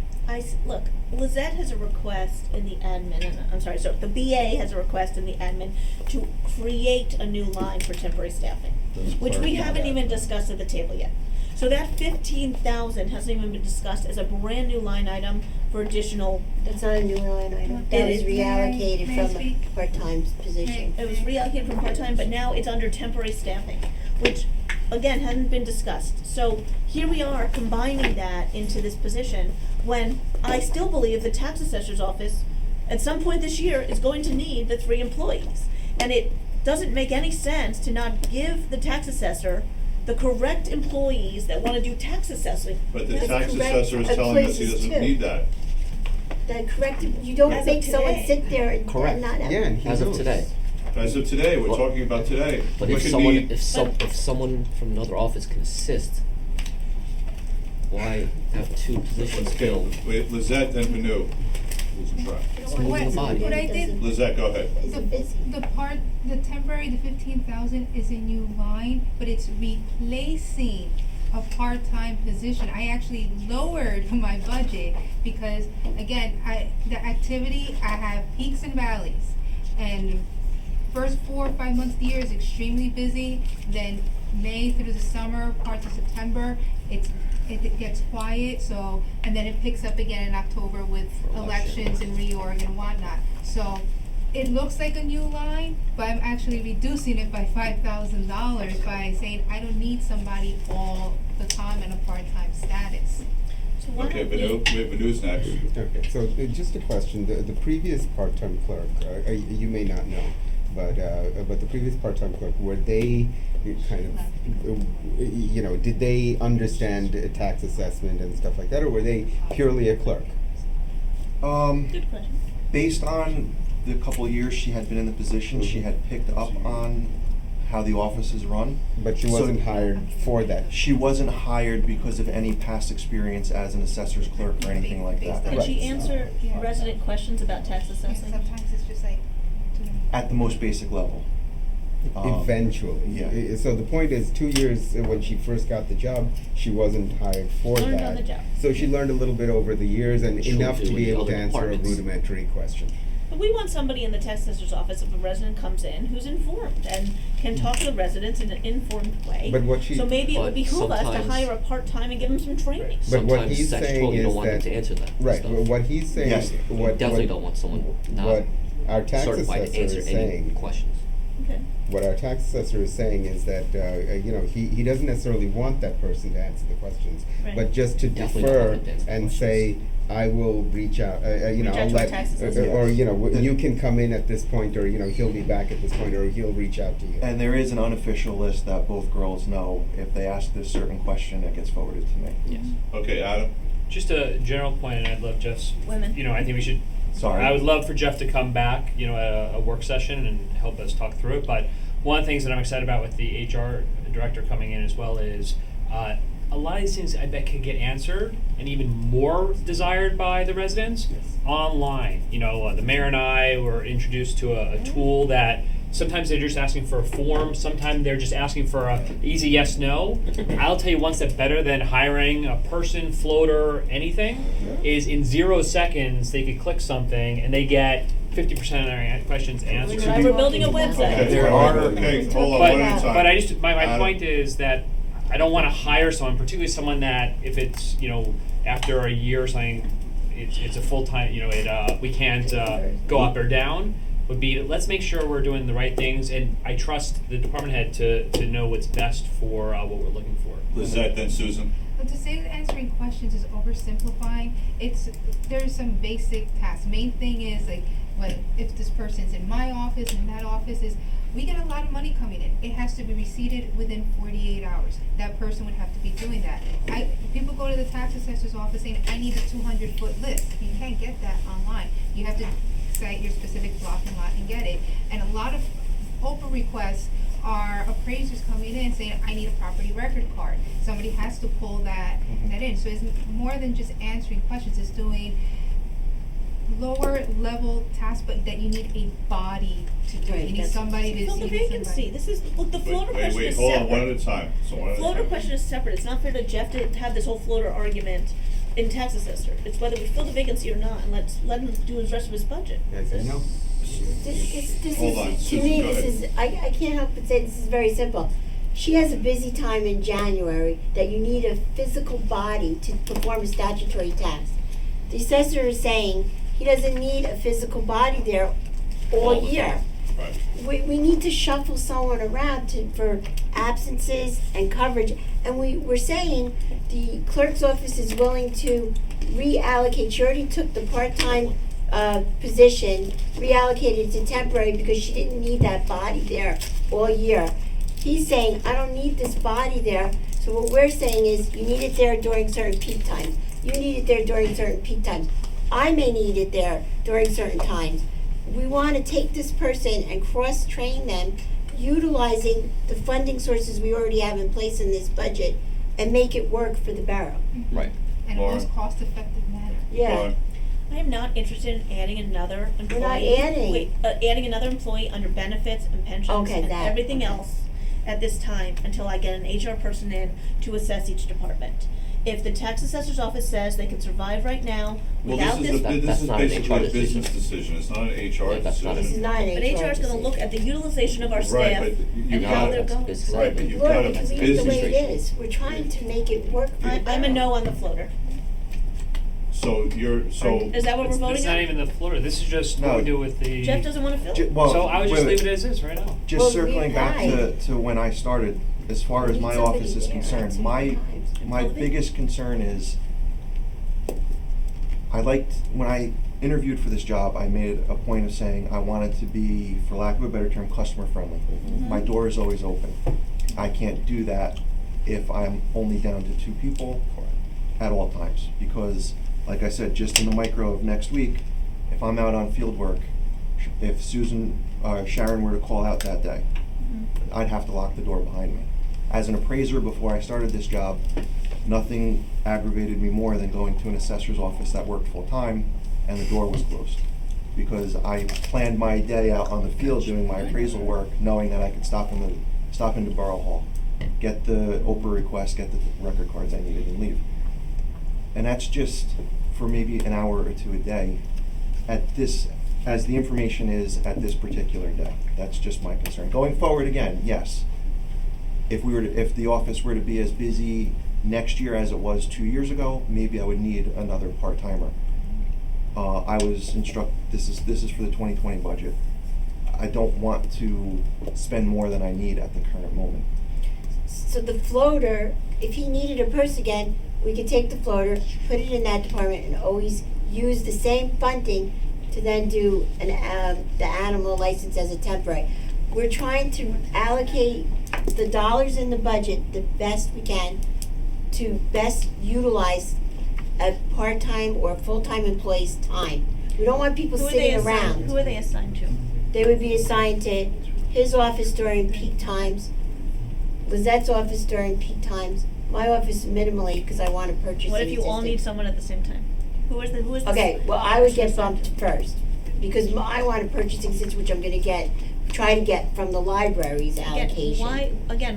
S6: Look, Lizette has a request in the admin, and I'm sorry, so the BA has a request in the admin to create a new line for temporary staffing,
S10: That's
S6: which
S10: part
S6: we
S10: of
S6: haven't
S10: that.
S6: even discussed at the table yet. So that 15,000 hasn't even been discussed as a brand new line item for additional.
S8: That's not a new line item.
S6: It
S8: That was
S6: is.
S8: reallocated
S5: May I
S8: from a
S5: speak?
S8: part-time position.
S6: It was reallocated from part-time, but now it's under temporary staffing, which, again, hadn't been discussed. So here we are combining that into this position, when I still believe the tax assessor's office, at some point this year, is going to need the 3 employees. And it doesn't make any sense to not give the tax assessor the correct employees that wanna do tax assessing.
S1: But the
S8: That's
S1: tax
S8: correct.
S1: assessor is
S8: At
S1: telling us he
S8: places
S1: doesn't
S8: too.
S1: need that.
S8: the correct, you don't
S6: As of
S8: make someone
S6: today.
S8: sit there and
S11: Correct.
S8: not have.
S9: Yeah, and he
S11: As of
S9: knows.
S11: today.
S1: As of today, we're
S11: Well,
S1: talking about today.
S11: But
S1: We
S11: if
S1: could
S11: someone,
S1: need-
S11: if someone from another office can assist, why have two positions
S1: Okay,
S11: filled?
S1: wait, Lizette and Benu, losing track.
S11: It's moving the body.
S5: What I did,
S1: Lizette, go ahead.
S5: the temporary, the 15,000 is a new line, but it's replacing a part-time position. I actually lowered my budget because, again, the activity, I have peaks and valleys. And first 4 or 5 months of the year is extremely busy, then May through the summer, parts of September, it gets quiet, so, and then it picks up again in October with elections and reorg and whatnot. So, it looks like a new line, but I'm actually reducing it by $5,000 by saying I don't need somebody all the time in a part-time status.
S6: So why
S1: Okay,
S6: don't we-
S1: Benu, we have Benu's next.
S9: Okay, so just a question, the previous part-time clerk, you may not know, but the previous part-time clerk, were they kind of, did they understand tax assessment and stuff like that, or were they purely a clerk?
S6: Good question.
S13: Based on the couple of years she had been in the position, she had picked up on how the office is run.
S9: But she wasn't hired for that?
S13: She wasn't hired because of any past experience as an assessor's clerk or anything like that.
S6: Can she answer resident questions about tax assessing?
S5: Sometimes it's just like,
S13: At the most basic level.
S9: Eventually.
S13: Yeah.
S9: So the point is, 2 years when she first got the job, she wasn't hired for that.
S6: Learned on the job.
S9: So she learned a little bit over the years and
S11: She'll
S9: enough
S11: do
S9: to
S11: in
S9: be
S11: the
S9: able
S11: other
S9: to answer a
S11: departments.
S9: rudimentary question.
S6: But we want somebody in the tax assessor's office, if a resident comes in, who's informed and can talk to the residents in an informed way.
S9: But what she-
S6: So maybe it would
S11: But
S6: behoove us to
S11: sometimes-
S6: hire a part-time and give them some training.
S9: But what
S11: Sometimes
S9: he's saying
S11: statutorily you
S9: is
S11: don't want them
S9: that-
S11: to answer that
S9: Right,
S11: stuff.
S9: well, what he's saying,
S13: Yes.
S11: You
S9: what
S11: definitely don't want someone not
S9: what our tax
S11: certified to
S9: assessor
S11: answer
S9: is
S11: any
S9: saying,
S11: questions.
S6: Okay.
S9: what our tax assessor is saying is that, he doesn't necessarily want that person to answer the questions,
S6: Right.
S9: but just to
S11: Definitely
S9: defer
S11: not want them to answer the
S9: and
S11: questions.
S9: say, I will reach out,
S6: Reach out
S9: I'll
S6: to our
S9: let,
S6: tax assessor.
S9: or, you can come in at this point, or, he'll be back at this point, or he'll reach out to you.
S13: And there is an unofficial list that both girls know. If they ask this certain question, it gets forwarded to me.
S11: Yes.
S1: Okay, Adam?
S3: Just a general point, and I'd love Jeff's,
S6: Women.
S3: I think we should,
S13: Sorry.
S3: I would love for Jeff to come back, at a work session and help us talk through it. But one of the things that I'm excited about with the HR director coming in as well is a lot of these things I bet could get answered and even more desired by the residents online. The mayor and I were introduced to a tool that sometimes they're just asking for a form, sometimes they're just asking for a easy yes, no. I'll tell you one step better than hiring a person, floater, anything, is in 0 seconds they could click something and they get 50% of their questions answered.
S6: Right, we're building a website.
S1: Okay,
S3: There
S1: all right,
S3: are-
S1: okay, hold on,
S3: But,
S1: one at a time.
S3: but I just, my
S1: Adam?
S3: point is that I don't want to hire someone, particularly someone that if it's, after a year or something, it's a full-time, we can't go up or down, would be, let's make sure we're doing the right things, and I trust the department head to know what's best for what we're looking for.
S1: Lizette, then Susan.
S5: But to say that answering questions is oversimplifying, there's some basic tasks. Main thing is if this person's in my office and that office is, we get a lot of money coming in. It has to be receipted within 48 hours. That person would have to be doing that. People go to the tax assessor's office saying, I need a 200-foot list. You can't get that online. You have to cite your specific block and lot and get it. And a lot of open requests are appraisers coming in saying, I need a property record card. Somebody has to pull that in. So it's more than just answering questions. It's doing lower level tasks, but that you need a body to do it. You need somebody to
S6: Fill the
S5: you need
S6: vacancy.
S5: somebody.
S6: This is, look, the floater question
S1: Wait,
S6: is
S1: hold
S6: separate.
S1: on, one at a time. So one at a
S6: Floater
S1: time.
S6: question is separate. It's not fair to Jeff to have this whole floater argument in tax assessor. It's whether we fill the vacancy or not, and let him do his rest of his budget.
S9: I said no.
S8: This
S1: Hold on,
S8: is, to
S1: Susan,
S8: me,
S1: go
S8: this
S1: ahead.
S8: is, I can't help but say this is very simple. She has a busy time in January that you need a physical body to perform a statutory task. The assessor is saying he doesn't need a physical body there all
S1: the
S8: year.
S1: time. Right.
S8: We need to shuffle someone around for absences and coverage. And we're saying the clerk's office is willing to reallocate. She already took the part-time position, reallocated it to temporary because she didn't need that body there all year. He's saying, I don't need this body there. So what we're saying is, you need it there during certain peak times. You need it there during certain peak times. I may need it there during certain times. We wanna take this person and cross-train them, utilizing the funding sources we already have in place in this budget, and make it work for the borough.
S1: Right.
S5: In a
S1: Laura?
S5: most cost-effective manner.
S8: Yeah.
S1: Laura?
S6: I am not interested in adding another employee.
S8: not adding.
S6: Wait, adding another employee under benefits and pensions
S8: Okay,
S6: and
S8: that,
S6: everything
S8: okay.
S6: else at this time until I get an HR person in to assess each department. If the tax assessor's office says they can survive right now
S1: Well,
S6: without
S1: this
S6: this.
S1: is,
S11: That-
S1: this
S11: that's
S1: is
S11: not an
S1: basically
S11: HR
S1: a business
S11: decision.
S1: decision, it's not an HR
S11: Yeah, that's not
S1: decision.
S8: This is not an
S6: But HR is gonna look at the utilization of our
S1: Right,
S6: staff
S1: but you
S6: and how
S1: got
S6: they're
S1: it.
S6: going.
S11: Business.
S1: Right, but you've
S8: Laura,
S1: got a
S8: can we leave
S1: business.
S8: the way it is? We're trying to make it work for the borough.
S6: I'm a no on the floater.
S1: So you're, so.
S6: Is that what we're
S3: It's
S6: voting on?
S3: not even the floor, this is just what
S13: No.
S3: we do with the.
S6: Jeff doesn't wanna fill
S13: Ju-
S6: it.
S13: well,
S3: So I would just
S13: wait,
S3: leave it as is right now.
S13: Just
S8: Well,
S13: circling back
S8: right.
S13: to when I started, as far as
S8: We
S13: my
S8: need somebody
S13: office is
S8: there
S13: concerned,
S8: at
S13: my,
S8: certain times.
S13: my biggest concern is, when I interviewed for this job, I made a point of saying I wanted to be, for lack of a better term, customer friendly. My door is always open. I can't do that if I'm only down to 2 people at all times, because, like I said, just in the micro of next week, if I'm out on field work, if Sharon were to call out that day, I'd have to lock the door behind me. As an appraiser before I started this job, nothing aggravated me more than going to an assessor's office that worked full-time and the door was closed. Because I planned my day out on the field doing my appraisal work, knowing that I could stop into Borough Hall, get the Oprah request, get the record cards I needed, and leave. And that's just for maybe an hour or 2 a day at this, as the information is at this particular day. That's just my concern. Going forward, again, yes. If the office were to be as busy next year as it was 2 years ago, maybe I would need another part-timer. I was this is for the 2020 budget. I don't want to spend more than I need at the current moment.
S8: So the floater, if he needed a purse again, we could take the floater, put it in that department, and always use the same funding to then do the animal license as a temporary. We're trying to allocate the dollars in the budget the best we can to best utilize a part-time or full-time employee's time. We don't want people
S6: Who are they
S8: sitting
S6: assigned,
S8: around.
S6: who are they assigned to?
S8: They would be assigned to his office during peak times, Lizette's office during peak times, my office minimally, because I want to purchase
S6: What
S8: an
S6: if you all
S8: existing-
S6: need someone at the same time? Who is the?
S8: Okay, well, I would get bumped first, because I want a purchasing assistant, which I'm gonna try to get from the library's allocation.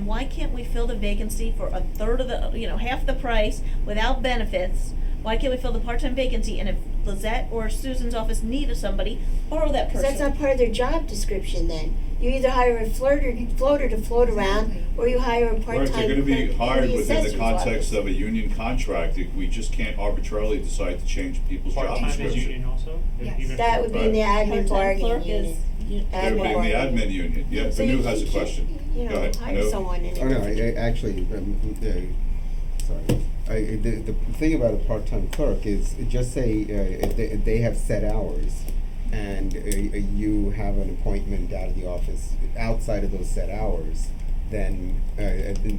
S6: Why can't we fill the vacancy for a third of the, half the price without benefits? Why can't we fill the part-time vacancy, and if Lizette or Susan's office needed somebody, borrow that
S8: Because
S6: person?
S8: that's not part of their job description then. You either hire a floater to float around, or you hire a part-time.
S1: Right, they're gonna be
S8: clerk in
S1: hired within the
S8: assessor's
S1: context
S8: office.
S1: of a union contract. We just can't arbitrarily decide to change people's job
S3: Part-time is
S1: description.
S3: union also?
S5: Yes.
S3: Even if
S8: That would be in the admin
S6: Part-time
S8: bargaining
S6: clerk
S8: unit.
S6: is
S1: That would be in the admin union. Yeah,
S8: So
S1: Vanu
S8: you
S1: has a
S8: can't,
S1: question.
S8: you
S1: Go
S8: know,
S1: ahead.
S8: hire
S1: Vanu?
S8: someone in
S9: Oh, no,
S8: it.
S9: actually, sorry. The thing about a part-time clerk is, just say they have set hours, and you have an appointment out of the office outside of those set hours, then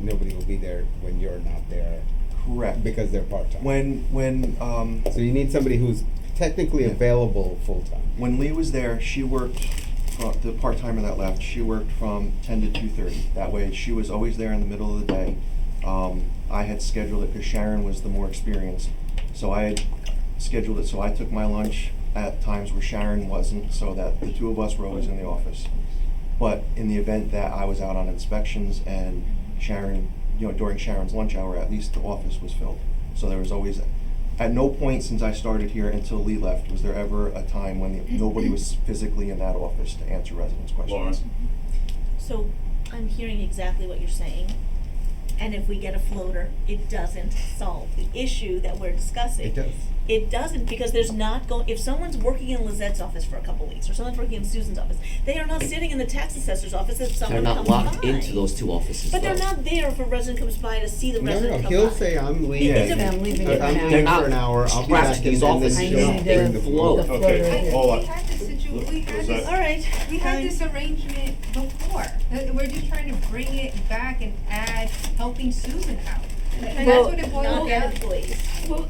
S9: nobody will be there when you're not there.
S13: Correct.
S9: Because they're part-time.
S13: So
S9: you need somebody who's technically available full-time.
S13: When Lee was there, she worked, the part-timer that left, she worked from 10 to 2:30. That way, she was always there in the middle of the day. I had scheduled it because Sharon was the more experienced. So I had scheduled it so I took my lunch at times where Sharon wasn't, so that the two of us were always in the office. But in the event that I was out on inspections and Sharon, during Sharon's lunch hour, at least the office was filled. So there was always, at no point since I started here until Lee left, was there ever a time when nobody was physically in that office to answer residents' questions.
S6: So, I'm hearing exactly what you're saying, and if we get a floater, it doesn't solve the issue that we're discussing.
S9: It does.
S6: It doesn't, because there's not if someone's working in Lizette's office for a couple weeks, or someone's working in Susan's office, they are not sitting in the tax assessor's office if
S11: They're
S6: someone
S11: not
S6: comes
S11: locked
S6: by.
S11: into those two offices.
S6: But they're
S11: though.
S6: not there if a resident comes by to see the
S9: No,
S6: resident come
S9: he'll
S6: by.
S9: say, I'm leaving.
S6: It's a-
S7: I'm leaving
S9: I'm
S7: for an
S9: leaving
S7: hour.
S9: for an hour, I'll be
S11: Trapped
S9: back
S11: in
S9: in
S11: these
S9: and
S11: offices.
S9: then
S7: I
S9: she'll
S7: need
S9: bring
S7: the
S9: the float.
S7: floater.
S1: Okay, hold on.
S5: We had this
S1: Was that-
S6: All right.
S5: We had this arrangement before. We're just trying to bring it back and add helping Susan out. And that's what it boils
S6: Not
S5: down to.
S6: employees.
S8: Well,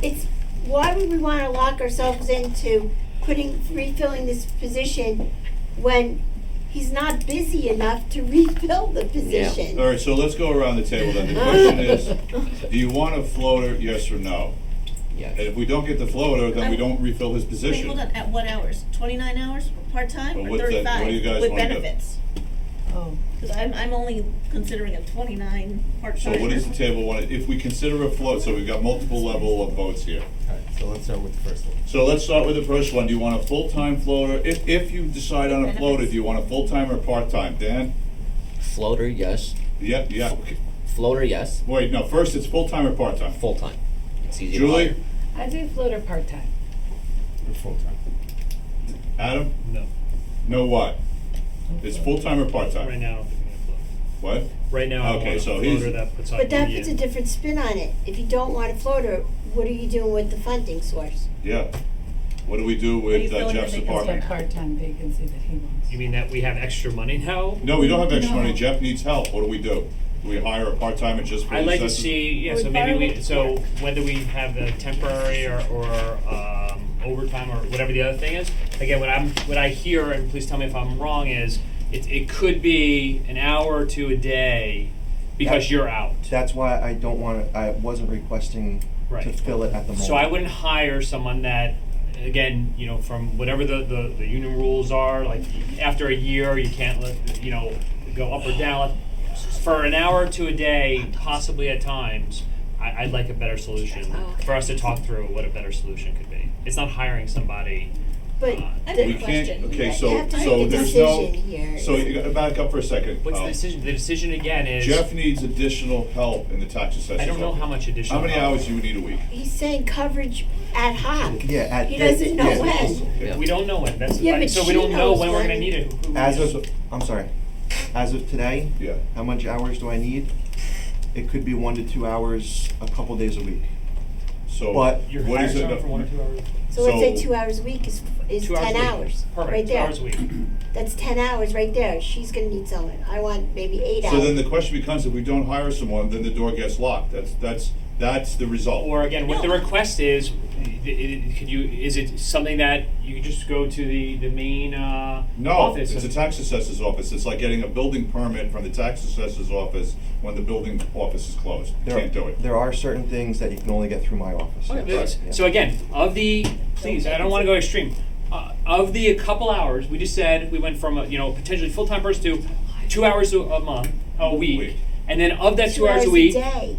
S8: it's why would we wanna lock ourselves into refilling this position when he's not busy enough to refill the position?
S1: All right, so let's go around the table then. The question is, do you want a floater, yes or no?
S11: Yes.
S1: And if we don't get the floater, then we don't refill his
S6: Wait,
S1: position.
S6: hold on, at what hours? 29 hours, part-time,
S1: Well,
S6: or
S1: what's that-
S6: 35?
S1: what do you guys
S6: with
S1: wanna do?
S6: benefits?
S7: Oh.
S6: Because I'm only considering a 29 part-time.
S1: So what does the table want, if we consider a float, so we've got multiple level of votes here.
S9: Alright, so let's start with the first one.
S1: So let's start with the first one. Do you want a full-time floater? If you decide on a floater, do you want a full-time or part-time? Dan?
S11: Floater, yes.
S1: Yeah, yeah. Okay.
S11: Floater, yes.
S1: Wait, no, first it's full-time or part-time?
S11: Full-time. It's easier to
S1: Julie?
S11: hire.
S7: I do floater part-time.
S9: Or full-time.
S1: Adam?
S3: No.
S1: No what? It's full-time or part-time?
S3: Right now, I don't think we have a floater.
S1: What?
S3: Right now, I
S1: Okay,
S3: want a
S1: so he's-
S3: floater that puts on
S8: But that
S3: media.
S8: puts a different spin on it. If you don't want a floater, what are you doing with the funding source?
S1: Yeah. What do we do with
S6: you filling
S1: Jeff's
S6: the vacancy?
S7: It's a
S1: department?
S7: part-time vacancy that he wants.
S3: You mean that we have extra money now?
S1: No, we don't have extra
S14: No.
S1: money. Jeff needs help. What do we do? Do we hire a part-timer just for the
S3: I'd like to
S1: assessors?
S3: see, yeah,
S2: Or
S3: so maybe we,
S2: environment,
S3: so whether we have the temporary or overtime or whatever the other thing is. Again, what I hear, and please tell me if I'm wrong, is it could be an hour or two a day because
S13: That-
S3: you're out.
S13: That's why I don't want to, I wasn't requesting to
S3: Right.
S13: fill it at the moment.
S3: So I wouldn't hire someone that, again, you know, from whatever the union rules are, like after a year, you can't let, you know, go up or down. For an hour or two a day, possibly at times, I'd like a better solution for us to talk through what a better solution could be. It's not hiring somebody.
S8: But
S6: I have
S1: We
S6: a
S1: can't,
S6: question.
S1: okay,
S8: you
S1: so,
S8: have to
S1: so
S8: make a
S1: there's no,
S8: decision here.
S1: so you gotta back up for a second.
S3: What's the decision? The decision again is.
S1: Jeff needs additional help in the tax assessor's
S3: I don't know
S1: office.
S3: how much additional.
S1: How many
S3: help.
S1: hours do you need a week?
S8: He's saying coverage ad hoc.
S13: Yeah, at
S8: He doesn't know
S13: yeah.
S8: when.
S11: Yeah.
S3: We don't know when. That's
S8: Yeah, but
S3: so we
S8: she
S3: don't know
S8: knows
S3: when we're
S8: when.
S3: gonna need it. Who
S13: As
S3: knows?
S13: of, I'm sorry, as of today,
S1: Yeah.
S13: how much hours do I need? It could be 1 to 2 hours, a couple days a week.
S1: So,
S13: But
S3: You're
S1: what
S3: hiring
S1: is it?
S3: someone for 1 or 2 hours.
S8: So let's say
S1: So-
S8: 2 hours a week is
S3: 2 hours
S8: 10
S3: a week.
S8: hours,
S3: Perfect.
S8: right
S3: 2
S8: there.
S3: hours a week.
S8: That's 10 hours right there. She's gonna need someone. I want maybe 8 hours.
S1: So then the question becomes, if we don't hire someone, then the door gets locked. That's the result.
S3: Or again, what the
S6: No.
S3: request is, could you? Is it something that you just go to the main
S1: No,
S3: office?
S1: it's a tax assessor's office. It's like getting a building permit from the tax assessor's office when the building office is closed. You can't do it.
S13: There are certain things that you can only get through my office.
S3: Okay,
S13: Yes. Yeah.
S3: so again, please, I don't want to go extreme. Of the couple hours, we just said we went from a potentially full-time person to 2 hours a week, and then of that 2 hours a week.
S8: day.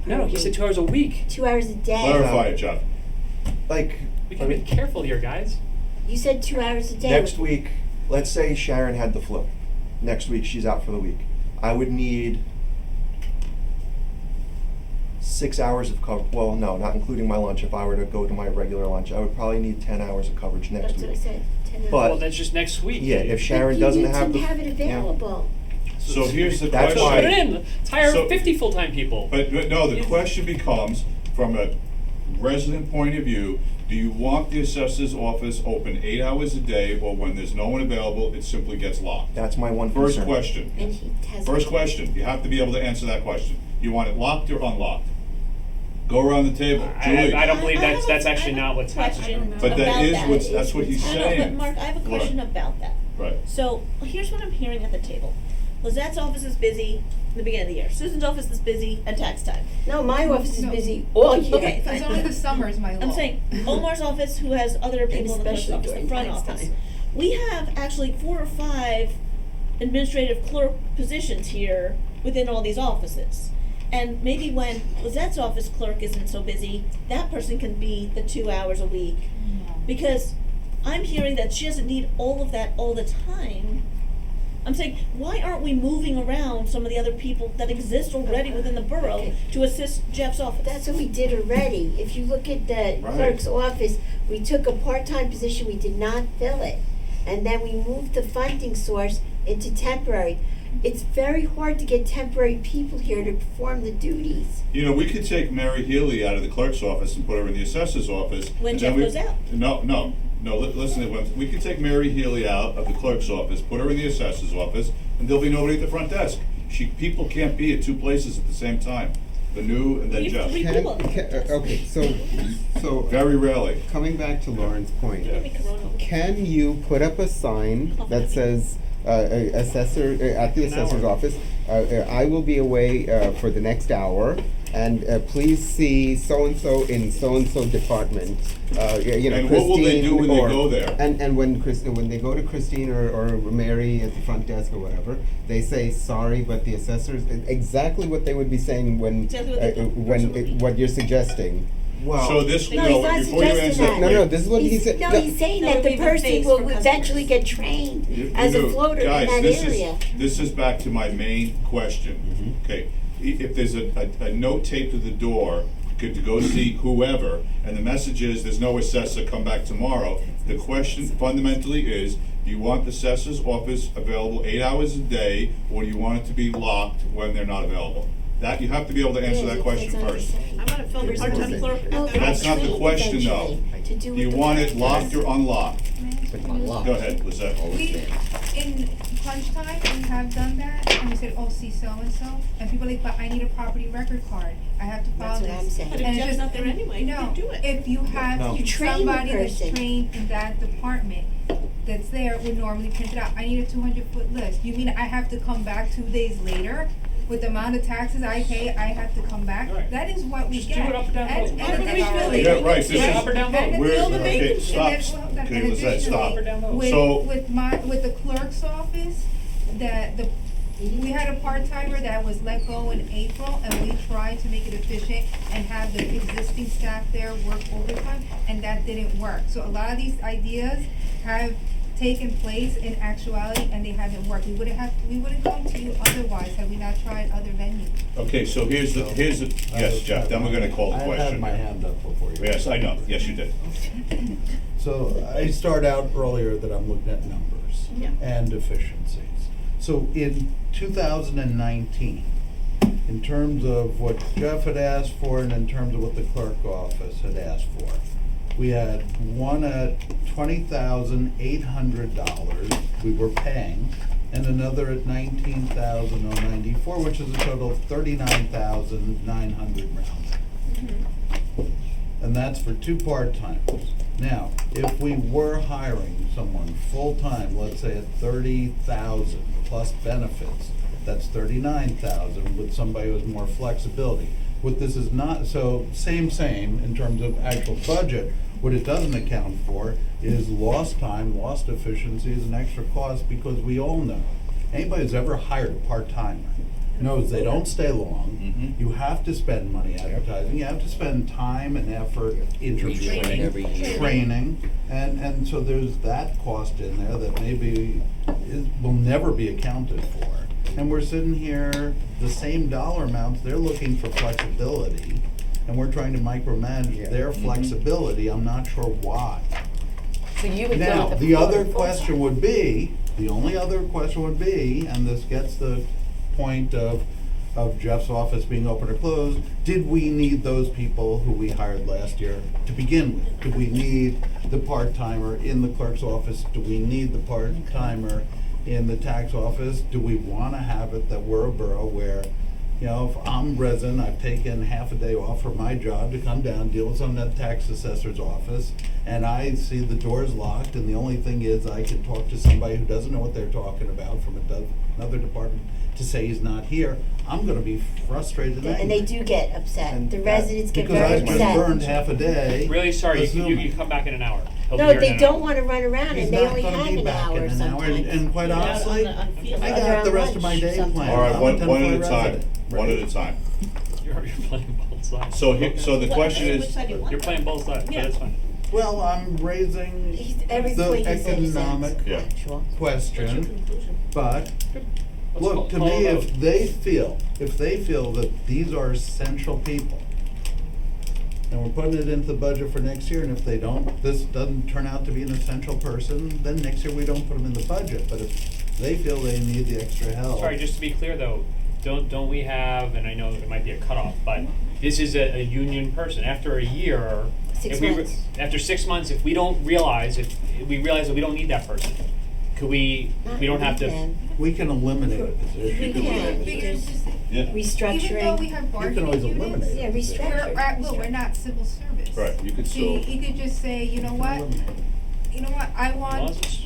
S3: No, he said 2 hours a week.
S8: 2 hours a day.
S1: Clarify it, Jeff.
S13: Like,
S3: We can be careful here, guys.
S8: You said 2 hours a day.
S13: next week, let's say Sharon had the flu. Next week, she's out for the week. I would need 6 hours of cover. Well, no, not including my lunch. If I were to go to my regular lunch, I would probably need 10 hours of coverage next
S8: That's what I
S13: week.
S8: said. 10 hours.
S13: But-
S3: Well, that's just next week.
S13: Yeah, if Sharon
S8: But
S13: doesn't
S8: you
S13: have
S8: need
S13: the
S8: to have it
S13: yeah.
S8: available.
S1: So here's the
S13: That's
S3: So
S1: question.
S3: put it in. Let's hire
S1: So-
S3: 50 full-time people.
S1: But no, the question becomes, from a resident point of view, do you want the assessor's office open 8 hours a day, or when there's no one available, it simply gets locked?
S13: That's my one
S1: First
S13: concern.
S1: question.
S8: And he has.
S1: First question. You have to be able to answer that question. You want it locked or unlocked? Go around the table. Julie.
S3: I don't believe
S6: I have
S3: that's
S6: a-
S3: actually
S6: I have
S3: not
S6: a
S3: what's
S6: question
S3: happening.
S1: But that
S6: about
S1: is
S6: that.
S1: what's, that's what he's
S6: I know,
S1: saying.
S6: but Mark, I have a question
S1: Right.
S6: about that.
S1: Right.
S6: So here's what I'm hearing at the table. Lizette's office is busy in the beginning of the year. Susan's office is busy at tax time.
S8: No, my office is
S5: No.
S8: busy all year.
S6: Okay,
S5: It's only the summer is my law.
S6: I'm saying Omar's office, who has other people in the clerk's
S8: especially
S6: office, the
S8: during
S6: front
S8: tax
S6: office.
S8: time.
S6: We have actually 4 or 5 administrative clerk positions here within all these offices. And maybe when Lizette's office clerk isn't so busy, that person can be the 2 hours a week. Because I'm hearing that she doesn't need all of that all the time. I'm saying, why aren't we moving around some of the other people that exist already within the borough to assist Jeff's office?
S8: That's what we did already. If you look at the
S1: Right.
S8: clerk's office, we took a part-time position, we did not fill it. And then we moved the funding source into temporary. It's very hard to get temporary people here to perform the duties.
S1: You know, we could take Mary Healy out of the clerk's office and put her in the assessor's office.
S6: When
S1: and
S6: Jeff
S1: then we-
S6: goes out.
S1: No, listen, we could take Mary Healy out of the clerk's office, put her in the assessor's office, and there'll be nobody at the front desk. People can't be at 2 places at the same time. Vanu, and then Jeff.
S6: Three people.
S9: Okay, so
S1: Very rarely.
S9: coming back to Lauren's point,
S6: Maybe Corona.
S9: can you put up a sign that says, assessor, at the assessor's office, I will be away for the next hour, and please see so-and-so in so-and-so department, you know,
S1: And what will they do when they
S9: or-
S1: go there?
S9: And when they go to Christine or Mary at the front desk or whatever, they say, sorry, but the assessors, exactly what they would be saying when,
S6: Exactly what they do.
S9: what you're suggesting.
S13: Well,
S1: So this,
S8: No, he's not
S1: before you
S8: suggesting
S1: answer
S8: that.
S9: No,
S1: wait.
S9: no, this is what he said.
S8: No,
S9: No.
S8: he's saying
S6: That
S8: that
S6: would
S8: the
S6: be the
S8: person
S6: face
S8: will
S6: for customers.
S8: eventually get trained as a
S1: Vanu,
S8: floater in
S1: guys,
S8: that
S1: this
S8: area.
S1: This is back to my main question. Okay, if there's a note taped to the door, good to go see whoever, and the message is, there's no assessor, come back tomorrow. The question fundamentally is, do you want the assessor's office available 8 hours a day, or do you want it to be locked when they're not available? That, you have to be able to answer that question first.
S6: I'm gonna fill the part-time clerk.
S8: No,
S6: at the-
S1: That's not the
S8: trained
S1: question, though.
S8: eventually to
S1: Do you want it locked or unlocked?
S11: Unlocked.
S1: Go ahead, Lizette.
S5: We, in crunch time, we have done that, and we said, oh, see so-and-so, and people are like, but I need a property record card, I have to file
S8: That's
S5: this.
S8: what I'm saying.
S6: But if
S5: And it's
S6: Jeff's
S5: just-
S6: not there anyway, you
S5: no,
S6: can do it.
S5: if you have
S13: No.
S8: You train the
S5: somebody that's
S8: person.
S5: trained in that department, that's there, would normally print it out, I need a 200-foot list, you mean I have to come back 2 days later? With the amount of taxes I pay, I have to come back,
S3: Right.
S5: that is what we
S3: Just
S5: get.
S3: do it up or down
S5: And-
S3: vote.
S5: and
S3: Up or down
S5: additionally-
S3: vote.
S1: Yeah, right, this
S3: Yeah,
S1: is.
S3: up or down vote.
S5: And
S1: We're-
S5: fill the
S1: okay,
S5: vacancy,
S1: stop.
S5: and then, well, then
S1: Okay, Lizette, stop.
S5: additionally,
S1: So-
S5: with the clerk's office, we had a part-timer that was let go in April, and we tried to make it efficient and have the existing staff there work overtime, and that didn't work. So a lot of these ideas have taken place in actuality, and they haven't worked. We wouldn't come to you otherwise had we not tried other venues.
S1: Okay, so here's the, yes, Jeff, then we're gonna call the
S10: I
S1: question.
S10: had my hand up before you.
S1: Yes, I know, yes, you did.
S10: So I start out earlier that I'm looking at numbers
S6: Yeah.
S10: and efficiencies. So in 2019, in terms of what Jeff had asked for and in terms of what the clerk office had asked for, we had one at $20,800 we were paying, and another at $19,094, which is a total of $39,900 rounded. And that's for 2 part-timers. Now, if we were hiring someone full-time, let's say at $30,000 plus benefits, that's $39,000 with somebody who has more flexibility. What this is not, so same in terms of actual budget. What it doesn't account for is lost time, lost efficiencies, and extra costs, because we all know, anybody who's ever hired a part-timer knows they don't stay long. You have to spend money advertising, you have to spend time and effort interviewing,
S11: Retraining every year.
S10: training, and so there's that cost in there that maybe will never be accounted for. And we're sitting here, the same dollar amounts, they're looking for flexibility, and we're trying to micromanage their flexibility. I'm not sure why.
S7: So you would go
S10: Now,
S7: with
S10: the other
S7: full-time.
S10: question would be, the only other question would be, and this gets the point of Jeff's office being open or closed, did we need those people who we hired last year to begin with? Do we need the part-timer in the clerk's office? Do we need the part-timer in the tax office? Do we wanna have it that we're a borough where, you know, if I'm resident, I've taken half a day off from my job to come down, deal with some of that tax assessor's office, and I see the doors locked, and the only thing is I can talk to somebody who doesn't know what they're talking about from another department to say he's not here, I'm gonna be frustrated and angry.
S8: And they do get upset. The residents get
S10: Because
S8: very
S10: I
S8: upset.
S10: just burned half a day.
S3: Really sorry, you
S10: assuming.
S3: come back in an hour. He'll be
S8: No,
S3: here in
S8: they
S3: an
S8: don't
S3: hour.
S8: wanna run around,
S10: He's
S8: and they
S10: not
S8: only
S10: gonna
S8: have
S10: be
S8: an
S10: back
S8: hour
S10: in an hour,
S8: sometimes.
S10: and quite
S6: Yeah,
S10: honestly,
S6: on field.
S10: I
S8: They're
S10: got the
S8: on
S10: rest of my
S8: lunch
S10: day
S8: sometimes.
S10: planned.
S1: All right,
S10: I'm a
S1: one at a
S10: 10-foot
S1: time,
S10: resident.
S1: one at a time.
S3: You're playing both sides.
S1: So the question
S6: Which
S1: is,
S6: side do you want?
S3: You're playing both sides, but
S6: Yeah.
S3: that's fine.
S10: Well, I'm raising
S8: Every
S10: the
S8: point he said is
S10: economic
S1: Yeah.
S8: actual.
S6: What's your
S10: question,
S6: conclusion?
S10: but
S3: Let's
S10: look, to
S3: call
S10: me,
S3: it out.
S10: if they feel that these are essential people, and we're putting it into the budget for next year, and if they don't, this doesn't turn out to be an essential person, then next year we don't put them in the budget, but if they feel they need the extra help.
S3: Sorry, just to be clear though, don't we have, and I know it might be a cutoff, but this is a union person. After a year,
S8: Six
S3: if we
S8: months.
S3: after 6 months, if we realize that we don't need that person, could we don't have to,
S10: We can eliminate a position.
S8: We can,
S5: Because
S1: Yeah.
S8: restructuring.
S5: even though we have bargaining
S10: always
S5: units,
S10: eliminate
S8: Yeah,
S10: it.
S8: restructure.
S5: we're not civil service.
S1: Right, you could
S5: So
S1: sue.
S5: you could just say, you know what, I
S3: well,
S5: want,
S3: it's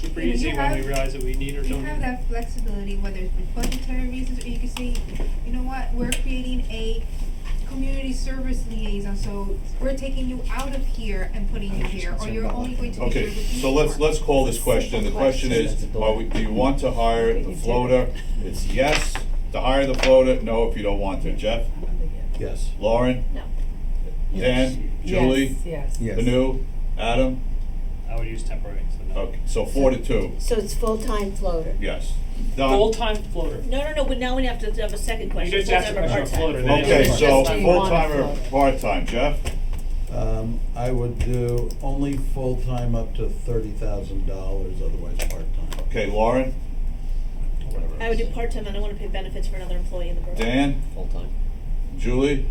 S3: super
S5: You know,
S3: easy
S5: you
S3: when we
S5: have-
S3: realize that we need or
S5: you
S3: don't
S5: have
S3: need.
S5: that flexibility, whether it's for budgetary reasons, or you could say, you know what, we're creating a community service liaison, so we're taking you out of here and putting you here, or you're only going to be
S1: Okay,
S5: here with
S1: so let's call this question. The question is, do you want to hire the floater? It's yes to hire the floater, no if you don't want to. Jeff?
S10: Yes.
S1: Lauren?
S6: No.
S1: Dan? Julie?
S7: Yes.
S9: Yes.
S1: Banu? Adam?
S3: I would use temporary, so no.
S1: Okay, so 4-2,
S8: So it's full-time floater.
S1: yes. Done.
S3: Full-time floater.
S6: No, but now we have to have a second
S3: You
S6: question.
S3: just asked a
S6: Full-time or
S3: question on
S6: part-time?
S3: floater. then
S1: Okay,
S3: it's
S1: so
S3: just-
S1: full-time or part-time, Jeff?
S10: I would do only full-time up to $30,000, otherwise part-time.
S1: Okay, Lauren?
S6: I would do part-time, I don't wanna pay benefits for another employee in the borough.
S1: Dan?
S11: Full-time.
S1: Julie?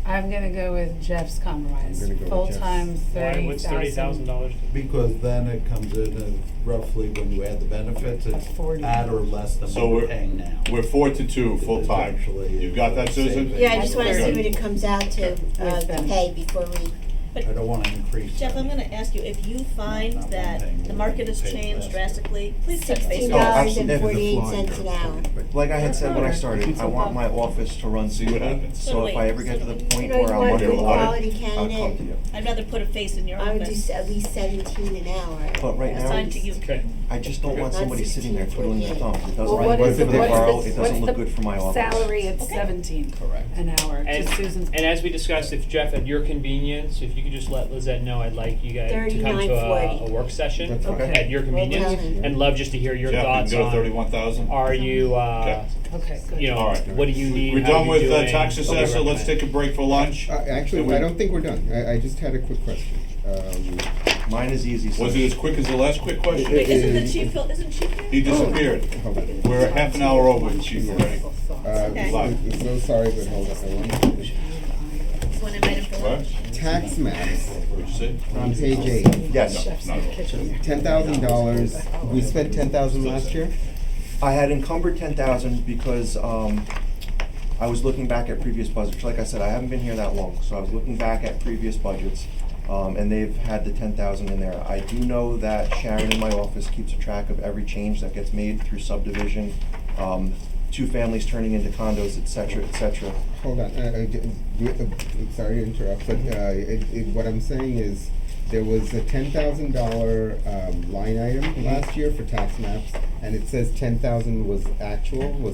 S7: I'm gonna go with Jeff's compromise.
S9: I'm gonna go with
S7: Full-time,
S3: Why, what's
S7: $30,000.
S3: $30,000?
S10: Because then it comes in at roughly, when you add the benefits, it's
S7: 40.
S10: at or less than
S1: So
S10: what we're
S1: we're,
S10: paying now.
S1: we're 4-2, full-time.
S10: Actually,
S1: You got that, Susan?
S10: saving.
S8: Yeah, I just wanna see
S1: Good.
S8: what it comes out to pay before we.
S10: I don't wanna increase.
S6: Jeff, I'm
S10: that.
S6: gonna ask you, if you find
S10: Not
S6: that
S10: one thing,
S6: the market has
S10: pay
S6: changed
S10: less.
S6: drastically, please touch base
S8: $16
S6: with us.
S8: and
S13: absolutely.
S8: 48 cents an hour.
S13: Like I had said when I started, I want my office to run
S1: See what
S13: smoothly,
S1: happens.
S13: so if I ever get to the point
S8: You know,
S13: where
S8: you
S13: I'm
S8: want a
S13: under
S8: good
S13: audit,
S8: quality
S13: I'll come to
S8: candidate.
S13: you.
S6: I'd rather put a face in your
S8: I would do
S6: office.
S8: at least 17 an hour.
S13: But right now,
S6: Assigned to you.
S3: Okay.
S13: I just don't want
S8: Not
S13: somebody sitting there
S8: 16,
S13: twiddling their thumbs. It
S7: Well,
S13: doesn't
S7: what
S13: look
S7: is
S13: good
S7: it,
S13: for the
S7: what's
S13: borough,
S7: the,
S13: it
S7: what's
S13: doesn't
S7: the
S13: look good for my office.
S7: salary at
S6: Okay.
S7: 17
S11: Correct.
S7: an hour,
S3: And,
S7: just Susan's.
S3: and as we discussed, if Jeff, at your convenience, if you could just let Lizette know, I'd like you guys to come to
S8: $39.40.
S3: a work session
S9: That's
S13: okay.
S3: at your convenience,
S8: Okay.
S3: and love just to hear your
S1: Jeff, you
S3: thoughts
S1: can go to
S3: on,
S1: 31,000?
S3: are you,
S7: Okay, good.
S3: you know,
S1: All right.
S3: what do you need,
S1: We're
S3: how
S1: done
S3: you
S1: with
S3: doing,
S1: tax
S3: what do you
S1: assessor, let's
S3: recommend?
S1: take a break for lunch.
S9: Actually, I don't think we're done. I just had a quick question.
S13: Mine is easy, so.
S1: Was it as quick as the last quick question?
S6: Wait, isn't the chief, isn't chief here?
S1: He disappeared.
S9: Hold on.
S1: We're a half an hour over with chief already.
S6: Okay.
S9: I'm so sorry, but hold on.
S6: When I might have to
S1: What?
S6: lunch.
S9: Tax maps
S1: What'd you say?
S9: on page 8.
S13: Yes,
S1: No, not at all.
S9: $10,000. We spent 10,000 last year.
S13: I had encumbered 10,000 because, I was looking back at previous budgets. Like I said, I haven't been here that long, so I was looking back at previous budgets, and they've had the 10,000 in there. I do know that Sharon in my office keeps a track of every change that gets made through subdivision, two families turning into condos, et cetera, et cetera.
S9: Hold on. Sorry to interrupt, but what I'm saying is there was a $10,000 line item last year for tax maps, and it says 10,000 was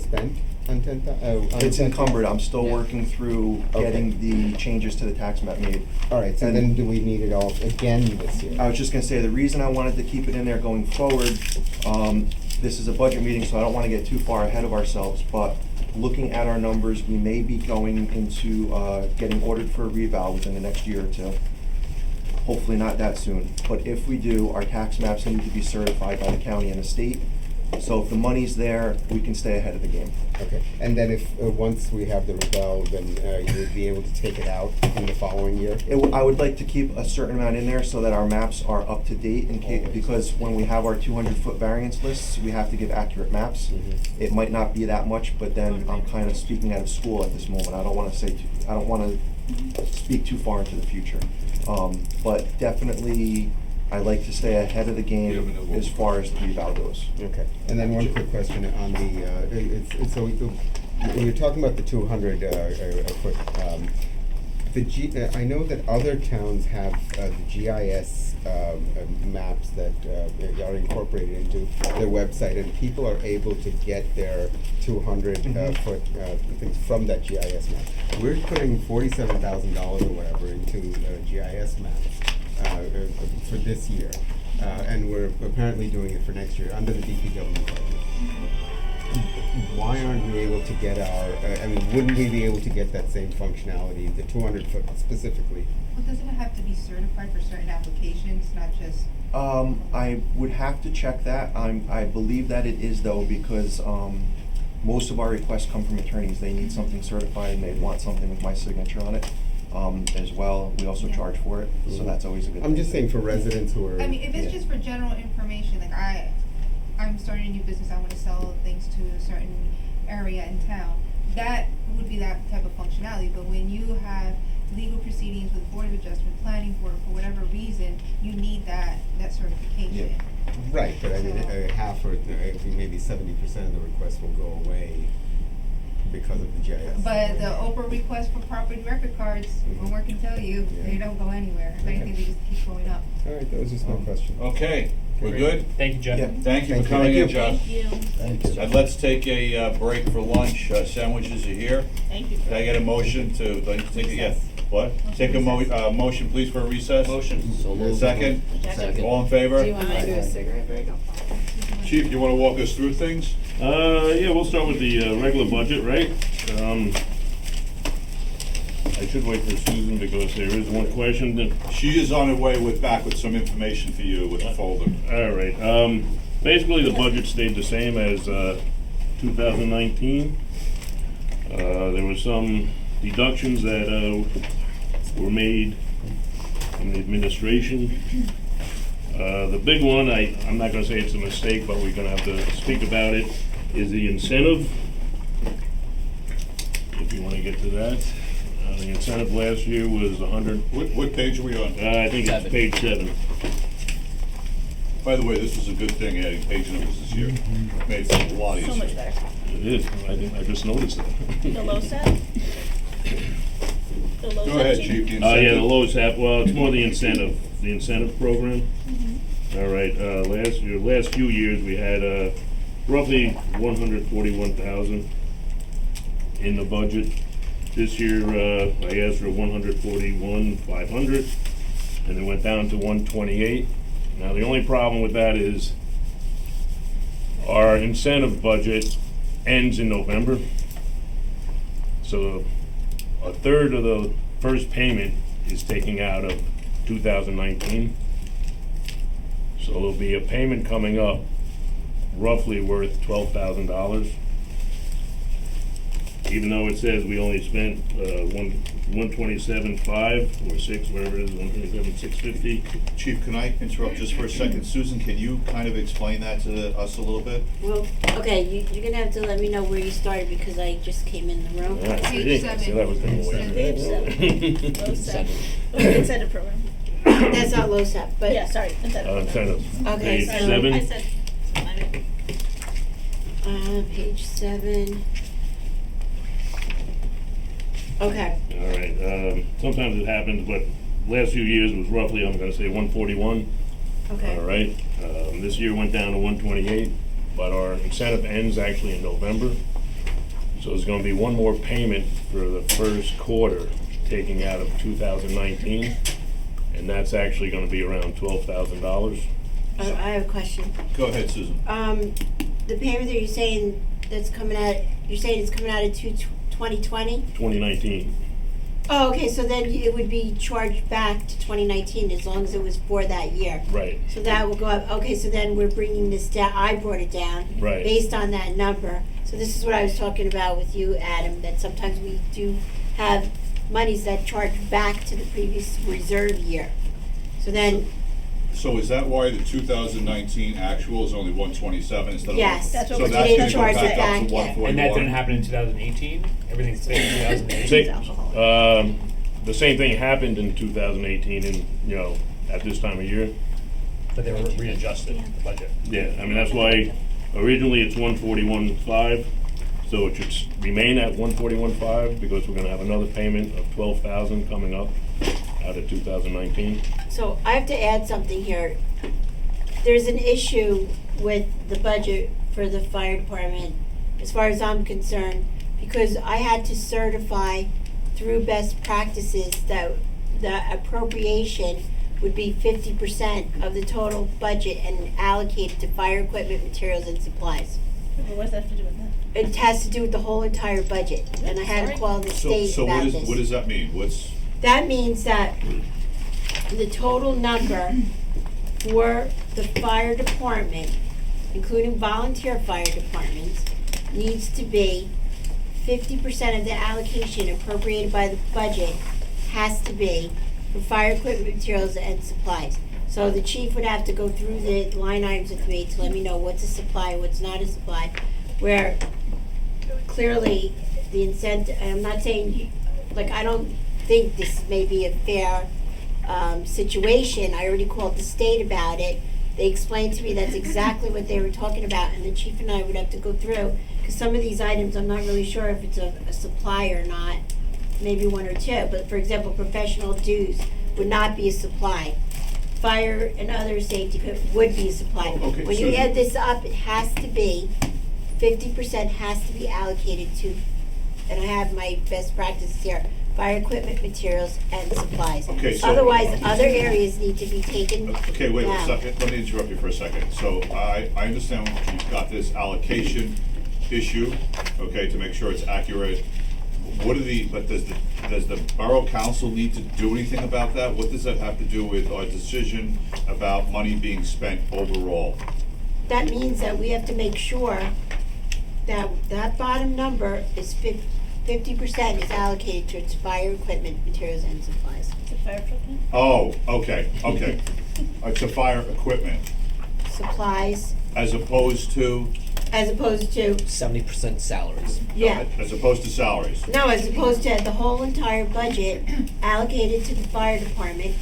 S9: spent on 10,000.
S13: It's encumbered. I'm still working through getting the changes to the tax map made.
S9: All right. So
S13: And-
S9: then, do we need it all again this year?
S13: I was just gonna say, the reason I wanted to keep it in there going forward, this is a budget meeting, so I don't wanna get too far ahead of ourselves, but looking at our numbers, we may be going into, getting ordered for a revow within the next year or two. Hopefully not that soon, but if we do, our tax maps need to be certified by the county and the state. So if the money's there, we can stay ahead of the game.
S9: Okay. And then if once we have the rebel, then you would be able to take it out in the following year.
S13: I would like to keep a certain amount in there so that our maps are up to date in case, because when we have our 200-foot variance lists, we have to give accurate maps. It might not be that much, but then I'm kind of speaking out of school at this moment. I don't want to speak too far into the future. But definitely, I like to stay ahead of the game as far as the revow goes.
S9: Okay. And then one quick question on the, so when you're talking about the 200 foot, I know that other towns have the GIS maps that are incorporated into their website, and people are able to get their 200 foot things from that GIS map. We're putting $47,000 or whatever into GIS maps for this year, and we're apparently doing it for next year under the DPW budget. Why aren't we able to get wouldn't we be able to get that same functionality, the 200 foot specifically?
S5: Well, doesn't it have to be certified for certain applications, not just?
S13: I would have to check that. I believe that it is though, because most of our requests come from attorneys. They need something certified and they want something with my signature on it. As well, we also charge for it, so that's always a good thing.
S9: I'm just saying for residents who are.
S5: I mean, if it's just for general information, like I'm starting a new business, I wanna sell things to a certain area in town. That would be that type of functionality, but when you have legal proceedings with Board of Adjustment, planning board, for whatever reason, you need that certification.
S9: Right, but I mean,
S5: So-
S9: half or maybe 70% of the requests will go away because of the GIS.
S5: But the Oprah request for property record cards, one more can tell you, they don't go anywhere. If anything, they just keep going up.
S9: All right, that was just my question.
S1: Okay, we're
S3: Great.
S1: good?
S3: Thank you, Jeff.
S9: Yeah.
S1: Thank you
S9: Thank
S1: for
S9: you.
S1: coming in,
S9: Thank you.
S1: Jeff.
S6: Thank you.
S10: Thank you.
S1: And let's take a break for lunch. Sandwiches are here.
S6: Thank you.
S1: Can I get a motion to, take a, yeah, what? Take a motion, please, for a recess?
S3: Motion.
S11: So moved.
S1: Second?
S11: Second.
S1: All in favor?
S7: Do you want to do a cigarette break?
S1: Chief, you wanna walk us through things?
S20: Yeah, we'll start with the regular budget, right? I should wait for Susan because there is one question that.
S1: She is on her way back with some information for you with a folder.
S20: All right, basically the budget stayed the same as 2019. There were some deductions that were made from the administration. The big one, I'm not gonna say it's a mistake, but we're gonna have to speak about it, is the incentive. If you wanna get to that. The incentive last year was 100.
S1: What page are we on?
S20: I think it's page 7.
S1: By the way, this was a good thing, adding page numbers this year. Made it a lot easier.
S6: So much better.
S20: It is, I just noticed that.
S6: The low set? The low
S1: Go
S6: set,
S1: ahead,
S6: Chief?
S1: Chief, the
S20: Yeah, the
S1: incentive.
S20: lowest half, well, it's more the incentive program. All right, last few years, we had, roughly 141,000 in the budget. This year, I asked for 141,500, and it went down to 128. Now, the only problem with that is our incentive budget ends in November. So a third of the first payment is taking out of 2019. So there'll be a payment coming up roughly worth $12,000. Even though it says we only spent 127.5 or 6, whatever it is, 127,650.
S1: Chief, can I interrupt just for a second? Susan, can you kind of explain that to us a little bit?
S8: Well, okay, you're gonna have to let me know where you started because I just came in the room.
S20: Yeah,
S5: Page
S20: see,
S5: 7.
S20: so that was the way.
S6: Page 7. Low set. Incentive program.
S8: That's not LoSAP, but.
S6: Yeah, sorry, incentive program.
S20: Incentive.
S8: Okay,
S20: Page
S8: so-
S20: 7.
S6: I said, I mean,
S8: Page 7. Okay.
S20: All right, sometimes it happens, but last few years was roughly, I'm gonna say 141.
S8: Okay.
S20: All right, this year went down to 128, but our incentive ends actually in November. So there's gonna be one more payment for the first quarter, taking out of 2019, and that's actually gonna be around $12,000.
S8: I have a question.
S1: Go ahead, Susan.
S8: The payment that you're saying that's coming out, you're saying it's coming out of 2020?
S20: 2019.
S8: Oh, okay, so then it would be charged back to 2019 as long as it was for that year.
S20: Right.
S8: So that will go up. Okay, so then we're bringing this down. I brought it down.
S20: Right.
S8: Based on that number. So this is what I was talking about with you, Adam, that sometimes we do have monies that charge back to the previous reserve year. So then,
S1: So is that why the 2019 actual is only 127 instead of?
S8: Yes. That's what
S1: So
S8: we
S1: that's
S8: didn't
S1: gonna go
S8: charge
S1: back
S8: it
S1: up
S8: back
S1: to
S8: yet.
S1: 141?
S3: And that didn't happen in 2018? Everything stayed in 2018?
S20: The same thing happened in 2018 and, at this time of year.
S3: But they were readjusted, the budget.
S20: Yeah, I mean, that's why originally it's 141.5, so it should remain at 141.5 because we're gonna have another payment of 12,000 coming up out of 2019.
S8: so I have to add something here. There's an issue with the budget for the fire department, as far as I'm concerned, because I had to certify through best practices that the appropriation would be 50% of the total budget and allocated to fire equipment, materials, and supplies.
S6: well, what does that have to do with that?
S8: It has to do with the whole entire budget, and I had to call the state
S1: So
S8: about this.
S1: what does that mean?
S8: That means that the total number for the fire department, including volunteer fire departments, needs to be 50% of the allocation appropriated by the budget has to be for fire equipment, materials, and supplies. So the chief would have to go through the line items with me to let me know what's a supply, what's not a supply, where clearly the incentive, and I'm not saying, like, I don't think this may be a fair situation. I already called the state about it. They explained to me that's exactly what they were talking about, and the chief and I would have to go through, because some of these items, I'm not really sure if it's a supply or not, maybe one or two, but for example, professional dues would not be a supply. Fire and other safety would be a supply.
S1: Okay,
S8: When you
S1: Susan.
S8: add this up, it has to be, 50% has to be allocated to, and I have my best practices here, fire equipment, materials, and supplies.
S1: Okay, so-
S8: Otherwise, other areas need to be taken down.
S1: Okay, wait a second, let me interrupt you for a second. So I understand you've got this allocation issue, okay, to make sure it's accurate. What are but does the borough council need to do anything about that? What does that have to do with our decision about money being spent overall?
S8: That means that we have to make sure that that bottom number is 50% is allocated towards fire equipment, materials, and supplies.
S6: The fire equipment?
S1: Oh, okay. It's a fire equipment,
S8: Supplies,
S1: as opposed to,
S19: 70% salaries.
S8: yeah.
S1: as opposed to salaries.
S8: No, as opposed to the whole entire budget allocated to the fire department.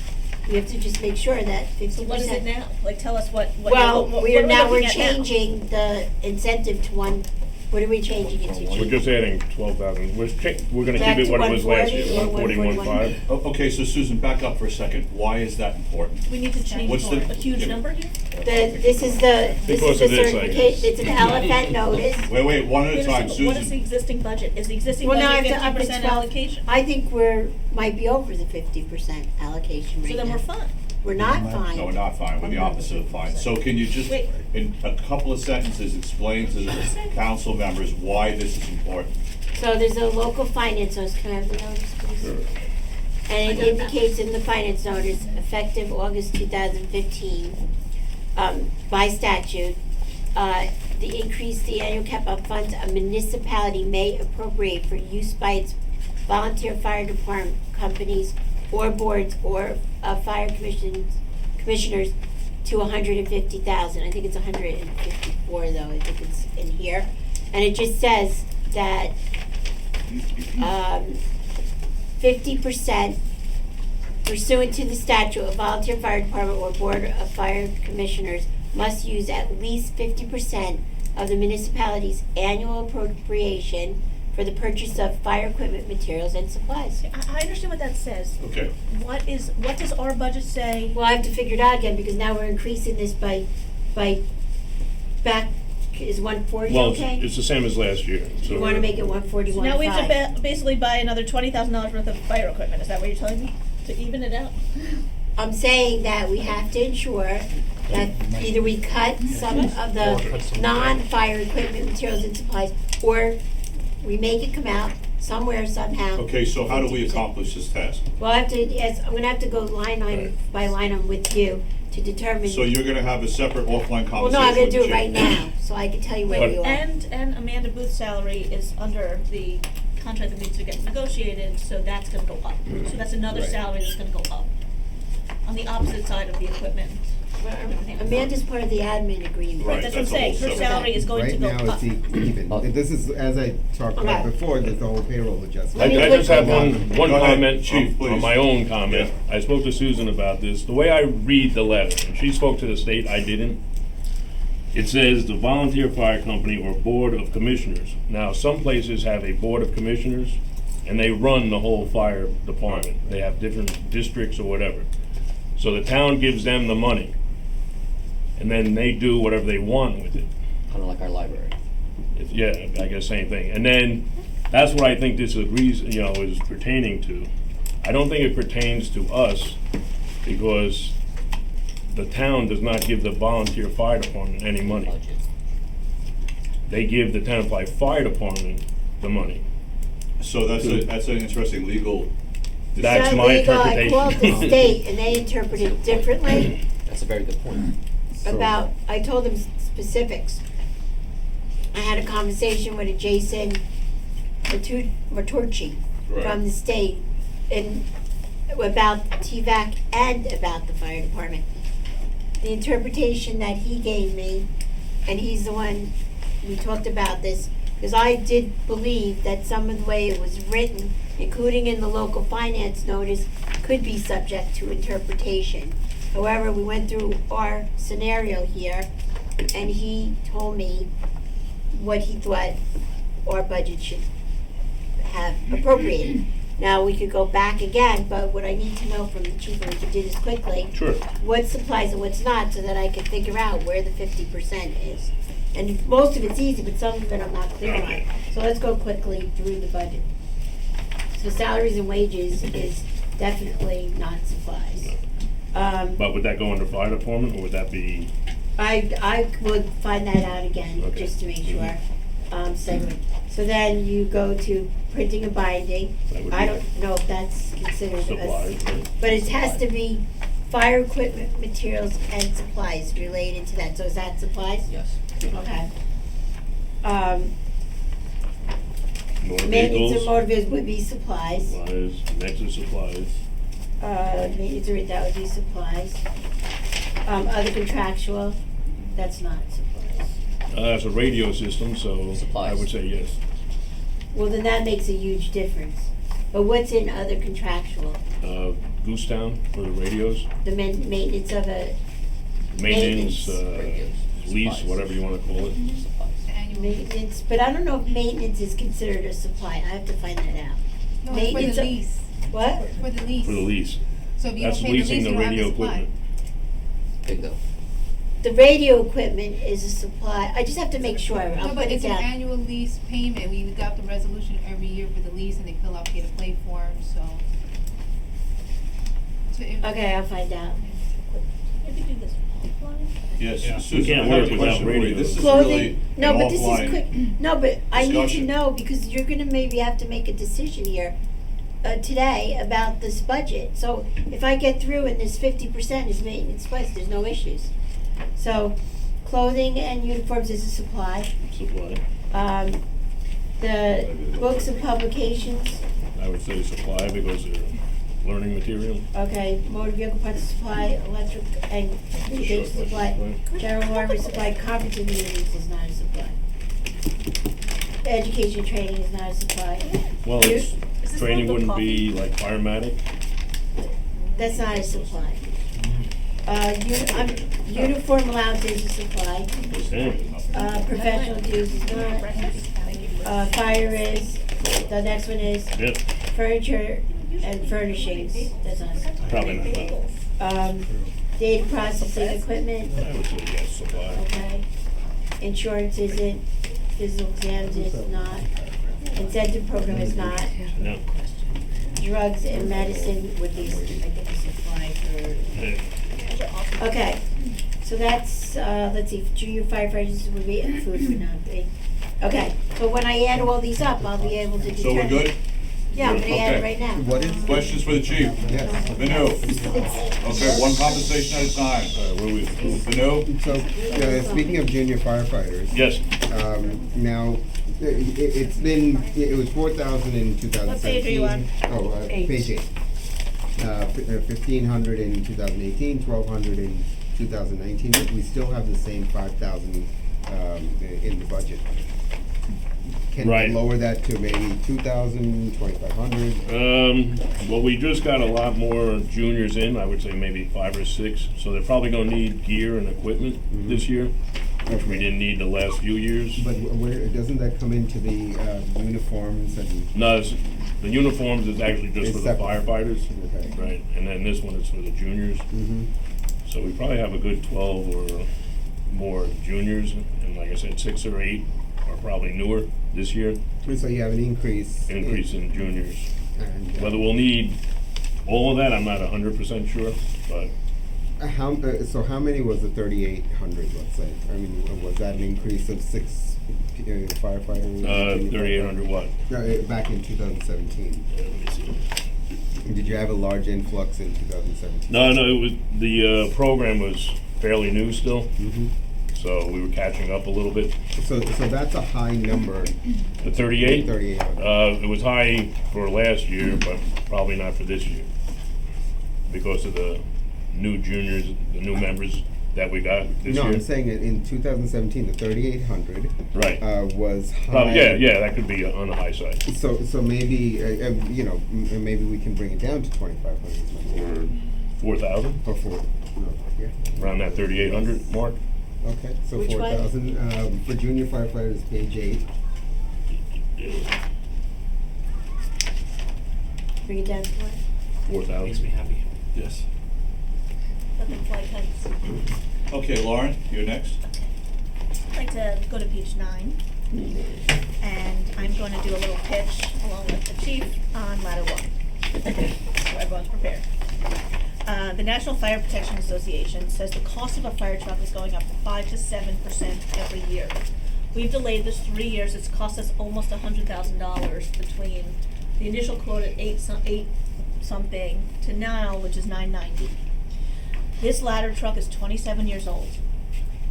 S8: We have to just make sure that 50%.
S6: So what is it now? Like, tell us what
S8: Well,
S6: what
S8: we're
S6: are
S8: now, we're
S6: looking at now?
S8: changing the incentive to one, what are we changing it to?
S20: We're just adding 12,000. We're gonna
S8: Back
S20: keep it
S8: to
S20: what it was last
S8: 140
S20: year,
S8: or
S20: 141.5.
S1: Okay, so Susan, back up for a second. Why is that important?
S6: We need to change
S1: What's
S6: for
S1: the-
S6: a huge
S1: yeah.
S6: number here?
S8: This is the
S20: Because of this, I
S8: certification,
S20: guess.
S8: it's an LFN notice.
S1: Wait, one at a time,
S6: What is the
S1: Susan.
S6: existing budget? Is the existing
S8: Well, now I
S6: budget
S8: have to up it
S6: 50%
S8: 12.
S6: allocation?
S8: I think might be over the 50% allocation right
S6: So then
S8: now.
S6: we're fine.
S8: We're not
S1: No,
S8: fine.
S1: we're not fine. We're the opposite of fine. So can you just,
S6: Wait.
S1: in a couple of sentences, explain to the council members why this is important?
S8: So there's a local finance notice, can I have the notice, please? And it indicates in the finance notice, effective August 2015, by statute, the increase the annual cap of funds a municipality may appropriate for use by its volunteer fire department companies or boards or fire commissioners to 150,000. I think it's 154 though, I think it's in here. And it just says that 50% pursuant to the statute, a volunteer fire department or board of fire commissioners must use at least 50% of the municipality's annual appropriation for the purchase of fire equipment, materials, and supplies.
S6: I understand what that says.
S1: Okay.
S6: What does our budget say?
S8: Well, I have to figure it out again, because now we're increasing this by back, is 140
S20: Well,
S8: okay?
S20: it's the same as last year. So
S8: You wanna make it 141.5?
S6: Now we have to basically buy another $20,000 worth of fire equipment. Is that what you're telling me? To even it out?
S8: I'm saying that we have to ensure that either we cut some of the non-fire equipment, materials, and supplies, or we make it come out somewhere, somehow.
S1: Okay, so how do we
S8: 50%.
S1: accomplish this task?
S8: Well, I'm gonna have to go line item by line item with you to determine.
S1: So you're gonna have a separate offline conversation
S8: Well, no, I'm gonna
S1: with
S8: do it
S1: Jim.
S8: right now, so I can tell you where you are.
S6: And Amanda Booth's salary is under the contract that needs to get negotiated, so that's gonna go up. So that's another
S1: Right.
S6: salary that's gonna go up. On the opposite side of the equipment.
S8: Amanda's part of the admin agreement.
S1: Right,
S6: That's what I'm
S1: that's a
S6: saying.
S1: whole
S6: Her
S1: separate-
S6: salary is going to go up.
S9: Right now, it's even. And this is, as I talked about
S8: Okay.
S9: before, there's the whole payroll adjustment.
S8: Let me
S20: I just have
S8: quickly-
S20: one
S1: Go ahead,
S20: comment, Chief,
S1: please.
S20: on my own comment. I spoke to Susan about this. The way I read the letter, and she spoke to the state, I didn't. It says the volunteer fire company or board of commissioners. Now, some places have a board of commissioners, and they run the whole fire department. They have different districts or whatever. So the town gives them the money, and then they do whatever they want with it.
S11: Kind of like our library.
S20: Yeah, I guess same thing. And then, that's what I think this agrees, is pertaining to. I don't think it pertains to us, because the town does not give the volunteer fire department any money. They give the Tenafly Fire Department the money.
S1: So that's an interesting legal.
S20: That's
S8: So
S20: my
S8: legal, I
S20: interpretation.
S8: called the state and they interpret it differently
S11: That's a very good point.
S8: about, I told them specifics. I had a conversation with a Jason Maturci
S1: Right.
S8: from the state about TVAC and about the fire department. the interpretation that he gave me, and he's the one, we talked about this, because I did believe that some of the way it was written, including in the local finance notice, could be subject to interpretation. However, we went through our scenario here, and he told me what he thought our budget should have appropriated. Now, we could go back again, but what I need to know from the chief, and we can do this quickly.
S20: Sure.
S8: What supplies and what's not, so that I can figure out where the 50% is. And most of it's easy, but some of it I'm not clear on. So let's go quickly through the budget. So salaries and wages is definitely not supplies.
S20: But would that go under fire department, or would that be?
S8: I would find that out again,
S20: Okay.
S8: just to make sure. So then you go to printing and binding.
S20: That would
S8: I
S20: be
S8: don't know if that's considered
S20: supplies, right?
S8: but it has to be fire equipment, materials, and supplies related to that. So is that supplies?
S19: Yes.
S8: Okay.
S20: Motor
S8: Maintenance
S20: vehicles,
S8: and motor vehicles would be supplies.
S20: supplies, Nexus supplies.
S8: Maintenance and that would be supplies. Other contractual, that's not supplies.
S20: It's a radio system, so
S19: Supplies.
S20: I would say yes.
S8: Well, then that makes a huge difference. But what's in other contractual?
S20: Goose Town for the radios,
S8: The maintenance of a
S20: maintenance,
S19: Radios.
S20: lease,
S19: Supplies.
S20: whatever you wanna call it.
S19: Supplies.
S5: Annual.
S8: maintenance, but I don't know if maintenance is considered a supply. I have to find that out.
S5: No, it's for
S8: Maintenance
S5: the
S8: of-
S5: lease.
S8: What?
S5: For the lease.
S20: For the lease.
S5: So if you
S20: That's
S5: don't pay the lease,
S20: leasing
S5: you
S20: the
S5: don't have
S20: radio
S5: the supply.
S20: equipment.
S19: Bingo.
S8: The radio equipment is a supply. I just have to make sure. I'll
S5: No,
S8: put
S5: but
S8: it
S5: it's an
S8: down.
S5: annual lease payment. We got the resolution every year for the lease and they fill out pay to play form, so.
S8: Okay, I'll find out.
S6: If you do this offline.
S1: Yes,
S20: Yeah.
S1: Susan,
S20: We can't
S1: I have
S20: work
S1: a
S20: without
S1: question for you.
S20: radio.
S1: This is really
S8: Clothing, no,
S1: an
S8: but this is
S1: offline
S8: quick. No, but I need to
S1: discussion.
S8: know because you're gonna maybe have to make a decision here today about this budget. So if I get through and this 50% is maintenance place, there's no issues. So clothing and uniforms is a supply.
S20: Supply.
S8: The books and publications,
S20: I would say supply because they're learning material.
S8: okay, motor vehicle parts supply, electric and communication supply, general hardware supply, conference and meetings is not a supply. Education training is not a supply.
S20: Well,
S8: You-
S20: it's,
S6: Is this
S20: training
S6: local
S20: wouldn't
S6: coffee?
S20: be like firematic.
S8: That's not a supply. Uniform allowance is a supply.
S20: Okay.
S8: Professional dues is not. Fire is, the next one is
S20: Yep,
S8: furniture and furnishings, that's not a supply.
S20: probably not.
S8: Data processing equipment,
S20: I would say yes, supply.
S8: okay. Insurance isn't, physical exams is not, incentive program is not.
S20: No.
S8: Drugs and medicine would be, I think, a supply for.
S20: Yeah.
S8: Okay, so that's, let's see, junior firefighters would be, and food would not be. Okay, so when I add all these up, I'll be able to
S1: So
S8: determine.
S1: we're good?
S8: Yeah, I'm gonna add it
S1: Okay.
S8: right now.
S9: What is?
S1: Questions for the chief?
S9: Yes.
S1: Vanu? Okay, one conversation at a time.
S20: Where we?
S1: Vanu?
S9: So, speaking of junior firefighters.
S20: Yes.
S9: Now, it was 4,000 in 2017.
S6: What page are you on?
S9: Oh, page 8. 1,500 in 2018, 1,200 in 2019, but we still have the same 5,000 in the budget. Can
S20: Right.
S9: we lower that to maybe 2,000, 2,500?
S20: Well, we just got a lot more juniors in, I would say maybe 5 or 6, so they're probably gonna need gear and equipment this year, which we didn't need the last few years.
S9: But where, doesn't that come into the uniforms and?
S20: No, the uniforms is actually just
S9: It's
S20: for the
S9: separate.
S20: firefighters,
S9: Okay.
S20: right, and then this one is for the juniors.
S9: Mm-hmm.
S20: So we probably have a good 12 or more juniors, and like I said, 6 or 8 are probably newer this year.
S9: So you have an increase.
S20: Increase in juniors.
S9: And,
S20: Whether we'll need all of that, I'm not 100% sure, but
S9: so how many was the 3,800, let's say? I mean, was that an increase of 6 firefighters?
S20: 3,800 what?
S9: Back in 2017.
S20: Let me see.
S9: Did you have a large influx in 2017?
S20: No, it was, the program was fairly new still,
S9: Mm-hmm.
S20: so we were catching up a little bit.
S9: So that's a high number.
S20: The 38?
S9: 3,800.
S20: It was high for last year, but probably not for this year. Because of the new juniors, the new members that we got this
S9: No,
S20: year?
S9: I'm saying in 2017, the 3,800
S20: Right.
S9: was high.
S20: Probably, yeah, that could be on the high side.
S9: So maybe you know maybe we can bring it down to 2,500.
S20: Or 4,000?
S9: Or 4. No, yeah.
S20: Around that 3,800 mark.
S9: Okay, so
S8: Which one?
S9: 4,000 for junior firefighters, page 8.
S8: Bring it down to what?
S20: 4,000.
S3: Makes me happy.
S1: Yes.
S6: Nothing fly kites.
S1: Okay, Lauren, you're next.
S6: I'd like to go to page 9, and I'm going to do a little pitch along with the chief on ladder 1, so everyone's prepared. The National Fire Protection Association says the cost of a fire truck is going up 5 to 7% every year. We've delayed this 3 years. It's cost us almost $100,000 between the initial quote at eight something to now, which is $990. This ladder truck is 27 years old.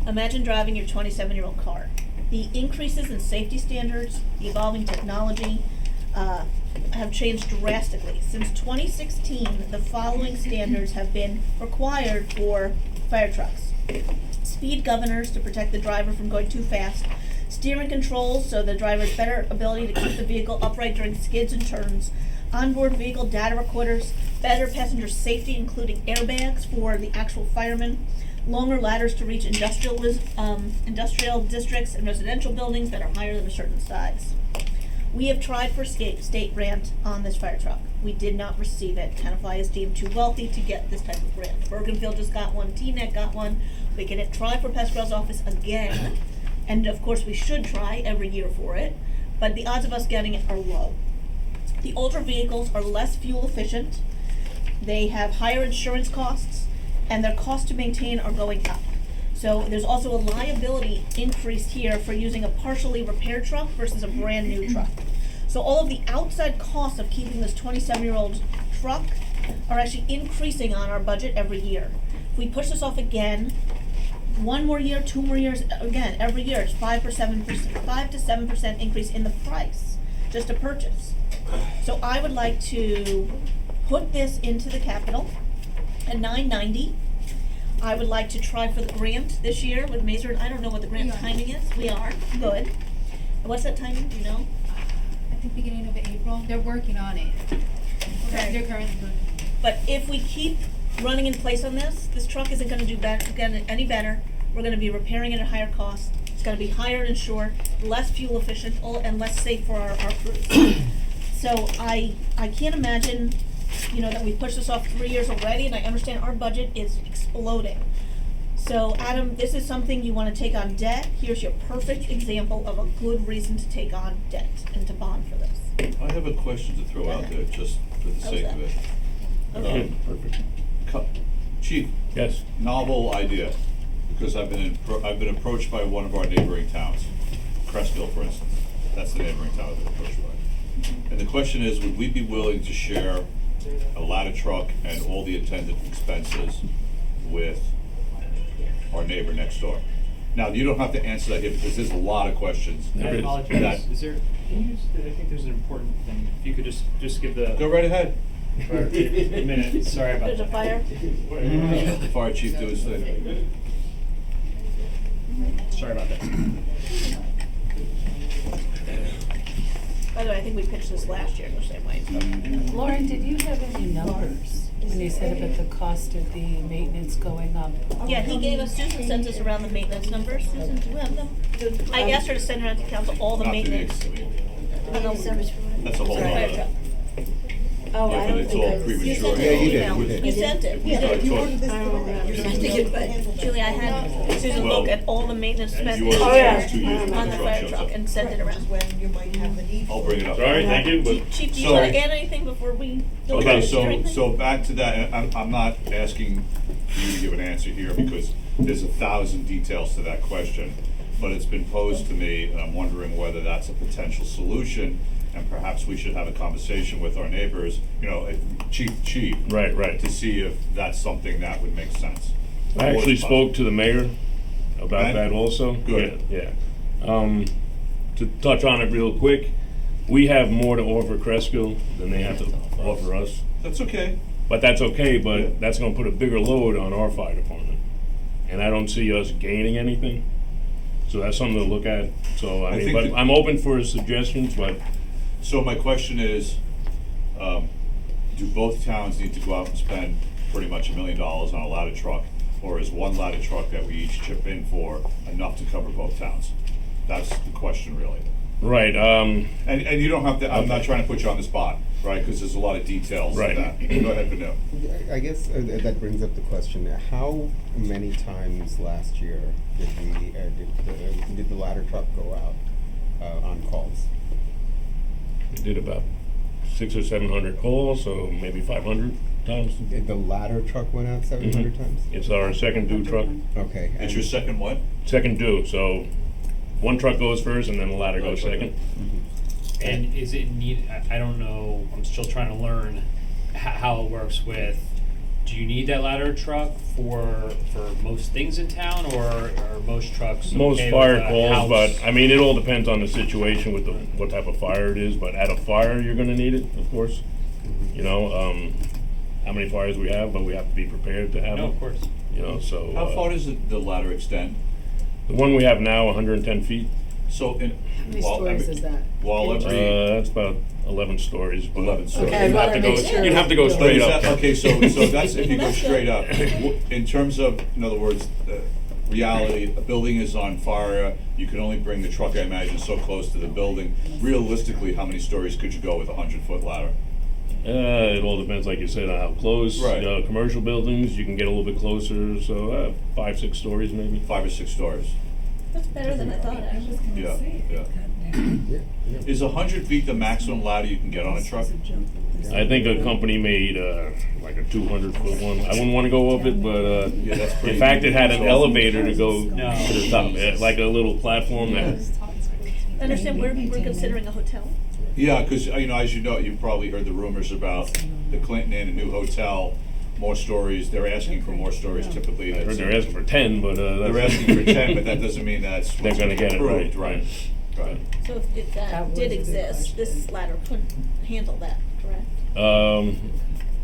S6: Imagine driving your 27-year-old car. The increases in safety standards, the evolving technology, have changed drastically. Since 2016, the following standards have been required for fire trucks. Speed governors to protect the driver from going too fast, steering controls so the driver's better ability to keep the vehicle upright during skids and turns, onboard vehicle data recorders, better passenger safety including airbags for the actual firemen, longer ladders to reach industrial districts and residential buildings that are higher than a certain size. We have tried for state grant on this fire truck. We did not receive it. Tenafly is deemed too wealthy to get this type of grant. Bergenfield just got one, TNEC got one. We can try for Pascrell's office again, and of course we should try every year for it, but the odds of us getting it are low. The older vehicles are less fuel efficient, they have higher insurance costs, and their costs to maintain are going up. So there's also a liability increase here for using a partially repaired truck versus a brand new truck. So all of the outside costs of keeping this 27-year-old truck are actually increasing on our budget every year. If we push this off again, 1 more year, 2 more years, again, every year, it's 5 to 7% increase in the price just to purchase. So I would like to put this into the capital at $990. I would like to try for the grant this year with Mazer. I don't know what the grant timing is. We are, good. And what's that timing, do you know?
S5: I think beginning of April. They're working on it.
S6: Okay.
S5: They're currently working.
S6: But if we keep running in place on this truck isn't gonna do any better. We're gonna be repairing it at higher cost. It's gonna be higher insured, less fuel efficient, and less safe for our crews. So I can't imagine, that we pushed this off 3 years already, and I understand our budget is exploding. So Adam, this is something you wanna take on debt. Here's your perfect example of a good reason to take on debt and to bond for this.
S1: I have a question to throw out there, just for the sake of it.
S6: Okay.
S20: Perfect.
S1: Chief.
S20: Yes.
S1: Novel idea, because I've been approached by one of our neighboring towns, Cresskill, for instance. That's the neighboring town I've been approached by. And the question is, would we be willing to share a ladder truck and all the attendant expenses with our neighbor next door? Now, you don't have to answer that here, because there's a lot of questions.
S3: I apologize. Is there? Can you I think there's an important thing. If you could just give the.
S1: Go right ahead.
S3: Fire chief a minute. Sorry about
S6: There's a
S3: that.
S6: fire.
S1: The fire chief do his thing.
S3: Sorry about that.
S6: By the way, I think we pitched this last year the same way.
S7: Lauren, did you have any numbers when you said about the cost of the maintenance going up?
S6: Yeah, he gave us, Susan sent us around the maintenance numbers. Susan, do you have them? I asked her to send around to council all the
S1: Not to the
S6: maintenance.
S1: That's a whole
S6: Sorry, fire
S1: nother.
S6: truck.
S8: Oh,
S1: Yeah,
S8: I
S1: but
S8: don't
S1: it's
S8: think
S1: all
S8: I
S1: premature.
S6: You sent
S1: Yeah,
S6: it,
S1: you
S6: email.
S1: did.
S6: You sent it.
S1: Yeah,
S6: did.
S1: you ordered
S8: I don't remember.
S6: You're sending it, but Julie, I had Susan
S1: Well,
S6: look at all the maintenance
S1: and
S6: spent
S1: you
S6: this
S1: ordered
S6: year
S1: it 2 years when
S6: on
S1: the
S6: the
S1: truck
S6: fire
S1: shows
S6: truck
S1: up.
S6: and sent it around.
S4: When you might have the need.
S1: I'll bring it up.
S20: Sorry, thank you, but.
S6: Chief, do you
S1: So-
S6: wanna add anything before we go
S1: Okay,
S6: into the hearing?
S1: so back to that, and I'm not asking you to give an answer here, because there's 1,000 details to that question, but it's been posed to me, and I'm wondering whether that's a potential solution, and perhaps we should have a conversation with our neighbors, chief.
S20: Right.
S1: To see if that's something that would make sense.
S20: I actually spoke to the mayor about
S1: Okay.
S20: that also.
S1: Good.
S20: Yeah. To touch on it real quick, we have more to offer Cresskill than they have to offer us.
S1: That's okay.
S20: But that's okay,
S1: Yeah.
S20: but that's gonna put a bigger load on our fire department. and I don't see us gaining anything. So that's something to look at. So, I mean,
S1: think
S20: but
S1: that-
S20: I'm open for suggestions, but
S1: So my question is, do both towns need to go out and spend pretty much $1 million on a ladder truck? Or is one ladder truck that we each chip in for enough to cover both towns? That's the question, really.
S20: right,
S1: And you don't have to, I'm not trying to put you on the spot, right, because there's a lot of details to
S20: Right.
S1: that. Go ahead, Vanu.
S9: I guess that brings up the question, how many times last year did the ladder truck go out on calls?
S20: we did about 600 or 700 calls, so maybe 500 times.
S9: The ladder truck went out 700 times?
S20: It's our second due truck.
S9: Okay.
S1: It's your second what?
S20: Second due, so one truck goes first and then the ladder goes second.
S3: And is it need, I don't know, I'm still trying to learn how it works with, do you need that ladder truck for most things in town, or are most trucks
S20: Most
S3: okay
S20: fire
S3: with a
S20: calls,
S3: house?
S20: but I mean, it all depends on the situation with what type of fire it is, but at a fire, you're gonna need it, of course. You know, how many fires we have, but we have to be prepared to have
S3: No,
S20: them.
S3: of course.
S20: You know, so.
S1: How far does the ladder extend?
S20: The one we have now, 110 feet.
S1: So in.
S7: How many stories is that?
S1: While every.
S20: That's about 11 stories. But
S1: 11 stories.
S7: Okay, I'd rather make sure.
S20: You'd have to go
S1: But
S20: straight
S1: is
S20: up.
S1: that- Okay, so that's if you go straight up. In terms of, in other words, reality, a building is on fire, you can only bring the truck, I imagine, so close to the building. Realistically, how many stories could you go with a 100-foot ladder?
S20: It all depends, like you said, on how close.
S1: Right.
S20: Commercial buildings, you can get a little bit closer, so 5, 6 stories maybe.
S1: 5 or 6 stories.
S6: That's better than I thought, actually.
S1: Yeah, yeah. Is 100 feet the maximum ladder you can get on a truck?
S20: I think a company made like a 200-foot one. I wouldn't want to go up it, but
S1: Yeah, that's pretty.
S20: in fact, it had an
S1: so-
S20: elevator to go
S3: No.
S20: to the top, like a little platform that.
S6: I understand we're considering a hotel.
S1: Yeah, because, as you know, you've probably heard the rumors about the Clinton Inn, a new hotel, more stories. They're asking for more stories typically.
S20: I heard they're asking for 10, but
S1: They're
S20: that's
S1: asking for 10, but that doesn't mean that's
S20: They're
S1: what's
S20: gonna get it,
S1: approved,
S20: right.
S1: Right.
S6: So if that
S7: That was
S6: did
S7: a good
S6: exist, this ladder couldn't handle that, correct?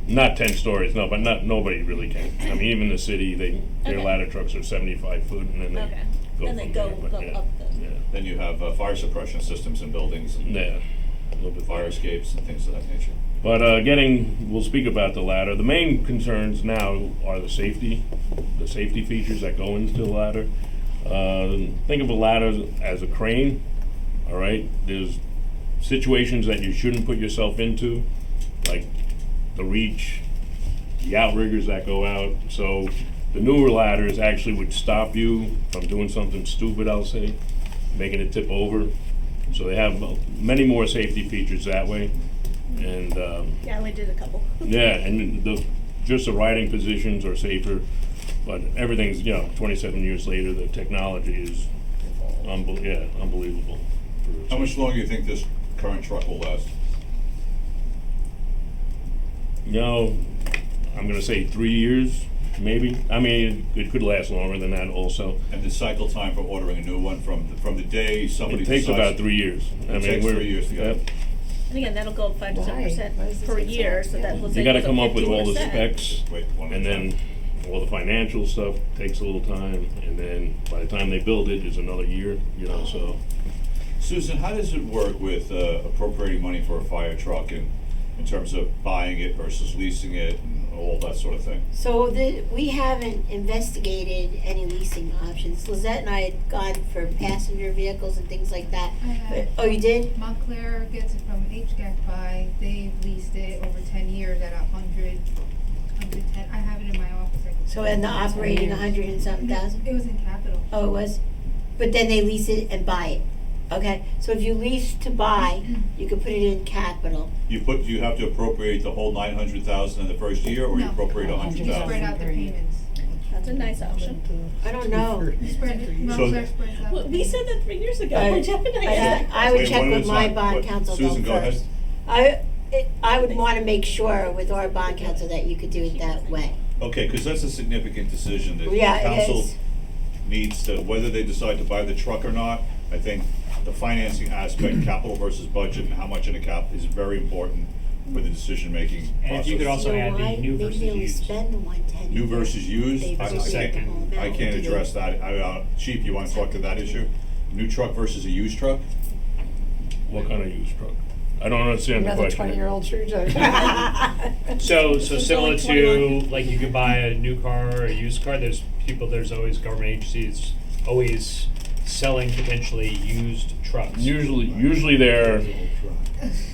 S20: Not 10 stories, no, but nobody really can. I mean, even the city, their
S6: Okay.
S20: ladder trucks are 75 foot, and then they
S6: Okay.
S20: go
S6: Then they
S20: from
S6: go,
S20: there, but
S6: go
S20: yeah,
S6: up the.
S20: yeah.
S1: Then you have fire suppression systems in buildings and
S20: Yeah, a little bit
S1: fire escapes and things of that nature.
S20: But we'll speak about the ladder. The main concerns now are the safety features that go into the ladder. Think of a ladder as a crane, all right? There's situations that you shouldn't put yourself into, like the reach, the outriggers that go out. So the newer ladders actually would stop you from doing something stupid, I'll say, making it tip over. So they have many more safety features that way. And
S6: Yeah, I only did a couple.
S20: yeah, and just the riding positions are safer, but everything's 27 years later, the technology is unbelievable.
S1: How much longer do you think this current truck will last?
S20: I'm gonna say 3 years, maybe. I mean, it could last longer than that also.
S1: And the cycle time for ordering a new one from the day somebody
S20: It takes
S1: decides-
S20: about 3 years.
S1: It takes 3 years to get it.
S20: Yep.
S6: And again, that'll go up 5 to 7%
S7: Why does this
S6: per
S7: take so
S6: year,
S7: long?
S6: so that will
S20: You
S6: say
S20: gotta
S6: it's
S20: come
S6: up
S20: up with all the
S6: 50%.
S20: specs,
S1: Wait, one
S20: and
S1: at a
S20: then all the financial stuff takes a little time, and then by the time they build it, it's another year, so.
S1: Susan, how does it work with appropriating money for a fire truck and in terms of buying it versus leasing it and all that sort of thing?
S8: So we haven't investigated any leasing options. Lizette and I had gone for passenger vehicles and things like that.
S5: I have.
S8: Oh, you did?
S5: Montclair gets it from HGAC buy. They've leased it over 10 years at 110. I have it in my office.
S8: So and the operating 100 and something thousand?
S5: It was in capital.
S8: Oh, it was? But then they lease it and buy it. Okay, so if you lease to buy, you could put it in capital.
S1: You have to appropriate the whole 900,000 in the first year, or you
S5: No.
S1: appropriate
S5: You
S1: 100,000?
S5: spread out the payments.
S6: That's a nice option.
S8: I don't know.
S5: Montclair spreads out.
S6: Well, we said that 3 years ago.
S8: I-
S6: Jeff and I said that.
S8: I would
S1: Wait,
S8: check
S1: one at
S8: with
S1: a
S8: my
S1: time.
S8: bond
S1: What-
S8: counsel
S1: Susan,
S8: though
S1: go ahead.
S8: first. I would wanna make sure with our bond counsel that you could do it that way.
S1: Okay, because that's a significant decision that
S8: Yeah, it
S1: council
S8: is.
S1: needs to, whether they decide to buy the truck or not. I think the financing aspect, capital versus budget, and how much in the cap is very important with the decision-making process.
S3: And if you could also add the new versus used.
S1: New versus used,
S3: That's the second.
S1: I can't address that. Chief, you wanna talk to that issue? New truck versus a used truck?
S20: What kind of used truck? I don't understand the
S7: Another
S20: question.
S7: 20-year-old true joke.
S3: So
S6: So
S3: similar
S6: only
S3: to,
S6: 21.
S3: like, you could buy a new car or a used car, there's always government agencies always selling potentially used trucks.
S20: Usually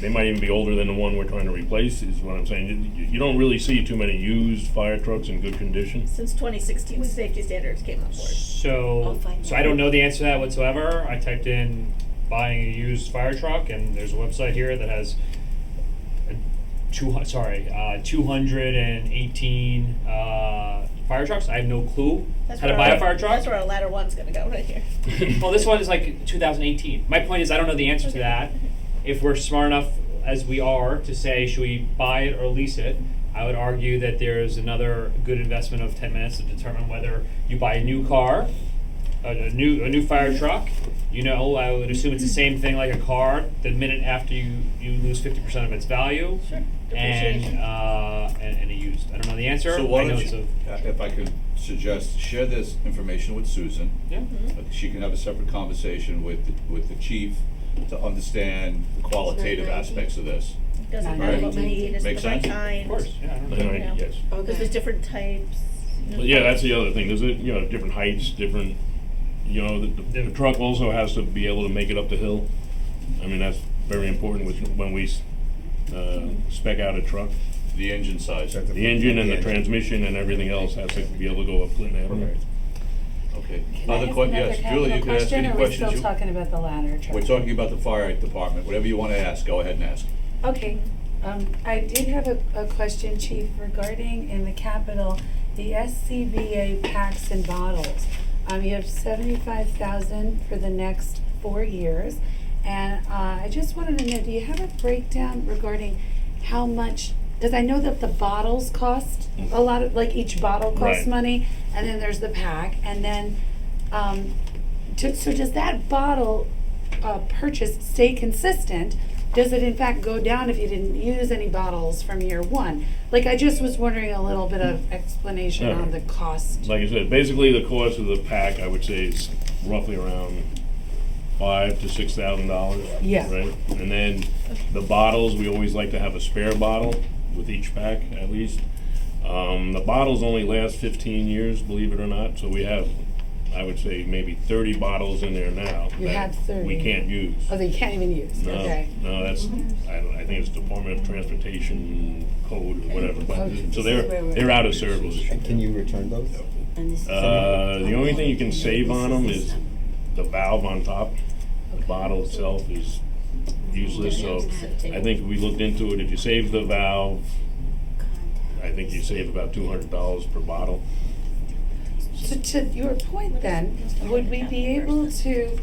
S20: they might even be older than the one we're trying to replace, is what I'm saying. You don't really see too many used fire trucks in good condition.
S6: Since 2016, safety standards came on board.
S3: So I don't know the answer to that whatsoever. I typed in buying a used fire truck, and there's a website here that has 218 fire trucks. I have no clue how to buy a fire truck.
S6: That's where our ladder one's gonna go, right here.
S3: Well, this one is like 2018. My point is, I don't know the answer to that. If we're smart enough, as we are, to say, should we buy it or lease it, I would argue that there's another good investment of 10 minutes to determine whether you buy a new car, a new fire truck. I would assume it's the same thing like a car. The minute after you lose 50% of its value,
S6: Sure.
S3: and a used. I don't know the answer.
S1: So why
S3: I know
S1: don't
S3: it's
S1: you, if I could suggest, share this information with Susan.
S3: Yeah.
S1: She can have a separate conversation with the chief to understand the qualitative aspects of this.
S6: Doesn't
S1: Right.
S6: know what we need, is
S1: Make
S6: it the right
S1: sense?
S6: kind?
S3: Of course, yeah. I don't know.
S20: Right, yes.
S6: Because there's different types.
S20: But yeah, that's the other thing. There's different heights, different. The truck also has to be able to make it up the hill. I mean, that's very important when we spec out a truck.
S1: The engine size.
S20: The engine and the transmission and everything else has to be able to go up Clinton Avenue.
S1: Okay.
S7: Can I ask another
S1: Yes, Julie, you can ask
S7: question,
S1: any
S7: or are we
S1: questions.
S7: still talking about the ladder truck?
S1: We're talking about the fire department. Whatever you wanna ask, go ahead and ask.
S7: Okay, I did have a question, Chief, regarding in the capital, the SCBA packs and bottles. You have 75,000 for the next 4 years, and I just wanted to know, do you have a breakdown regarding how much, because I know that the bottles cost a lot of, like each bottle costs
S20: Right.
S7: money, and then there's the pack, and then, so does that bottle purchase stay consistent? Does it in fact go down if you didn't use any bottles from year one? Like, I just was wondering a little bit of explanation on the cost.
S20: Like I said, basically the cost of the pack, I would say, is roughly around $5,000 to $6,000.
S7: Yeah.
S20: Right? And then the bottles, we always like to have a spare bottle with each pack at least. The bottles only last 15 years, believe it or not. So we have, I would say, maybe 30 bottles in there now.
S7: You
S20: that
S7: had 30.
S20: We can't use.
S7: Oh, they can't even use,
S20: No,
S7: okay.
S20: no, that's, I think it's Department of Transportation code or whatever, but,
S7: Okay.
S20: so they're out of service.
S9: And can you return those?
S20: The only thing you can save on them is the valve on top. The bottle itself is useless, so I think we looked into it. If you save the valve, I think you save about $200 per bottle.
S7: So to your point then, would we be able to,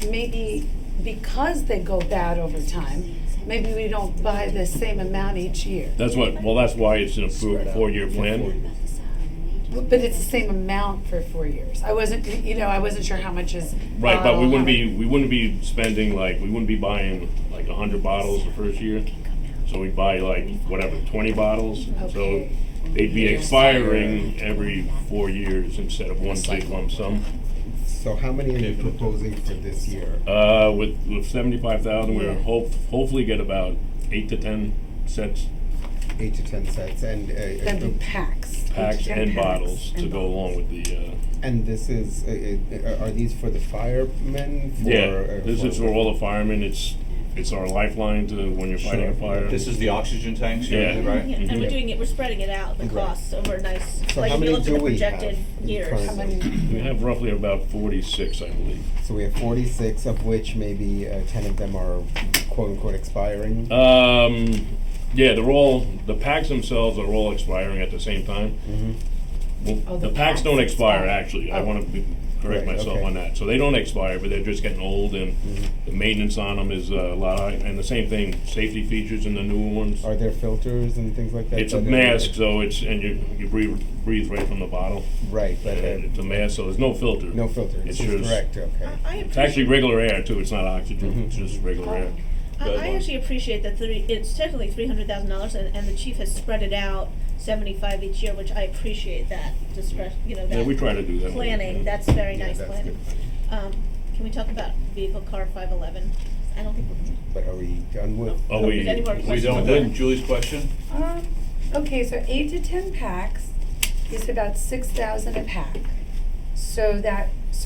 S7: maybe, because they go bad over time, maybe we don't buy the same amount each year?
S20: That's why it's an approved 4-year plan.
S7: But it's the same amount for 4 years. I wasn't sure how much is.
S20: Right, but
S7: bottle,
S20: we
S7: how
S20: wouldn't be spending we wouldn't be buying like 100 bottles the first year. So we'd buy 20 bottles.
S7: Okay.
S20: So they'd be expiring every 4 years instead of one big lump sum.
S9: So how many are you proposing for this year?
S20: With 75,000, we're hopefully get about 8 to 10 sets.
S9: 8 to 10 sets, and
S7: That'd be packs.
S20: Packs
S7: 8 to 10
S20: and
S7: packs
S20: bottles to
S7: and
S20: go along with the.
S9: And this is, are these for the firemen?
S20: This is for all the firemen. It's our lifeline to when you're fighting a fire.
S1: This is the oxygen tanks,
S20: Yeah.
S1: right?
S6: Yeah, and we're spreading it out, the
S9: Right.
S6: costs over a nice,
S9: So
S6: like
S9: how
S6: if you
S9: many
S6: looked at
S9: do
S6: the
S9: we
S6: projected
S9: have
S6: years.
S9: currently?
S20: We have roughly about 46, I believe.
S9: So we have 46, of which maybe 10 of them are quote-unquote expiring?
S20: Yeah, the packs themselves are all expiring at the same time. Well,
S7: Oh,
S20: the
S7: the
S20: packs
S7: packs
S20: don't expire,
S7: expire.
S20: actually. I want to correct
S9: Right,
S20: myself
S9: okay.
S20: on that. So they don't expire, but they're just getting old, and the maintenance on them is a lot high. And the same thing, safety features in the newer ones.
S9: Are there filters and things like that?
S20: It's a
S9: that are-
S20: mask, so you breathe right from the bottle.
S9: Right, but
S20: It's a mask, so there's no filter.
S9: no filter.
S20: It's
S9: It's
S20: just
S9: correct. Okay.
S6: I
S20: It's actually regular air too. It's not oxygen. It's just regular air.
S1: Go ahead,
S6: I
S1: Lauren.
S6: actually appreciate that it's technically $300,000 and the chief has spread it out 75 each year, which I appreciate that discretion,
S20: Yeah,
S6: that
S20: we try to do that.
S6: planning, that's very
S9: Yeah,
S6: nice
S9: that's
S6: planning.
S9: good.
S6: Can we talk about vehicle car 511? I don't think we
S9: But are we done with?
S20: Are we,
S6: Any more
S1: We
S6: questions
S1: done
S6: on
S1: with
S6: that?
S1: that? Julie's question?
S7: Okay, so 8 to 10 packs is about 6,000 a pack. So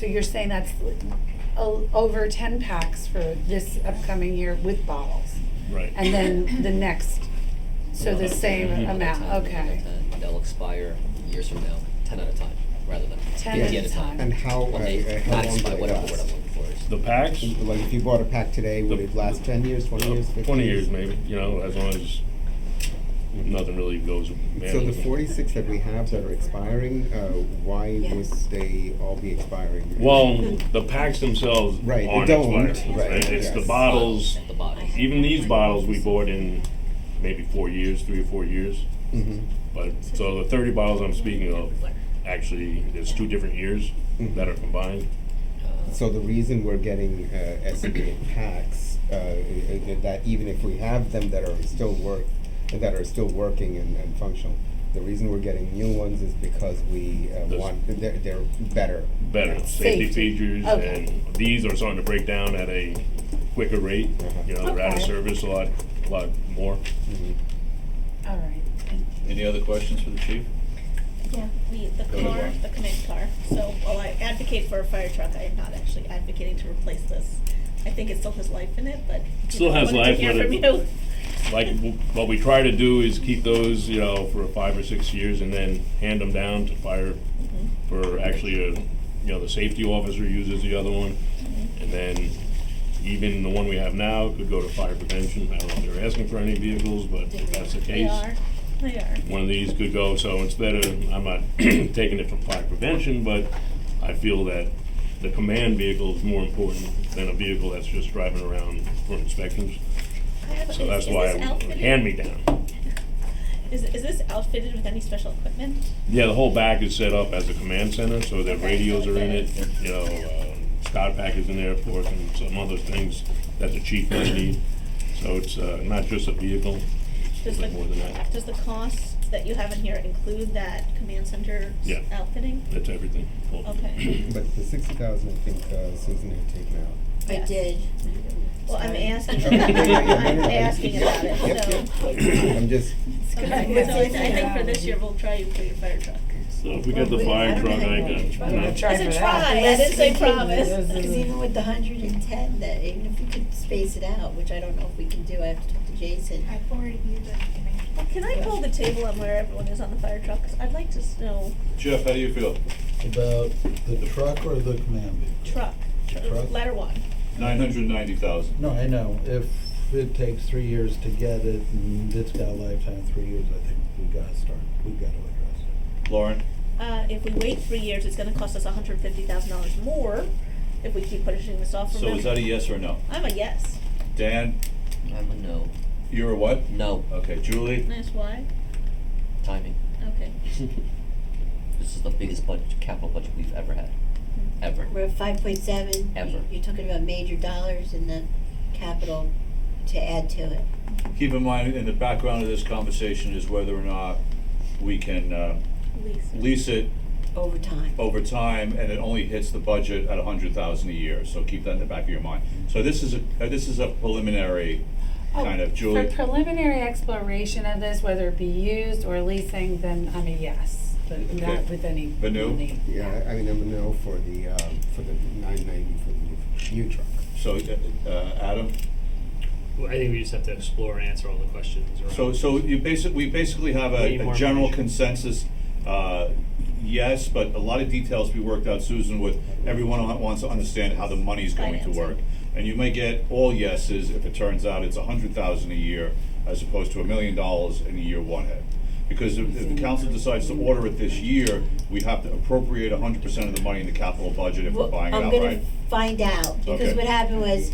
S7: you're saying that's over 10 packs for this upcoming year with bottles.
S20: right.
S7: And then the next, so the same amount, okay.
S11: They'll expire years from now, 10 at a time, rather than
S7: 10
S11: 50
S7: at a time.
S9: And how,
S11: Well, they
S9: how
S11: not
S9: long do
S11: expire,
S9: they
S11: whatever
S9: last?
S11: word I'm looking for is.
S20: The packs,
S9: Like if you bought a pack today, would it last 10 years, 20 years, 50
S20: 20 years maybe, you know, as long as nothing really goes bad.
S9: So the
S20: with them.
S9: 46 that we have that are expiring, why would they all be expiring?
S20: Well, the packs themselves
S9: Right, they
S20: aren't
S9: don't,
S20: expired,
S9: right,
S20: right? It's the
S9: yes.
S20: bottles,
S11: The bottles.
S20: even these bottles we bought in maybe 4 years, 3 or 4 years.
S9: Mhm.
S20: But, so the 30 bottles I'm speaking of, actually, there's 2 different years that are combined.
S9: So the reason we're getting estimated packs, that even if we have them that are still working and functional, the reason we're getting new ones is because we they're better.
S20: Better safety
S7: Safety.
S20: features,
S7: Okay.
S20: and these are starting to break down at a quicker rate. You know, they're out of
S7: Okay.
S20: service a lot more.
S7: All right, thank you.
S1: Any other questions for the chief?
S6: Yeah, the
S1: Go ahead,
S6: car,
S1: Lauren.
S6: the command car. So while I advocate for a fire truck, I am not actually advocating to replace this. I think it still has life in it, but
S20: Still
S6: I
S20: has
S6: wanted
S20: life
S6: to hear
S20: in
S6: from
S20: it.
S6: you.
S20: Like, what we try to do is keep those, you know, for 5 or 6 years and then hand them down to fire for actually the safety officer uses the other one. And then even the one we have now could go to fire prevention. I don't know if they're asking for any vehicles, but if that's the case.
S6: They are.
S20: One of these could go, so instead of, I'm not taking it from fire prevention, but I feel that the command vehicle is more important than a vehicle that's just driving around for inspections. So that's why
S6: Is this outfitted?
S20: hand me down.
S6: Is this outfitted with any special equipment?
S20: Yeah, the whole back is set up as a command center, so the radios are in it, you know, Scott pack is in there, of course, and some other things that the chief might need. So it's not just a vehicle, it's a bit more than that.
S6: Does the cost that you have in here include that command center
S20: Yeah.
S6: outfitting?
S20: That's everything.
S6: Okay.
S9: But the 60,000, I think Susan had taken out.
S8: I did.
S6: Well, I'm asking,
S9: Yeah, yeah, yeah,
S6: I'm
S9: yeah, yeah.
S6: asking about it,
S9: Yep,
S6: so.
S9: yep. I'm just,
S6: Okay, so I think for this year, we'll try you for your fire truck.
S20: So if we get the fire truck, I can, you know.
S6: I said try, I didn't say promise.
S8: Because even with the 110, that even if we could space it out, which I don't know if we can do, I have to talk to Jason.
S5: I forwarded you the
S6: Well, can I pull the table on where everyone is on the fire truck? 'Cause I'd like to know
S1: Jeff, how do you feel?
S10: About the truck or the command vehicle?
S6: truck,
S10: Truck?
S6: ladder one.
S1: 990,000.
S10: No, I know. If it takes 3 years to get it and it's got a lifetime of 3 years, I think we gotta address it.
S1: Lauren?
S6: If we wait 3 years, it's gonna cost us $150,000 more if we keep pushing this off.
S1: So
S6: Remember-
S1: is that a yes or no?
S6: I'm a yes.
S1: Dan?
S11: I'm a no.
S1: You're a what?
S11: No.
S1: Okay, Julie?
S6: Can I ask why?
S11: Timing.
S6: Okay.
S11: This is the biggest capital budget we've ever had. Ever.
S8: We're at 5.7.
S11: Ever.
S8: You're talking about major dollars in the capital to add to it.
S1: Keep in mind, in the background of this conversation is whether or not we can lease it
S8: Over time.
S1: over time, and it only hits the budget at 100,000 a year. So keep that in the back of your mind. So this is a preliminary kind of, Julie.
S7: For preliminary exploration of this, whether it be used or leasing, then I'm a yes, but not
S1: Okay.
S7: with any
S1: Vanu?
S7: money.
S9: yeah, I mean, I'm a no for the 990 for the new truck.
S1: So, Adam?
S3: Well, I think we just have to explore and answer all the questions around.
S1: So we basically have
S3: We need
S1: a
S3: more
S1: general
S3: information.
S1: consensus, yes, but a lot of details we worked out, Susan, with everyone wants to understand how the money's going to
S6: Financing.
S1: work. And you may get all yeses if it turns out it's 100,000 a year as opposed to $1 million in year one hit. Because if the council decides to order it this year, we have to appropriate 100% of the money in the capital budget if we're
S8: Well,
S1: buying it
S8: I'm
S1: outright.
S8: gonna find out, because
S1: Okay.
S8: what happened was,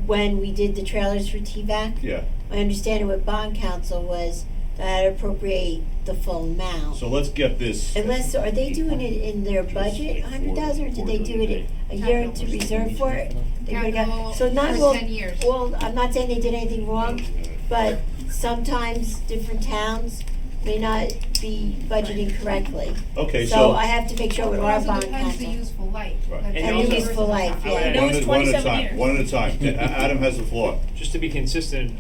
S8: when we did the trailers for TVAC,
S1: Yeah,
S8: my understanding with bond council was that I had to appropriate the full amount.
S1: so let's get this.
S8: Unless, are they doing it in their budget, 100,000, or did they do it, a year to reserve for it. They could've got-
S5: Capital
S8: So not
S5: for
S8: all,
S5: 10 years.
S8: well, I'm not saying they did anything wrong, but sometimes different towns may not be budgeting correctly.
S1: Okay,
S8: So
S1: so.
S8: I have to make sure with
S5: It
S8: our
S5: also
S8: bond
S5: depends the
S8: council.
S5: useful life.
S1: Right.
S5: That's
S3: And
S8: And
S3: also-
S8: the useful life,
S3: I would
S8: yeah.
S3: add-
S6: No, it's
S1: One at a
S6: 27
S1: time,
S6: years.
S1: one at a time. Adam has the floor.
S3: Just to be consistent,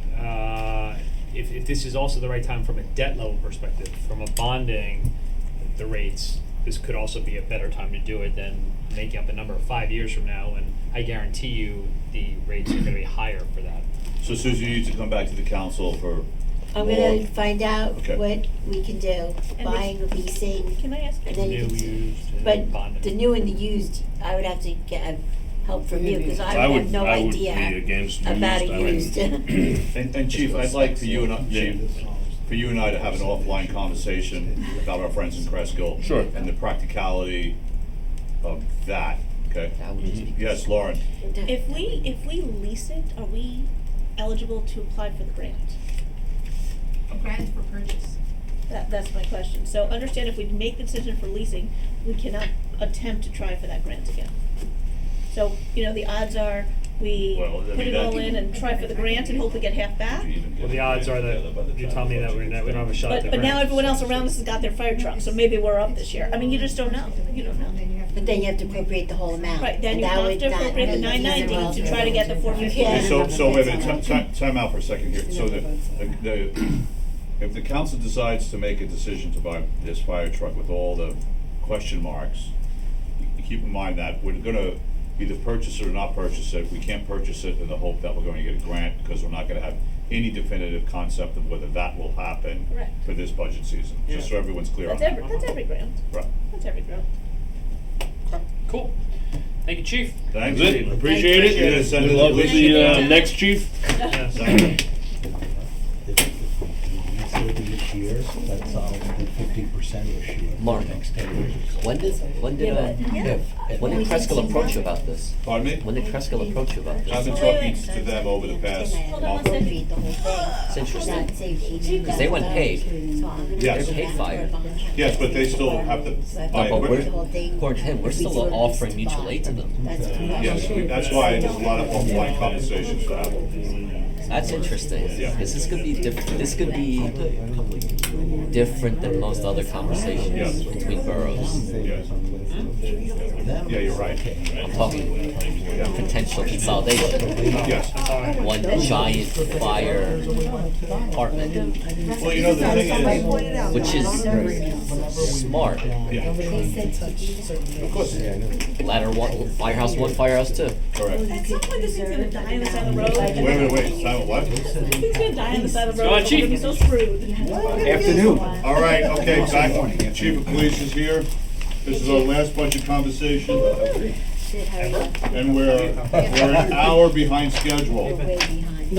S3: if this is also the right time from a debt level perspective, from a bonding, the rates, this could also be a better time to do it than making up a number of 5 years from now, and I guarantee you the rates are gonna be higher for that.
S1: So Susan, you need to come back to the council for
S8: I'm
S1: more.
S8: gonna find out
S1: Okay.
S8: what we can do,
S6: And
S8: buying or leasing,
S6: Can I ask?
S8: and then
S3: New,
S8: you can,
S3: used, and
S8: but
S3: bonding.
S8: the new and the used, I would have to get help from you, cause I
S20: I
S8: would
S20: would,
S8: have no
S20: I would
S8: idea
S20: be against
S8: about
S20: used,
S8: a
S20: I mean,
S8: used.
S1: And Chief, I'd like for you and I, Chief, for you and I to have an offline conversation about our friends in Cresskill.
S20: Sure.
S1: And the practicality of that, okay?
S11: That would just be.
S1: Yes, Lauren.
S6: If we lease it, are we eligible to apply for the grant?
S5: A grant for purchase.
S6: That's my question. So understand if we make the decision for leasing, we cannot attempt to try for that grant again. So, the odds are we
S1: Well, I
S6: put
S1: mean,
S6: it
S1: that-
S6: all in and try for the grant and hope we get half back.
S3: Well, the odds are that you tell me that we don't have a shot at the
S6: But now
S3: grant.
S6: everyone else around us has got their fire truck, so maybe we're up this year. I mean, you just don't know. You don't know.
S8: But then you have to appropriate the whole amount.
S6: Right, then
S8: and
S6: you
S8: that
S6: have
S8: would
S6: to
S8: not
S6: appropriate the
S8: be
S6: 990 to
S8: feasible.
S6: try to get the 450.
S8: Yeah.
S1: So wait a minute, time out for a second here. So if the council decides to make a decision to buy this fire truck with all the question marks, you keep in mind that we're gonna either purchase it or not purchase it. We can't purchase it in the hope that we're going to get a grant, because we're not gonna have any definitive concept of whether that will happen
S6: Correct.
S1: for this budget season, just so everyone's clear on
S6: That's
S1: that.
S6: every grant.
S1: Right.
S6: That's every grant.
S3: Cool. Thank you, Chief.
S1: Thanks,
S20: That's it.
S1: Chief.
S20: Appreciate it.
S1: Yeah, send it
S20: Good
S1: to
S20: luck with
S1: Lisa.
S20: the, next chief.
S3: Yes.
S10: This year, that's 50% this year.
S11: Mark,
S10: Next 10 years.
S11: when did
S6: But, yeah.
S11: when did Cresskill approach you about this?
S1: Pardon me?
S11: When did Cresskill approach you about
S1: I've been
S11: this?
S1: talking to them over the past
S6: Hold on one
S1: month.
S6: second.
S11: It's interesting. Because they went paid.
S1: Yes.
S11: They're paid fire.
S1: Yes, but they still have to buy
S11: But we're,
S1: equipment.
S11: according to him, we're still offering mutual aid to them.
S1: Yes, that's why there's a lot of offline conversations to have.
S11: That's interesting.
S1: Yeah.
S11: This is gonna be different. This could be different than most other conversations
S1: Yeah.
S11: between boroughs.
S1: Yes. Yeah, you're right.
S11: I'm talking potential consolidation.
S1: Yes.
S11: One giant fire department,
S1: Well, you know, the thing is,
S11: which is smart.
S1: yeah, of course,
S11: Ladder one, firehouse one, firehouse two.
S1: correct.
S6: At some point, this thing's gonna die on the side of the road.
S1: Wait, time, what?
S6: This thing's gonna die on the side of the
S3: Go
S6: road.
S3: on,
S6: We're
S3: Chief.
S6: gonna be so screwed.
S12: Afternoon.
S1: All right, okay, back, Chief of Police is here. This is our last budget conversation, and we're an hour behind schedule.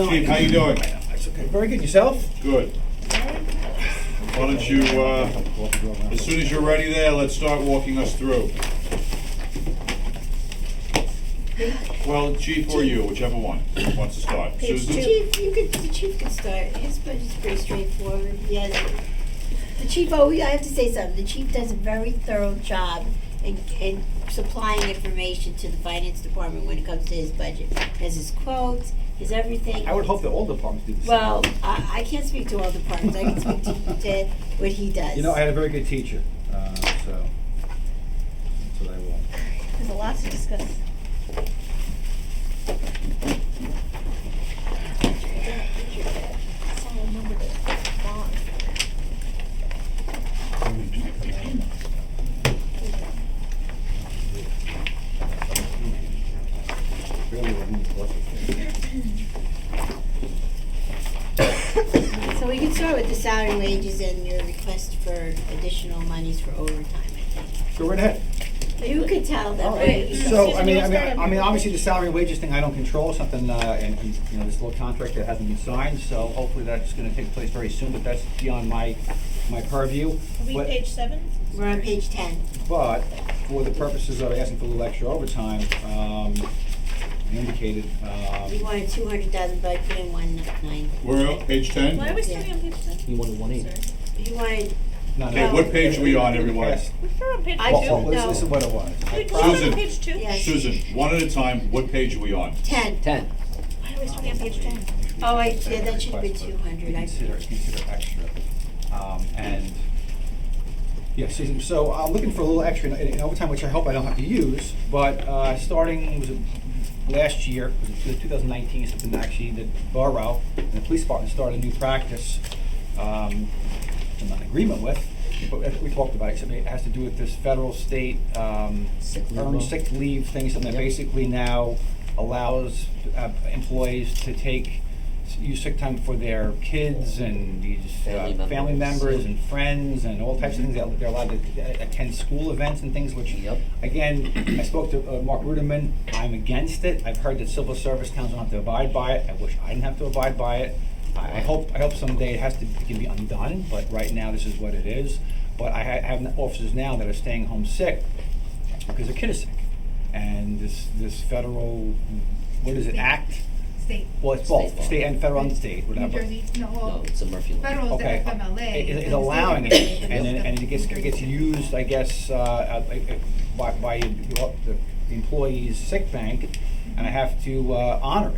S1: Chief, how you doing?
S12: Very good. Yourself?
S1: Good. Why don't you, as soon as you're ready there, let's start walking us through. Well, Chief or you, whichever one wants to start.
S6: Page
S1: Susan?
S8: The chief could start, his budget's pretty straightforward, yeah. The chief, I have to say something, the chief does a very thorough job in supplying information to the finance department when it comes to his budget. Has his quotes, his everything.
S12: I would hope that all departments do the same.
S8: Well, I can't speak to all departments, I can speak to what he does.
S12: You know, I had a very good teacher, so that's what I will.
S6: There's a lot to discuss.
S8: So we can start with the salary, wages, and your request for additional monies for overtime, I think.
S12: Go right ahead.
S8: You could tell them.
S12: All right. So, I mean, obviously the salary and wages thing I don't control, something, and, you know, this little contract that hasn't been signed, so hopefully that's gonna take place very soon, but that's beyond my purview.
S6: Are we
S12: But-
S6: page 7?
S8: We're on page 10.
S12: But for the purposes of asking for a little extra overtime, you indicated,
S8: We wanted 200,000, but I put in 190.
S1: We're on page 10?
S6: Why are we starting on page 10?
S11: You wanted 180.
S8: He wanted
S21: No,
S1: Okay, what page are we on, everyone?
S6: We're on page
S8: I
S6: two.
S8: don't know.
S21: This is what it was.
S6: We're on
S1: Susan.
S6: page two.
S8: Yes.
S1: Susan, one at a time, what page are we on?
S8: 10.
S11: 10.
S6: Why are we starting on page 10?
S8: Oh, yeah, that should be 200.
S21: Consider extra. And, yeah, Susan, so I'm looking for a little extra in overtime, which I hope I don't have to use, but starting, was it last year, was it 2019, something actually, the borough and the police department started a new practice, I'm not in agreement with, but we talked about it, something it has to do with this federal, state, earned sick leave thing, something that basically now allows employees to use sick time for their kids and these family members and friends and all types of things. They're allowed to attend school events and things, which, again, I spoke to Mark Ruderman. I'm against it. I've heard that civil service towns don't have to abide by it. I wish I didn't have to abide by it. I hope someday it can be undone, but right now this is what it is. But I have officers now that are staying home sick because their kid is sick. And this federal, what is it, act?
S5: State.
S21: Well, it's both, state and federal and state,
S5: New
S21: whatever.
S5: Jersey, no,
S11: No,
S5: well,
S11: it's a Murphy law.
S5: federal is the
S21: Okay,
S5: FMLA.
S21: It's allowing it, and it gets used, I guess, by the employee's sick bank, and I have to honor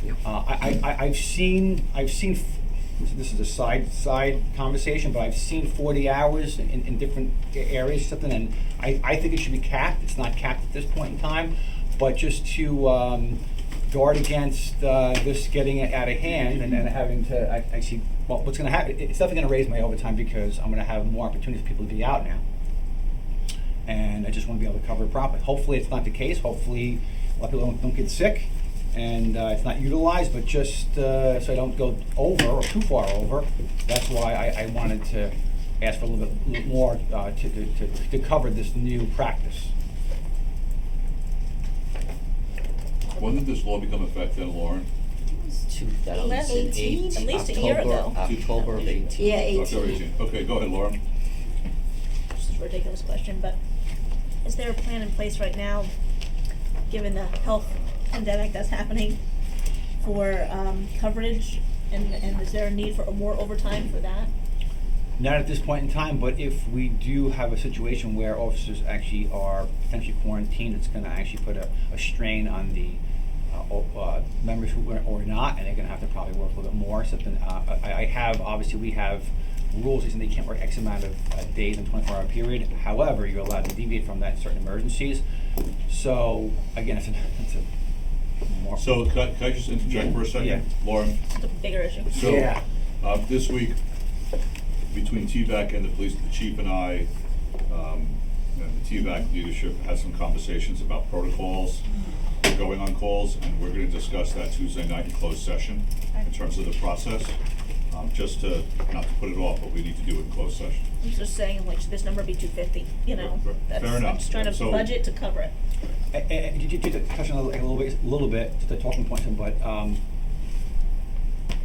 S21: it. I've seen. This is a side conversation, but I've seen 40 hours in different areas, something, and I think it should be capped. It's not capped at this point in time, but just to guard against this getting out of hand and then having to actually, well, what's going to happen, it's definitely going to raise my overtime because I'm going to have more opportunities for people to be out now. And I just want to be able to cover it properly. Hopefully it's not the case. Hopefully a lot of people don't get sick and it's not utilized, but just so I don't go over or too far over. That's why I wanted to ask for a little bit more to cover this new practice.
S1: When did this law become effective, Lauren?
S11: 2008.
S6: At least a year ago.
S11: October of 18.
S8: Yeah, 18.
S1: October 18. Okay, go ahead, Lauren.
S6: This is a ridiculous question, but is there a plan in place right now, given the health pandemic that's happening, for coverage? And is there a need for more overtime for that?
S21: Not at this point in time, but if we do have a situation where officers actually are potentially quarantined, it's going to actually put a strain on the members who are or not, and they're going to have to probably work a little bit more. Something obviously we have rules saying they can't work X amount of days in a 24-hour period. However, you're allowed to deviate from that in certain emergencies. So again, it's a more.
S1: So can I just interject for a second?
S21: Yeah.
S1: Lauren?
S6: It's a bigger issue.
S1: So,
S21: Yeah.
S1: This week, between TVAC and the police, the chief and I, and the TVAC leadership had some conversations about protocols going on calls, and we're gonna discuss that Tuesday night in closed session in terms of the process. Just to, not to put it off, but we need to do it in closed session.
S6: I'm just saying, like, should this number be 250, you know?
S1: Fair
S6: That's,
S1: enough.
S6: I'm just trying to
S1: So-
S6: budget to cover it.
S21: And you touch on a little bit, just a talking point, but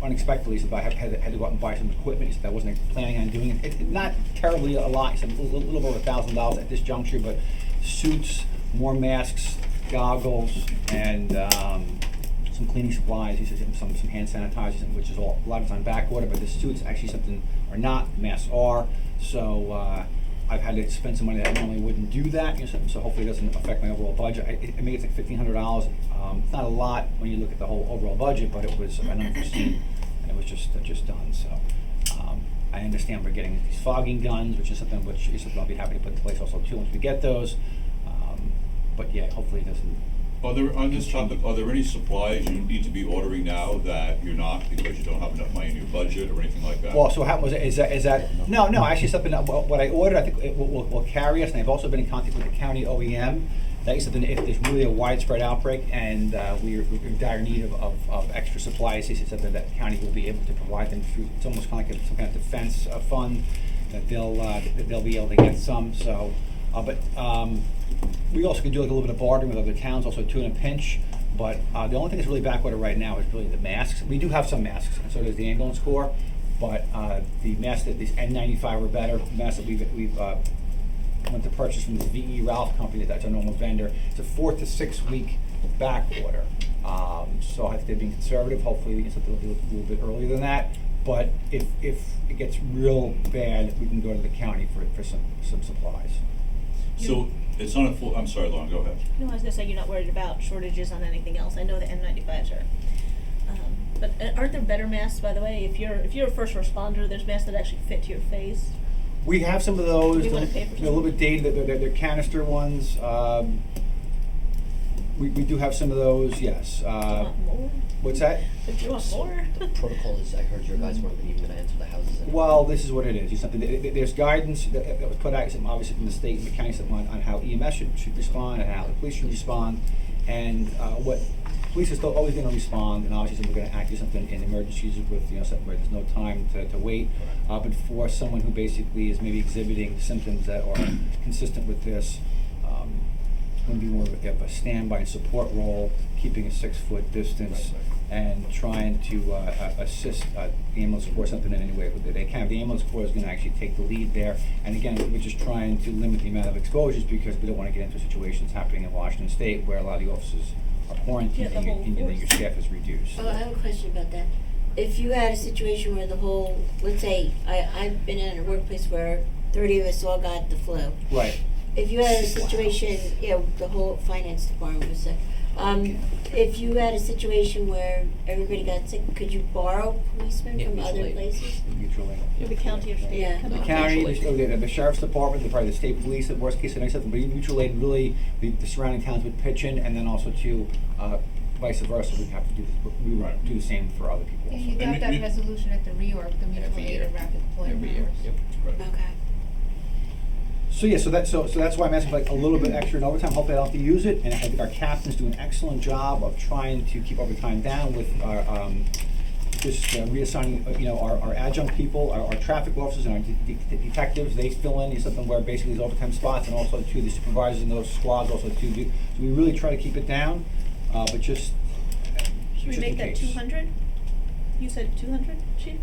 S21: unexpectedly, so I had to go out and buy some equipment that I wasn't planning on doing. It's not terribly a lot, it's a little over $1,000 at this juncture, but suits, more masks, goggles, and some cleaning supplies. He said some hand sanitizers, which is a lot of time back order, but the suits actually something are not, masks are. So I've had to spend some money that I normally wouldn't do that, so hopefully it doesn't affect my overall budget. I mean, it's like $1,500. It's not a lot when you look at the whole overall budget, but it was an unforeseen, and it was just done. So I understand we're getting these fogging guns, which is something I'll be happy to put in place also too once we get those. But yeah, hopefully it doesn't.
S1: On this topic, are there any supplies you need to be ordering now that you're not because you don't have enough money in your budget or anything like that?
S21: Well, so what happened was, is that no, actually something, what I ordered, I think it will carry us, and I've also been in contact with the county OEM. That is something, if there's really a widespread outbreak and we're in dire need of extra supplies, it's something that the county will be able to provide them through, it's almost kind of like some kind of defense fund that they'll be able to get some, so, but we also could do like a little bit of bartering with other towns, also too, in a pinch. But the only thing that's really backordered right now is really the masks. We do have some masks, and so does the ambulance corps. But the masks, these N95 or better masks that we've went to purchase from the VE Ralph company, that's our normal vendor. It's a 4 to 6 week back order. So I think they're being conservative. Hopefully we can get something a little bit earlier than that. But if it gets real bad, we can go to the county for some supplies.
S1: So it's on a full, I'm sorry, Lauren, go ahead.
S6: No, I was gonna say you're not worried about shortages on anything else. I know the N95s are. But aren't there better masks, by the way? If you're a first responder, there's masks that actually fit to your face.
S21: We have some of those,
S6: You
S21: they're
S6: wanna pay for
S21: a little bit dated, they're canister ones. We do have some of those, yes.
S6: Do you want more?
S21: What's that?
S6: If you want more.
S11: The protocol is, I heard your guys weren't even gonna enter the houses anymore.
S21: Well, this is what it is. There's guidance that was put out, obviously from the state and the county, on how EMS should respond and how the police should respond. And what police are still always going to respond, and obviously we're going to act do something in emergencies with something where there's no time to wait. But for someone who basically is maybe exhibiting symptoms that are consistent with this, going to be more of a standby and support role, keeping a 6-foot distance, and trying to assist the ambulance corps something in any way that they can. The ambulance corps is going to actually take the lead there. And again, we're just trying to limit the amount of exposures because we don't want to get into situations happening in Washington State where a lot of the officers are quarantined and your staff is reduced.
S8: Oh, I have a question about that. If you had a situation where the whole, let's say, I've been in a workplace where 30 of us all got the flu.
S21: Right.
S8: If you had a situation, the whole finance department was sick. If you had a situation where everybody got sick, could you borrow policemen from other places?
S21: Mutually.
S6: The county or state.
S8: Yeah.
S21: The county, the sheriff's department, probably the state police, at worst case scenario, but mutual aid, really, the surrounding towns would pitch in, and then also to vice versa, we have to do the same for other people.
S5: Yeah, you got that resolution at the reorg, the mutual aid and rapid deployment.
S11: Every year, yep.
S8: Okay.
S21: So yeah, so that's why I'm asking for like a little bit extra in overtime. Hopefully I don't have to use it, and I think our captains do an excellent job of trying to keep overtime down with our just reassigning our adjunct people, our traffic officers, and our detectives. They fill in something where basically these overtime spots, and also to the supervisors in those squads also too. So we really try to keep it down, but just.
S6: Should we make that 200? You said 200, Chief?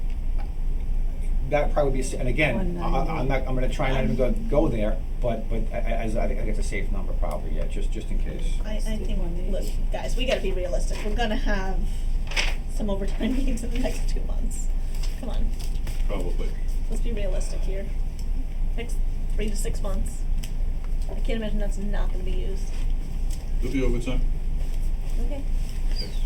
S21: That probably be, and again, I'm going to try not even go there, but as I think it's a safe number probably, yeah, just in case.
S6: I think, look, guys, we gotta be realistic. We're gonna have some overtime needs in the next 2 months. Come on,
S1: Probably.
S6: let's be realistic here. Next 3 to 6 months. I can't imagine that's not gonna be used.
S1: There'll be overtime.
S6: Okay.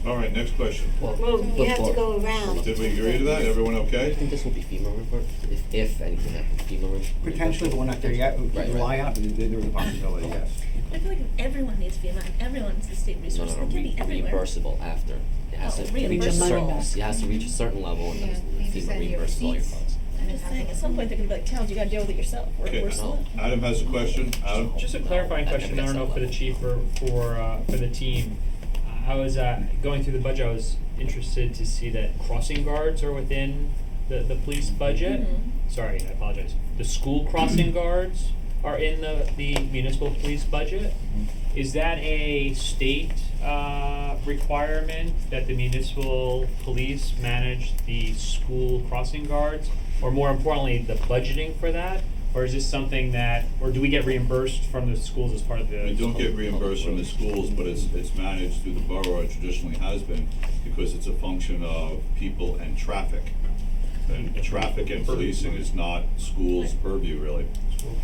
S1: All right, next question.
S8: Well, you have to go around.
S1: Did we agree to that? Everyone
S11: I
S1: okay?
S11: think this will be FEMA report, if anything happens, FEMA report.
S21: Potentially, but we're not there yet. We
S11: Right,
S21: rely on it, but there is a possibility, yes.
S6: I feel like everyone needs FEMA and everyone needs the state
S11: No,
S6: resources.
S11: no,
S6: They can be everywhere.
S11: reimbursable after. It has
S6: Oh,
S11: to reach a
S6: reimbursable.
S11: certain, it has to reach a certain level and
S5: Yeah,
S11: then
S5: you
S11: FEMA
S5: send your
S11: reimburses all your
S5: receipts.
S11: funds.
S6: I'm just saying, at some point they're gonna be like, towns, you gotta deal with it yourself.
S1: Okay,
S6: We're slow.
S1: Adam has a question. Adam?
S3: Just a clarifying question, I don't know for the chief or for the team. I was going through the budget, I was interested to see that crossing guards are within the police budget.
S6: Mhm.
S3: Sorry, I apologize. The school crossing guards are in the municipal police budget. Is that a state requirement that the municipal police manage the school crossing guards? Or more importantly, the budgeting for that? Or is this something that, or do we get reimbursed from the schools as part of the?
S1: We don't get reimbursed from the schools, but it's managed through the borough, it traditionally has been, because it's a function of people and traffic. And traffic and policing is not schools' purview, really.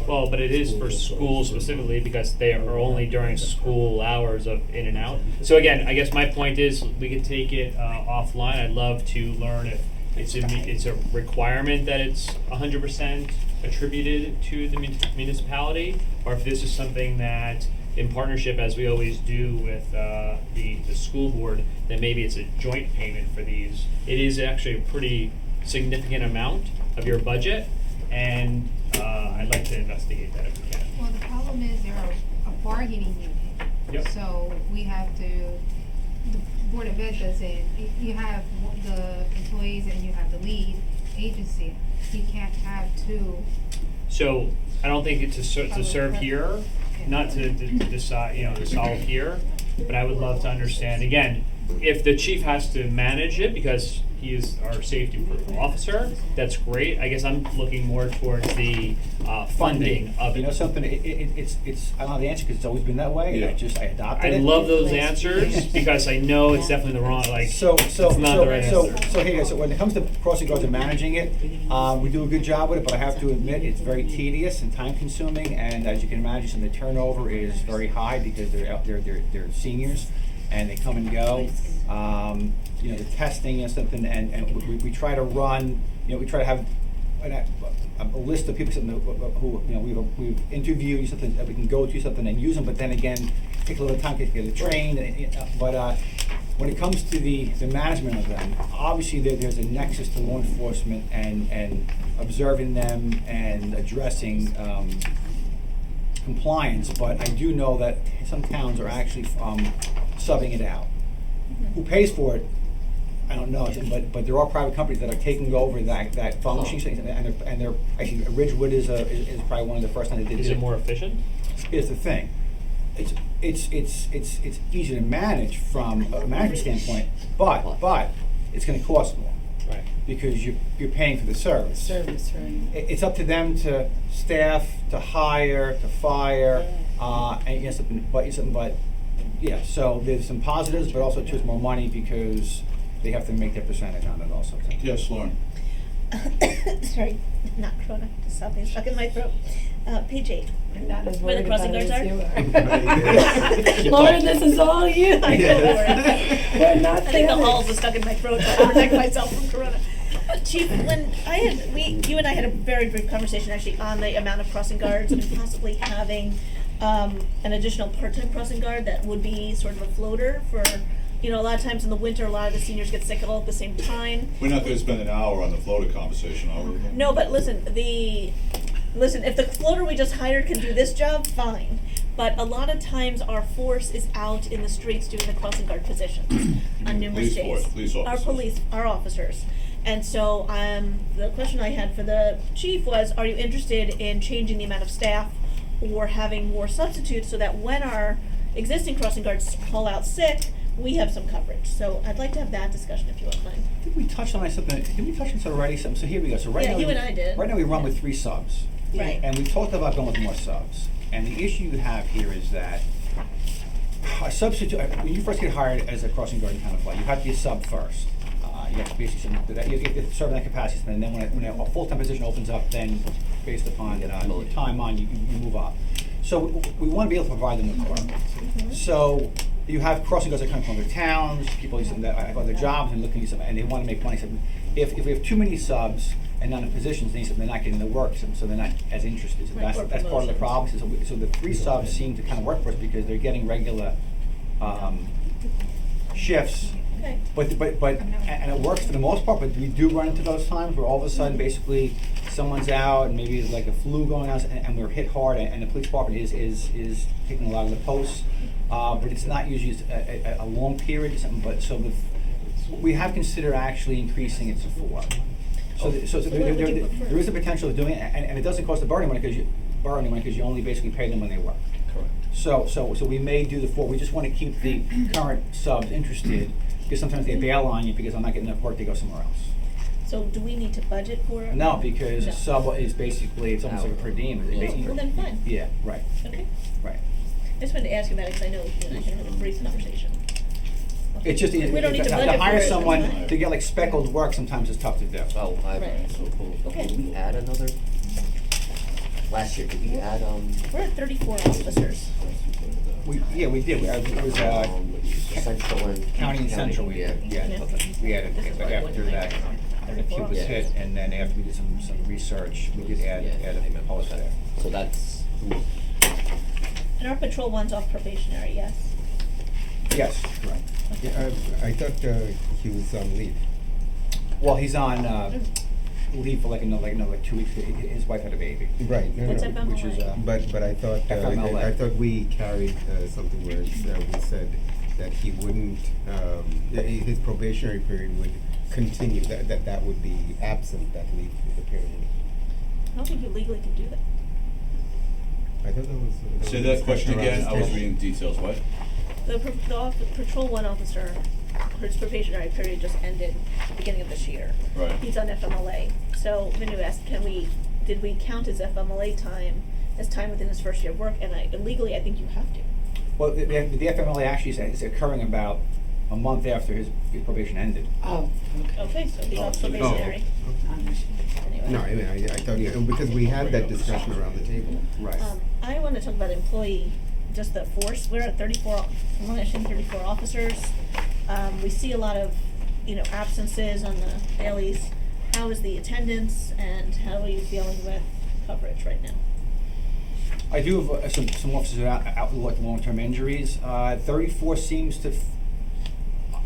S3: Well, but it is for schools specifically because they are only during school hours of in and out. So again, I guess my point is we could take it offline. I'd love to learn if it's a requirement that it's 100% attributed to the municipality, or if this is something that, in partnership, as we always do with the school board, that maybe it's a joint payment for these. It is actually a pretty significant amount of your budget, and I'd like to investigate that if we can.
S5: Well, the problem is they're a bargaining unit.
S3: Yep.
S5: So we have to, the Board of Ed does it, you have the employees and you have the lead agency. You can't have two.
S3: So I don't think it's to serve here, not to decide, to solve here, but I would love to understand, again, if the chief has to manage it because he is our safety officer, that's great. I guess I'm looking more towards the funding of it.
S21: You know something, it's, I don't know the answer because it's always been that way, and I adopted
S3: I
S21: it.
S3: love those answers because I know it's definitely the wrong, like,
S21: So
S3: it's not the right answer.
S21: here, so when it comes to crossing guards and managing it, we do a good job with it, but I have to admit, it's very tedious and time consuming, and as you can imagine, some of the turnover is very high because they're seniors, and they come and go. You know, the testing and something, and we try to run, you know, we try to have a list of people who, you know, we've interviewed something that we can go to something and use them, but then again, it takes a little time to get trained. But when it comes to the management of them, obviously there's a nexus to law enforcement and observing them and addressing compliance. But I do know that some towns are actually subbing it out. Who pays for it? I don't know, but there are private companies that are taking over that function, and they're actually Ridgewood is probably one of the first times they did.
S3: Is it more efficient?
S21: Here's the thing, it's easy to manage from a management standpoint, but it's going to cost more,
S3: right?
S21: Because you're paying for the service.
S7: Service, right?
S21: It's up to them to staff, to hire, to fire, and yes, but yeah. So there's some positives, but also there's more money because they have to make their percentage on it also.
S1: Yes, Lauren.
S6: Sorry, not corona, just something stuck in my throat. Page 8.
S7: I'm not as
S6: Where the
S7: worried
S6: crossing
S7: about
S6: guards
S7: it
S6: are.
S7: as Lauren, this is all you.
S6: I know, Lauren.
S7: We're not
S6: I think the
S7: finished.
S6: halls are stuck in my throat, so I protect myself from corona. Chief, when you and I had a very brief conversation actually on the amount of crossing guards and possibly having an additional part-time crossing guard that would be sort of a floater for, you know, a lot of times in the winter, a lot of the seniors get sick all at the same time.
S1: We're not gonna spend an hour on the floater conversation, are we?
S6: No, but listen, if the floater we just hired can do this job, fine. But a lot of times our force is out in the streets doing the crossing guard positions on numerous days.
S1: Police officers.
S6: Our officers. And so the question I had for the chief was, are you interested in changing the amount of staff or having more substitutes so that when our existing crossing guards call out sick, we have some coverage? So I'd like to have that discussion if you wouldn't mind.
S21: Did we touch on something? Did we touch on this already? So here we go. So right
S6: Yeah,
S21: now,
S6: you and I did.
S21: Right now we run with 3 subs.
S6: Right.
S21: And we talked about going with more subs. And the issue you have here is that a substitute, when you first get hired as a crossing guard in Tenafly, you have to be a sub first. You have to basically you have to serve in that capacity, and then when a full-time position opens up, then based upon your time on, you move up. So we want to be able to provide them with work. So you have crossing guards that come from other towns, people that have other jobs and looking at something, and they want to make money. So if we have too many subs and not in positions, they're not getting the work, so they're not as interested. So
S6: Right,
S21: that's part of the problem. So the 3 subs seem to kind of work for us because they're getting regular shifts.
S6: Okay.
S21: But and it works for the most part. But we do run into those times where all of a sudden, basically, someone's out and maybe it's like a flu going on, and we're hit hard, and the police department is taking a lot of the posts. But it's not usually a long period or something. But we have considered actually increasing it to 4. So there is a potential of doing it, and it doesn't cost the borough money because you only basically pay them when they work.
S1: Correct.
S21: So we may do the 4. We just want to keep the current subs interested because sometimes they bail on you because I'm not getting enough work. They go somewhere else.
S6: So do we need to budget for it?
S21: No, because
S6: No.
S21: sub is basically it's almost like a per diem.
S6: Well, then fine.
S21: Yeah. Right.
S6: Okay.
S21: Right.
S6: I just wanted to ask you about it because I know you and I can have a brief conversation.
S21: It's just
S6: We don't need to
S21: to
S6: budget
S21: hire
S6: for it.
S21: someone to get like speckled work sometimes is tough to do.
S11: Oh,
S6: Right.
S11: so cool.
S6: Okay.
S11: Did we add another? Last year, did we add
S6: We're at 34 officers.
S21: We did. It was
S11: Central and
S21: county and central. We
S11: yeah.
S21: We added after that acute was hit, and then after we did some research, we did add a post there.
S11: So that's
S6: And our patrol one's off probationary, yes?
S21: Yes, correct.
S9: Yeah, I thought he was on leave.
S21: Well, he's on leave for like another 2 weeks. His wife had a baby.
S9: Right. No,
S6: What's
S9: no.
S6: FMLA?
S21: Which is
S9: But I thought
S21: FMLA.
S9: I thought we carried something where we said that he wouldn't his probationary period would continue, that would be absent, that leave period.
S6: I don't think you legally can do that.
S9: I thought that was
S1: Say that question again, I was reading details, what?
S6: The patrol one officer his probationary period just ended beginning of this year.
S1: Right.
S6: He's on FMLA. So Vinu asked, did we count his FMLA time as time within his first year of work? And legally, I think you have to.
S21: Well, the FMLA actually is occurring about a month after his probation ended.
S7: Oh,
S6: Okay, so he's off
S1: so they-
S6: probationary. Anyway.
S9: No, I mean, I thought, because we had that discussion around the table.
S21: Right.
S6: I want to talk about employee, just the force. We're at 34, from what I understand, 34 officers. We see a lot of, absences on the dailies. How is the attendance, and how are you feeling with coverage right now?
S21: I do have some officers out with like long-term injuries. 34 seems to.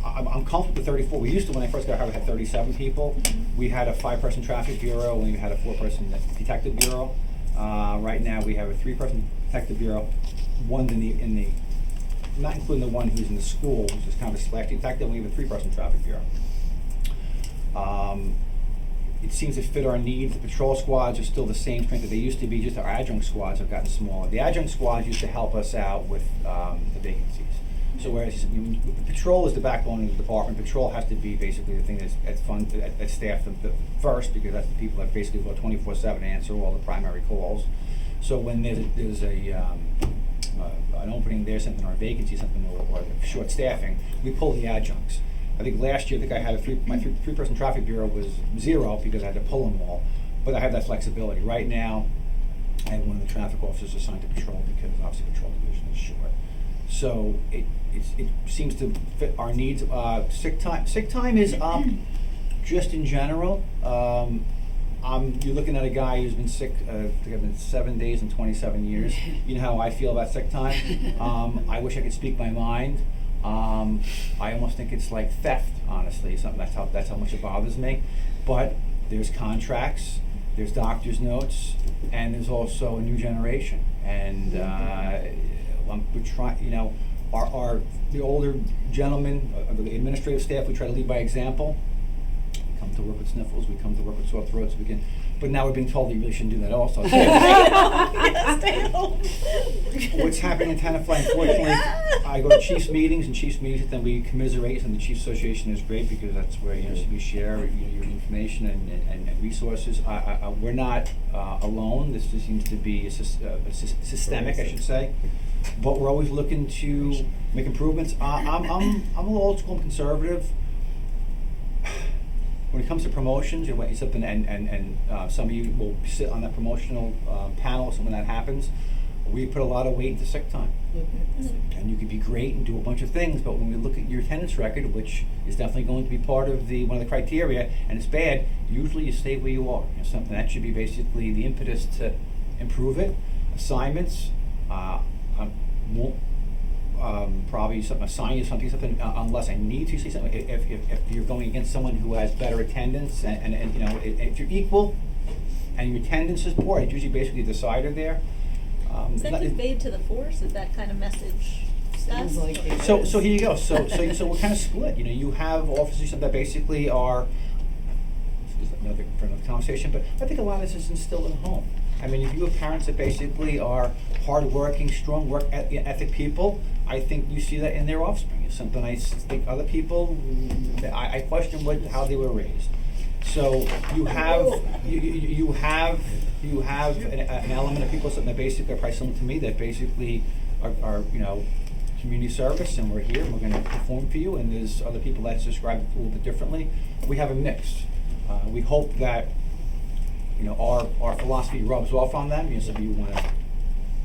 S21: I'm comfortable with 34. We used to, when I first got hired, we had 37 people. We had a 5-person traffic bureau, and we had a 4-person detective bureau. Right now, we have a 3-person detective bureau. One's in the, not including the one who's in the school, which is kind of a slack detective. We have a 3-person traffic bureau. It seems to fit our needs. The patrol squads are still the same strength that they used to be, just our adjunct squads have gotten smaller. The adjunct squads used to help us out with the vacancies. So whereas patrol is the backbone of the department, patrol has to be basically the thing that's staffed the first, because that's the people that basically go 24/7 to answer all the primary calls. So when there's an opening there, something, or a vacancy, something, or short staffing, we pull the adjuncts. I think last year, I had my 3-person traffic bureau was 0 because I had to pull them all, but I have that flexibility. Right now, I have one of the traffic officers assigned to patrol because obviously patrol division is short. So it seems to fit our needs. Sick time is up, just in general. You're looking at a guy who's been sick, I think I've been 7 days and 27 years. You know how I feel about sick time. I wish I could speak my mind. I almost think it's like theft, honestly. Something that's how much it bothers me. But there's contracts, there's doctor's notes, and there's also a new generation. And we're trying, the older gentlemen, the administrative staff, we try to lead by example. We come to work with sniffles, we come to work with sore throats, but now we're being told that you really shouldn't do that also.
S6: Stay home.
S21: What's happening in Tenafly, unfortunately, I go to chiefs meetings, and then we commiserate, and the Chiefs Association is great because that's where we share your information and resources. We're not alone. This just seems to be systemic, I should say. But we're always looking to make improvements. I'm a little old school and conservative. When it comes to promotions, something, and some of you will sit on that promotional panel. So when that happens, we put a lot of weight into sick time. And you could be great and do a bunch of things, but when we look at your attendance record, which is definitely going to be part of one of the criteria, and it's bad, usually you stay where you are. Something that should be basically the impetus to improve it. Assignments, won't probably assign you something unless I need to say something. If you're going against someone who has better attendance, and if you're equal and your attendance is poor, it's usually basically the decider there.
S6: Is that conveyed to the force? Is that kind of message discussed?
S21: So here you go. So we're kind of split. You have officers that basically are. This is another conversation, but I think a lot of this is instilled at home. I mean, if you have parents that basically are hardworking, strong work ethic people, I think you see that in their offspring. It's something I think other people, I question how they were raised. So you have an element of people that basically are probably similar to me, that basically are community service, and we're here and we're going to perform for you. And there's other people that's described a little bit differently. We have a mix. We hope that our philosophy rubs off on them. Some of you want to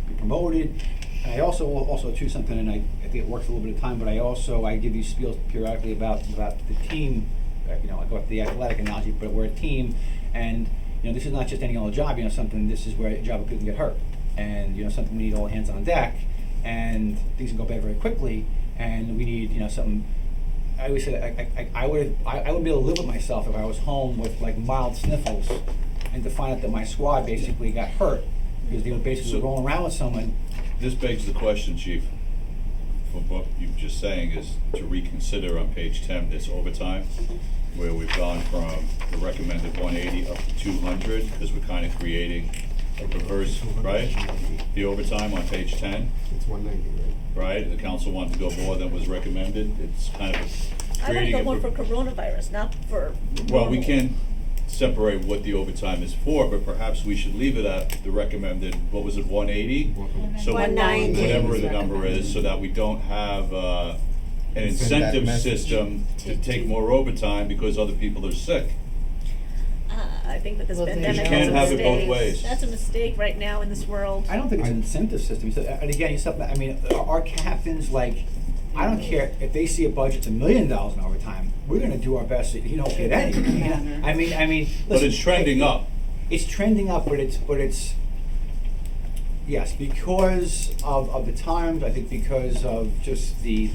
S21: be promoted. And I also choose something, and I think it works a little bit of time, but I give these spiels periodically about the team. I go with the athletic analogy, but we're a team, and this is not just any old job. This is where a job where people can get hurt, and something we need all hands on deck, and things can go bad very quickly, and we need something. I always say I would be able to live with myself if I was home with like mild sniffles, and to find out that my squad basically got hurt because they were basically rolling around with someone.
S1: This begs the question, Chief, from what you're just saying, is to reconsider on page 10 this overtime, where we've gone from the recommended 180 up to 200, because we're kind of creating reverse, right? The overtime on page 10,
S9: It's 190, right?
S1: right? The council wanted to go more than was recommended. It's kind of
S6: I want to
S1: creating
S6: go
S1: a.
S6: more for coronavirus, not for.
S1: Well, we
S6: normal.
S1: can't separate what the overtime is for, but perhaps we should leave it at the recommended, what was it, 180? So
S8: 190.
S1: whatever the number is, so that we don't have an
S9: Send that
S1: incentive
S9: message.
S1: system to take more overtime because other people are sick.
S6: I think that this
S7: Well,
S6: pandemic
S7: you
S6: is a
S7: can't
S1: have it both
S6: mistake.
S1: ways.
S6: That's a mistake right now in this world.
S21: I don't think it's an incentive system. So, and again, I mean, our captains, like, I don't care if they see a budget's $1 million in overtime. We're going to do our best to, get anything. I mean.
S1: But
S21: listen,
S1: it's trending up.
S21: It's trending up, but it's. Yes, because of the times. I think because of just the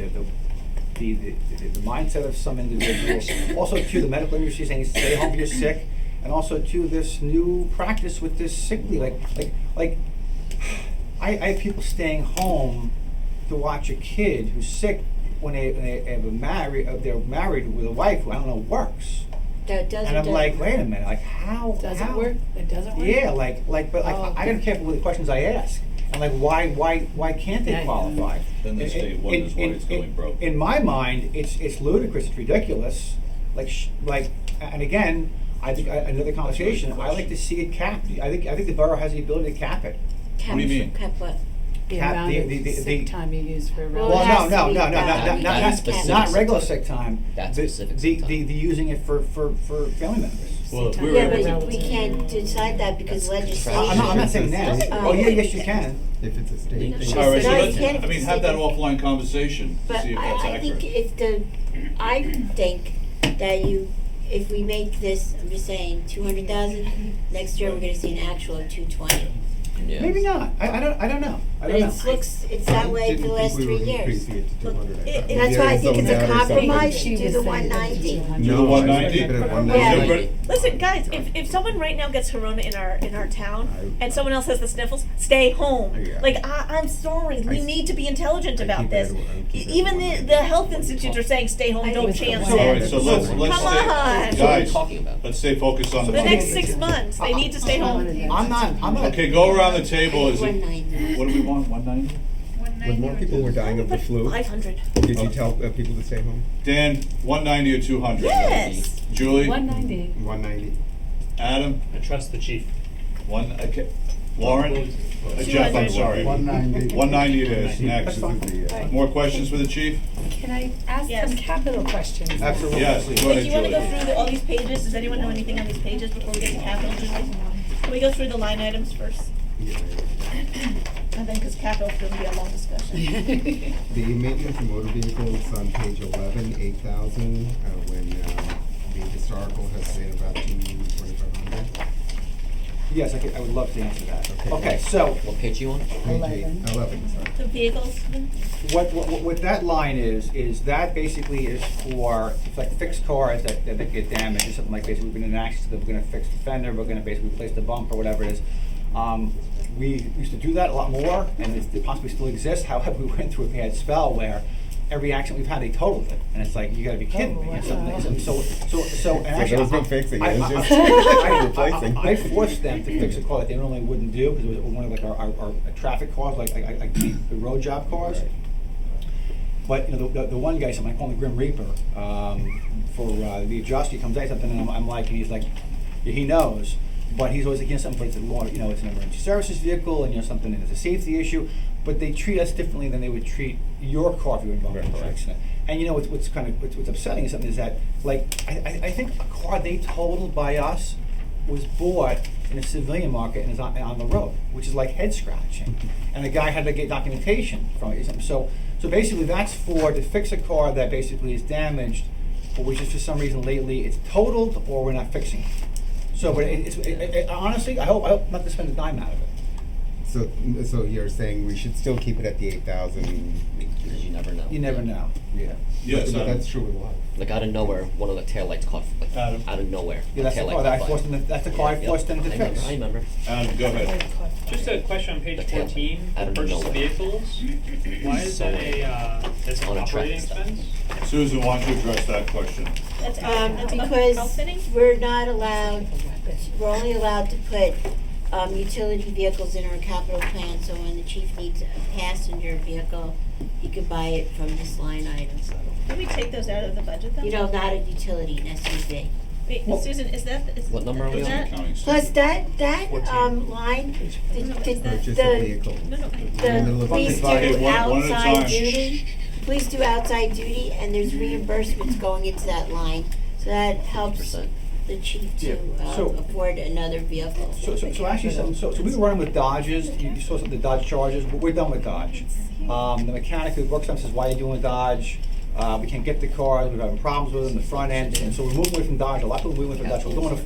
S21: mindset of some individuals. Also, too, the medical industry saying stay home if you're sick, and also too this new practice with this sick leave. Like, I have people staying home to watch a kid who's sick when they have they're married with a wife who I don't know works.
S8: That doesn't.
S21: And I'm like, wait a minute, like how?
S7: Does it
S21: how?
S7: work? It doesn't work?
S21: Yeah, but
S7: Oh,
S21: I gotta be careful with the questions I ask. And like, why can't they
S7: Yeah,
S21: qualify?
S1: Then the state wonders why it's going broke.
S21: In my mind, it's ludicrous, it's ridiculous. And again, I think another conversation. I like to see it capped. I think the borough has the ability to cap it.
S1: What do you mean?
S8: Cap what?
S7: The
S21: Cap
S7: amount
S21: the-
S7: of sick time you use for.
S8: Well,
S21: Well,
S8: it has
S21: no,
S8: to be
S21: not
S11: Not
S21: regular
S11: specific
S21: sick time.
S11: That's
S21: The-
S11: specific
S21: the,
S11: sick
S21: the,
S11: time.
S21: the using it for family members.
S1: Well, if we were
S8: Yeah,
S1: able
S8: but we can't decide that because
S11: That's
S8: legislation.
S21: I'm not saying that.
S8: Oh.
S21: Oh, yeah, yes, you can.
S9: If it's a state.
S1: All right, so
S8: No, you
S1: let's,
S8: can't
S1: I mean, have that offline conversation to
S8: But
S1: see if that's
S8: I think
S1: accurate.
S8: I think that if we make this, I'm just saying, 200,000, next year we're gonna see an actual of 220.
S11: Yeah.
S21: Maybe not. I don't know. I
S8: But
S21: don't know.
S8: it's that way for the last 3 years.
S9: Increasing it to 200. I thought.
S8: That's why I think it's a
S9: Maybe there's some
S8: compromise
S7: She
S8: to do
S7: was
S8: the
S7: saying that
S8: 190.
S1: Do the
S9: No, I would
S1: 190?
S9: keep it at
S8: Yeah.
S9: 190.
S6: Listen, guys, if someone right now gets corona in our town and someone else has the sniffles, stay home.
S9: Yeah.
S6: Like I'm sorry, we need to be intelligent
S9: I
S6: about
S9: keep
S6: this.
S9: it at- I keep it at
S6: Even the
S9: 190.
S6: health institutes are saying stay home,
S7: I
S6: don't
S7: was
S6: chance
S7: gonna
S1: All
S6: it.
S1: right, so let's
S6: Come
S1: stay,
S6: on.
S11: That's what we're
S1: guys,
S11: talking about.
S1: let's stay focused on the
S6: The
S1: budget.
S6: next 6 months, they need to stay home.
S21: I'm not.
S1: Okay, go around the table, is it,
S8: 190.
S1: what do we want, 190?
S9: When more people were dying of the flu,
S6: 500.
S9: did you tell people to stay home?
S1: Dan, 190 or 200?
S6: Yes.
S1: Julie?
S7: 190.
S9: 190.
S1: Adam?
S3: I trust the chief.
S1: Okay. Lauren? Jeff, I'm
S6: 200.
S1: sorry.
S10: 190.
S1: 190 it is, next.
S9: Absolutely.
S1: More questions for the chief?
S7: Can I ask
S6: Yes.
S7: some capital questions?
S21: Absolutely.
S1: Yes, go
S6: Wait,
S1: ahead,
S6: do you want to go
S1: Julie.
S6: through all these pages? Does anyone know anything on these pages before we get to capital, Julie? Can we go through the line items first? And then, because capital's going to be a long discussion.
S9: The maintenance of motor vehicles on page 11, 8,000, when the historical has said about 2,500.
S21: Yes, I would love to answer that.
S9: Okay.
S21: Okay, so
S11: What page you on?
S9: Page 11, sorry.
S6: The vehicles,
S21: what that line is that basically is for, it's like fixed cars that get damaged, or something like basically we've been in an accident, we're gonna fix the fender, we're gonna basically replace the bumper, whatever it is. We used to do that a lot more, and it possibly still exists. However, we went through a bad spell where every accident we've had, they totaled it, and it's like, you gotta be kidding me. And something- So, and actually,
S9: there was no fixing it, it was just replacing.
S21: I forced them to fix a car that they normally wouldn't do, because it was one of like our traffic cars, like the road job cars.
S9: Right.
S21: But, the one guy, something I call him the Grim Reaper, for the adjuster, he comes out something, and I'm like, and he's like, yeah, he knows, but he's always against something, but it's a law, it's an emergency services vehicle, and something, and it's a safety issue, but they treat us differently than they would treat your car if you were involved in an accident. And what's upsetting is something is that, like, I think a car they totaled by us was bought in a civilian market and is on the road, which is like head scratching. And the guy had to get documentation from it. So basically that's to fix a car that basically is damaged, or which is for some reason lately it's totaled or we're not fixing it. So, but honestly, I hope not to spend a dime out of it.
S9: So you're saying we should still keep it at the 8,000?
S11: Because you never know.
S21: You never know.
S9: Yeah.
S1: Yes,
S9: But
S1: Adam.
S9: that's true with life.
S11: Like out of nowhere, one of the taillights caught, like
S1: Adam.
S11: out of nowhere.
S21: Yeah, that's the
S11: taillight
S21: car that I
S11: caught
S21: forced
S11: fire.
S21: them to, that's the car I
S11: Yeah,
S21: forced them to
S11: I remember,
S21: fix.
S11: I remember.
S1: Adam, go ahead.
S3: Just a question on page
S11: The tail.
S3: 14,
S11: Out of
S3: purchase
S11: nowhere.
S3: vehicles. Why is that that's an
S11: On a
S3: operating
S11: traffic
S3: expense?
S1: Susan, why don't you address that question?
S6: that's
S8: Because
S6: outfitting?
S8: we're not allowed, we're only allowed to put, utility vehicles in our capital plan, so when the chief needs a passenger vehicle, he could buy it from this line item.
S6: Can we take those out of the budget then?
S8: You know, not a utility, an SUV.
S6: Wait,
S21: Well-
S6: Susan, is that, is
S11: What number are we
S6: is
S11: on?
S6: that-
S1: Accounting
S8: Plus
S1: system.
S8: that,
S3: 14.
S8: line, the,
S6: No,
S8: the,
S6: is that-
S9: Purchase a
S8: the,
S9: vehicle.
S6: No, no,
S8: the police do
S1: Okay, one at a
S8: outside
S1: time.
S8: duty, police do outside duty, and there's reimbursements going into that line, so that helps
S11: 50%.
S8: the chief to,
S21: Yeah, so-
S8: afford another vehicle.
S21: So actually, so we were running with Dodges, you saw some of the Dodge Chargers, we're done with Dodge. The mechanic who works on says, why are you doing Dodge? We can't get the cars, we're having problems with them, the front end, and so we're moving away from Dodge, a lot of people moving away from Dodge, we're going to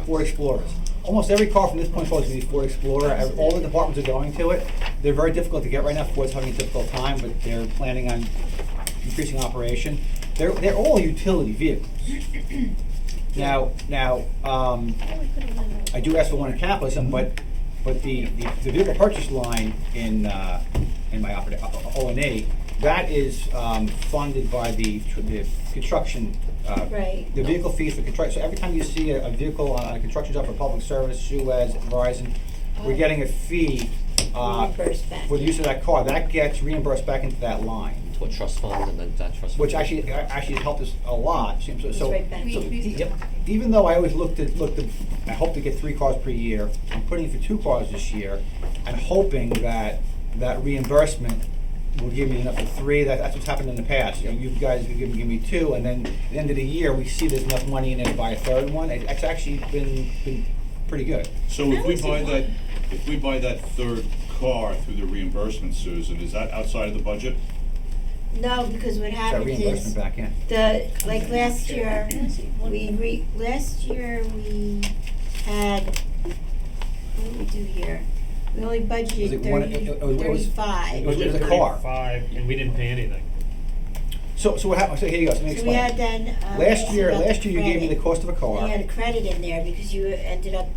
S21: Ford Explorers. Almost every car from this point forward is going to be Ford Explorer, all the departments are going to it. They're very difficult to get right now, Ford's having a difficult time, but they're planning on increasing operation. They're all utility vehicles. Now, I do ask for one in capitalism, but the vehicle purchase line in my O&A, that is funded by the construction,
S8: Right.
S21: the vehicle fees for construction. So every time you see a vehicle on a construction job for public service, Suez, Verizon, we're getting a fee
S8: Reimbursed back.
S21: for the use of that car. That gets reimbursed back into that line,
S11: To a trust fund, and then that trust fund.
S21: which actually has helped us a lot. So,
S8: It's right back.
S21: Yep. Even though I always I hope to get 3 cars per year, I'm putting for 2 cars this year, and hoping that reimbursement will give me enough for 3. That's what's happened in the past. You know, you guys have give me 2, and then at the end of the year, we see there's enough money in there to buy a 3rd one. It's actually been pretty good.
S1: So if we buy that third car through the reimbursement, Susan, is that outside of the budget?
S8: No, because what
S21: Is that
S8: happens
S21: reimbursement
S8: is,
S21: back in?
S8: like last year, we had, what did we do here? We only
S21: Was
S8: budgeted
S21: it one- it was-
S8: 35.
S21: It was a car.
S3: 35, and we didn't pay anything.
S21: So what happened? So here you go. So let me
S8: So
S21: explain.
S8: we had then,
S21: Last year
S8: about
S21: you gave me the
S8: credit.
S21: cost of a car.
S8: We had a credit in there because you ended up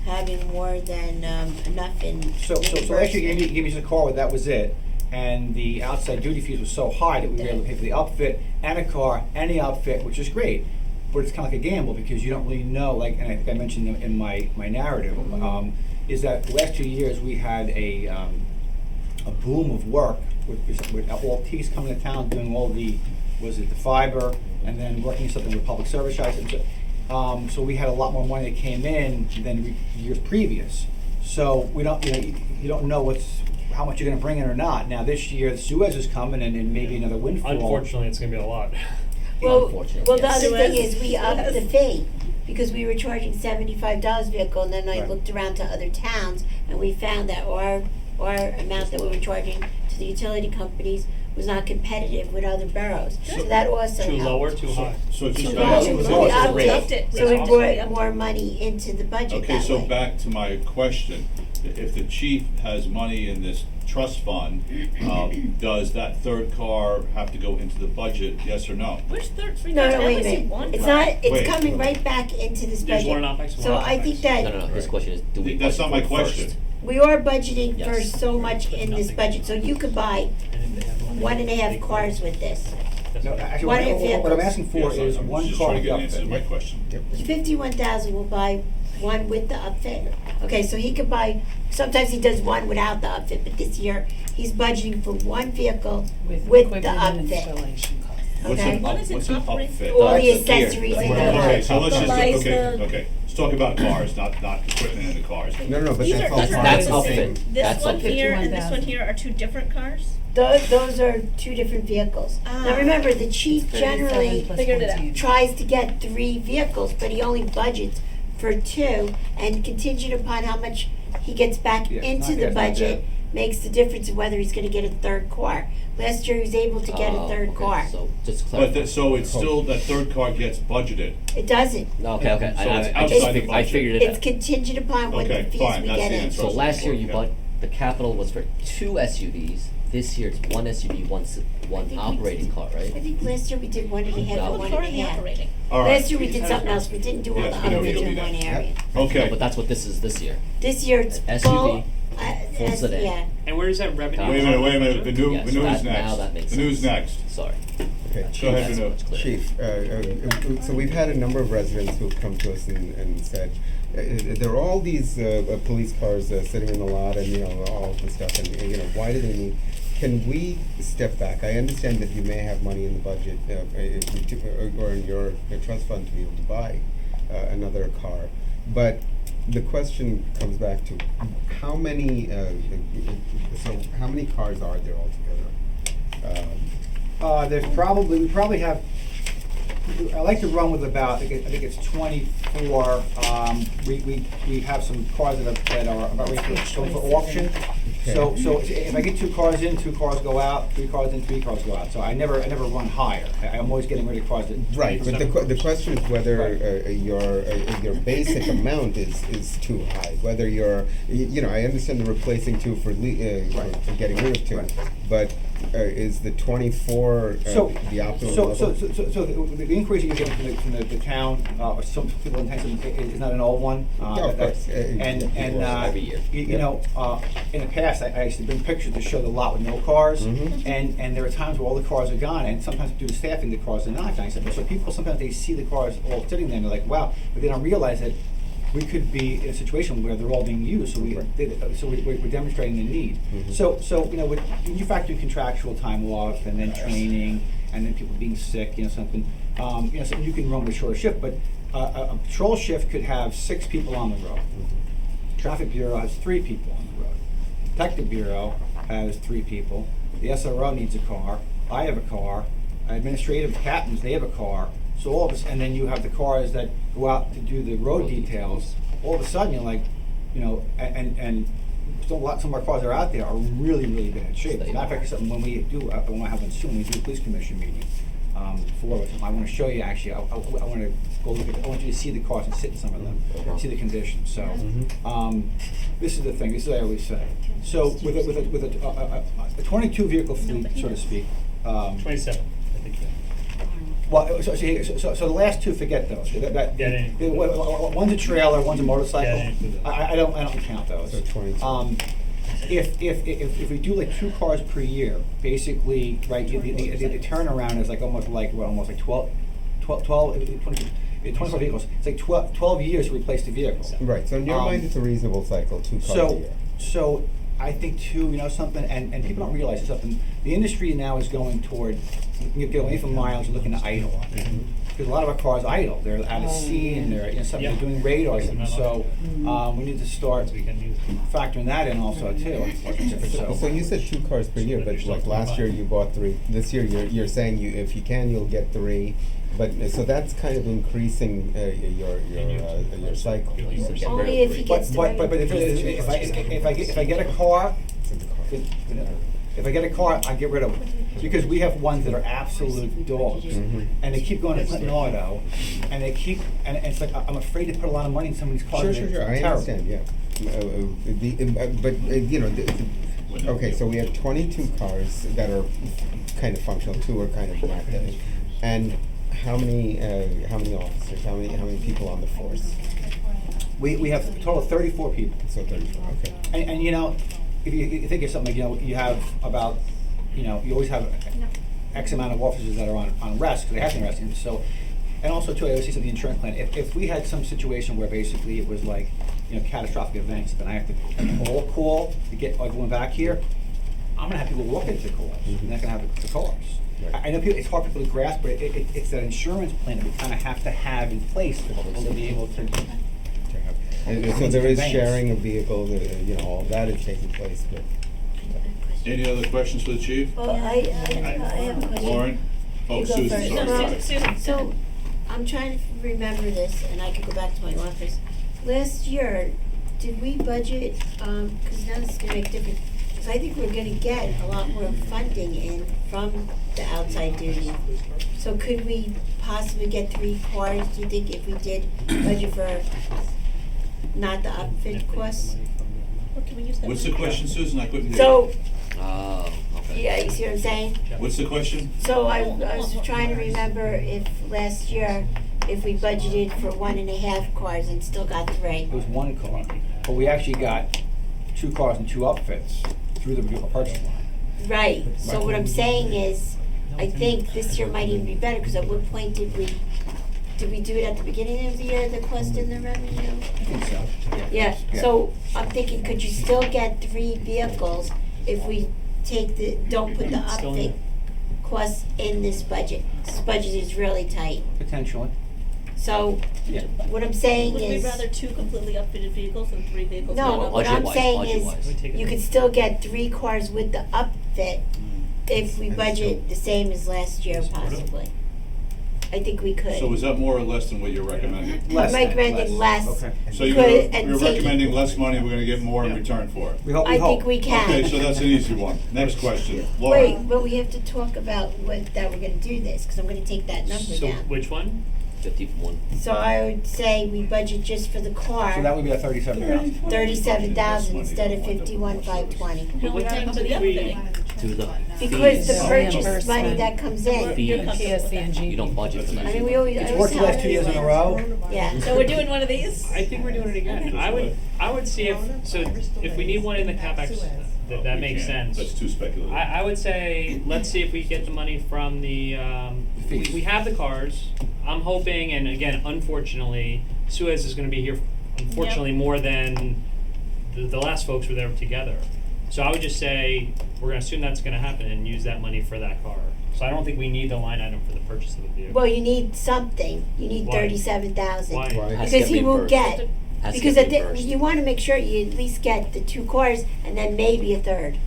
S8: having more than, enough in
S21: So last year you gave me just a car, that was it, and the outside duty fees were so high that we were able to pay for the upfit and a car and the outfit, which is great. But it's kind of like a gamble because you don't really know, like, and I think I mentioned in my narrative, is that the last 2 years we had a boom of work with all T's coming to town doing all the fiber, and then working something with public service guys. And so we had a lot more money that came in than years previous. So we don't, you don't know how much you're going to bring in or not. Now this year, the Suez is coming, and maybe another windfall.
S3: Unfortunately, it's gonna be a lot.
S8: Well,
S11: Unfortunately,
S8: the
S11: yes.
S8: other thing is we upped the fee, because we were charging $75 vehicle, and then I
S21: Right.
S8: looked around to other towns, and we found that our amount that we were charging to the utility companies was not competitive with other boroughs. So that also helped.
S3: Too low or too high?
S1: So just
S8: Too
S1: back
S8: low.
S1: to
S8: So we upped
S1: the
S8: it.
S6: it.
S8: So we
S6: That's
S8: brought
S6: awesome.
S8: more money into the budget
S1: Okay,
S8: that
S1: so
S8: way.
S1: back to my question, if the chief has money in this trust fund, does that third car have to go into the budget, yes or no?
S6: Where's third, free
S8: No,
S6: cars?
S8: no,
S6: I
S8: wait
S6: only
S8: a
S6: see
S8: minute.
S6: one
S8: It's
S6: car.
S8: not, it's
S1: Wait.
S8: coming right back into this
S3: There's
S8: budget.
S3: one in OpEx, one
S8: So
S3: in
S8: I
S3: CapEx.
S8: think that
S11: No. His question is, do we
S1: That's not
S11: budget
S1: my
S11: for it
S1: question.
S11: first?
S8: we are budgeting for
S11: Yes.
S8: so much in this budget, so you could buy 1.5 cars with this.
S21: No, actually,
S8: One
S21: what I'm
S8: vehicles.
S21: asking for
S1: Yes,
S21: is
S1: I'm
S21: one
S1: just
S21: car
S1: trying to
S21: with
S1: get an answer to my
S21: upfit.
S1: question.
S8: 51,000 will buy one with the upfit. Okay, so he could buy, sometimes he does one without the upfit, but this year, he's budgeting for one vehicle with the upfit.
S1: What's
S8: Okay.
S1: an
S6: What is it
S1: what's an
S6: operate?
S1: upfit?
S8: All the
S11: That's the gear.
S8: accessories in the
S1: Okay,
S8: car.
S1: so let's just,
S6: Supplies,
S1: okay, let's talk about cars, not equipment in the cars.
S9: No, but
S6: These
S9: that's
S6: are,
S9: all
S6: these are
S9: part
S11: That's
S9: of
S6: not
S9: the
S6: the
S9: same.
S11: upfit.
S6: same. This
S11: That's
S6: one
S11: upfit.
S6: here and this one here are two different cars?
S8: Those are two different vehicles.
S6: Ah.
S8: Now remember, the chief generally
S6: Figured it out.
S8: tries to get 3 vehicles, but he only budgets for 2, and contingent upon how much he gets back
S21: Yeah,
S8: into
S21: not-
S8: the
S21: yeah, not
S8: budget makes the difference of whether he's gonna get a 3rd car. Last year, he was able to get a
S11: Oh,
S8: 3rd
S11: okay,
S8: car.
S11: So just to
S1: But
S11: clarify.
S1: so it's still, that third car gets budgeted.
S8: It doesn't.
S11: No, okay.
S1: So it's
S11: I
S1: outside
S11: just
S1: the
S11: figured, I
S1: budget.
S11: figured it
S8: It's
S11: out.
S8: contingent upon what the
S1: Okay,
S8: fees
S1: fine,
S8: we
S1: that's
S8: get
S1: the
S8: in.
S1: answer.
S11: So last year you
S1: Yeah.
S11: bought, the capital was for 2 SUVs. This year it's 1 SUV, one
S8: think we
S11: operating car,
S8: I
S11: right?
S8: think last year we did 1.5
S11: No.
S8: and
S6: What
S8: 1.5.
S6: car are they operating?
S1: All right.
S8: Last year we did something else, we didn't do all
S1: Yes,
S8: the
S1: we don't
S8: others
S1: need to
S8: in
S1: do
S8: one
S1: that.
S8: area.
S1: Okay.
S11: No, but that's what this is this year.
S8: This year it's
S11: SUV,
S8: full,
S11: full
S8: that's-
S11: sedan.
S8: yeah.
S3: And where is that revenue?
S1: Wait a minute, the
S11: Yes,
S1: news
S11: now that
S1: next.
S11: makes
S1: The news
S11: sense.
S1: next.
S11: Sorry.
S9: Okay,
S1: Go
S9: Chief.
S1: ahead, Vinod.
S9: Chief, so we've had a number of residents who've come to us and said, there are all these police cars sitting in the lot and, all the stuff, and, why do they need, can we step back? I understand that you may have money in the budget, or in your trust fund to be able to buy another car, but the question comes back to how many, how many cars are there altogether?
S21: We probably have, I like to run with about, I think it's 24. We have some cars that are about ready to go for auction. So if I get 2 cars in, 2 cars go out, 3 cars in, 3 cars go out. So I never run higher. I'm always getting rid of cars that.
S9: Right, but the question is whether your basic amount is too high. Whether I understand the replacing 2 for getting rid of 2, but is the 24 the optimal level?
S21: So the increase you get from the town, some people in town is not an old one.
S9: Of course.
S11: Every year.
S21: In the past, I used to bring pictures to show the lot with no cars, and there are times where all the cars are gone, and sometimes due to staffing, the cars are not gone. So people, sometimes they see the cars all sitting there, and they're like, wow, but they don't realize that we could be in a situation where they're all being used, so we're demonstrating the need. So when you factor in contractual time off, and then training, and then people being sick, something, so you can run with a shorter shift, but a patrol shift could have 6 people on the road. Traffic Bureau has 3 people on the road. Detective Bureau has 3 people. The SRO needs a car. I have a car. Administrative captains, they have a car. So all of us, and then you have the cars that go out to do the road details. All of a sudden, you're like, and some of our cars that are out there are really, really bad shape. As a matter of fact, something when we do, I want to have one soon. We do a police commission meeting. I want to show you actually. I want to go look at. I want you to see the cars and sit in some of them, see the condition. So, this is the thing. This is what I always say. So with a 22 vehicle fleet, so to speak.
S3: 27, I think.
S21: Well, so the last 2, forget those. One's a trailer, one's a motorcycle. I don't count those.
S9: So 22.
S21: If we do like 2 cars per year, basically, right, the turnaround is like almost like 12, 24 vehicles. It's like 12 years to replace the vehicle.
S9: Right, so in your mind, it's a reasonable cycle, 2 cars a year.
S21: So I think too, something, and people don't realize something. The industry now is going toward, get away from miles and looking to idle. Because a lot of our cars idle. They're out of scene. They're they're doing radars. So we need to start factoring that in also too.
S9: So you said 2 cars per year, but like last year you bought 3. This year you're saying if you can, you'll get 3. But so that's kind of increasing your cycle.
S8: Only if he gets the
S21: But if I get a car, if I get a car, I get rid of them. Because we have ones that are absolute dogs. And they keep going to Clinton Auto, and they keep, and it's like, I'm afraid to put a lot of money in some of these cars.
S9: Sure, I understand, yeah. Okay, so we have 22 cars that are kind of functional, 2 are kind of not. And how many officers, how many people on the force?
S21: We have a total of 34 people.
S9: So 34, okay.
S21: And if you think of something, you have about, you always have X amount of officers that are on rest, because they have to rest. And so, and also too, I always say the insurance plan. If we had some situation where basically it was like, catastrophic events, then I have to call to get everyone back here, I'm gonna have people walk into the cars. They're not gonna have the cars. I know it's hard for people to grasp, but it's that insurance plan that we kind of have to have in place for people to be able to.
S9: And so there is sharing of vehicles, all of that is taking place. But
S1: Any other questions for the chief?
S8: Well, I have a question.
S1: Lauren? Oh,
S8: You go
S1: Susan,
S8: first.
S1: sorry.
S8: No,
S6: Susan.
S8: So, I'm trying to remember this, and I could go back to my office. Last year, did we budget, because now this is gonna make difference, because I think we're gonna get a lot more funding in from the outside duty. So could we possibly get 3 cars, do you think, if we did budget for not the upfit costs?
S6: Can we use that?
S1: What's the question, Susan? I couldn't hear.
S8: So,
S11: Okay.
S8: yeah, you see what I'm saying?
S1: What's the question?
S8: So I was trying to remember if last year, if we budgeted for 1.5 cars and still got 3.
S21: It was 1 car, but we actually got 2 cars and 2 upfits through the vehicle purchase line.
S8: Right, so what I'm saying is, I think this year might even be better, because at what point did we do it at the beginning of the year, the cost and the revenue?
S21: I think so.
S8: Yeah, so I'm thinking, could you still get 3 vehicles if we don't put the upfit costs in this budget? This budget is really tight.
S21: Potentially.
S8: So,
S21: Yeah.
S8: what I'm saying
S6: Would we
S8: is,
S6: rather 2 completely upfitted vehicles than 3 vehicles not
S8: no,
S6: upfitted?
S8: what I'm saying is,
S11: Budget-wise.
S8: you could still get 3 cars with the upfit if we budget the same as last year possibly. I think we could.
S1: So is that more or less than what you're recommending?
S8: I'm recommending less.
S21: Okay.
S1: So you're
S8: Could- and
S1: you're
S8: take it-
S1: recommending less money, we're gonna get more in return for it?
S21: We hope,
S8: I think we can.
S1: Okay, so that's an easy one. Next question. Laura.
S8: Wait, but we have to talk about that we're gonna do this, because I'm gonna take that number
S3: So
S8: down.
S3: which one?
S11: 51.
S8: So I would say we budget just for the car.
S21: so that would be a 37,000.
S8: 37,000 instead of 51,520.
S6: How much time to the upfitting?
S11: To the
S8: Because the
S11: fees.
S8: purchase money that comes in.
S6: You're comfortable with that?
S11: You don't budget for that.
S8: I mean, we always.
S21: It's worked the last 2 years in a row.
S8: Yeah.
S6: So we're doing one of these?
S3: I think we're doing it again. I would see if we need one in the CapEx, that
S1: We
S3: makes
S1: can't.
S3: sense.
S1: That's too speculative.
S3: I would say, let's see if we get the money from the,
S21: Fees.
S3: we have the cars. I'm hoping, and again, unfortunately, Suez is gonna be here, unfortunately, more than the last folks were there together. So I would just say, we're gonna assume that's gonna happen and use that money for that car. So I don't think we need the line item for the purchase of the vehicle.
S8: Well, you need something. You need
S3: Why?
S8: 37,000.
S3: Why?
S11: Has to
S8: Because
S11: get
S8: he won't
S11: reimbursed.
S8: get.
S11: Has to
S8: Because
S11: get
S8: at the,
S11: reimbursed.
S8: you want to make sure you at least get the 2 cars and then maybe a third.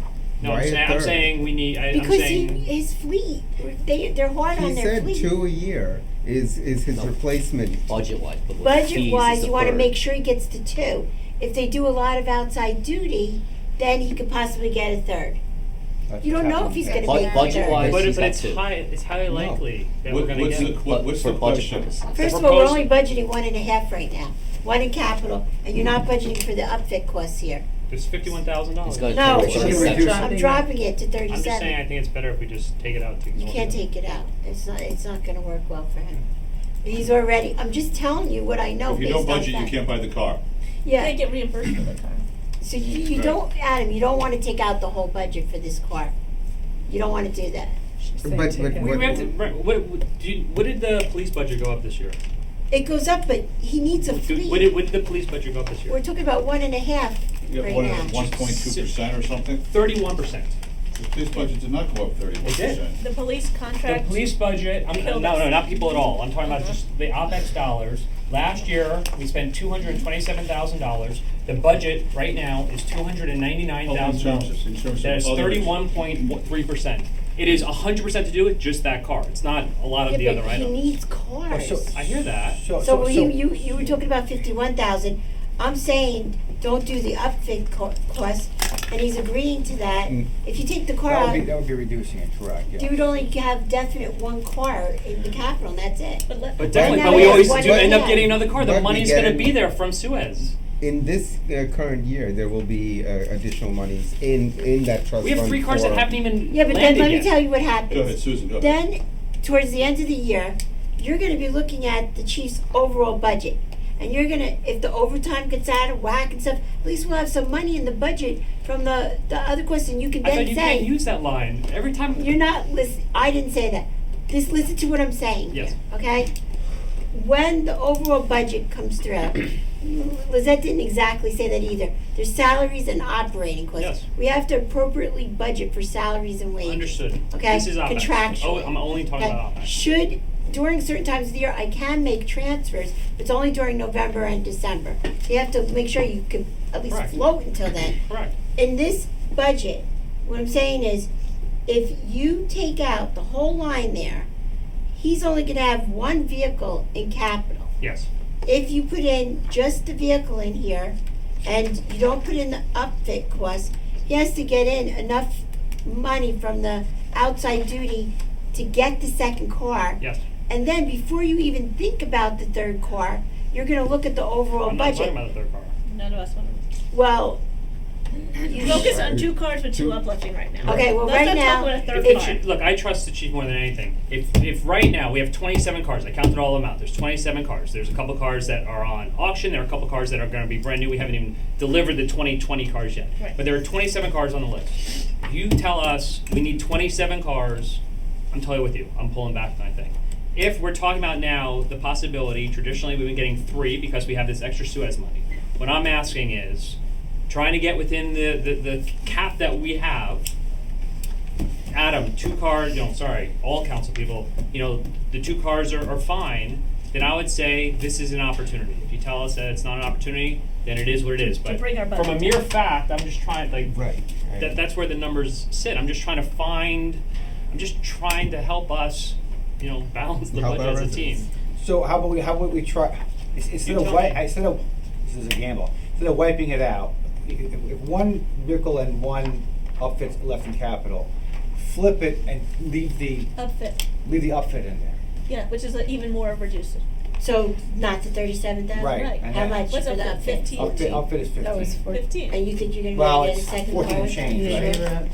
S3: No,
S9: Why a
S3: I'm
S9: third?
S3: saying we need, I'm
S8: Because
S3: saying.
S8: his fleet, they're hard on
S9: He
S8: their
S9: said
S8: fleet.
S9: 2 a year is his
S11: No.
S9: replacement.
S11: Budget-wise, but with the fees
S8: Budget
S11: is
S8: wise,
S11: the
S8: you want to
S11: third.
S8: make sure he gets to 2. If they do a lot of outside duty, then he could possibly get a third.
S21: That's
S8: You don't
S21: what's
S8: know if he's
S21: happening.
S8: going to make a third.
S11: Budget-wise,
S3: But
S11: he's got
S3: it's
S11: 2.
S3: it's highly likely that we're gonna
S1: What's
S3: get.
S1: the,
S11: But
S1: what's
S11: for
S1: the
S11: budget
S1: question?
S11: purposes.
S8: First of all, we're only budgeting 1.5 right now. 1 in capital, and you're not budgeting for the upfit costs here.
S3: It's $51,000.
S11: He's got
S8: No,
S11: to
S21: She's gonna reduce it.
S8: I'm dropping it to
S3: I'm just saying,
S8: 37.
S3: I think it's better if we just take it out to.
S8: You can't take it out. It's not gonna work well for him. He's already, I'm just telling you what I know
S1: If you
S8: based
S1: don't
S8: on
S1: budget, you
S8: fact.
S1: can't buy the car.
S6: You
S8: Yeah,
S6: can't get reimbursed for the car.
S8: so you
S1: Right.
S8: don't, Adam, you don't wanna take out the whole budget for this car. You don't wanna do that.
S9: But
S3: We have to, right, what did the police budget go up this year?
S8: It goes up, but he needs a
S3: What
S8: fleet.
S3: did the police budget go up this year?
S8: We're talking about 1.5
S1: You
S8: right
S1: got
S8: now.
S1: 1.2% or something?
S3: 31%.
S1: The police budget did not go up 31%.
S6: The police
S3: The
S6: contract.
S3: police budget,
S6: killed
S3: no,
S6: us.
S3: not people at all. I'm talking about just the OpEx dollars. Last year, we spent $227,000. The budget right now is $299,000.
S1: In terms
S3: That is
S1: of other-
S3: 31.3%. It is 100% to do with just that car. It's not a lot of the
S8: Yeah,
S3: other
S8: but he
S3: items.
S8: needs cars.
S3: I hear that.
S8: So you were talking about 51,000. I'm saying, don't do the upfit cost, and he's agreeing to that.
S21: Mm.
S8: If you take the car
S21: That
S8: out,
S21: would be reducing it, correct, yeah.
S8: you would only have definite 1 car in the capital, and that's it.
S6: But
S3: But definitely,
S8: Right
S3: but
S8: now
S3: we
S8: we
S3: always
S8: have
S3: do
S8: one
S3: end up
S8: hand.
S3: getting another car. The
S9: But we
S3: money's
S9: get
S3: gonna
S9: it.
S3: be there from Suez.
S9: In this current year, there will be additional monies in that trust fund.
S3: We have 3 cars that
S9: for-
S3: haven't even
S8: Yeah, but then
S3: landed
S8: let me
S3: yet.
S8: tell you what happens.
S1: Go ahead, Susan, go ahead.
S8: Then, towards the end of the year, you're gonna be looking at the chief's overall budget. And you're gonna, if the overtime gets out of whack and stuff, at least we'll have some money in the budget from the other question. You can
S3: I
S8: then
S3: thought you can't
S8: say,
S3: use that line every time.
S8: you're not I didn't say that. Just listen to what I'm saying.
S3: Yes.
S8: Okay? When the overall budget comes through, Lizette didn't exactly say that either. There's salaries and operating costs.
S3: Yes.
S8: We have to appropriately budget for salaries and wages.
S3: Understood.
S8: Okay?
S3: This is OpEx.
S8: Contractually.
S3: Oh, I'm only talking
S8: Okay?
S3: about OpEx.
S8: Should, during certain times of the year, I can make transfers, but it's only during November and December. You have to make sure you can at least
S3: Correct.
S8: float until then.
S3: Correct.
S8: In this budget, what I'm saying is, if you take out the whole line there, he's only gonna have 1 vehicle in capital.
S3: Yes.
S8: If you put in just the vehicle in here, and you don't put in the upfit cost, he has to get in enough money from the outside duty to get the second car.
S3: Yes.
S8: And then before you even think about the third car, you're gonna look at the overall
S3: I'm not
S8: budget.
S3: talking about the third car.
S6: None of us want to.
S8: Well, you
S6: Focus on 2 cars with 2 uplifting right now.
S8: Okay, well,
S6: Let's
S8: right
S6: not
S8: now,
S6: talk about a third
S3: If
S6: car.
S3: look, I trust the chief more than anything. If right now we have 27 cars, I counted all of them out. There's 27 cars. There's a couple cars that are on auction. There are a couple cars that are going to be brand new. We haven't even delivered the 2020 cars yet.
S6: Right.
S3: But there are 27 cars on the list. You tell us we need 27 cars I'm totally with you. I'm pulling back my thing. If we're talking about now the possibility, traditionally we've been getting 3 because we have this extra Suez money. What I'm asking is trying to get within the cap that we have. Adam, 2 cars, all council people, the 2 cars are fine, then I would say this is an opportunity. If you tell us that it's not an opportunity, then it is what it is.
S6: To
S3: But
S6: bring our
S3: from a
S6: budget
S3: mere
S6: down.
S3: fact, I'm just trying,
S21: Right.
S3: that's where the numbers sit. I'm just trying to help us, balance the
S21: Help
S3: budget
S21: our
S3: as a team.
S21: So how about we try, instead of, this is a gamble, instead of wiping it out, if one vehicle and one upfit's left in capital, flip it and leave the
S6: Upfit.
S21: upfit in there.
S6: Yeah, which is even more reduced.
S8: So not the 37,000?
S21: Right.
S8: How much
S6: What's
S8: for the
S6: upfit?
S8: outfit?
S6: 15?
S21: Upfit is 15.
S8: That was
S6: 15.
S8: And you think you're gonna
S21: Well,
S8: be able to
S21: it's
S8: get a second
S21: 14
S8: car?
S21: and change,
S8: Yeah.
S21: right?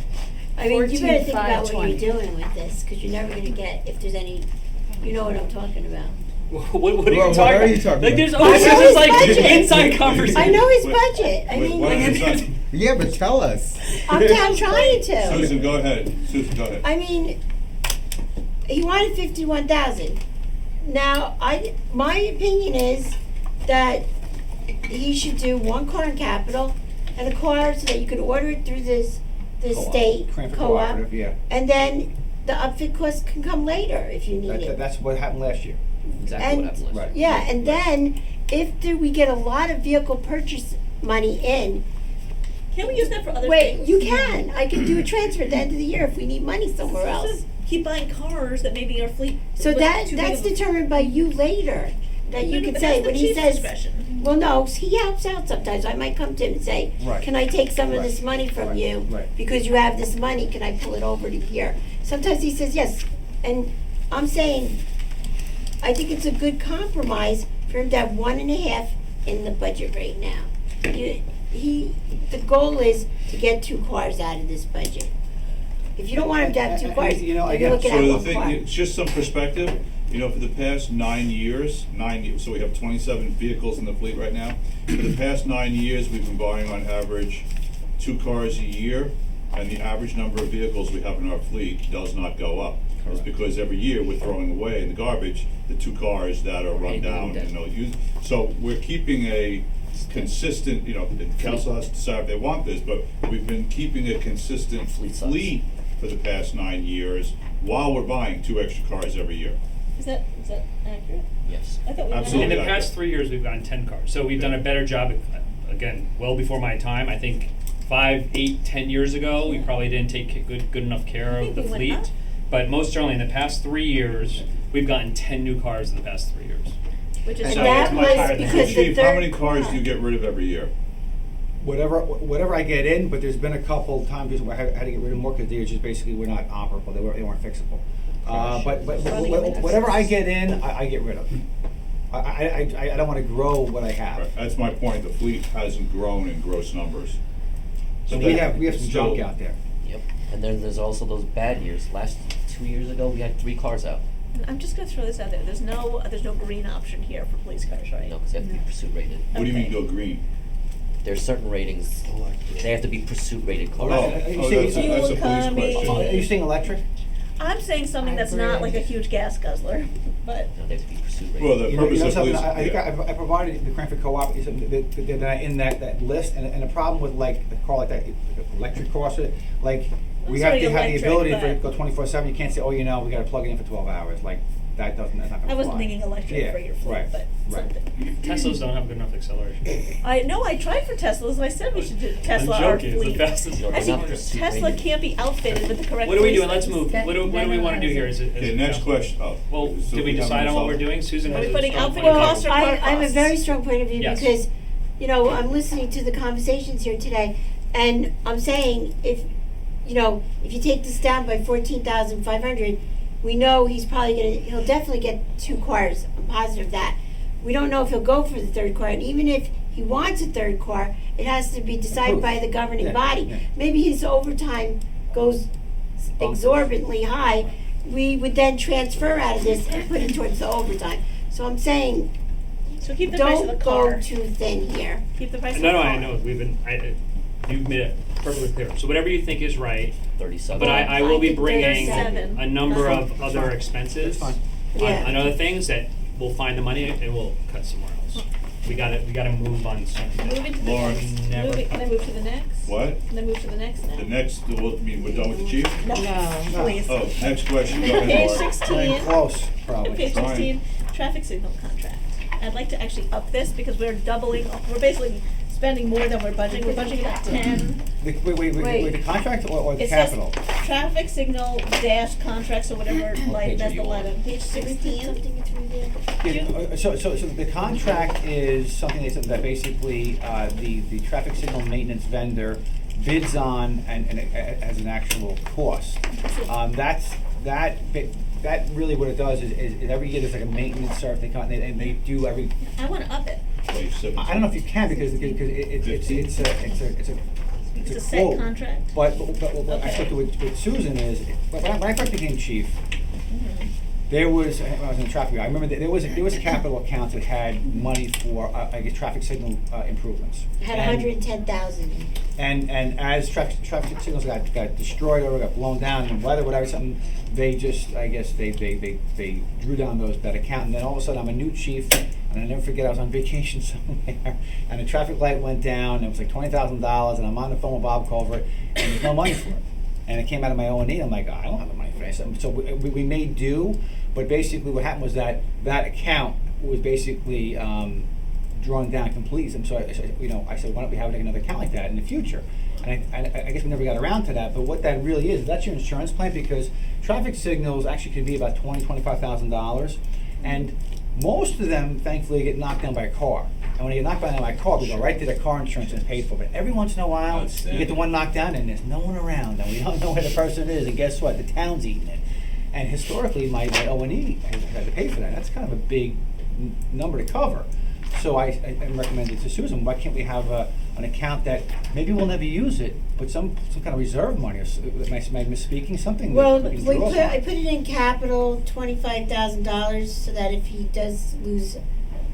S8: I mean, you better think about what
S7: 14,520.
S8: you're doing with this, because you're never gonna get, if there's any, you know what I'm talking about.
S3: What are you
S9: Well,
S3: talking
S9: what are
S3: about?
S9: you talking
S3: Like, there's
S9: about?
S3: always
S8: I know
S3: this
S8: his
S3: like
S8: budget.
S3: inside conversation.
S8: I know his
S1: Wait,
S8: budget, I
S1: wait,
S8: mean,
S1: what is it?
S9: Yeah, but tell us.
S8: I'm trying to.
S1: Susan, go ahead. Susan, go ahead.
S8: I mean, he wanted 51,000. Now, my opinion is that he should do 1 car in capital and a car so that you could order it through the
S21: Co-op.
S8: state
S21: Cranford
S8: co-op,
S21: Cooperative, yeah.
S8: and then the upfit cost can come later if you need it.
S21: That's what happened last year.
S11: Exactly
S8: And-
S11: what happened last
S21: Right.
S11: year.
S8: Yeah, and then if we get a lot of vehicle purchase money in,
S6: Can't we use that for other
S8: wait,
S6: things?
S8: you can. I can do a transfer at the end of the year if we need money somewhere else.
S6: Just keep buying cars that maybe our fleet.
S8: So
S6: was
S8: that's
S6: too big of a-
S8: determined by you later. That you
S6: But
S8: can
S6: that's
S8: say
S6: the
S8: when he
S6: chief's
S8: says,
S6: discretion.
S8: well, no, he helps out sometimes. I might come to him and say,
S21: Right.
S8: can I take some of
S21: Right.
S8: this money from
S21: Right.
S8: you?
S21: Right.
S8: Because you have this money, can I pull it over to here? Sometimes he says yes. And I'm saying, I think it's a good compromise for him to have 1.5 in the budget right now. The goal is to get 2 cars out of this budget. If you don't want him to have 2
S21: And-
S8: cars,
S21: and, you know,
S8: then
S21: again,
S8: you're looking
S1: So
S8: at
S1: the
S8: 1 car.
S1: thing, it's just some perspective, for the past 9 years, so we have 27 vehicles in the fleet right now. For the past 9 years, we've been buying on average 2 cars a year, and the average number of vehicles we have in our fleet does not go up. It's because every year we're throwing away in the garbage the 2 cars that are run down and no use. So we're keeping a consistent, the council has to decide if they want this, but we've been keeping a consistent fleet for the past 9 years while we're buying 2 extra cars every year.
S6: Is that accurate?
S11: Yes.
S6: I thought we
S1: Absolutely.
S3: In the past 3 years, we've gotten 10 cars. So we've done a better job, again, well before my time. I think 5, 8, 10 years ago, we probably didn't take good enough care of the
S6: we went
S3: fleet.
S6: up.
S3: But most certainly in the past 3 years, we've gotten 10 new cars in the past 3 years.
S6: Which is
S8: And
S3: So
S8: that
S3: it's much
S8: was
S3: higher than
S8: because
S3: that.
S8: the
S1: Chief, how
S8: third
S1: many cars
S8: car-
S1: do you get rid of every year?
S21: Whatever I get in, but there's been a couple times where I had to get rid of more because they just basically were not operable. They weren't fixable. But whatever I get in, I get rid of. I don't want to grow what I have.
S1: Right, that's my point, the fleet hasn't grown in gross numbers.
S21: So
S1: that
S21: we have
S1: it's
S21: some
S1: still-
S21: junk out there.
S11: Yep. And then there's also those bad years. Last 2 years ago, we had 3 cars out.
S6: I'm just gonna throw this out there. There's no green option here for police cars, right?
S11: No, because they have to be pursuit rated.
S1: What do you mean
S6: Okay.
S1: go green?
S11: There's certain ratings. They have to be pursuit rated cars.
S1: Oh,
S21: Are you
S1: oh,
S21: saying-
S1: that's a
S6: Fuel
S1: police
S6: economy.
S1: question.
S21: Are you saying electric?
S6: I'm saying something that's not like a huge gas guzzler, but
S11: No, they have to be pursuit rated.
S1: Well, the
S21: You know
S1: purpose of
S21: something,
S1: police,
S21: I think
S1: yeah.
S21: I provided the Cranford Co-op, they're in that list, and the problem with like a car like that, electric cars, like, we have
S6: Sorry,
S21: to have the
S6: electric,
S21: ability for
S6: but-
S21: it to go 24/7, you can't say, oh, we gotta plug it in for 12 hours, like, that's not gonna fly.
S6: I wasn't thinking electric
S21: Yeah,
S6: for your fleet,
S21: right,
S6: but
S21: right.
S6: something.
S3: Teslas don't have good enough acceleration.
S6: I tried for Teslas. I said we should do Tesla
S3: I'm
S6: our
S3: joking, it's the
S6: fleet.
S3: fastest.
S11: No, they're
S6: Actually,
S11: not pursuit
S6: Tesla
S11: rated.
S6: can't be outfitted with the correct.
S3: What are we doing?
S6: police
S3: Let's move.
S6: lights.
S3: What do we want to do here? Is it?
S1: Okay, next question,
S3: Well,
S1: So
S3: did we
S1: have
S3: decide on what we're
S1: resolved-
S3: doing? Susan
S6: Are
S3: has
S6: we
S3: a
S6: putting
S3: strong
S6: outfitting
S3: point of
S6: costs
S3: view.
S6: or car
S8: I have a
S6: costs?
S8: very strong point of view
S3: Yes.
S8: because, I'm listening to the conversations here today, and I'm saying if you take this down by 14,500, we know he'll definitely get 2 cars. I'm positive of that. We don't know if he'll go for the 3rd car, and even if he wants a 3rd car, it has to be decided by the governing
S21: Yeah,
S8: body.
S21: yeah.
S8: Maybe his overtime goes exorbitantly high. We would then transfer out of this and put it towards the overtime. So I'm saying,
S6: So keep the price of the
S8: don't
S6: car.
S8: go too thin here.
S6: Keep the price of
S3: No,
S6: the car.
S3: I know. You've made it perfectly clear. So whatever you think is right,
S11: 37.
S3: But I will be
S2: think
S3: bringing
S2: 37.
S3: a number
S2: That's
S3: of
S2: fine.
S3: other expenses
S21: That's fine.
S2: Yeah.
S3: on other things that we'll find the money and we'll cut somewhere else. We gotta move on something.
S6: Moving to the
S1: Lauren.
S6: next,
S3: Never
S6: moving, can I move to the next?
S1: What?
S6: Can I move to the next now?
S1: The next, I mean, we're done with the chief?
S6: No, please.
S1: Oh, next question, go ahead,
S6: Page
S1: Laura.
S6: 16.
S21: Close, probably.
S6: Page
S1: Fine.
S6: 16, traffic signal contract. I'd like to actually up this because we're doubling, we're basically spending more than we're budgeting. We're budgeting about 10.
S21: Wait, the contract or the
S6: It says
S21: capital?
S6: traffic signal dash contracts or whatever, like,
S11: page
S6: that's
S11: are
S6: the
S11: you on?
S6: letter. Page 16.
S21: So the contract is something that basically, the traffic signal maintenance vendor bids on and it has an actual cost. That really what it does is every year there's like a maintenance service they come, and they do every,
S6: I wanna up it.
S1: Page 17.
S21: I don't know if you can because it's a
S6: It's a set
S21: quote.
S6: contract.
S21: But what I
S6: Okay.
S21: spoke to with Susan is, when I first became chief,
S6: Mhm.
S21: there was, when I was in the traffic, I remember there was a capital account that had money for, I guess, traffic signal improvements.
S8: Had
S21: And-
S8: 110,000.
S21: And as traffic signals got destroyed or got blown down in weather, whatever, something, they just, I guess, they drew down that account. And then all of a sudden, I'm a new chief, and I never forget, I was on vacation somewhere, and a traffic light went down, and it was like $20,000, and I'm on the phone with Bob Culver, and there's no money for it. And it came out of my O&E, I'm like, I don't have the money for this. So we made do, but basically what happened was that account was basically drawing down completely. And so I said, why don't we have another account like that in the future? And I guess we never got around to that, but what that really is, that's your insurance plan, because traffic signals actually could be about $25,000, and most of them, thankfully, get knocked down by a car. And when you get knocked down by a car, we go right to the car insurance and it's paid for. But every once in a while, you get the one knocked down and there's no one around, and we don't know where the person is, and guess what? The town's eating it. And historically, my O&E has had to pay for that. That's kind of a big number to cover. So I recommended to Susan, why can't we have an account that maybe we'll never use it, but some kind of reserve money? Or am I misspeaking something?
S8: Well,
S21: that we can draw from?
S8: I put it in capital, $25,000, so that if he does lose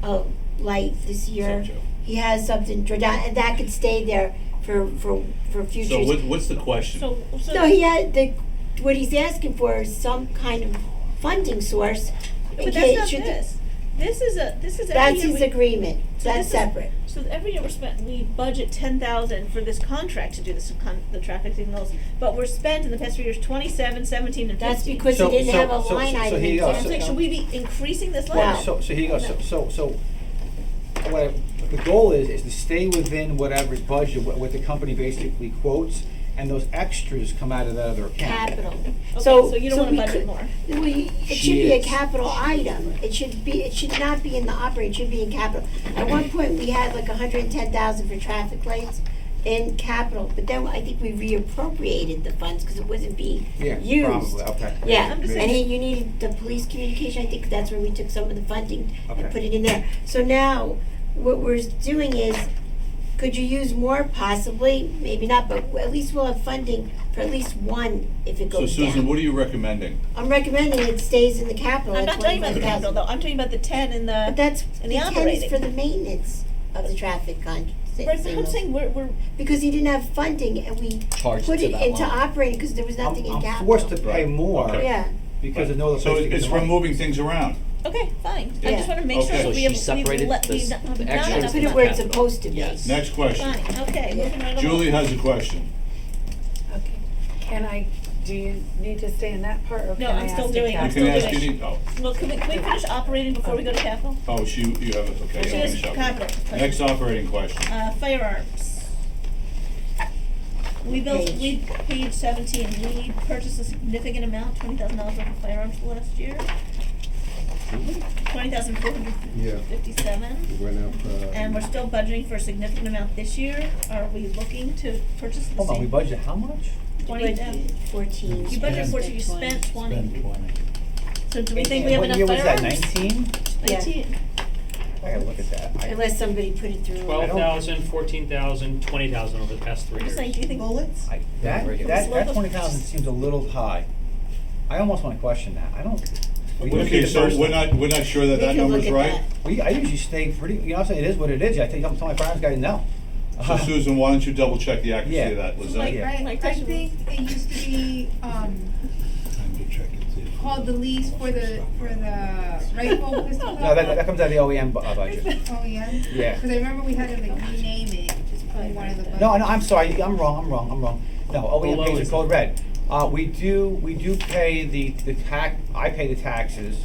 S8: a light this year, he has something to draw down, and that could stay there for futures.
S1: So what's the question?
S8: No, he had what he's asking for is some kind of funding source. in
S6: But
S8: case
S6: that's not
S8: you do-
S6: this. This is every
S8: That's
S6: year
S8: his
S6: we-
S8: agreement.
S6: So
S8: That's
S6: this is-
S8: separate.
S6: So every year we budget 10,000 for this contract to do the traffic signals, but we're spent in the past 3 years 27, 17, and 15.
S8: That's because he didn't have a line item
S21: here you
S8: in
S21: go.
S8: there.
S6: I'm saying, should we be increasing this line?
S8: Wow.
S21: So here you go. So what the goal is to stay within whatever budget, what the company basically quotes, and those extras come out of that other account.
S8: Capital.
S6: Okay, so you don't wanna
S8: we
S6: budget
S8: could-
S6: more.
S8: It should be a capital item. It should not be in the operating, it should be in capital. At one point, we had like 110,000 for traffic lights in capital, but then I think we reappropriated the funds because it wasn't being
S21: Yeah,
S8: used.
S21: probably, okay.
S8: Yeah,
S6: I'm just
S8: and
S6: saying-
S8: you needed the police communication, I think that's where we took some of the funding and
S21: Okay.
S8: put it in there. So now, what we're doing is, could you use more? Possibly, maybe not, but at least we'll have funding for at least one if it
S1: So
S8: goes down.
S1: Susan, what are you recommending?
S8: I'm recommending it stays in the capital
S6: I'm
S8: at
S6: not talking about the
S8: 25,000.
S6: capital though, I'm talking about the 10 in
S8: But that's,
S6: in
S8: the
S6: the
S8: 10 is
S6: operating.
S8: for the maintenance of the traffic
S6: Right, but I'm
S8: signals.
S6: saying we're
S8: Because he didn't have funding and we
S11: Charged
S8: put
S11: to
S8: it
S11: that
S8: into
S11: line.
S8: operating because there was nothing in
S21: I'm
S8: capital.
S21: forced to pay more
S1: Okay.
S8: Yeah,
S21: because of no other
S1: So
S21: place to get
S1: it's
S21: the money.
S1: removing things around.
S6: okay, fine. I
S8: Yeah.
S6: just want to make
S1: Okay.
S6: sure
S1: So
S6: that we
S11: she
S6: have
S11: separated
S6: we've
S11: this-
S6: not
S11: the
S6: enough
S11: extras
S8: put it
S11: from
S8: where it's
S11: capital.
S8: supposed to be.
S11: Yes.
S1: Next question.
S6: Fine, okay, moving right along.
S1: Julie has a question.
S7: Can I, do you need to stay in that part, or
S6: No,
S7: can I
S6: I'm
S7: ask
S6: still
S7: the
S6: doing it. I'm
S1: You
S7: capital?
S1: can
S6: still
S1: ask
S6: doing
S1: any, oh,
S6: Well, can we finish operating before we go to capital?
S1: you have it, okay.
S6: She
S1: you
S6: has
S1: finish up.
S6: capital.
S1: Next operating question.
S6: Firearms. We page 17, we purchased a significant amount, $20,000 worth of firearms last year. $20,457.
S9: It went up,
S6: And we're still budgeting for a significant amount this year. Are we looking to purchase the
S21: Hold on, we
S6: same?
S21: budgeted how much?
S6: 20,
S8: 14.
S6: you budgeted 14, you spent 20.
S10: Spend 20.
S6: So do we think we have
S21: What
S6: enough
S21: year was that,
S6: firearms?
S21: 19?
S6: 19.
S21: I gotta look at that.
S8: Unless somebody put it through.
S3: 12,000, 14,000, 20,000 over the past 3
S6: I'm just
S3: years.
S6: saying, do you think?
S4: Bullets?
S21: That 20,000 seems a little high. I almost wanna question that. I don't.
S1: Okay, so we're not sure that
S8: We
S1: that
S8: can look
S1: number's
S8: at
S1: right?
S8: that.
S21: I usually stay pretty, you know, I'm saying it is what it is. I tell my finance guys no.
S1: So Susan, why don't you double check the accuracy
S21: Yeah.
S1: of that, Lizette?
S5: Like, I think it used to be, called the lease for the rifle pistol.
S21: No, that comes out of the OEM budget.
S5: Oh, yeah?
S21: Yeah.
S5: Cause I remember we had to like rename it, in one of the budgets.
S21: No, I'm sorry, I'm wrong. No, OEM
S3: Below
S21: pays
S3: is
S21: the code red. We do pay the I pay the taxes,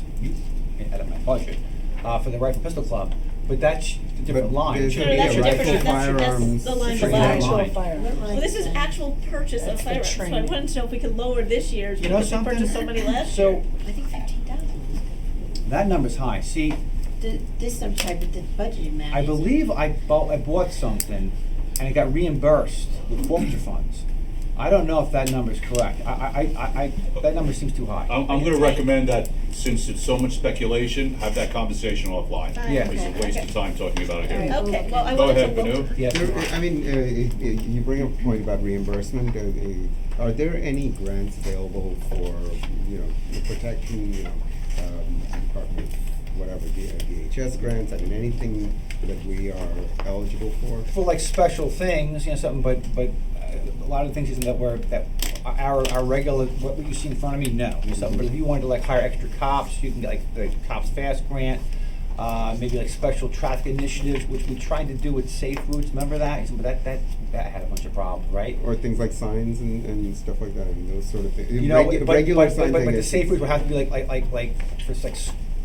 S21: out of my budget, for the Rifle Pistol Club, but that's a different line.
S9: there's
S6: No,
S9: gonna be
S6: that's
S9: a
S6: a
S9: rifle
S6: different, that's
S9: firearms
S6: the line
S21: Different
S6: below.
S21: line.
S6: Well, this is actual purchase of
S7: That's the
S6: firearms, so I
S7: training.
S6: wanted to know if we could lower this year's,
S21: You know
S6: because we
S21: something?
S6: purchased so many last
S21: So-
S6: year.
S8: I think 15,000.
S21: That number's high. See,
S8: This, I'm sorry, but the budget amount
S21: I
S8: is-
S21: believe I bought something and it got reimbursed with forfeiture funds. I don't know if that number's correct. That number seems too high.
S1: I'm gonna recommend that, since it's so much speculation, have that conversation offline.
S21: Yeah.
S1: It's a waste of time talking about it here.
S6: Okay, well, I
S1: Go
S6: wanted
S1: ahead,
S6: to look.
S1: Banu.
S21: Yes.
S9: I mean, you bring up a point about reimbursement. Are there any grants available for, the protection, Department of whatever, DHS grants? I mean, anything that we are eligible for?
S21: For like special things, something, but a lot of the things isn't that our regular, what you see in front of me, no. Something, but if you wanted to like hire extra cops, you can get like the Cops Fast grant, maybe like special traffic initiatives, which we tried to do with Safe Routes, remember that? But that had a bunch of problems, right?
S9: Or things like signs and stuff like that, I mean, those sort of things.
S21: Regular
S9: Regular signs, I
S21: but the
S9: guess.
S21: Safe Routes would have to be like for like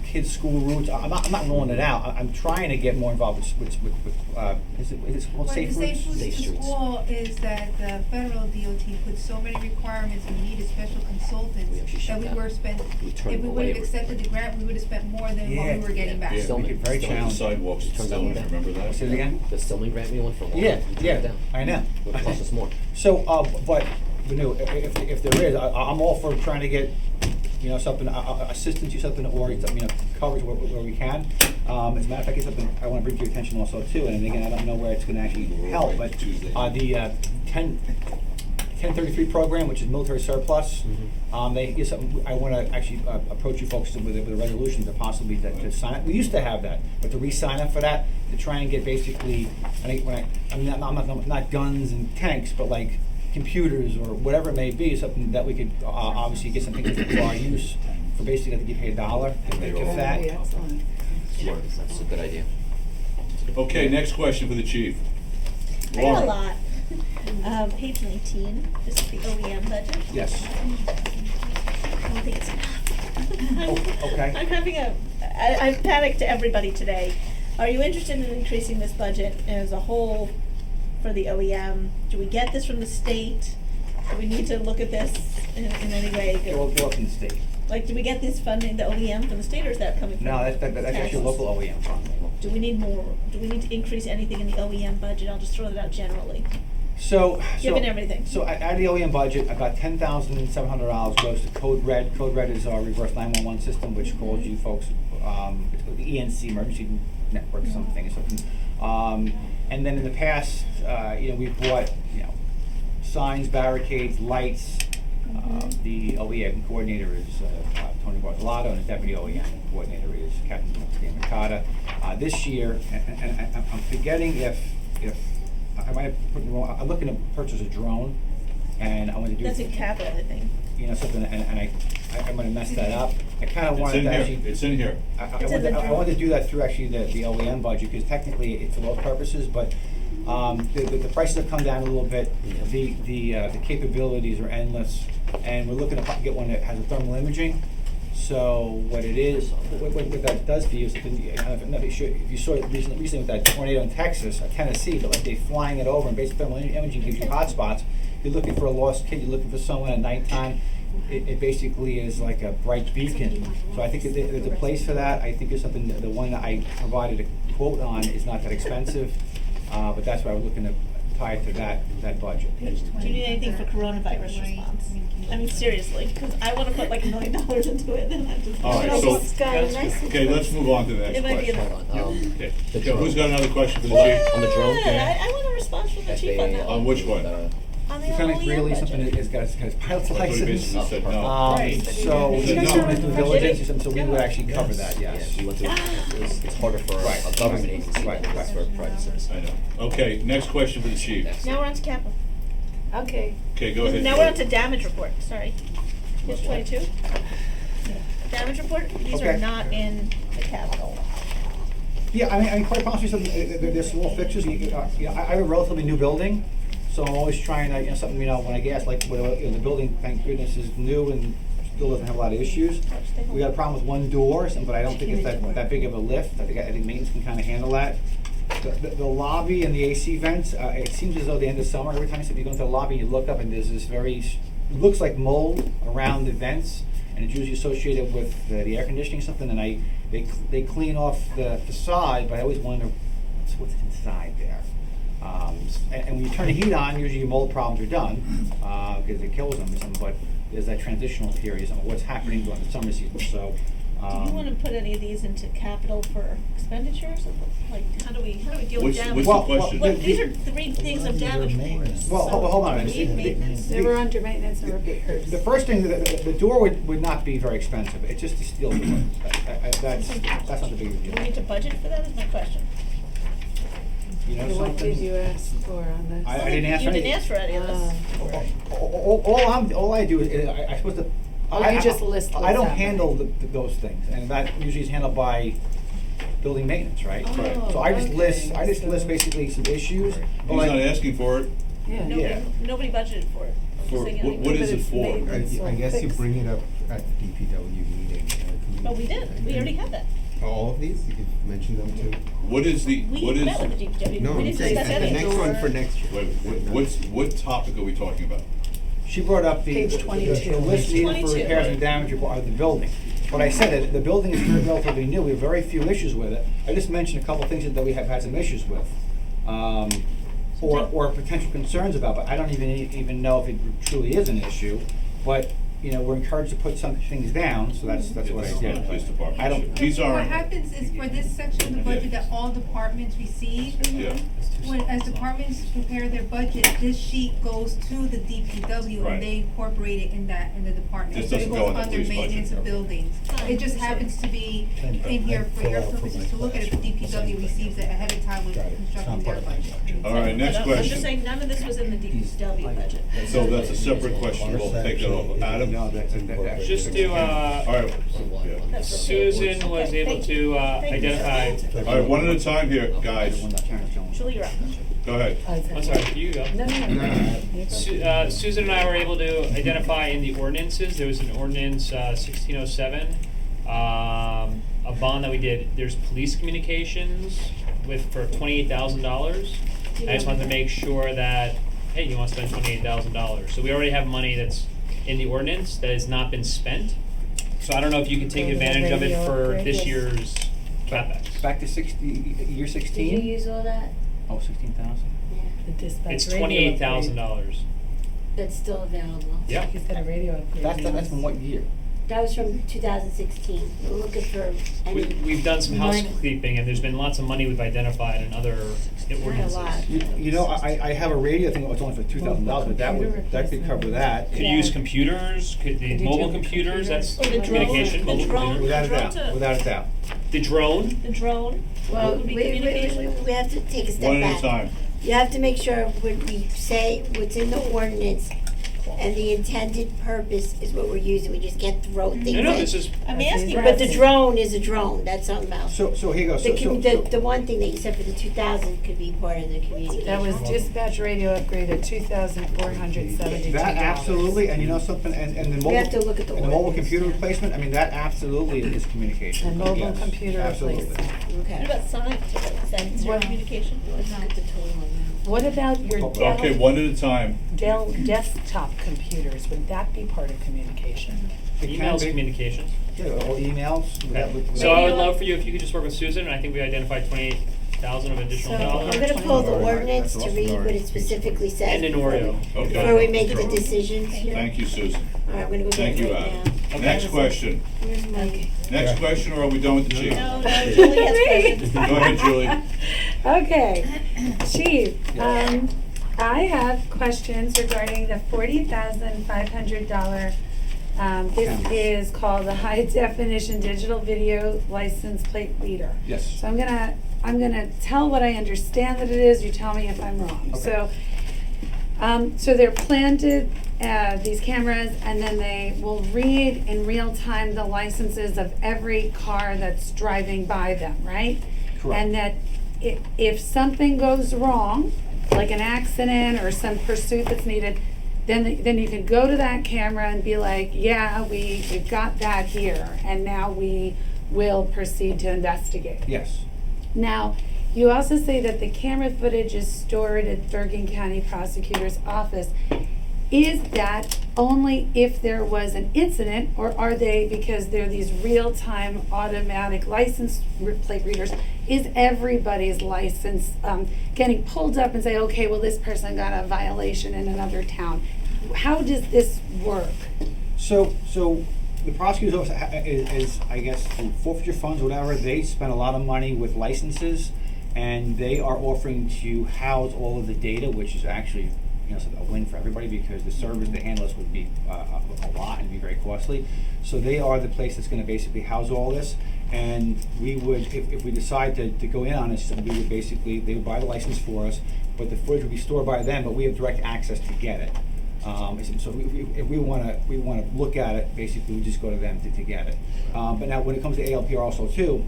S21: kids' school routes. I'm not rolling it out. I'm trying to get more involved with is it called
S5: But
S21: Safe
S5: the
S21: Routes?
S5: safe routes to school is that the federal DOT put so many requirements, we needed special consultants, that we were spent, if we would have accepted the grant, we would have spent more than what we were getting back.
S1: Yeah,
S21: Make it very
S1: still
S21: challenging.
S1: sidewalks,
S11: Turns out
S1: still,
S11: we're down.
S1: remember that?
S21: Say it again?
S11: The Stillman grant we went for a while.
S21: Yeah,
S11: we turned
S21: yeah,
S11: it down.
S21: I know.
S11: It would cost us more.
S21: So, but, Banu, if there is, I'm all for trying to get, something, assistance, something, or, coverage where we can. As a matter of fact, it's something I wanna bring to your attention also too, and again, I don't know where it's gonna actually help, but, the 1033 program, which is military surplus, is something, I wanna actually approach you folks with a resolution to possibly to sign up. We used to have that, but to re-sign up for that, to try and get basically, not guns and tanks, but like computers or whatever it may be, something that we could obviously get some things for our use, for basically, I think you pay $1, if that.
S11: Smart. That's a good idea.
S1: Okay, next question for the chief.
S6: I got a lot. Page 19, this is the OEM budget.
S21: Yes.
S6: I don't think it's enough.
S21: Okay.
S6: I'm having I've panicked to everybody today. Are you interested in increasing this budget as a whole for the OEM? Do we get this from the state? Do we need to look at this in any way?
S21: Go up in the state.
S6: Like, do we get this funding, the OEM from the state, or is that coming from?
S21: No, that's actually
S6: taxes?
S21: a local OEM fund.
S6: Do we need more, do we need to increase anything in the OEM budget? I'll just throw that out generally. Given everything.
S21: So out of the OEM budget, about $10,700 goes to Code Red. Code Red is our reverse 911 system, which calls you folks, it's called the ENC, Emergency Network something. And then in the past, we've bought, signs, barricades, lights. The OEM coordinator is Tony Bartolotto, and the deputy OEM coordinator is Captain Dan Mikata. This year, and I'm forgetting if I might have put it wrong. I'm looking to purchase a drone, and I want to do.
S6: That's in capital, I think.
S21: Something, and I'm going to mess that up. I kind of wanted to actually.
S1: It's in here.
S21: I wanted to do that through actually the OEM budget, because technically it's for those purposes, but the prices have come down a little bit. The capabilities are endless, and we're looking to get one that has a thermal imaging. So what it is, what that does for you is, if you saw it recently with that tornado in Texas, Tennessee, but like they flying it over, and basic thermal imaging gives you hot spots. You're looking for a lost kid, you're looking for someone at nighttime. It basically is like a bright beacon. So I think there's a place for that. I think it's something, the one that I provided a quote on is not that expensive, but that's why I was looking to tie it to that budget.
S6: Do you need anything for coronavirus response? I mean, seriously, because I want to put like $1 million into it, and I just.
S1: All right, so, okay, let's move on to the next
S6: It might be in
S1: question.
S6: the-
S1: Okay,
S11: The
S1: so who's
S11: drone.
S1: got another question for the
S6: Yeah,
S1: chief?
S11: On the drone,
S6: I want a response from the chief on that
S1: On
S6: one.
S1: which one?
S6: On the
S21: Lieutenant
S6: OEM
S21: Greeley,
S6: budget.
S21: something that has got his pilot's
S1: I thought he
S21: license.
S1: basically said no.
S6: Right.
S21: So
S1: He
S21: he's
S1: said no.
S21: doing his due diligence,
S6: Did he?
S21: and so we would actually cover that, yes.
S11: Yeah, we went to, it's harder for
S21: Right.
S11: a government agency
S21: Right,
S11: than it is
S21: right.
S11: for a private citizen.
S1: I know. Okay, next question for the chief.
S6: Now we're on to capital.
S7: Okay.
S1: Okay, go ahead.
S6: Now we're
S1: Julie.
S6: on to damage report, sorry. Page 22. Damage report, these are
S21: Okay.
S6: not in the capital.
S21: Yeah, I mean, quite honestly, they're small fixes. I have a relatively new building, so I'm always trying to, something, when I guess, like, the building, thank goodness, is new and still doesn't have a lot of issues. We got a problem with one door, but I don't think it's that big of a lift. I think maintenance can kind of handle that. The lobby and the AC vents, it seems as though the end of summer, every time you go into the lobby, you look up and there's this it looks like mold around the vents, and it's usually associated with the air conditioning or something, and they clean off the facade, but I always wonder what's inside there. And when you turn the heat on, usually your mold problems are done, because it kills them or something, but there's that transitional period, of what's happening during the summer season, so.
S6: Do you wanna put any of these into capital for expenditures? Like, how do we deal with
S1: What's
S6: damage?
S1: the question?
S6: Look, these are three things of damage reports.
S21: Well, hold on a
S6: Need
S21: minute.
S6: maintenance?
S7: They were under maintenance and repairs.
S21: The first thing, the door would not be very expensive, it's just a steel door. That's not the big
S6: Do
S21: deal.
S6: we need to budget for that, is my question.
S21: You know
S7: What did
S21: something?
S7: you ask for on this?
S21: I didn't ask for
S6: You
S21: any.
S6: didn't ask for any of this.
S21: All I do is, I supposed to.
S7: Oh, you just list
S21: I don't
S7: what's
S21: handle those things, and that usually is handled by building maintenance, right?
S7: Oh,
S21: So I just
S7: okay,
S21: list
S7: so-
S21: basically some issues.
S1: He's not asking for it.
S7: Yeah.
S6: Nobody budgeted for it. I'm
S1: For,
S6: saying
S1: what
S6: anyway.
S1: is it for?
S7: maintenance.
S9: I guess you bring it up at the DPW meeting.
S6: But we did, we already had that.
S9: All of these, you could mention them too.
S1: What is the,
S6: We
S1: what is?
S6: met with the DPW,
S9: No,
S6: we
S9: I'm
S6: didn't
S9: saying
S6: discuss
S9: at the
S6: any.
S9: next one for next year.
S1: What topic are we talking about?
S21: She brought up the
S7: Page 22.
S21: the list needed for
S6: 22.
S21: repairs and damage report of the building. What I said, that the building is relatively new, we have very few issues with it. I just mentioned a couple of things that we have had some issues with. Or potential concerns about, but I don't even know if it truly is an issue. But, we're encouraged to put some things down, so that's what I
S1: This is not a
S21: did.
S1: police department
S21: I don't-
S1: issue. These
S5: What
S1: aren't,
S5: happens is for this section of the budget that all departments receive,
S1: yeah,
S5: as departments prepare their budget, this sheet goes to the DPW
S1: Right.
S5: and they incorporate it in the department.
S1: This
S5: So it
S1: doesn't
S5: goes
S1: go in the
S5: under
S1: police
S5: maintenance
S1: budget.
S5: of buildings. It just happens to be in here for your purposes to look at it, but DPW receives it ahead of time when constructing their budget.
S1: all right, next
S6: I'm just
S1: question.
S6: saying, none of this was in the DPW budget.
S1: So that's a separate question, we'll take that off. Adam?
S21: No, that's
S3: Just to,
S1: All right, yeah.
S3: Susan was
S6: Okay,
S3: able
S6: thank
S3: to
S6: you. Thank you,
S3: identify,
S6: Susan.
S1: All right, one at a time here, guys.
S6: Julie, you're up.
S1: Go ahead.
S3: I'm sorry, you go.
S7: No.
S3: Susan and I were able to identify in the ordinances, there was an ordinance 1607, a bond that we did. There's police communications for $28,000. I just wanted to make sure that, hey, you want to spend $28,000. So we already have money that's in the ordinance that has not been spent. So I don't know if you can take
S7: Go to the
S3: advantage of it
S7: radio
S3: for
S7: upgrade.
S3: this year's CapEx.
S21: Back to year 16?
S8: Did you use all that?
S21: Oh, 16,000.
S7: The dispatch
S3: It's
S7: radio upgrade.
S3: $28,000.
S8: That's still available.
S3: Yeah.
S7: He's got a radio upgrade.
S21: That's from what year?
S8: That was from 2016. We're looking for any.
S3: We've done some
S8: money.
S3: housekeeping, and there's been lots of money we've identified in other ordinances.
S8: lot.
S21: I have a radio, I think it's only for $2,000, but that could cover that.
S3: Could you use computers,
S7: Could you
S3: mobile
S7: do
S3: computers, that's
S6: Oh, the drone,
S3: communication,
S6: the
S3: mobile
S6: drone.
S3: computers.
S21: Without a
S6: Drones
S21: doubt,
S6: are-
S21: without a doubt.
S3: The drone,
S6: The drone,
S8: Well,
S6: would be
S8: we
S6: communication.
S8: have to take a step
S1: One
S8: back.
S1: at a time.
S8: You have to make sure what we say, what's in the ordinance, and the intended purpose is what we're using. We just can't throw things in.
S3: no, this is,
S6: I'm asking.
S8: But the drone is a drone, that's something else.
S21: So here you go,
S8: The one thing that you said for the 2,000 could be part of the communication.
S7: That was dispatch radio upgrade at $2,472.
S21: that absolutely, and you know something, and the mobile.
S8: We have to look at the
S21: And the mobile
S8: ordinance,
S21: computer
S8: yeah.
S21: replacement, I mean, that absolutely is communication.
S7: And mobile
S21: Yes,
S7: computer
S21: absolutely.
S7: replacement.
S8: Okay.
S6: What about sign, sensor
S7: What-
S6: communication?
S8: Let's look at the total amount.
S7: What about your
S1: Okay, one at a time.
S7: Dell desktop computers? Would that be part of communication?
S21: It can
S3: emails,
S21: be.
S3: communications.
S21: Yeah, or emails. that would-
S3: So I would love for you, if you could just work with Susan, and I think we identified 28,000 of additional
S8: So
S3: dollars.
S8: I'm gonna pull the
S21: Alright,
S8: ordinance
S21: that's
S8: to
S21: awesome,
S8: read what
S21: alright.
S8: it specifically says.
S3: And an
S8: before we-
S3: Oreo.
S1: Okay.
S8: Before we make the decisions here.
S1: Thank you, Susan.
S8: Alright, I'm gonna go
S1: Thank
S8: get it
S1: you,
S8: right
S1: Adam.
S8: now.
S1: Next question.
S8: Where's my?
S1: Next question, or are we done with the chief?
S6: No, Julie has questions.
S1: Go ahead, Julie.
S7: Okay, Chief, I have questions regarding the $40,500. This is called the High Definition Digital Video License Plate Reader.
S21: Yes.
S7: So I'm gonna tell what I understand that it is. You tell me if I'm wrong.
S21: Okay.
S7: So they're planted these cameras, and then they will read in real time the licenses of every car that's driving by them, right?
S21: Correct.
S7: And that if something goes wrong, like an accident or some pursuit that's needed, then you can go to that camera and be like, yeah, we've got that here, and now we will proceed to investigate.
S21: Yes.
S7: Now, you also say that the camera footage is stored at Bergen County Prosecutor's Office. Is that only if there was an incident, or are they, because they're these real-time automatic license plate readers, is everybody's license getting pulled up and say, okay, well, this person got a violation in another town? How does this work?
S21: So the prosecutor's office is, I guess, through forfeiture funds, whatever, they spend a lot of money with licenses, and they are offering to house all of the data, which is actually, you know, a win for everybody, because the servers that handle this would be a lot and be very costly. So they are the place that's going to basically house all this, and we would, if we decide to go in on this, we would basically, they would buy the license for us, but the footage would be stored by them, but we have direct access to get it. So if we want to look at it, basically we just go to them to get it. But now when it comes to ALPR also too,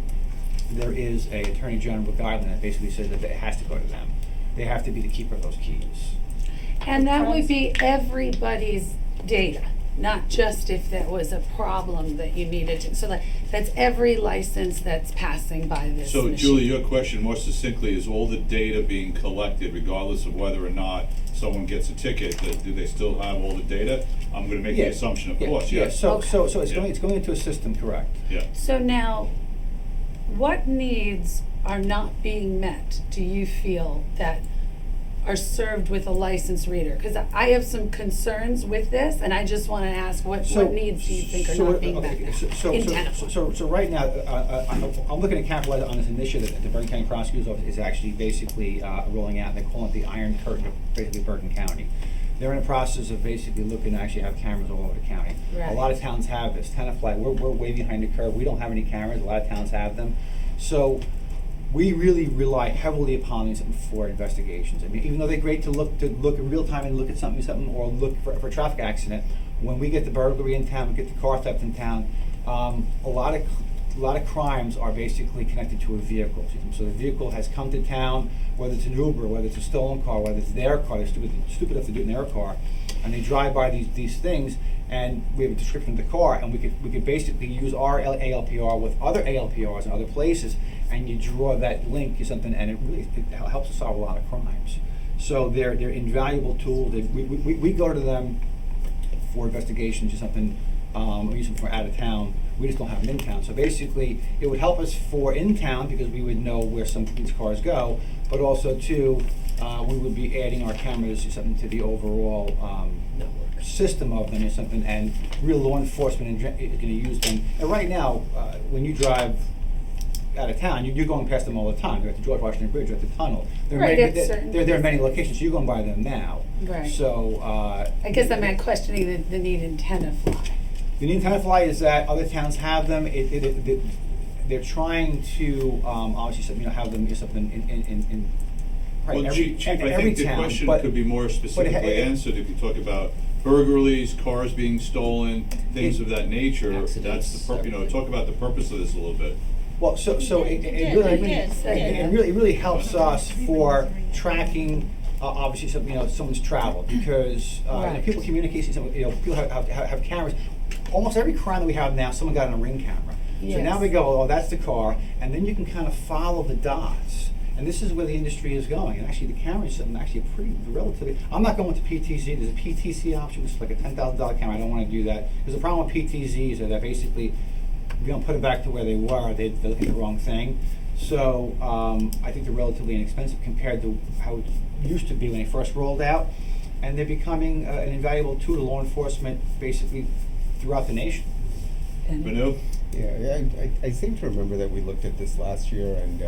S21: there is a Attorney General guideline that basically says that it has to go to them. They have to be the keeper of those keys.
S7: And that would be everybody's data, not just if there was a problem that you needed to. So that's every license that's passing by this
S1: So
S7: machine.
S1: Julie, your question more succinctly is all the data being collected, regardless of whether or not someone gets a ticket, do they still have all the data? I'm gonna make the assumption, of course, yes.
S21: So it's going into a system, correct?
S1: Yeah.
S7: So now, what needs are not being met, do you feel, that are served with a licensed reader? Because I have some concerns with this, and I just want to ask, what needs do you think are not being met now?
S21: So right now, I'm looking to capitalize on this initiative that the Bergen County Prosecutor's Office is actually basically rolling out. They call it the Iron Curtain of basically Bergen County. They're in the process of basically looking to actually have cameras all over the county.
S7: Right.
S21: A lot of towns have this. Tenafly, we're way behind the curve. We don't have any cameras. A lot of towns have them. So we really rely heavily upon these for investigations. I mean, even though they're great to look in real time and look at something, or look for a traffic accident, when we get the burglary in town, we get the car theft in town, a lot of crimes are basically connected to a vehicle. So the vehicle has come to town, whether it's an Uber, whether it's a stolen car, whether it's their car, they're stupid enough to do it in their car, and they drive by these things, and we have a description of the car, and we could basically use our ALPR with other ALPRs in other places, and you draw that link to something, and it helps us solve a lot of crimes. So they're invaluable tools. We go to them for investigations or something. We use them for out of town. We just don't have them in town. So basically, it would help us for in town, because we would know where some of these cars go, but also too, we would be adding our cameras or something to the overall system of them or something, and real law enforcement is going to use them. And right now, when you drive out of town, you're going past them all the time. You're at the George Washington Bridge, you're at the tunnel. There are many locations, so you're going by them now.
S7: Right.
S21: So
S7: I guess I'm questioning the need in Tenafly.
S21: The need in Tenafly is that other towns have them. They're trying to obviously have them do something in
S1: Well, Chief, I
S21: every
S1: think the
S21: town,
S1: question
S21: but-
S1: could be more specifically answered if you talk about burglaries, cars being stolen, things of that nature. That's the talk about the purpose of this a little bit.
S21: Well, so it really helps us for tracking obviously someone's travel, because people communicate. People have cameras. Almost every crime that we have now, someone got on a Ring camera. So now we go, oh, that's the car, and then you can kind of follow the dots. And this is where the industry is going. And actually, the camera is something actually relatively. I'm not going to PTZ. There's a PTC option, which is like a $10,000 camera. I don't want to do that, because the problem with PTZs is that basically, if you don't put them back to where they were, they're looking at the wrong thing. So I think they're relatively inexpensive compared to how it used to be when they first rolled out, and they're becoming an invaluable tool to law enforcement basically throughout the nation.
S1: Manu?
S9: Yeah, I seem to remember that we looked at this last year and,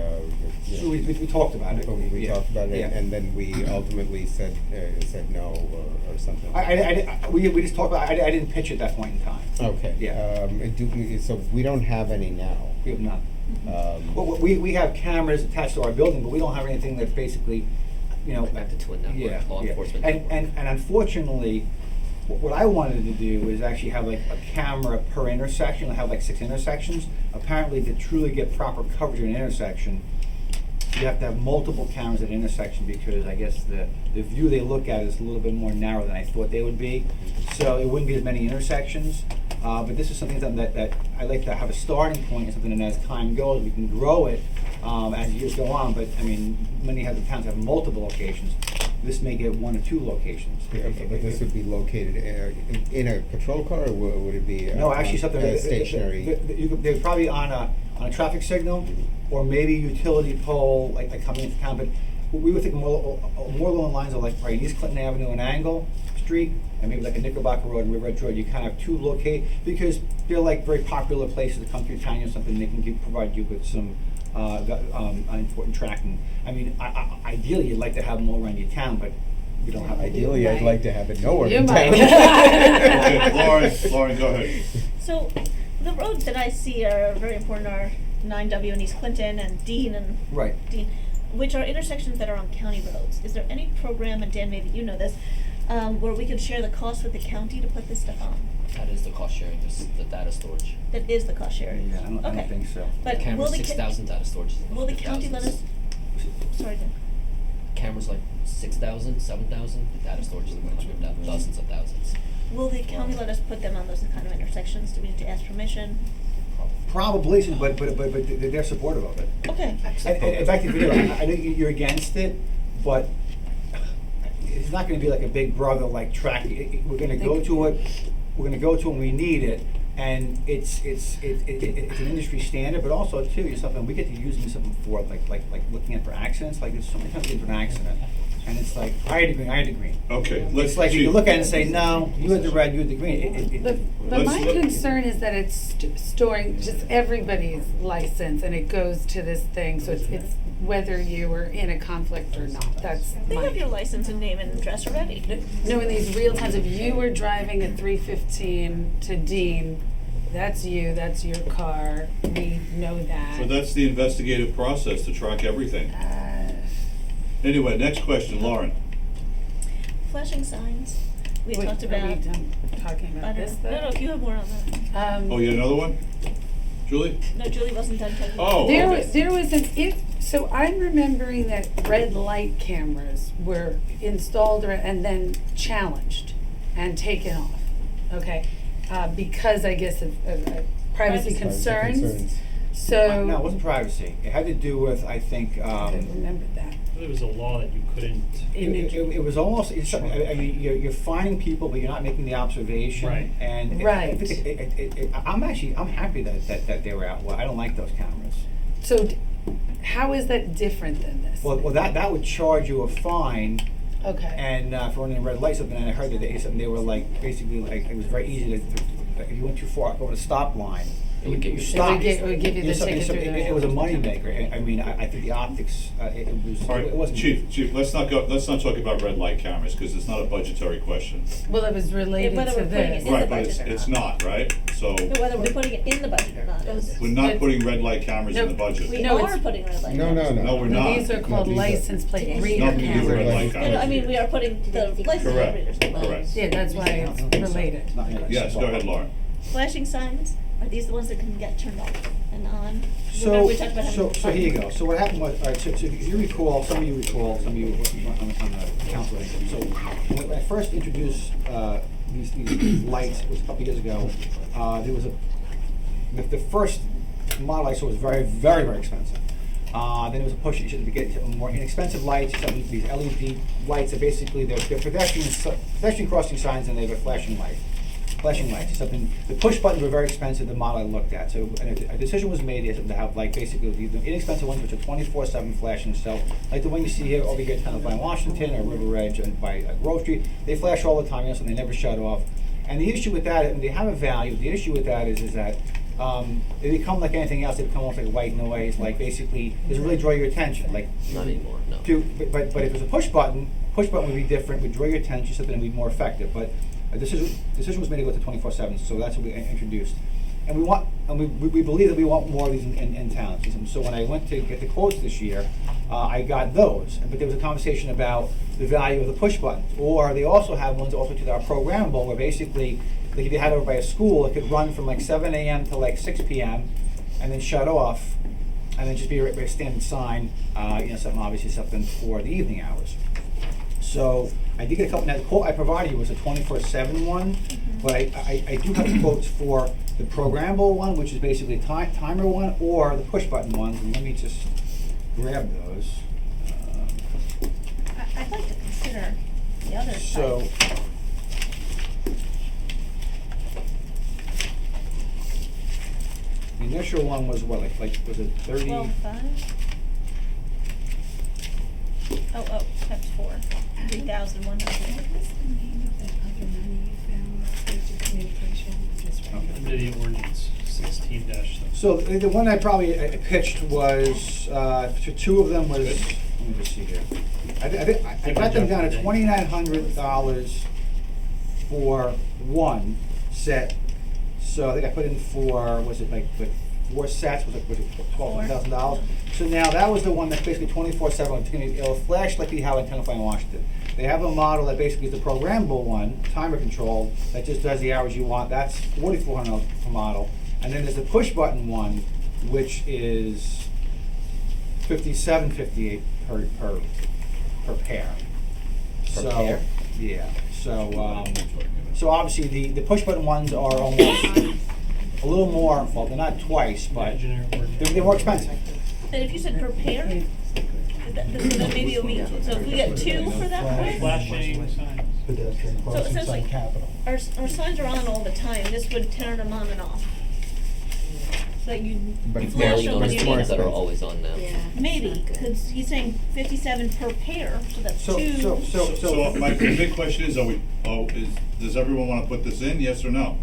S9: you know,
S21: We talked about it.
S9: we
S21: Yeah.
S9: talked about it,
S21: Yeah.
S9: and then we ultimately said no or something.
S21: We just talked about, I didn't pitch at that point in time.
S9: Okay.
S21: Yeah.
S9: So we don't have any now.
S21: We have none. Well, we have cameras attached to our building, but we don't have anything that's basically, you know.
S11: Connected to a network,
S21: Yeah,
S11: law
S21: yeah.
S11: enforcement
S21: And
S11: network.
S21: unfortunately, what I wanted to do is actually have like a camera per intersection, have like 6 intersections. Apparently, to truly get proper coverage of an intersection, you have to have multiple cameras at an intersection because I guess the view they look at is a little bit more narrow than I thought they would be. So it wouldn't be as many intersections. But this is something that I like to have a starting point and something, and as time goes, we can grow it as years go on. But I mean, many other towns have multiple locations. This may get 1 or 2 locations.
S9: Yeah, but this would be located in a patrol car, or would it be?
S21: No, actually something
S9: stationary.
S21: They're probably on a traffic signal, or maybe utility pole, like coming into town. But we were thinking more along the lines of like right East Clinton Avenue and Angle Street, and maybe like a Knickerbocker Road and River Edge Road. You kind of have 2 because they're like very popular places to come through town or something. They can provide you with some important tracking. I mean, ideally, you'd like to have them all around your town, but we don't have.
S9: Ideally, I'd like to have it nowhere
S7: You
S9: in
S7: might.
S9: town.
S1: Okay, Lauren, go ahead.
S6: So, the roads that I see are very important are 9W in East Clinton and Dean and
S21: Right.
S6: Dean, which are intersections that are on county roads. Is there any program, and Dan, maybe you know this, where we can share the cost with the county to put this stuff on?
S11: That is the cost sharing, the data storage.
S6: That is the cost sharing?
S21: Yeah, I don't
S6: Okay.
S21: think so.
S6: But
S11: Camera
S6: will the
S11: 6,000, data storage is
S6: will the county let us, sorry, Dan.
S11: Cameras like 6,000, 7,000, the data storage is in the hundred dozens of thousands.
S6: Will the county let us put them on those kind of intersections? Do we need to ask permission?
S21: Probably, but they're supportive of it.
S6: Okay.
S21: And in fact, if you do, I know you're against it, but it's not going to be like a big brother like track. We're going to go to it. We're going to go to it when we need it, and it's an industry standard. But also too, it's something we get to use something for, like looking at for accidents. Like there's so many times you get into an accident, and it's like I had the green.
S1: Okay,
S21: It's like you look at it and say, no, you had the red, you had the green.
S7: But my concern is that it's storing just everybody's license and it goes to this thing, so it's whether you were in a conflict or not. That's
S6: They
S7: my.
S6: have your license and name and address already.
S7: No, in these real times, if you were driving at 315 to Dean, that's you, that's your car, we know that.
S1: So that's the investigative process to track everything. Anyway, next question, Lauren.
S6: Flashing signs. We
S7: Wait,
S6: talked
S7: are we
S6: about.
S7: done talking
S6: I
S7: about
S6: don't
S7: this
S6: know.
S7: though?
S6: No, if you have more on that.
S1: Oh, you had another one? Julie?
S6: No, Julie wasn't done talking.
S1: Oh,
S7: There
S1: okay.
S7: was, so I'm remembering that red light cameras were installed and then challenged and taken off, okay? Because I guess of privacy concerns. So.
S21: No, it wasn't privacy. It had to do with, I think.
S7: I remember that.
S3: There was a law that you couldn't.
S21: It was almost, I mean, you're finding people, but you're not making the observation.
S3: Right.
S21: And
S7: Right.
S21: I'm happy that they were out. Well, I don't like those cameras.
S7: So how is that different than this?
S21: Well, that would charge you a fine.
S7: Okay.
S21: And for running a red light, something, and I heard that they were like, basically, like, it was very easy to if you went too far, go to the stop line.
S11: It would give you.
S21: Stop.
S7: It would give you the ticket through the
S21: It was a moneymaker. I mean, I think the optics, it was.
S1: All
S21: It
S1: right,
S21: wasn't.
S1: Chief, let's not talk about red light cameras, because it's not a budgetary question.
S7: Well, it was related
S6: whether
S7: to
S6: we're putting
S7: this.
S6: it in
S1: Right,
S6: the
S1: but
S6: budget or
S1: it's
S6: not.
S1: not, right? So,
S6: Whether we're putting it in the budget or not.
S1: we're not
S7: It's-
S1: putting red light cameras in the budget.
S6: We
S7: No,
S6: are
S7: it's-
S6: putting red light.
S9: No,
S1: No, we're
S7: No,
S1: not.
S7: these are called
S9: No, these are-
S7: license plate reader
S1: Nothing to do with red
S7: cameras.
S1: light
S6: No,
S1: cameras.
S6: I mean, we are putting the license
S1: Correct,
S6: readers.
S1: correct.
S7: Yeah, that's why it's related.
S1: Yes, go ahead, Lauren.
S6: Flashing signs, are these the ones that can get turned off and on? Remember we talked about having.
S21: So here you go. So what happened was, all right, so if you recall, some of you recall, some of you on the council, so when I first introduced these lights, it was a couple years ago, there was the first model I saw was very, very, very expensive. Then it was a push to get more inexpensive lights, these LED lights are basically, they're pedestrian crossing signs and they have a flashing light. Flashing lights, something, the push buttons were very expensive, the model I looked at, so and a decision was made to have like basically the inexpensive ones which are 24/7 flashing, so like the one you see here over here kind of by Washington or River Edge and by Grove Street, they flash all the time, so they never shut off. And the issue with that, and they have a value, the issue with that is that They become like anything else, they become almost like white noise, like basically, doesn't really draw your attention, like.
S11: Not anymore, no.
S21: But if it was a push button would be different, would draw your attention, something that would be more effective, but a decision was made to go to 24/7, so that's what we introduced. And we believe that we want more of these in town. So when I went to get the quotes this year, I got those, but there was a conversation about the value of the push buttons. Or they also have ones also to our programmable, where basically, like if you had it over by a school, it could run from like 7 a.m. to like 6 p.m. and then shut off, and then just be a standard sign, something for the evening hours. So I did get a couple. Now the quote I provided you was a 24/7 one, but I do have quotes for the programmable one, which is basically a timer one, or the push button ones. And let me just grab those.
S6: I'd like to consider the other
S21: So.
S6: type.
S21: The initial one was what, like was it 30?
S6: 12.5. Oh, times 4. 3,100.
S3: Under the ordinance, 16-.
S21: So the one I probably pitched was, two of them was, let me just see here. I got them down to $2,900 for one set. So I think I put in for, was it like 4 sets, was it $12,000? So now that was the one that's basically 24/7, it'll flash like you have in Tenafly in Washington. They have a model that basically is the programmable one, timer controlled, that just does the hours you want, that's $4,400 per model. And then there's the push button one, which is $57.58 per pair.
S11: Per pair?
S21: Yeah, so obviously the push button ones are almost a little more, well, they're not twice, but they're more expensive.
S6: And if you said per pair, that maybe a week. So if we get 2 for that price?
S3: Flashing signs.
S10: Pedestrian
S6: So
S10: crossing
S6: essentially,
S10: sign capital.
S6: our signs are on all the time. This would turn them on and off. So that you
S11: But it's
S6: flash
S11: barely
S6: them
S11: on
S6: when
S11: the
S6: you
S11: ones
S6: need
S11: that
S6: them.
S11: are always on now.
S6: Maybe, because he's saying 57 per pair, so that's 2.
S1: So my big question is, does everyone wanna put this in, yes or no?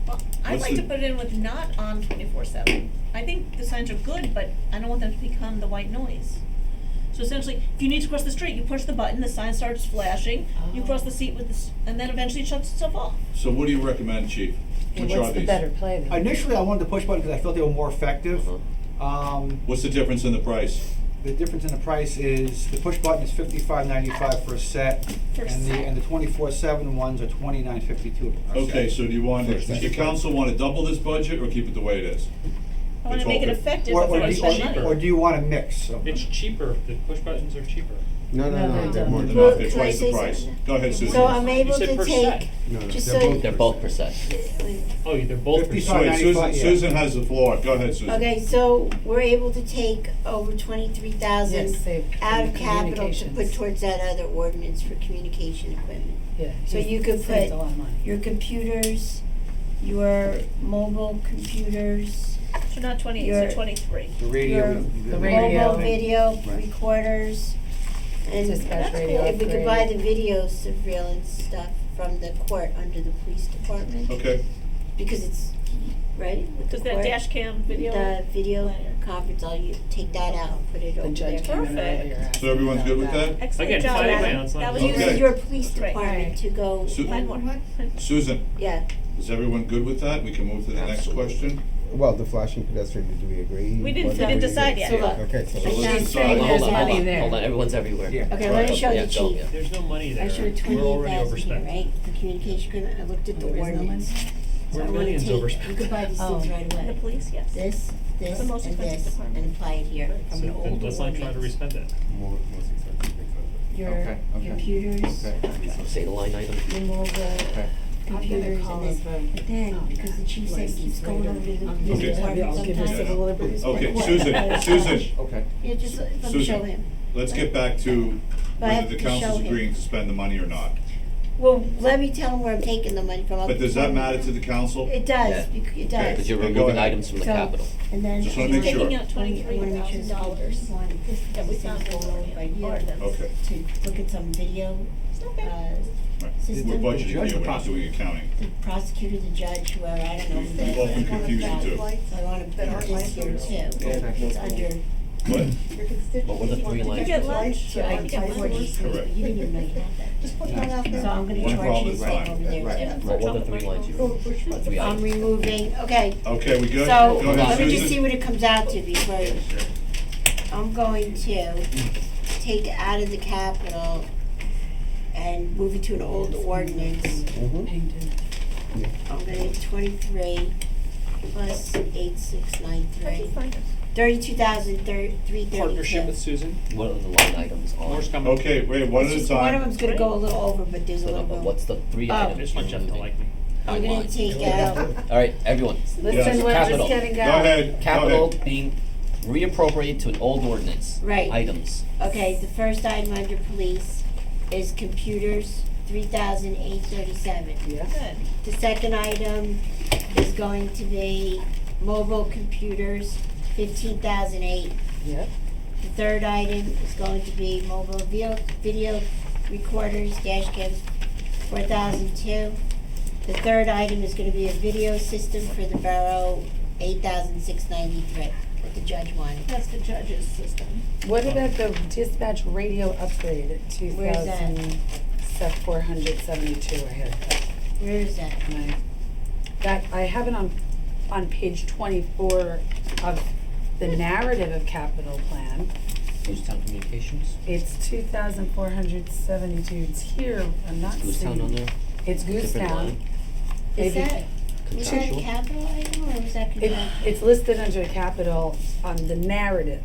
S6: Well, I'd
S1: What's
S6: like
S1: the-
S6: to put it in with not on 24/7. I think the signs are good, but I don't want them to become the white noise. So essentially, if you need to cross the street, you push the button, the sign starts flashing, you cross the seat with and then eventually it shuts itself off.
S1: So what do you recommend, Chief? Which are
S7: What's the
S1: these?
S7: better play then?
S21: Initially, I wanted the push button because I felt they were more effective.
S1: What's the difference in the price?
S21: The difference in the price is the push button is $55.95 for a set, and the 24/7 ones are $29.52 a set.
S1: Okay, so does the council wanna double this budget or keep it the way it is?
S6: I want to make it effective
S21: Or
S6: before
S21: do
S6: I
S21: you-
S6: spend money.
S21: or do you want a mix of them?
S3: It's cheaper, the push buttons are cheaper.
S9: No, they're more than
S1: No,
S9: that.
S1: they're
S8: Can I
S1: twice the
S8: say
S1: price.
S8: something?
S1: Go ahead, Susan.
S8: So I'm able
S3: said
S8: to
S3: per
S8: take,
S3: set.
S9: No,
S8: just
S9: they're
S8: so.
S9: both
S11: They're both per set.
S3: Oh, they're both per set.
S1: Wait, Susan,
S21: yeah.
S1: Susan has the floor. Go ahead, Susan.
S8: Okay, so we're able to take over 23,000
S7: Yes, save
S8: out of
S7: for
S8: capital to
S7: communications.
S8: put towards that other ordinance for communication equipment.
S7: Yeah.
S8: So you could put
S7: saves a lot of money.
S8: your computers, your mobile computers,
S6: So not 28,
S8: Your-
S6: so 23.
S21: The radio.
S8: your
S7: The radio.
S8: mobile video
S21: Right.
S8: recorders. And
S7: Dispatch
S6: That's
S7: radio
S6: cool.
S8: if we could buy the
S7: upgrade.
S8: video surveillance stuff from the court under the police department,
S1: Okay,
S8: because it's, right? with the
S6: Because that
S8: court,
S6: dash cam video.
S8: The video
S6: player.
S8: conference, you take that out and put it
S7: The
S8: over there.
S7: judge came in
S6: Perfect.
S7: earlier asking
S1: so everyone's good with
S7: about
S1: that?
S6: Excellent
S3: Again,
S6: job,
S3: fine,
S6: Adam.
S3: fine, it's not-
S6: That was
S1: Okay.
S8: Use your police
S6: Great.
S8: department to go,
S1: Su-
S6: Find one.
S1: Susan,
S8: yeah.
S1: is everyone good with that? We can move to the next question.
S9: Well, the flashing pedestrian, do we agree?
S6: We didn't
S9: What do we
S6: decide
S9: agree?
S6: yet.
S8: So look,
S9: Okay, so
S1: So
S9: let's
S1: let's
S7: She's
S1: decide.
S7: saying
S11: Hold
S7: there's
S11: on,
S7: money
S11: hold on,
S7: there.
S11: hold on, everyone's everywhere.
S21: Yeah.
S8: Okay, let me show
S11: Yeah,
S8: the
S11: go,
S8: chief.
S11: yeah.
S3: There's no money there.
S8: I showed
S3: We're already
S8: 28,000 here,
S3: overspent.
S8: right, for communication equipment, I looked at the
S7: There is no
S8: ordinance.
S7: money?
S8: So
S3: We're
S8: I'm gonna
S3: millions
S8: take,
S3: overspent.
S8: you could buy these
S7: Oh.
S8: things right
S6: The
S8: away.
S6: police, yes.
S8: This,
S6: The most
S8: and
S6: expensive
S8: this,
S6: department.
S8: and apply it here from
S3: So
S8: an
S3: then
S8: old
S3: let's not try to
S8: ordinance.
S3: respend it.
S9: Most expensive things like
S8: Your
S21: Okay, okay.
S8: computers,
S11: Say the line item.
S8: your mobile computers,
S7: call
S8: and
S7: us
S8: then, but then, because the chief said it keeps going over to the
S1: Okay.
S8: police department
S7: I'll give you
S8: sometimes.
S7: civil liberties.
S1: Okay,
S8: What?
S1: Susan,
S21: Okay.
S8: Yeah, just let me
S1: Susan.
S8: show him.
S1: let's get back to
S8: But I
S1: whether
S8: have
S1: the
S8: to show
S1: council's
S8: him.
S1: agreeing to spend the money or not.
S8: Well, let me tell them where I'm taking the money from.
S1: But does that matter to the council?
S8: It does,
S11: Yeah.
S8: it does.
S11: Because you're
S1: Okay, go
S11: removing
S1: ahead.
S11: items from the
S8: So,
S11: capital.
S8: And then.
S1: Just wanna make sure.
S6: Taking out
S8: I wanna make sure
S6: $23,000 that we found in the ordinance.
S1: Okay.
S8: To look at some video,
S1: Right.
S8: system.
S1: We're budgeting
S21: Judge
S1: here,
S21: or
S1: we're not
S21: prosecutor?
S1: doing accounting.
S8: The prosecutor, the judge, whoever, I don't know. who that
S1: Well,
S8: is.
S1: I'm confused too.
S8: So I wanna put this here too. It's under.
S1: What?
S11: What were the three
S6: Did you
S11: lines?
S6: get lunch?
S8: I
S6: I get lunch.
S1: Correct.
S8: You didn't even know you had that.
S6: Just put that out there.
S8: So I'm gonna
S1: One
S8: charge
S1: problem
S8: you
S1: at a
S8: something
S1: time.
S8: over there
S21: Right.
S8: too.
S11: What were the three lines you removed? Three
S8: I'm
S11: items.
S8: removing, okay.
S1: Okay, we good?
S8: So,
S1: Go ahead,
S8: let me just
S1: Susan.
S8: see what it comes out to before, I'm going to take it out of the capital and move it to an old ordinance. I'm gonna hit 23 plus 8693. 32,332.
S3: Partnership with Susan.
S11: What are the line items on?
S3: More's coming.
S1: Okay, wait, one at a
S8: One of
S1: time.
S8: them's gonna go a little over, but there's a
S11: So
S8: little
S11: no, but
S8: bit.
S11: what's the three
S8: Oh.
S11: items
S3: There's
S11: you're
S3: one Jeff to
S11: removing?
S3: like me.
S8: I'm gonna
S11: Line.
S8: take out,
S11: All right, everyone.
S7: Listen, we're
S11: Capital.
S7: just getting
S1: Go
S7: going.
S1: ahead, go
S11: Capital
S1: ahead.
S11: being reappropriated to an old ordinance.
S8: Right.
S11: Items.
S8: okay, the first item under police is computers, 3,837.
S7: Yeah.
S6: Good.
S8: The second item is going to be mobile computers, 15,008.
S7: Yep.
S8: The third item is going to be mobile video recorders, dash cams, 4,002. The third item is gonna be a video system for the borough, 8,693, what the judge wanted.
S6: That's the judge's system.
S7: What about the dispatch radio upgrade at
S8: Where's that?
S7: 2,472 I had that.
S8: Where is that?
S7: That, I have it on page 24 of the narrative of capital plan.
S11: Town Communications.
S7: It's 2,472, it's here, I'm not seeing.
S11: Who's town on there?
S7: It's
S11: Different
S7: Goostown.
S11: line.
S8: Is
S7: Maybe-
S8: that, was that
S11: Contractual.
S8: capital item or was that
S7: It,
S8: contractual?
S7: it's listed under capital on the narrative.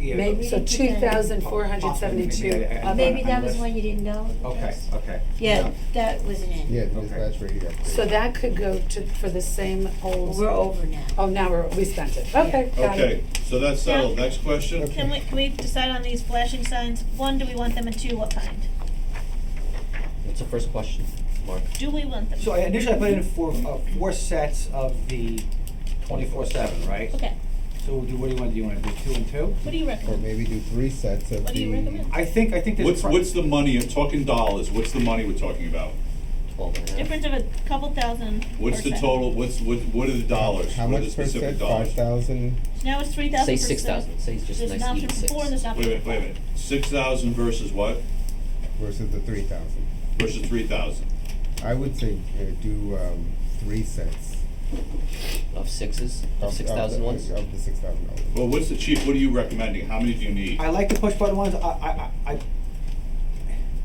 S21: Yeah,
S7: Maybe, so
S8: We didn't put that in.
S7: 2,472
S21: Maybe I-
S7: of
S8: Maybe
S21: on
S8: that
S21: the
S8: was
S21: list.
S8: one you didn't know?
S21: Okay, okay.
S8: Yeah, that wasn't in.
S9: Yeah, the
S21: Okay.
S9: dispatch radio upgrade.
S7: So that could go to, for the same old.
S8: We're over now.
S7: Oh, now we spent it. Okay, got it.
S1: Okay, so that's settled. Next question?
S6: Can we decide on these flashing signs? One, do we want them, and two, what kind?
S11: What's the first question, Mark?
S6: Do we want them?
S21: So initially I put in four sets of the 24/7, right?
S6: Okay,
S21: So what do you want to do? You want to do 2 and 2?
S6: what do you
S9: Or
S6: recommend?
S9: maybe do 3 sets of the.
S6: What do you recommend?
S21: I think there's.
S1: What's the money, I'm talking dollars, what's the money we're talking about?
S11: 12 and a half.
S6: Difference of a couple thousand.
S1: What's
S6: per
S1: the
S6: set.
S1: total, what are the dollars?
S9: How
S1: What are the
S9: much per
S1: specific
S9: set?
S1: dollars?
S9: 5,000?
S6: Now it's 3,000
S11: Say
S6: per set.
S11: 6,000. Say it's just
S6: There's
S11: a
S6: an
S11: nice
S6: option
S11: even
S6: for
S11: six.
S6: 4 and there's an option
S1: Wait a
S6: for
S1: minute, wait a minute. 6,000 versus what?
S9: Versus the 3,000.
S1: Versus 3,000.
S9: I would say do 3 sets.
S11: Of sixes? Of 6,000 ones?
S9: Of the $6,000.
S1: Well, what's the chief, what are you recommending? How many do you need?
S21: I like the push button ones.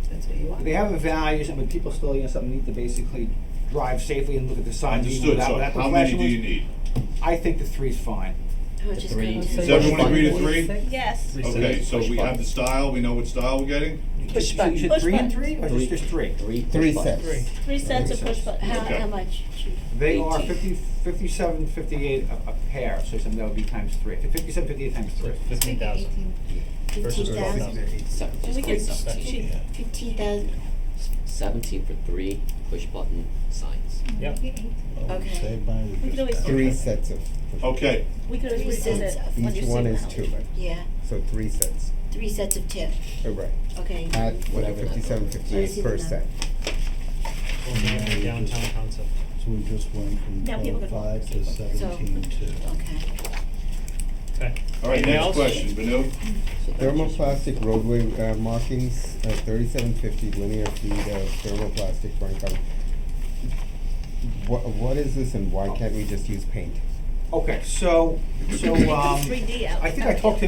S7: That's what you want.
S21: They have a value, but people still, something need to basically drive safely and look at the signs. even
S1: Understood,
S21: without-
S1: so
S21: without the
S1: how many
S21: flashing
S1: do you
S21: ones.
S1: need?
S21: I think the 3's fine.
S8: How much is
S11: Three.
S8: going
S7: So
S1: Does
S7: you
S1: everyone
S7: want
S1: agree to
S7: 46?
S1: 3?
S6: Yes.
S1: Okay, so we have the style, we know what style we're getting?
S7: Push
S21: You
S7: button.
S21: said
S6: Push
S21: 3 and
S6: button.
S21: 3, or just 3?
S9: 3 sets.
S6: 3 sets of push buttons.
S8: How,
S1: Okay.
S8: how much?
S21: They are
S11: 18.
S21: 57, 58 a pair, so that would be times 3. 57, 58 times 3.
S3: 15,000 versus
S8: 15,000?
S11: 7,
S6: We could,
S11: 17.
S8: 15,000?
S11: 17 for 3 push button signs.
S3: Yep.
S8: Okay.
S6: we could always,
S9: 3 sets of.
S1: Okay,
S6: we could always
S8: Three
S6: revisit
S8: sets.
S6: when
S9: Each
S6: you're
S9: one
S6: seeing
S9: is
S6: how
S9: 2.
S6: many.
S8: Yeah,
S9: So 3 sets.
S8: 3 sets of 2.
S9: Oh, right.
S8: Okay.
S9: At
S11: Whatever that
S9: 57,
S11: number is.
S9: 58 per set.
S3: Downtown concept.
S10: So we just went from
S6: Now people could
S10: 12.5 to
S8: So-
S10: 17.2.
S8: Okay.
S3: Okay.
S1: all right,
S3: Anything
S1: next
S3: else?
S1: question, Benu?
S11: So that's just-
S9: Thermoplastic roadway markings, 3750 linear feet of thermoplastic front cover. What is this and why can't we just use paint?
S21: Okay, so
S6: 3D out.
S21: I think I talked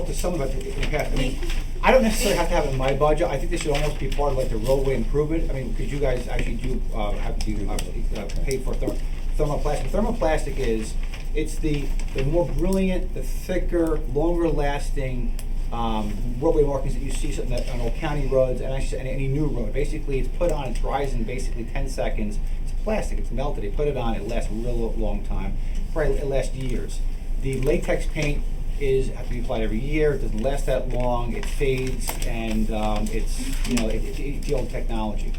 S21: to someone about it in the past. I mean, I don't necessarily have to have it in my budget. I think this should almost be part of like the roadway improvement. I mean, because you guys actually do have to pay for thermoplastic. Thermoplastic it's the more brilliant, the thicker, longer lasting roadway markings that you see on old county roads and actually on any new road. Basically, it's put on, it dries in basically 10 seconds. It's plastic, it's melted. They put it on, it lasts a real long time. Probably it lasts years. The latex paint has to be applied every year. It doesn't last that long. It fades, and it's the old technology.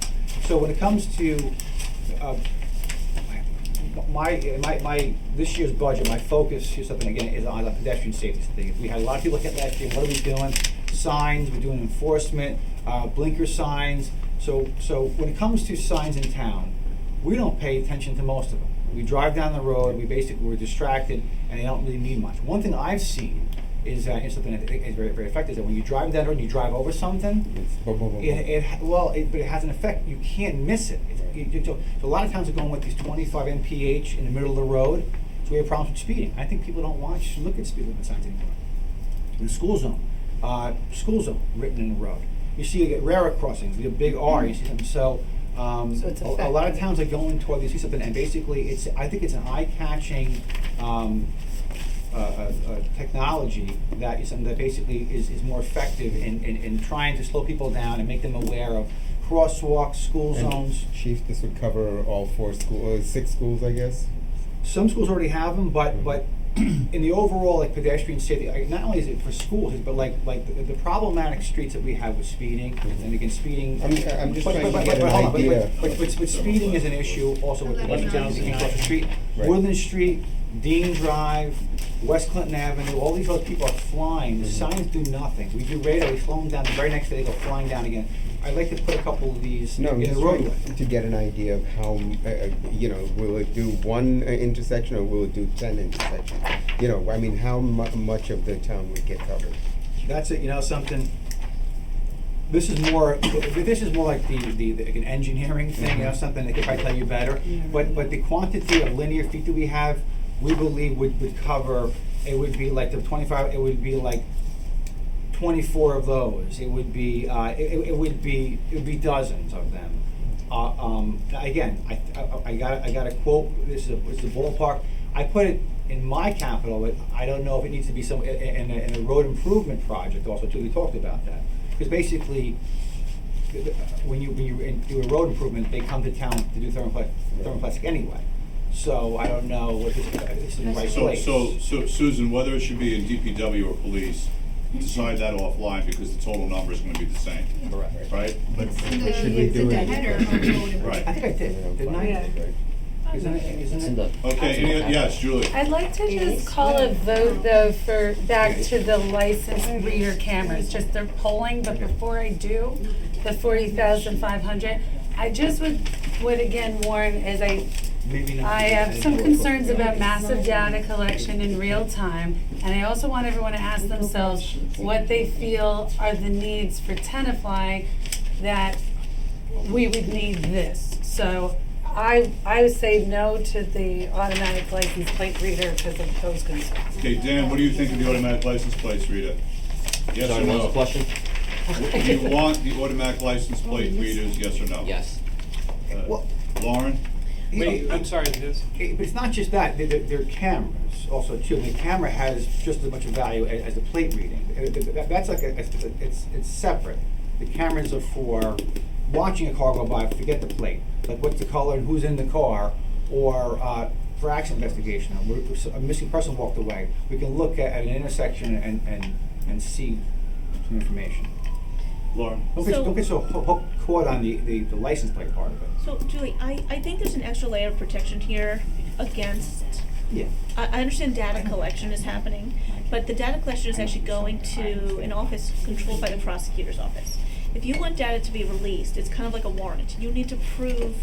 S21: So when it comes to, this year's budget, my focus, here's something again, is on the pedestrian safety thing. We had a lot of people look at last year, what are we doing? Signs, we're doing enforcement, blinker signs. So when it comes to signs in town, we don't pay attention to most of them. We drive down the road, we're distracted, and they don't really mean much. One thing I've seen is that, and something that is very, very effective, is that when you drive down the road and you drive over something, but it has an effect, you can't miss it. So a lot of times we're going with these 25 mph in the middle of the road, so we have problems with speeding. I think people don't look at speed limit signs anymore. In the school zone written in the road. You see, you get railroad crossings, you get big R, you see them. So
S7: it's
S21: a lot of towns are going toward these, something, and basically, I think it's an eye-catching technology that is something that basically is more effective in trying to slow people down and make them aware of crosswalks, school zones.
S9: Chief, this would cover all 6 schools, I guess?
S21: Some schools already have them, but in the overall like pedestrian safety, not only is it for schools, but like the problematic streets that we have with speeding, and again, speeding.
S9: I'm just trying to get an idea.
S21: But speeding is an issue also with the towns that can cross the street.
S9: Right.
S21: Woodland Street, Dean Drive, West Clinton Avenue, all these other people are flying. The signs do nothing. We do radar, we slow them down, the very next day they go flying down again. I'd like to put a couple of these
S9: No, I'm
S21: in
S9: just
S21: the roadway.
S9: trying to get an idea of how, will it do one intersection or will it do 10 intersections? I mean, how much of the town would get covered?
S21: That's it, something. This is more like an engineering thing, something they could probably tell you better. But the quantity of linear feet that we have, we believe would cover, it would be like the 25, it would be like 24 of those. It would be dozens of them. Again, I got a quote. This is a ballpark. I put it in my capital, but I don't know if it needs to be in a road improvement project also too. We talked about that because basically, when you do a road improvement, they come to town to do thermoplastic anyway. So I don't know what this is the right place.
S1: So Susan, whether it should be in DPW or police, decide that offline because the total number is going to be the same.
S21: Correct.
S1: Right? But
S21: should we do it?
S1: Right.
S21: I think I did. Didn't I?
S7: Yeah.
S21: Isn't it?
S1: Okay. Yes, Julie.
S7: I'd like to just call a vote though for back to the licensed reader cameras, just they're polling, but before I do, the 40,500, I just would again warn as I have some concerns about massive data collection in real time, and I also want everyone to ask themselves what they feel are the needs for Tenafly that we would need this. So I would say no to the automatic license plate reader because of those concerns.
S1: Okay, Dan, what do you think of the automatic license plates reader? Yes
S11: Sorry,
S1: or no?
S11: what was the question?
S1: Do you want the automatic license plate readers? Yes or no?
S11: Yes.
S1: Lauren.
S21: Wait, I'm sorry. But it's not just that. They're cameras also too. The camera has just as much value as the plate reading. That's like it's separate. The cameras are for watching a car go by. Forget the plate. Like what's the color and who's in the car, or for accident investigation. A missing person walked away. We can look at an intersection and see some information.
S1: Lauren.
S21: Don't get so caught on the license plate part of it.
S6: So, Julie, I think there's an extra layer of protection here against,
S21: Yeah.
S6: I understand data collection is happening, but the data collection is actually going to an office controlled by the prosecutor's office. If you want data to be released, it's kind of like a warrant. You need to prove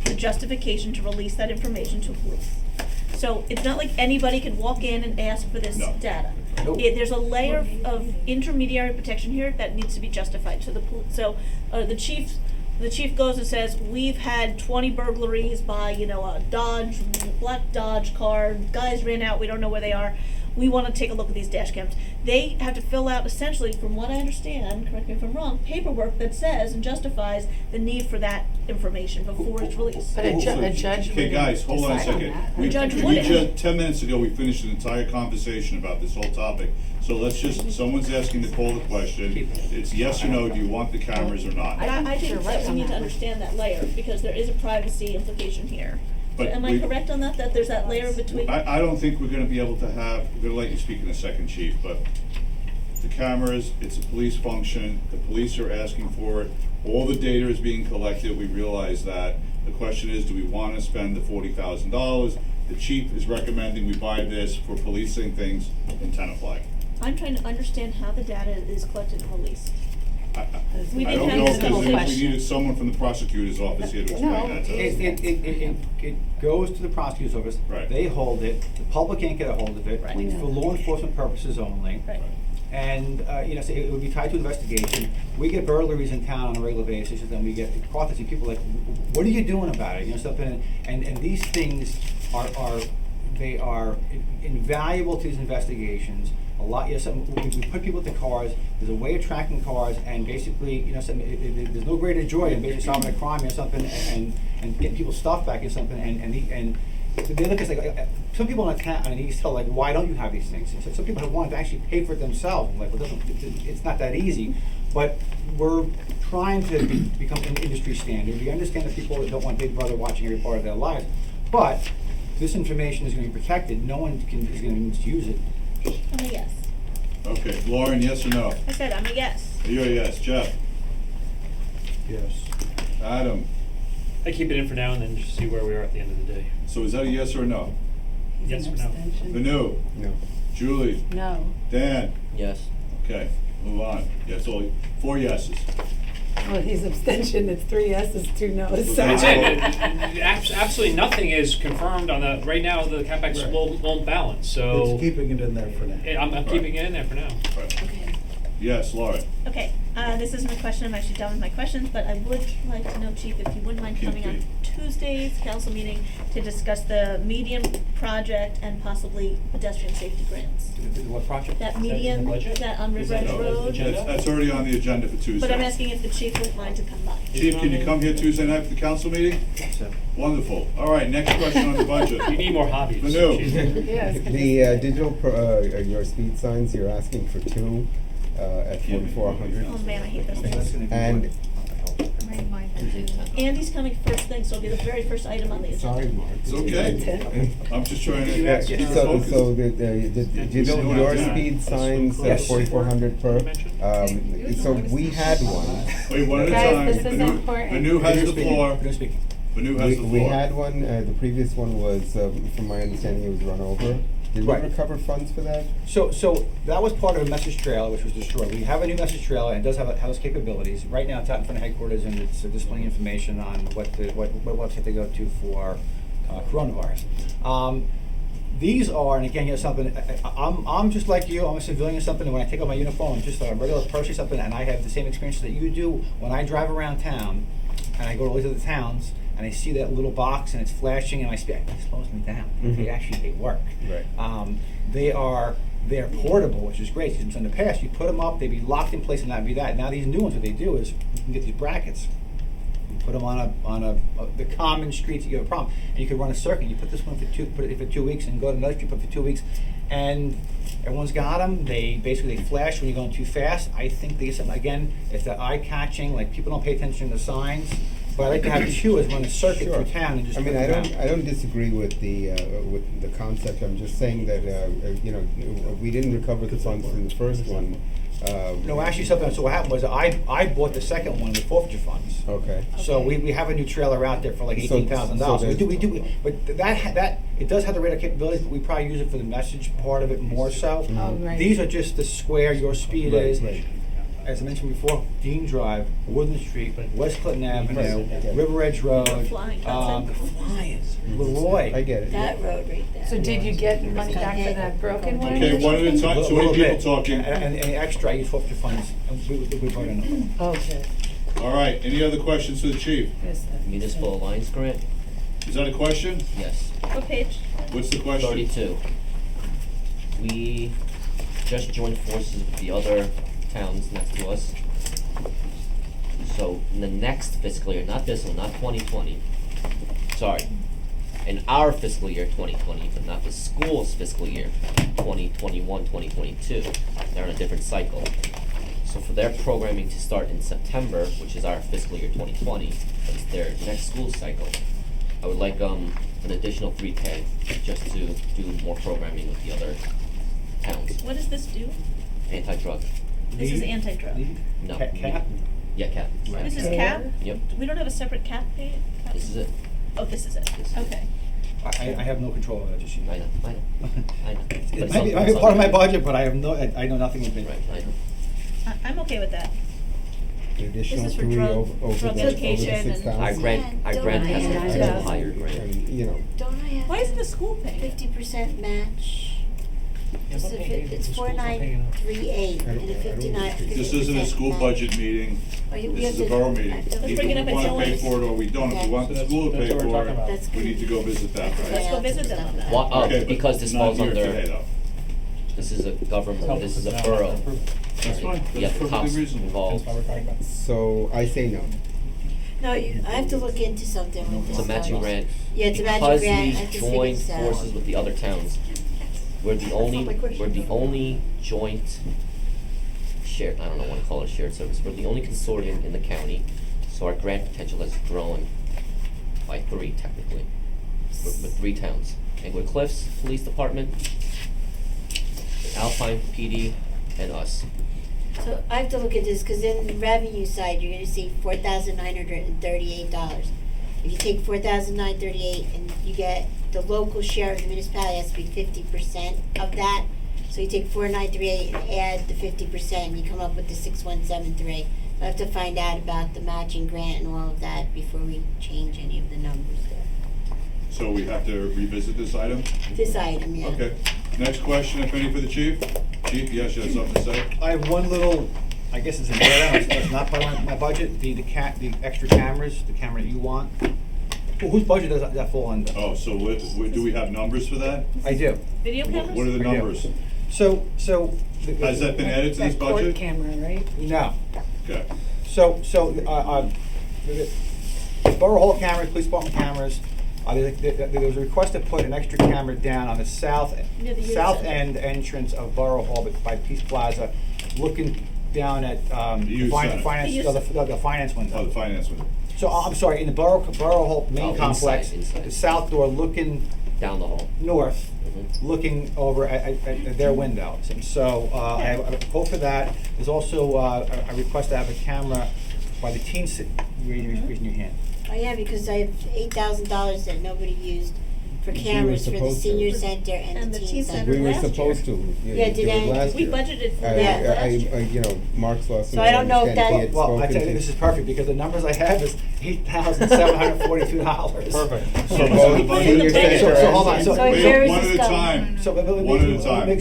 S6: the justification to release that information to police. So it's not like anybody can walk in and ask for this data.
S21: Nope.
S6: There's a layer of intermediary protection here that needs to be justified. So the chief goes and says, we've had 20 burglaries by a black Dodge car. Guys ran out. We don't know where they are. We want to take a look at these dash cams. They have to fill out, essentially, from what I understand, correct me if I'm wrong, paperwork that says and justifies the need for that information before it's released.
S7: But a judge
S1: Okay, guys, hold on a second.
S6: A judge wouldn't.
S1: 10 minutes ago, we finished an entire conversation about this whole topic. So let's someone's asking to call the question. It's yes or no, do you want the cameras or not?
S6: I think that we need to understand that layer because there is a privacy implication here.
S1: But
S6: Am I correct on that? That there's that layer between?
S1: I don't think we're gonna be able to we're gonna let you speak in a second, Chief, but the cameras, it's a police function, the police are asking for it, all the data is being collected, we realize that. The question is, do we wanna spend the $40,000? The chief is recommending we buy this for policing things in Tenafly.
S6: I'm trying to understand how the data is collected and released. We
S1: I
S6: didn't
S1: don't
S6: have
S1: know
S6: this
S1: if
S6: simple
S1: we
S6: question.
S1: needed someone from the prosecutor's office here to explain that to us.
S21: It goes to the prosecutor's office.
S1: Right.
S21: They hold it. The public can't get a hold of it.
S6: Right.
S21: It's for law enforcement purposes only.
S6: Right.
S21: And, so it would be tied to investigation. We get burglaries in town on a regular basis, and then we get caught, and people like, what are you doing about it? Something, and these things they are invaluable to these investigations. A lot, we put people with the cars, there's a way of tracking cars, and basically, there's no greater joy than basically solving a crime or something, and getting people's stuff back or something, and they look at like, some people in the town, and he's told, like, why don't you have these things? And so some people have wanted to actually pay for it themselves. I'm like, well, it's not that easy. But we're trying to become an industry standard. We understand that people don't want Big Brother watching every part of their lives. But this information is going to be protected. No one is going to misuse it.
S6: I'm a yes.
S1: Okay, Lauren, yes or no?
S6: I said I'm a yes.
S1: You're a yes. Jeff?
S10: Yes.
S1: Adam?
S3: I keep it in for now and then just see where we are at the end of the day.
S1: So is that a yes or a no?
S3: Yes for now.
S1: Manu?
S9: No.
S1: Julie?
S7: No.
S1: Dan?
S11: Yes.
S1: Okay, move on. Yes, all, 4 yeses.
S7: Well, he's abstention, it's 3 yeses, 2 noes.
S3: That's it. Absolutely nothing is confirmed on the, right now, the CapEx
S10: Right.
S3: won't balance, so.
S10: It's keeping it in there for now.
S3: I'm keeping it in there for now.
S1: Right.
S6: Okay.
S1: Yes, Lauren?
S6: Okay, this isn't a question, I'm actually done with my questions, but I would like to know, Chief, if you wouldn't mind coming on Tuesday's council meeting to discuss the median project and possibly pedestrian safety grants.
S21: What project?
S6: That
S3: in the
S6: median,
S3: budget?
S6: that on
S3: Is
S6: River
S3: that
S6: Edge
S3: on the
S6: Road.
S3: agenda?
S1: That's already on the agenda for Tuesday.
S6: But I'm asking if the chief wouldn't mind to come by.
S1: Chief, can you come here Tuesday night for the council meeting?
S21: So,
S1: Wonderful. All right, next question on the budget.
S3: You need more hobbies.
S1: Manu?
S3: Chief.
S7: Yes.
S9: The digital, your speed signs, you're asking for 2 at 4,400.
S6: Oh man, I hate those
S21: that's
S6: things.
S21: gonna be
S9: And
S6: Andy's coming first thing, so it'll be the very first item on the agenda.
S9: sorry, Mark.
S1: It's okay. I'm just trying to
S21: Yeah,
S1: keep
S21: yeah.
S1: focused.
S9: So the digital, your speed signs,
S21: Yes.
S9: 4,400 per. So we had one.
S1: Wait, one at a
S7: Guys,
S1: time.
S7: this is
S1: Manu-
S7: important.
S1: Manu has the floor.
S21: Who's speaking?
S1: Manu has the floor.
S9: We had one, the previous one was, from my understanding, it was run over. Did we
S21: Right.
S9: recover funds for that?
S21: So that was part of a message trailer which was destroyed. We have a new message trailer and it does have those capabilities. Right now it's out in front of headquarters and it's displaying information on what website they go to for coronavirus. These are, and again, something, I'm just like you, I'm a civilian or something, and when I take off my uniform, I'm just a regular person or something, and I have the same experience that you do when I drive around town and I go to the towns and I see that little box and it's flashing and it slows me down.
S9: Mhm.
S21: They work.
S9: Right.
S21: They're portable, which is great. Because in the past, you put them up, they'd be locked in place and that'd be that. Now these new ones, what they do is you can get these brackets. You put them on the common streets. You have a problem, and you can run a circuit. You put this one put it for 2 weeks, and go to another street, put it for 2 weeks, and everyone's got them. They flash when you're going too fast. I think they get something again. It's the eye catching. Like people don't pay attention to the signs. But I like to have 2 as run a circuit
S9: Sure.
S21: through town and just.
S9: I mean,
S21: put them out.
S9: I don't disagree with the concept. I'm just saying that we didn't recover the funds from the first one.
S21: No, actually, so what happened was I bought the second one with forfeiture funds.
S9: Okay.
S21: So we have a new trailer out there for like
S9: So-
S21: $18,000.
S9: so
S21: We do, but that it does have the radar capabilities, but we probably use it for the message part of it more so.
S7: Oh, right.
S21: These are just the square your speed
S9: Right,
S21: is.
S9: right.
S21: As I mentioned before, Dean Drive, Woodland Street, West Clinton Avenue,
S9: Right.
S21: River Edge Road,
S6: Flying
S21: Flyers, Leroy.
S9: I get it.
S8: That road right there.
S7: So did you get money back for that broken one?
S1: Okay, one at a time,
S21: Little
S1: too many people
S21: bit.
S1: talking.
S21: And extra, I use forfeiture funds. We brought in.
S7: Okay.
S1: All right, any other questions to the chief?
S7: Yes, sir.
S11: Municipal Alliance grant?
S1: Is that a question?
S11: Yes.
S6: What page?
S1: What's the question?
S11: 32. We just joined forces with the other towns next to us. So in the next fiscal year, not this one, not 2020, sorry, in our fiscal year 2020, but not the school's fiscal year 2021, 2022, they're in a different cycle. So for their programming to start in September, which is our fiscal year 2020, but it's their next school cycle, I would like an additional 3K just to do more programming with the other towns.
S6: What does this do?
S11: Anti-drug.
S6: This is anti-drug.
S11: No.
S21: Cap?
S11: Yeah, cap.
S6: This is cap?
S11: Yep.
S6: We don't have a separate cap page?
S11: This is it.
S6: Oh, this is it, okay.
S21: I have no control of that, just so you know.
S11: I know. I know. But
S21: It
S11: it's
S21: might be
S11: on- it's
S21: part of
S11: on-
S21: my budget, but I have no, I know nothing of it.
S11: Right, I know.
S6: I'm okay with that.
S9: The additional
S6: is for
S9: three
S6: drug-
S9: over
S6: drug
S9: the
S6: education and-
S9: 6,000.
S11: Our grant has a higher grant.
S9: And, you know,
S8: Don't I have?
S6: Why isn't the school paying it?
S8: 50% match. It's 4938 and a 59.
S1: This isn't a
S8: 50%
S1: school
S8: match.
S1: budget meeting,
S8: Oh, you- we
S1: this
S8: have
S1: is a
S8: to-
S1: borough meeting.
S8: Let's
S1: Either
S6: bring it up
S1: we
S6: at
S1: wanna
S6: Tilly's.
S1: pay for it or we don't. If we want the school to pay
S21: that's what we're
S1: for
S21: talking about.
S1: it, we need to go visit that,
S6: Let's
S1: right?
S6: go visit them on that.
S11: Why,
S1: Okay, but
S11: because this
S1: not
S11: falls
S1: here
S11: under,
S1: today, though.
S11: this is a government, this is a borough.
S1: That's fine,
S11: You
S1: that's
S11: have the cops
S1: perfectly reasonable.
S11: involved.
S9: so I say no.
S8: No, I have to look into something with this.
S11: It's a matching grant.
S8: Yeah, it's a matching grant. I have to
S11: Because we
S8: figure
S11: joined
S8: this out.
S11: forces with the other towns, we're the only joint shared, I don't know what to call it, shared service, we're the only consortium in the county, so our grant potential has grown by 3 technically, with 3 towns. Englewood Cliffs Police Department, Alpine PD, and us.
S8: So I have to look at this, because in the revenue side, you're gonna see $4,938. If you take $4,938 and you get the local share of the municipality has to be 50% of that. So you take 4,938 and add the 50% and you come up with the 6,173. I have to find out about the matching grant and all of that before we change any of the numbers there.
S1: So we have to revisit this item?
S8: This item, yeah.
S1: Okay. Next question, if any, for the chief? Chief, yes, you have something to say?
S21: I have one little, I guess it's an add-on, it's not part of my budget, the extra cameras, the camera that you want. Whose budget does that fall under?
S1: Oh, so do we have numbers for that?
S21: I do.
S6: Video cameras?
S1: What are the
S21: I do.
S1: numbers?
S21: So.
S1: Has that been added to this
S7: That court
S1: budget?
S7: camera, right?
S21: No.
S1: Okay.
S21: The Borough Hall cameras, police department cameras, there was a request to put an extra camera down on the south
S6: Near the youth center.
S21: end entrance of Borough Hall by Peace Plaza, looking down at
S1: The youth center.
S21: finance,
S6: The youth
S21: the finance window.
S1: Oh, the finance one.
S21: So I'm sorry, in the Borough Hall main
S11: Oh,
S21: complex,
S11: inside.
S21: the south door looking
S11: Down the hall.
S21: north,
S11: Mhm.
S21: looking over at their windows. And so I have a quote for that. There's also a request to have a camera by the teen, raising your hand.
S8: Oh, yeah, because I have $8,000 that nobody used for
S9: We were
S8: cameras for the
S9: supposed to.
S8: senior center and the teen center.
S9: We were
S6: last year.
S9: supposed to.
S8: Yeah,
S9: do
S8: did
S9: it
S8: I-
S9: last
S6: We
S9: year.
S6: budgeted for
S9: I-
S6: that
S8: Yeah.
S6: last
S9: I,
S6: year.
S9: you know, Mark's lost.
S8: So I don't know if that-
S21: Well, I tell you, this is perfect, because the numbers I have is $8,742.
S1: Perfect.
S9: So
S1: So
S9: both
S1: the
S9: senior
S1: budget-
S9: center
S21: So hold on,
S9: and-
S21: so-
S8: So
S1: Wait,
S8: where is
S1: one
S8: this
S1: at a
S8: going?
S1: time.
S21: So, but
S1: One at a time.
S21: Let me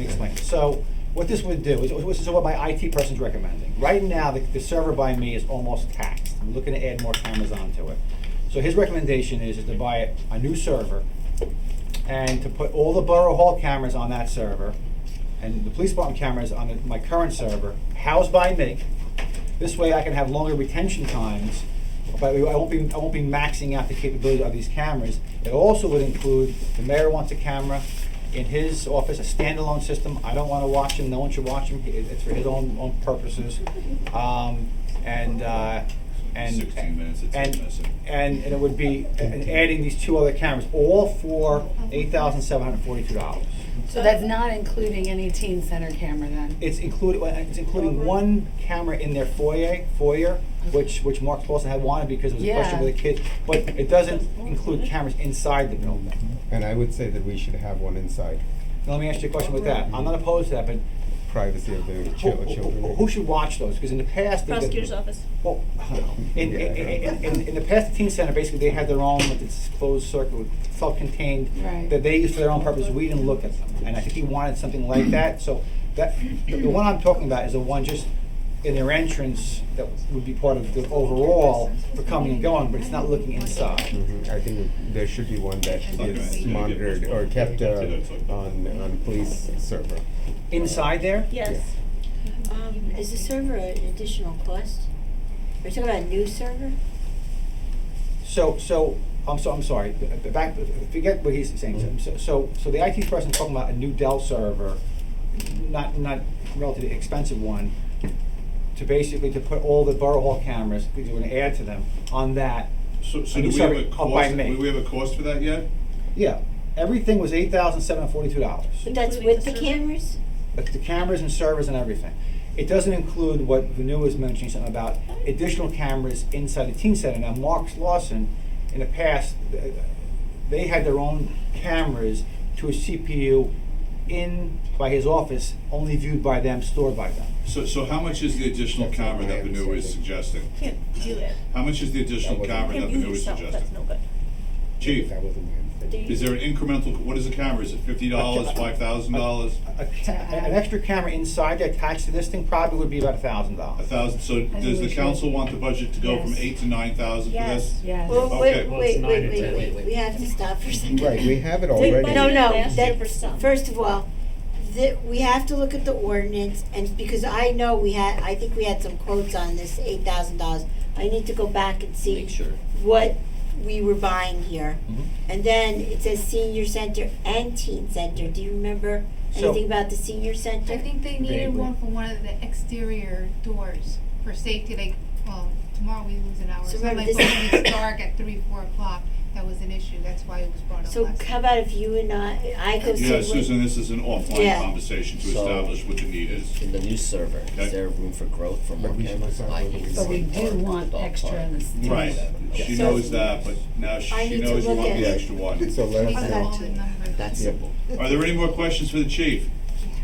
S21: explain. So, what this would do is what my IT person's recommending. Right now, the server by me is almost taxed. I'm looking to add more cameras onto it. So his recommendation is to buy a new server and to put all the Borough Hall cameras on that server and the police department cameras on my current server, housed by me. This way I can have longer retention times, but I won't be maxing out the capability of these cameras. It also would include, the mayor wants a camera in his office, a standalone system. I don't want to watch him, no one should watch him, it's for his own purposes. And
S1: 16 minutes, it's
S21: and,
S1: missing.
S21: and it would be, and adding these 2 other cameras, all for $8,742.
S7: So that's not including any teen center camera then?
S21: It's including one camera in their foyer, which Mark Paulson had wanted because it was a question
S7: Yeah.
S21: with the kids, but it doesn't include cameras inside the building.
S9: And I would say that we should have one inside,
S21: Now, let me ask you a question with that. I'm not opposed to that, but
S9: privacy of the children.
S21: who should watch those? Because in the past,
S6: Prosecutor's office.
S21: Well, in the past, the teen center, basically, they had their own, with its closed circuit, self-contained,
S7: Right.
S21: that they used for their own purpose. We didn't look at them. And I think he wanted something like that. So that, the one I'm talking about is the one just in their entrance that would be part of the overall for coming and going, but it's not looking inside.
S9: I think there should be one that is monitored or kept on police server.
S21: Inside there?
S6: Yes.
S8: Is the server an additional cost? Are you talking about a new server?
S21: So, I'm sorry, back, forget what he's saying. So the IT person's talking about a new Dell server, not relatively expensive one, to basically to put all the Borough Hall cameras, because we're gonna add to them, on that.
S1: So
S21: a
S1: do
S21: new
S1: we have
S21: server
S1: a
S21: up by
S1: cost,
S21: me.
S1: do we have a cost for that yet?
S21: Yeah, everything was $8,742.
S8: But that's
S6: Including
S8: with
S6: the
S8: the
S6: server?
S8: cameras?
S21: the cameras and servers and everything. It doesn't include what Vanu was mentioning, something about additional cameras inside the teen center. Now, Mark Lawson, in the past, they had their own cameras to a CPU in by his office, only viewed by them, stored by them.
S1: So how much is the additional camera that Vanu is suggesting?
S6: Can't do it.
S1: How much is the additional camera that
S6: Can't use
S1: Vanu is
S6: yourself,
S1: suggesting?
S6: that's no good.
S1: Chief, is there an incremental, what is the camera? Is it $50, $5,000?
S21: An extra camera inside there attached to this thing probably would be about $1,000.
S1: $1,000, so does the council want the budget to go from
S7: Yes.
S1: 8 to 9,000 for this?
S7: Yes.
S8: Well,
S1: Okay.
S8: wait, we have to stop for a second.
S9: Right, we have it
S8: No,
S9: already.
S8: no,
S6: Last year
S8: that,
S6: for some.
S8: first of all, we have to look at the ordinance, and because I know I think we had some quotes on this $8,000. I need to go back and see
S11: Make sure.
S8: what we were buying here.
S21: Mhm.
S8: And then it says senior center and teen center. Do you remember
S21: So-
S8: anything about the senior center?
S5: I think they needed
S21: Vaguely.
S5: one for one of the exterior doors for safety, like, well, tomorrow we lose an hour.
S8: So
S5: So like,
S8: remember
S5: but
S8: this-
S5: when it's dark at 3, 4 o'clock, that was an issue, that's why it was brought up
S8: So
S5: last.
S8: how about if you and I go sit
S1: Yeah,
S8: with.
S1: Susan, this is an offline
S8: Yeah.
S1: conversation to
S11: So-
S1: establish what the need is.
S11: In the new server,
S1: Okay.
S11: is there room for growth for more
S9: But we should
S11: cameras?
S9: decide
S11: I
S9: whether
S11: hate
S9: we
S11: to
S7: But
S11: see
S7: we do
S11: dog
S7: want
S11: park.
S7: extra in the teen
S1: Right,
S7: center.
S1: she
S8: So-
S1: knows that, but now
S8: I
S1: she
S8: need to
S1: knows you
S8: look
S1: want
S8: at
S1: the
S8: it.
S1: extra one.
S9: So let
S5: These
S9: us,
S5: are all the numbers.
S11: That's
S9: Yeah.
S11: simple.
S1: Are there any more questions for the chief?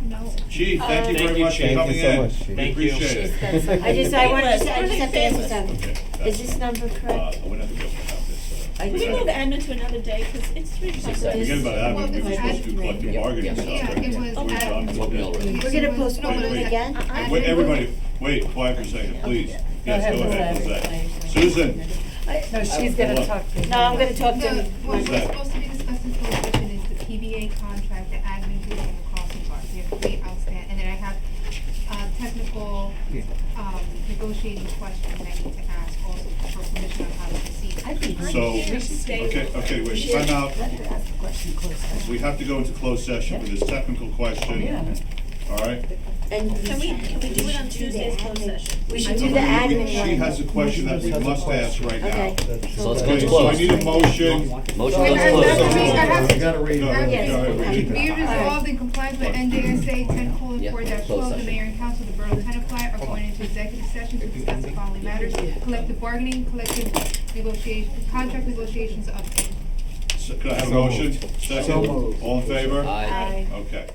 S5: No.
S1: Chief, thank you
S3: Thank
S1: very
S3: you,
S1: much for
S3: Chief.
S1: coming
S9: Thank you so
S1: in.
S9: much, Chief.
S1: We
S3: Thank you.
S1: appreciate it.
S8: I just have to ask you something.
S1: Okay,
S8: Is this number correct?
S1: we're not gonna be able to have this.
S8: I
S6: We
S8: think-
S6: can move admin to another day, cause it's 3 o'clock.
S1: Forget about that,
S5: Well,
S1: we were
S5: it's
S1: supposed to do collective
S11: Yeah,
S1: bargaining
S11: yeah.
S1: stuff,
S5: Yeah,
S1: right?
S5: it was
S1: We're
S5: admin.
S1: done with
S11: What we
S1: that.
S11: already-
S8: We're gonna postpone
S5: No,
S8: it
S5: but
S8: again?
S1: Wait, everybody, wait, quiet for a second, please. Yes,
S7: ahead,
S1: go ahead,
S7: Lizette.
S1: Lizette. Susan,
S7: No, she's gonna
S1: What?
S7: talk to.
S8: No, I'm gonna talk to.
S5: What
S1: What's
S5: we're
S1: that?
S5: supposed to be discussing for the session is the PBA contract, the admin duty and the crossing guard. We have 3 outstanding, and then I have, technical, negotiating questions I need to ask also for permission on how to proceed.
S7: I think
S1: so,
S6: We should stay with
S1: okay, wait, time out.
S7: Let her ask the question close.
S1: We have to go into closed session for this technical question.
S7: Yeah.
S1: All right?
S8: And
S6: Can we do it on Tuesday's closed session?
S8: we should do the admin
S1: She
S8: one.
S1: has a question that we must ask right now.
S8: Okay.
S11: So let's go
S1: Okay,
S11: to
S1: so I
S11: close.
S1: need a motion.
S11: Motion
S5: Wait,
S11: to
S5: I have to
S11: close.
S5: read, I have to.
S10: You gotta read
S1: Go
S10: it.
S1: ahead,
S8: Yes.
S1: go ahead, read it.
S5: Be resolved in compliance with NJSA 10:4-12,
S11: closed
S5: the
S11: session.
S5: mayor and council of the borough of Tenafly are going into executive session to discuss the following matters: collective bargaining, collective negotiation, contract negotiations update.
S1: So, could I have a
S9: So
S1: motion?
S9: moved.
S1: Second?
S10: So moved.
S1: All in favor?
S11: Aye.
S1: Okay.